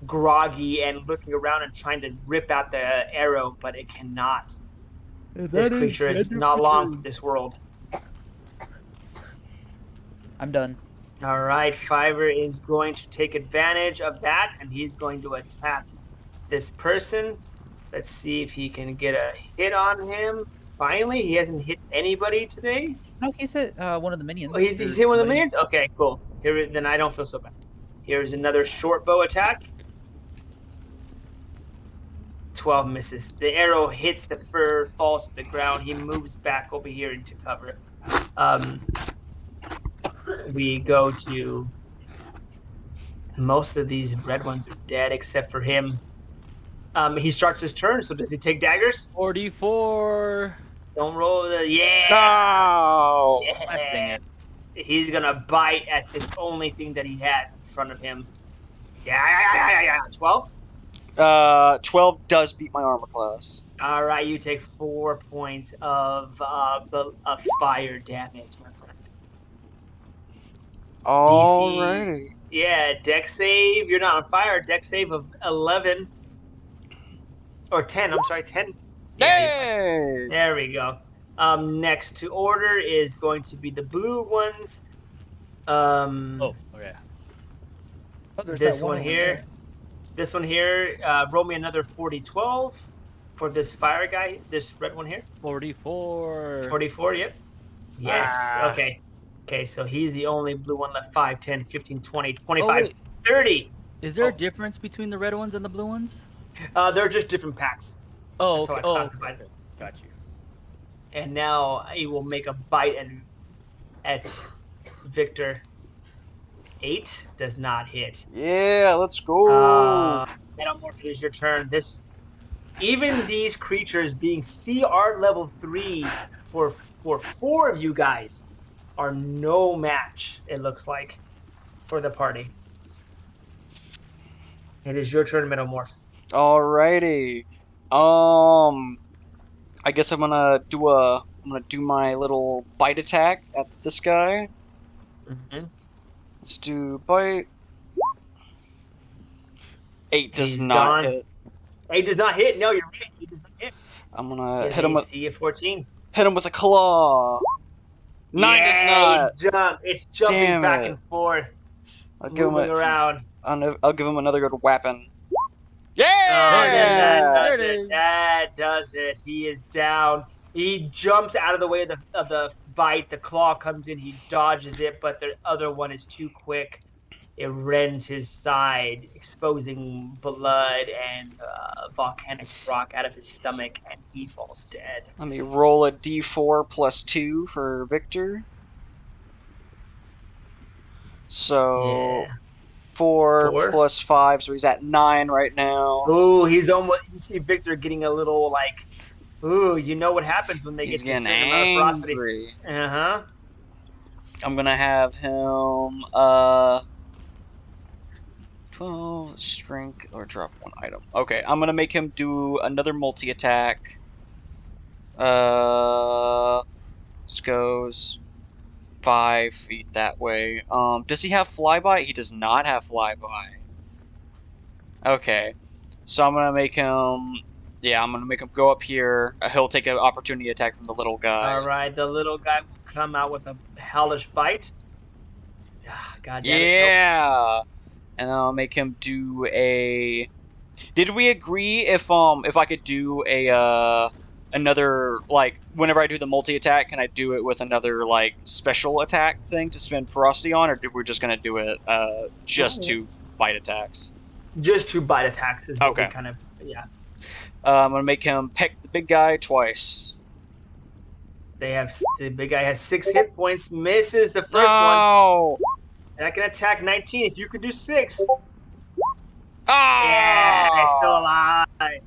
groggy and looking around and trying to rip out the arrow, but it cannot. This creature is not long for this world. I'm done. All right, Fiverr is going to take advantage of that, and he's going to attack this person. Let's see if he can get a hit on him. Finally, he hasn't hit anybody today. No, he's hit one of the minions. Oh, he's hit one of the minions? Okay, cool. Then I don't feel so bad. Here's another short bow attack. 12 misses. The arrow hits the fur, falls to the ground. He moves back over here into cover. We go to... Most of these red ones are dead except for him. He starts his turn, so does he take daggers? 44. Don't roll the... Yeah! No. Gosh, dang Yeah! it. He's gonna bite at this only thing that he has in front of him. Yeah. 12? 12 does beat my armor class. All right, you take 4 points of fire damage, my friend. Alrighty. Yeah, deck save. You're not on fire. Deck save of 11 or 10. I'm sorry, 10. Yay! There we go. Next to order is going to be the blue ones. Oh, okay. Oh, there's This that one over here. there. This one here. Roll me another 40-12 for this fire guy. This red one here. 44. 44. Yep. Yes. Ah. Okay, so he's the only blue one left. 5, 10, 15, 20, 25, wait. 30. Is there Oh. a difference between the red ones and the blue ones? They're just different packs. Oh, That's how okay. I classified it. Got you. And now he will make a bite at Viktor. 8 does not hit. Yeah, let's go. Metalmorph, it is your turn. Even these creatures being CR level 3 for 4 of you guys are no match, it looks like, for the party. It is your turn, Metalmorph. Alrighty. I guess I'm gonna do my little bite attack at this guy. Mm-hmm. Let's do bite. 8 does He's not gone. hit. 8 does not hit. No, you're right. He does not hit. I'm gonna His hit him with AC of 14. a claw. 9 does not. Jump. It's jumping Damn back it. and forth, I'll give him moving around. I'll give him another good weapon. Oh, Yeah! that does it. He is down. He jumps out of the way of the bite. The claw comes in. He dodges it, but the other one is too quick. It rends his side, exposing blood and volcanic rock out of his stomach, and he falls dead. Let me roll a d4 plus 2 for Viktor. So Yeah. 4 4? plus 5, so he's at 9 right now. Ooh, he's almost. You see Viktor getting a little like. Ooh, you know what happens when they He's get to a getting certain amount of ferocity. angry. Uh-huh. I'm gonna have him 12 strength or drop 1 item. Okay, I'm gonna make him do another multi-attack. This goes 5 feet that way. Does he have flyby? He does not have flyby. Okay. So I'm gonna make him... Yeah, I'm gonna make him go up here. He'll take an opportunity attack from the little guy. All right, the little guy will come out with a hellish bite. Ah, God damn it. Nope. Yeah! And then I'll make him do a... Did we agree if I could do a another, like, whenever I do the multi-attack, can I do it with another, like, special attack thing to spend ferocity on, or did we just gonna do it just two bite attacks? Just 2 bite attacks is what Okay. we kind of, yeah. I'm gonna make him peck the big guy twice. The big guy has 6 hit points, misses the first one. No! Second attack 19. If you could do 6, Ah! yeah, he's still alive.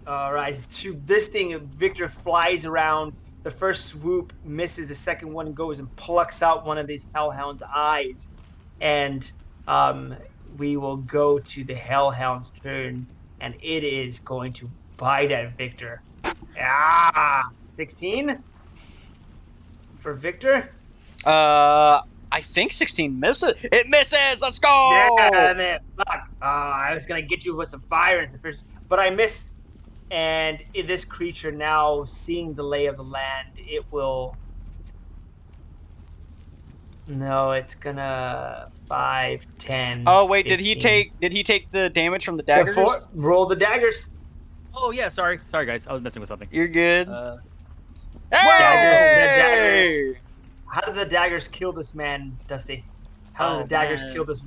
All right, this thing, Viktor flies around. The first swoop misses. The second one goes and plucks out one of these hellhound's eyes, and we will go to the hellhound's turn, and it is going to bite at Viktor. 16 for Viktor. I think 16 misses. It misses. Let's go. Damn it! Fuck! I was gonna get you with some fire in the first, but I missed. And this creature, now seeing the lay of the land, it will. No, it's gonna 5, 10. Oh wait, 15. did he take the damage from the Yeah, daggers? roll the daggers. Oh yeah, sorry guys, I was messing with something. You're good. Daggers. How did the daggers kill this man, Dusty? How did the daggers kill this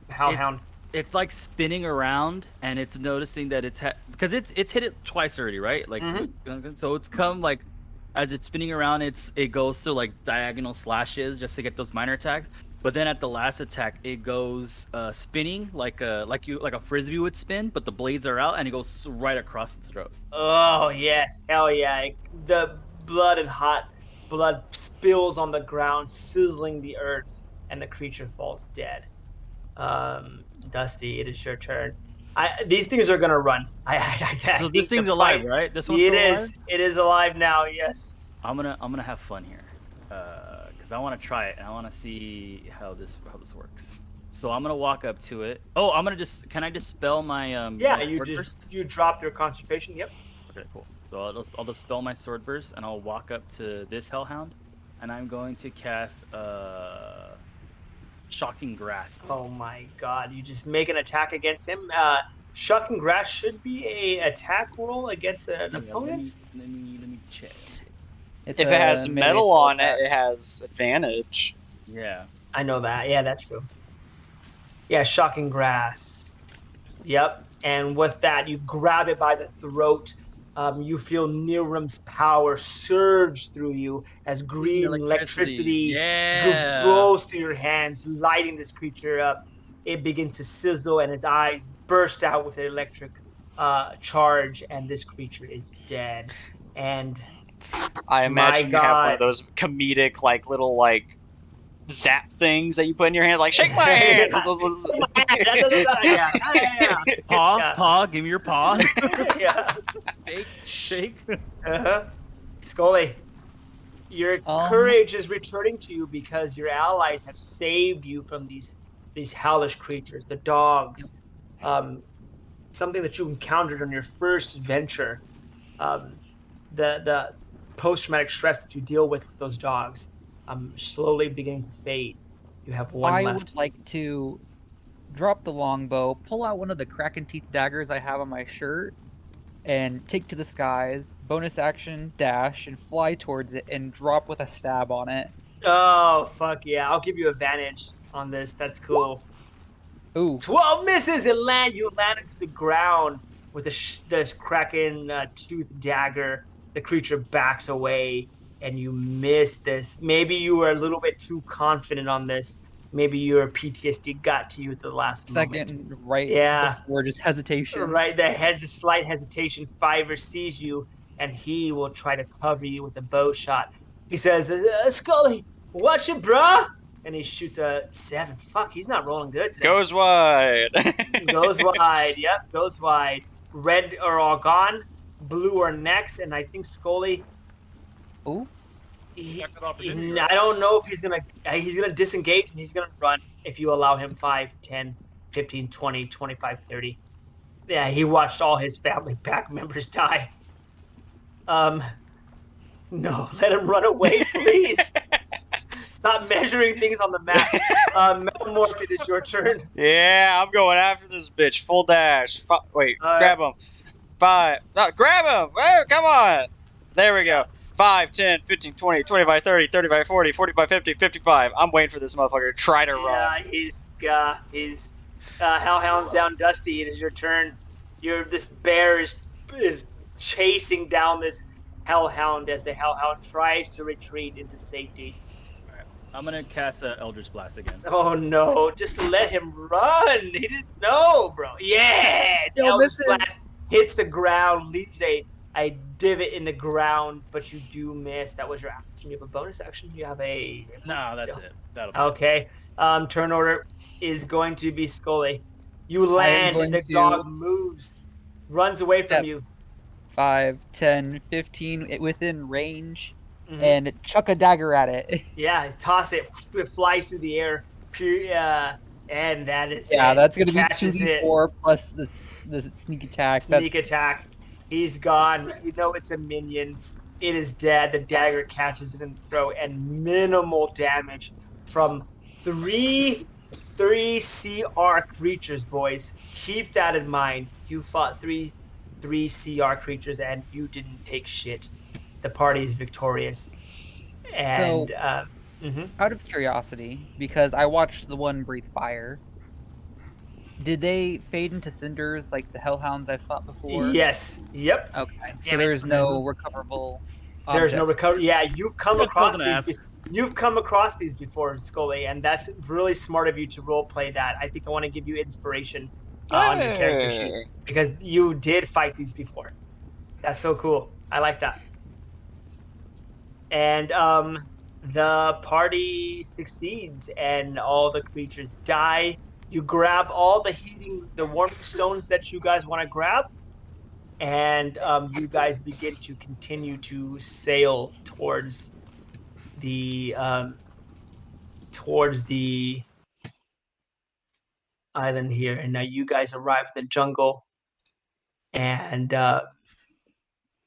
hellhound? It's like spinning around, and it's noticing that because it's hit it twice already, right? Like, so it's come like as it's spinning around, it goes through like diagonal slashes just to get those minor attacks. But then at the last attack, it goes spinning like a frisbee would spin, but the blades are out, and it goes right across the throat. Oh yes, hell yeah! The hot blood spills on the ground, sizzling the earth, and the creature falls dead. Dusty, it is your turn. These things are gonna run. So this thing's alive, right? This one's It still is. alive? It is alive now. Yes. I'm gonna have fun here, because I want to try it and I want to see how this works. So I'm gonna walk up to it. Oh, can I dispel my Yeah, my you sword just burst? you drop your concentration. Yep. Okay, cool. So I'll dispel my sword burst and I'll walk up to this hellhound, and I'm going to cast Shocking Grasp. Oh my God! You just make an attack against him. Shocking Grass should be a attack roll against an opponent. Let me check. It's If it has a melee metal spell on attack. it, it has advantage. Yeah. I know that. Yeah, that's true. Yeah, Shocking Grass. Yep. And with that, you grab it by the throat. You feel Nirum's power surge through you as green electricity blows through your hands, lighting this creature up. It begins to sizzle, and his eyes burst out with an electric charge, and this creature is dead. And I imagine you have one God. of those comedic, like, little, like, zap things that you put in your hand, like, shake my hand! yeah. Paw, give me your paw. Yeah. Shake. Uh-huh. Skully, your courage is returning to you because your allies have saved you from these hellish creatures, the dogs. Something that you encountered on your first adventure. The post-traumatic stress that you deal with those dogs slowly beginning to fade. You have one I left. would like to drop the longbow, pull out one of the Kraken Teeth daggers I have on my shirt, and take to the skies, bonus action, dash, and fly towards it and drop with a stab on it. Oh, fuck yeah. I'll give you advantage on this. That's cool. Ooh. 12 misses and you land into the ground with this Kraken tooth dagger. The creature backs away and you miss this. Maybe you were a little bit too confident on this. Maybe your PTSD got to you at the last moment. Second, right Yeah. before just hesitation. Right, a slight hesitation. Fiver sees you, and he will try to cover you with a bow shot. He says, Skully, watch it, bruh! And he shoots a 7. Fuck, he's not rolling good today. Goes wide. Goes wide, yep, goes wide. Red are all gone, blue are next, and I think Skully, Oh, I don't know if he's gonna disengage and he's gonna run if you allow him 5, 10, 15, 20, 25, 30. Yeah, he watched all his family pack members die. No, let him run away, please. Stop measuring things on the map. Metalmorph, it is your turn. Yeah, I'm going after this bitch. Full dash. Wait, grab him. 5. No, grab him. Oh, come on. There we go. 5, 10, 15, 20, 25, 30, 35, 40, 45, 50, 55. I'm waiting for this motherfucker to try to run. Yeah, he's Hellhound's down. Dusty, it is your turn. This bear is chasing down this Hellhound as the Hellhound tries to retreat into safety. I'm gonna cast Eldritch Blast again. Oh no, just let him run. He didn't know, bro. Yeah! Eldritch Blast hits the ground, leaves a divot in the ground, but you do miss. That was your action. You have a bonus action. You have a... No, that's it. Okay. Turn order is going to be Skully. You land, and the dog moves, runs away from you. 5, 10, 15 within range, and chuck a dagger at it. Yeah, toss it. It flies through the air. And that is that's going to be 2d4 plus the sneak attack. Attack. He's gone. You know it's a minion. It is dead. The dagger catches it in the throat, and minimal damage from three CR creatures, boys. Keep that in mind. You fought three CR creatures, and you didn't take shit. The party is victorious. And out of curiosity, because I watched the one breathe fire, did they fade into cinders like the hellhounds I fought before? Yes. Yep. Okay. So there's no recoverable objects. There's no recovery. Yeah, you've come across these. You've come across these before, Skully, and that's really smart of you to role play that. I think I want to give you inspiration on your character sheet because you did fight these before. That's so cool. I like that. And the party succeeds, and all the creatures die. You grab all the warming stones that you guys want to grab, and you guys begin to continue to sail towards the island here. And now you guys arrive in the jungle, and I'm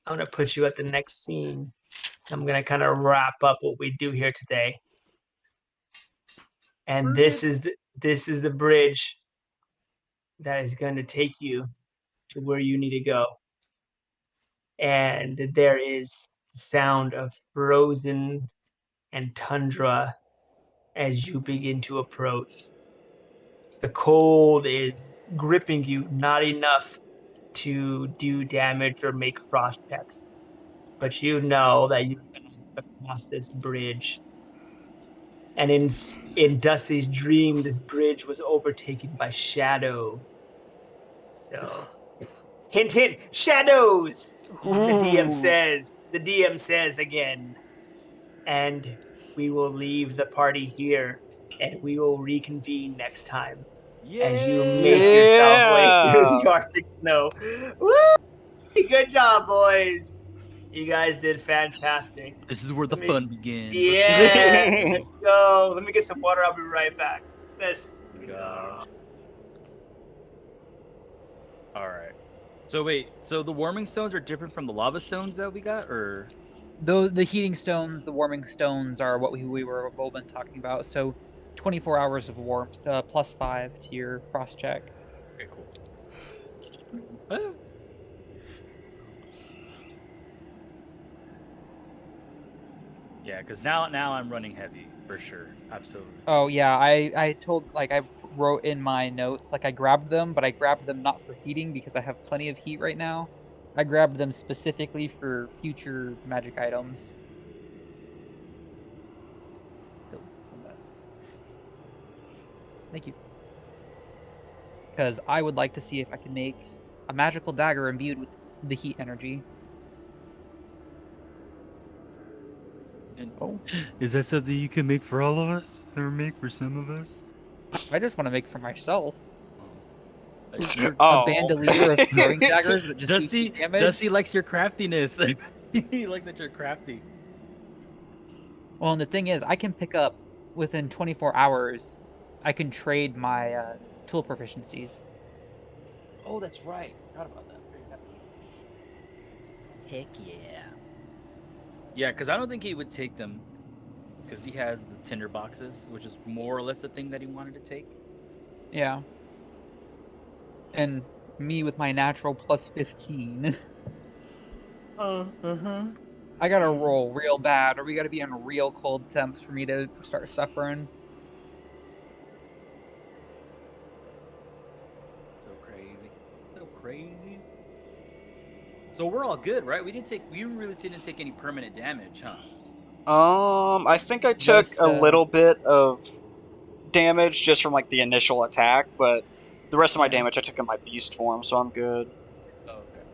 gonna put you at the next scene. I'm gonna kind of wrap up what we do here today. And this is the bridge that is going to take you to where you need to go. And there is the sound of frozen and tundra as you begin to approach. The cold is gripping you, not enough to do damage or make frost checks. But you know that you're going to cross this bridge. And in Dusty's dream, this bridge was overtaken by shadow. So, hint, hint, shadows! The DM says again. And we will leave the party here, and we will reconvene next time. As you make yourself way through the Arctic snow. Woo! Good job, boys. You guys did fantastic. This is where the fun begins. Yeah, let's go. Let me get some water. I'll be right back. Let's go. All right. So wait, so the warming stones are different from the lava stones that we got, or? The heating stones, the warming stones are what we were all been talking about. So 24 hours of warmth, +5 to your frost check. Okay, cool. Yeah, because now I'm running heavy for sure, absolutely. Oh yeah, I wrote in my notes, like I grabbed them, but I grabbed them not for heating because I have plenty of heat right now. I grabbed them specifically for future magic items. Thank you. Because I would like to see if I can make a magical dagger imbued with the heat energy. Is that something you can make for all of us, or make for some of us? I just want to make for myself. A bandolier of throwing daggers that just do damage. Dusty likes your craftiness. He likes that you're crafty. Well, and the thing is, I can pick up within 24 hours. I can trade my tool proficiencies. Oh, that's right. Forgot about that. Heck yeah. Yeah, because I don't think he would take them because he has the tinder boxes, which is more or less the thing that he wanted to take. Yeah. And me with my natural plus 15. Uh-huh. I gotta roll real bad, or we gotta be in real cold temps for me to start suffering. So crazy. So crazy. So we're all good, right? We really didn't take any permanent damage, huh? I think I took Just a little bit of damage just from like the initial attack, but the rest of my yeah. damage I took in my beast form, so I'm good. Oh, okay.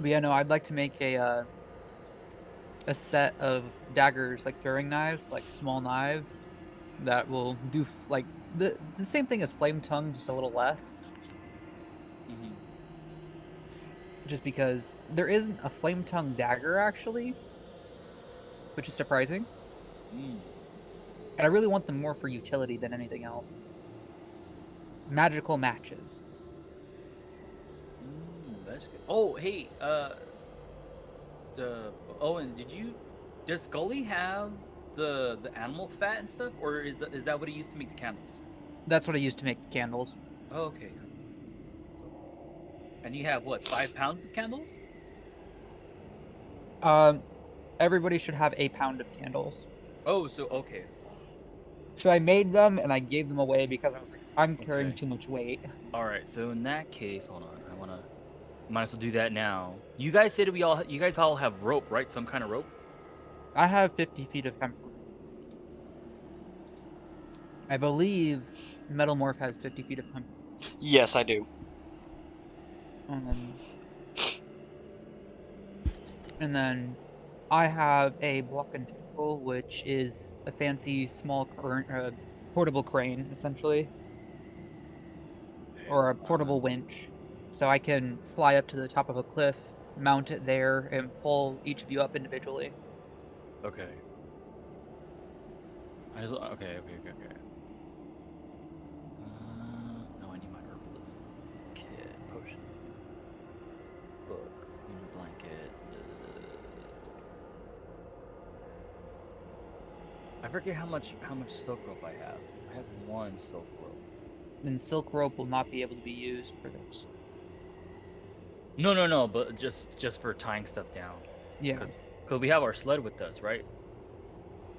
But yeah, no, I'd like to make a set of daggers, like throwing knives, like small knives that will do like the same thing as flame tongue, just a little less. Mm-hmm. Just because there isn't a flame tongue dagger actually, which is surprising. Mm. And I really want them more for utility than anything else. Magical matches. That's good. Oh, hey, the Owen, does Skully have the animal fat and stuff, or is that what he used to make the candles? That's what I use to make candles. Oh, okay. So, and you have what, 5 pounds of candles? Um, everybody should have a pound of candles. Oh, so okay, So I made them and I gave them away because I was like, I'm carrying okay. too much weight. All right. So in that case, hold on. Might as well do that now. You guys said you guys all have rope, right? Some kind of rope. I have 50 feet of hemp. I believe Metalmorph has 50 feet of hemp. Yes, I do. Um, and then I have a block and tackle, which is a fancy small portable crane, essentially, or a portable winch. So I can fly up to the top of a cliff, mount it there, and pull each of you up individually. Okay. Okay. No, I need my herbalist kit, potion, book, inner blanket. I forget how much silk rope I have. I have one silk rope. Then silk rope will not be able to be used for this. No, but just for tying stuff down. Yeah, Cause we have our sled with us, right?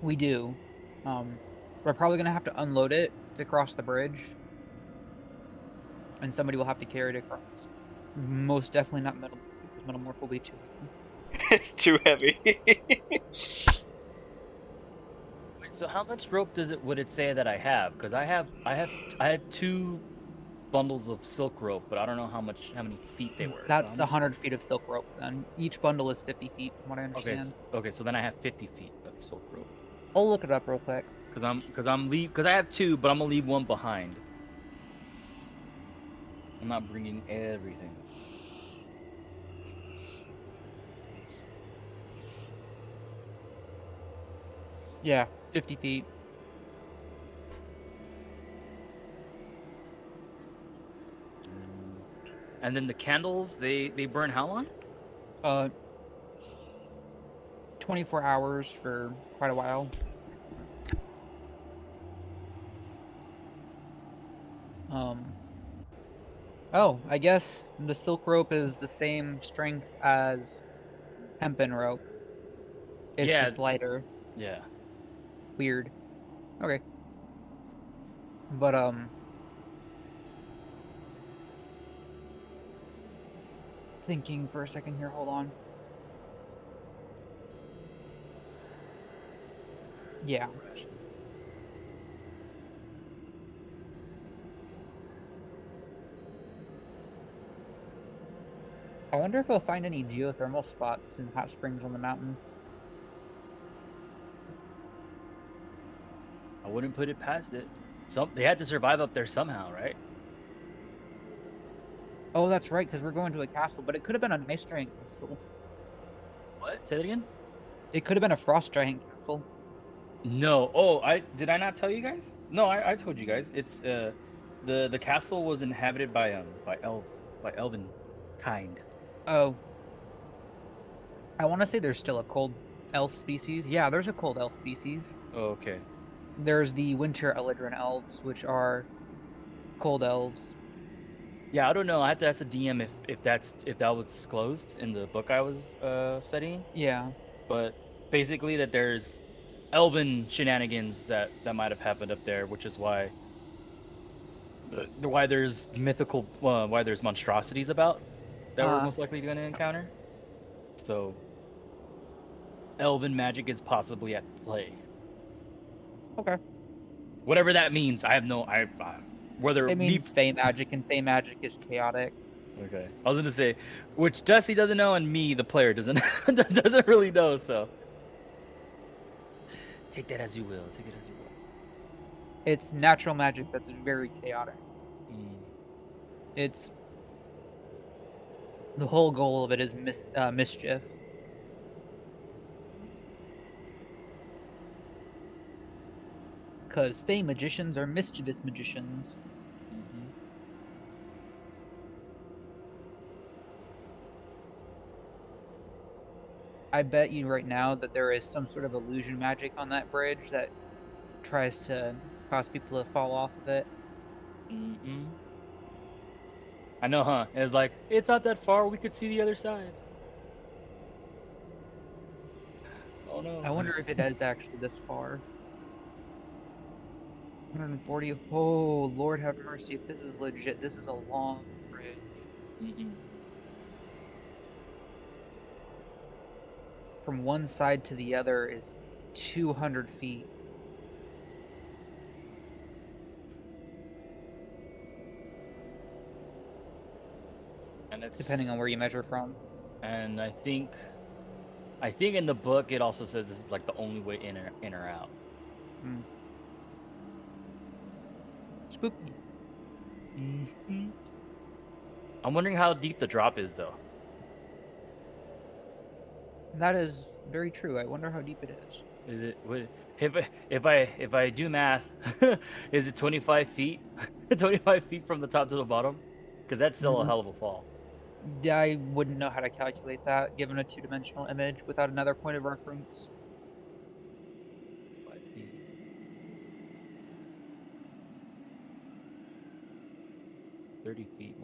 we do. We're probably gonna have to unload it to cross the bridge, and somebody will have to carry it across. Most definitely not Metalmorph, because Metalmorph will be too heavy. Too heavy. Wait, so how much rope would it say that I have? Cause I had 2 bundles of silk rope, but I don't know how many feet they were. So how That's much? 100 feet of silk rope. Then each bundle is 50 feet, from what I Okay, understand. okay, so then I have 50 feet of silk rope. I'll look it up real quick. Cause I have 2, but I'm gonna leave one behind. I'm not bringing everything. Yeah, 50 feet. And then the candles, they burn how long? Uh, 24 hours for quite a while. Um, oh, I guess the silk rope is the same strength as hempen rope. It's Yeah, just lighter. yeah. Weird. Okay. But thinking for a second here, hold on. Yeah. I wonder if we'll find any geothermal spots in hot springs on the mountain. I wouldn't put it past it. They had to survive up there somehow, right? Oh, that's right, because we're going to a castle, but it could have been an ice giant castle. What? Say that again? It could have been a frost giant castle. No. Oh, did I not tell you guys? No, I told you guys. It's the castle was inhabited by elven kind. Oh. I want to say there's still a cold elf species. Yeah, there's a cold elf species. Oh, okay. There's the winter Eladrin elves, which are cold elves. Yeah, I don't know. I have to ask the DM if that was disclosed in the book I was studying. Yeah. But basically, that there's elven shenanigans that might have happened up there, which is why there's why there's monstrosities about that we're most likely going to encounter. So, elven magic is possibly at play. Okay. Whatever that means, I have no. Whether It means Fey magic, and Fey magic is chaotic. Okay, I was gonna say, which Dusty doesn't know, and me, the player, doesn't doesn't really know. So, take that as you will. Take it as you will. It's natural magic that's very chaotic. It's the whole goal of it is mischief. Because Fey magicians are mischievous magicians. I bet you right now that there is some sort of illusion magic on that bridge that tries to cause people to fall off of it. I know, huh? It's like, it's not that far. We could see the other side. Oh no. I wonder if it is actually this far. 140. Oh, Lord have mercy. If this is legit, this is a long bridge. From one side to the other is 200 feet. And it's depending on where you measure from. And I think in the book it also says this is like the only way in or out. Spooky. I'm wondering how deep the drop is, though. That is very true. I wonder how deep it is. Is it if I do math, is it 25 feet? 25 feet from the top to the bottom? Because that's still a hell of a fall. I wouldn't know how to calculate that given a two-dimensional image without another point of reference. 5 feet. 30 feet.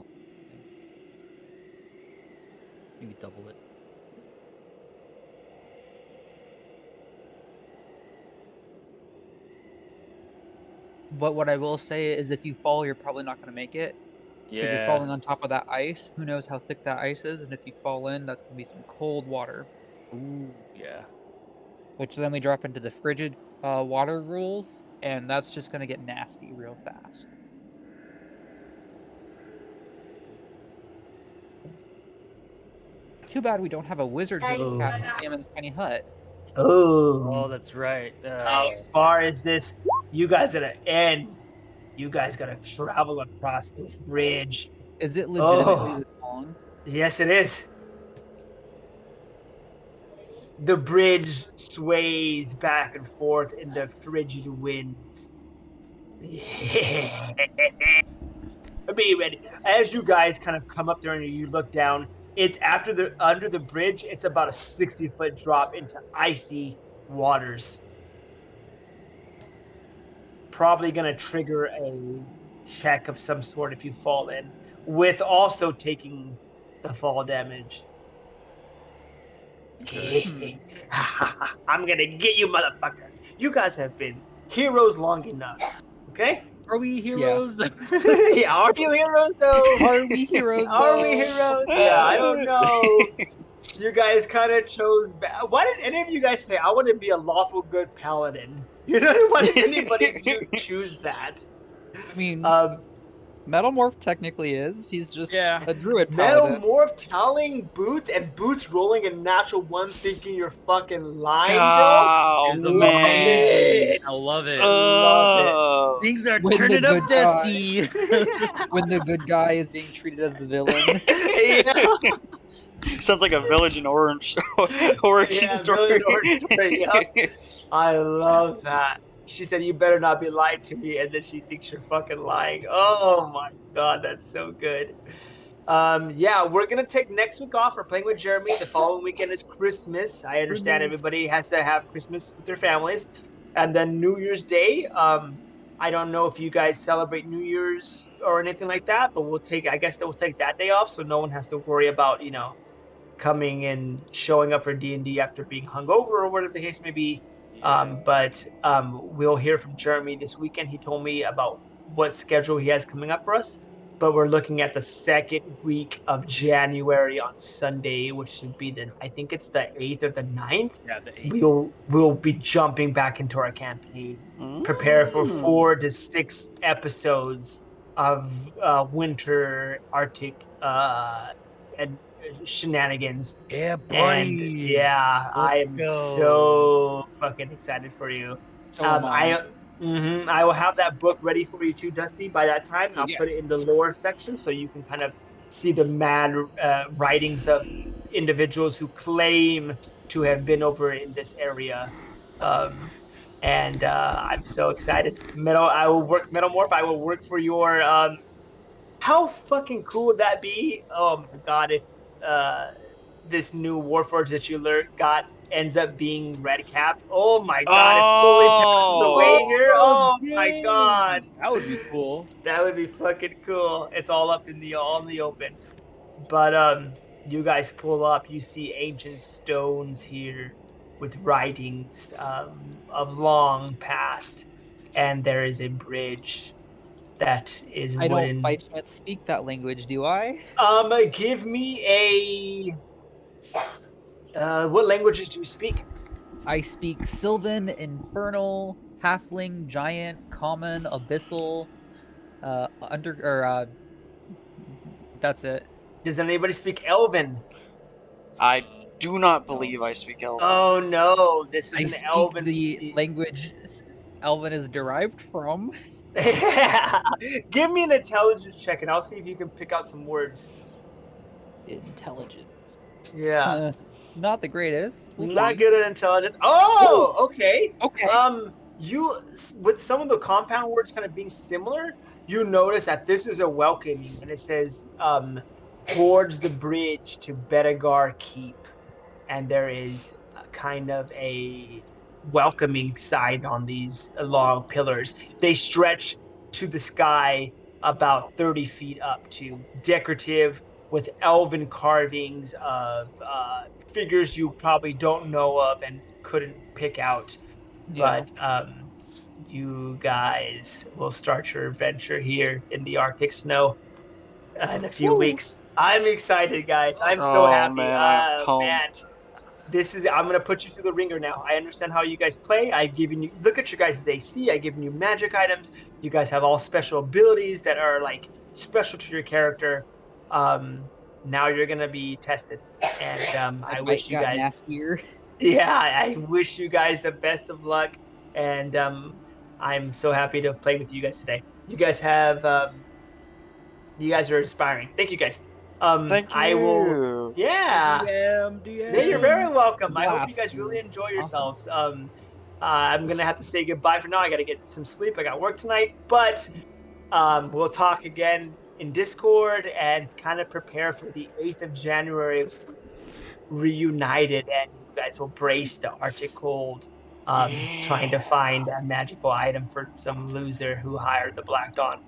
Maybe double it. But what I will say is if you fall, you're probably not going to make it. Because you're falling on top of that ice. Who knows how thick that ice is, and if you fall in, that's going to be some cold water. Ooh, yeah. Which then we drop into the frigid water rules, and that's just going to get nasty real fast. Too bad we don't have a wizard who can cast Hammond's Tiny Hut. Oh, that's right. How far is this? You guys gotta end. You guys gotta travel across this bridge. Is it legitimately this long? Yes, it is. The bridge sways back and forth in the frigid winds. Be ready. As you guys kind of come up there and you look down, it's under the bridge. It's about a 60-foot drop into icy waters. Probably gonna trigger a check of some sort if you fall in, with also taking the fall damage. I'm gonna get you, motherfuckers. You guys have been heroes long enough. Okay? Are we heroes? Yeah, are you heroes though? Are we heroes though? Are we heroes? Yeah, I don't know. You guys kind of chose. Why did any of you guys say I want to be a lawful good paladin? You know, why did anybody choose that? I mean, Metalmorph technically is. He's just Yeah. a druid paladin. Metalmorph telling Boots and Boots rolling a natural one thinking you're fucking lying, bro. Oh, It's Love amazing. it. I love it. Love it. Oh. Things are When the turning up, good guy- Dusty. When the good guy is being treated as the villain. Yeah. Sounds like a Village in Orange origin Yeah, story. Village Orange story, yep. I love that. She said, "You better not be lying to me," and then she thinks you're fucking lying. Oh my god, that's so good. Yeah, we're gonna take next week off. We're playing with Jeremy. The following weekend is Christmas. I understand everybody has to have Christmas with their families, and then New Year's Day. I don't know if you guys celebrate New Year's or anything like that, but we'll take. I guess that we'll take that day off, so no one has to worry about coming and showing up for D&D after being hungover or whatever the case may be. But we'll hear from Jeremy this weekend. He told me about what schedule he has coming up for us. But we're looking at the second week of January on Sunday, which should be I think it's the 8th or the 9th. Yeah, the 8th. We'll be jumping back into our campaign. Prepare for 4 to 6 episodes of winter Arctic and shenanigans. Yeah, And buddy. yeah, I Let's am go. so fucking excited for you. So am I. I will have that book ready for you too, Dusty, by that time. And I'll Yeah. put it in the lore section so you can kind of see the mad writings of individuals who claim to have been over in this area. And I'm so excited. Metalmorph, I will work for your how fucking cool would that be? Oh my god, if this new Warforged that you ends up being red cap. Oh my god, if Skully passes away here. Oh my god. That would be cool. That would be fucking cool. It's all up in the open. But you guys pull up, you see ancient stones here with writings of long past, and there is a bridge that is I wooden. don't by chance speak that language, do I? Give me what languages do you speak? I speak Sylvan, Infernal, Halfling, Giant, Common, Abyssal, that's it. Does anybody speak Elven? I do not believe I speak Elven. Oh no, this is I an speak Elven. the language Elven is derived from. Give me an intelligence check, and I'll see if you can pick out some words. Intelligence. Yeah. Not the greatest. We'll Not see. good at intelligence. Oh, okay. Okay. You with some of the compound words kind of being similar, you notice that this is a welcoming, and it says towards the bridge to Bedegar Keep, and there is kind of a welcoming sign on these long pillars. They stretch to the sky about 30 feet up to decorative with elven carvings of figures you probably don't know of and couldn't pick out. Yeah. But you guys will start your adventure here in the Arctic snow in a few weeks. I'm excited, guys. I'm so happy. Man, I'm pumped. Man, I'm gonna put you through the ringer now. I understand how you guys play. I've given you look at your guys' AC. I've given you magic items. You guys have all special abilities that are like special to your character. Now you're gonna be tested, and I wish you guys. Nastier. Yeah, I wish you guys the best of luck, and I'm so happy to play with you guys today. You guys have, you guys are inspiring. Thank you guys. Thank you. I will. Yeah. DM. Yeah, you're very welcome. I hope you Blast, guys really dude. enjoy yourselves. I'm gonna have to say goodbye for now. I gotta get some sleep. I got work tonight, but we'll talk again in Discord and kind of prepare for the 8th of January reunited, and you guys will brace the Arctic cold, trying to find a magical item for some loser who hired the Black Dawn.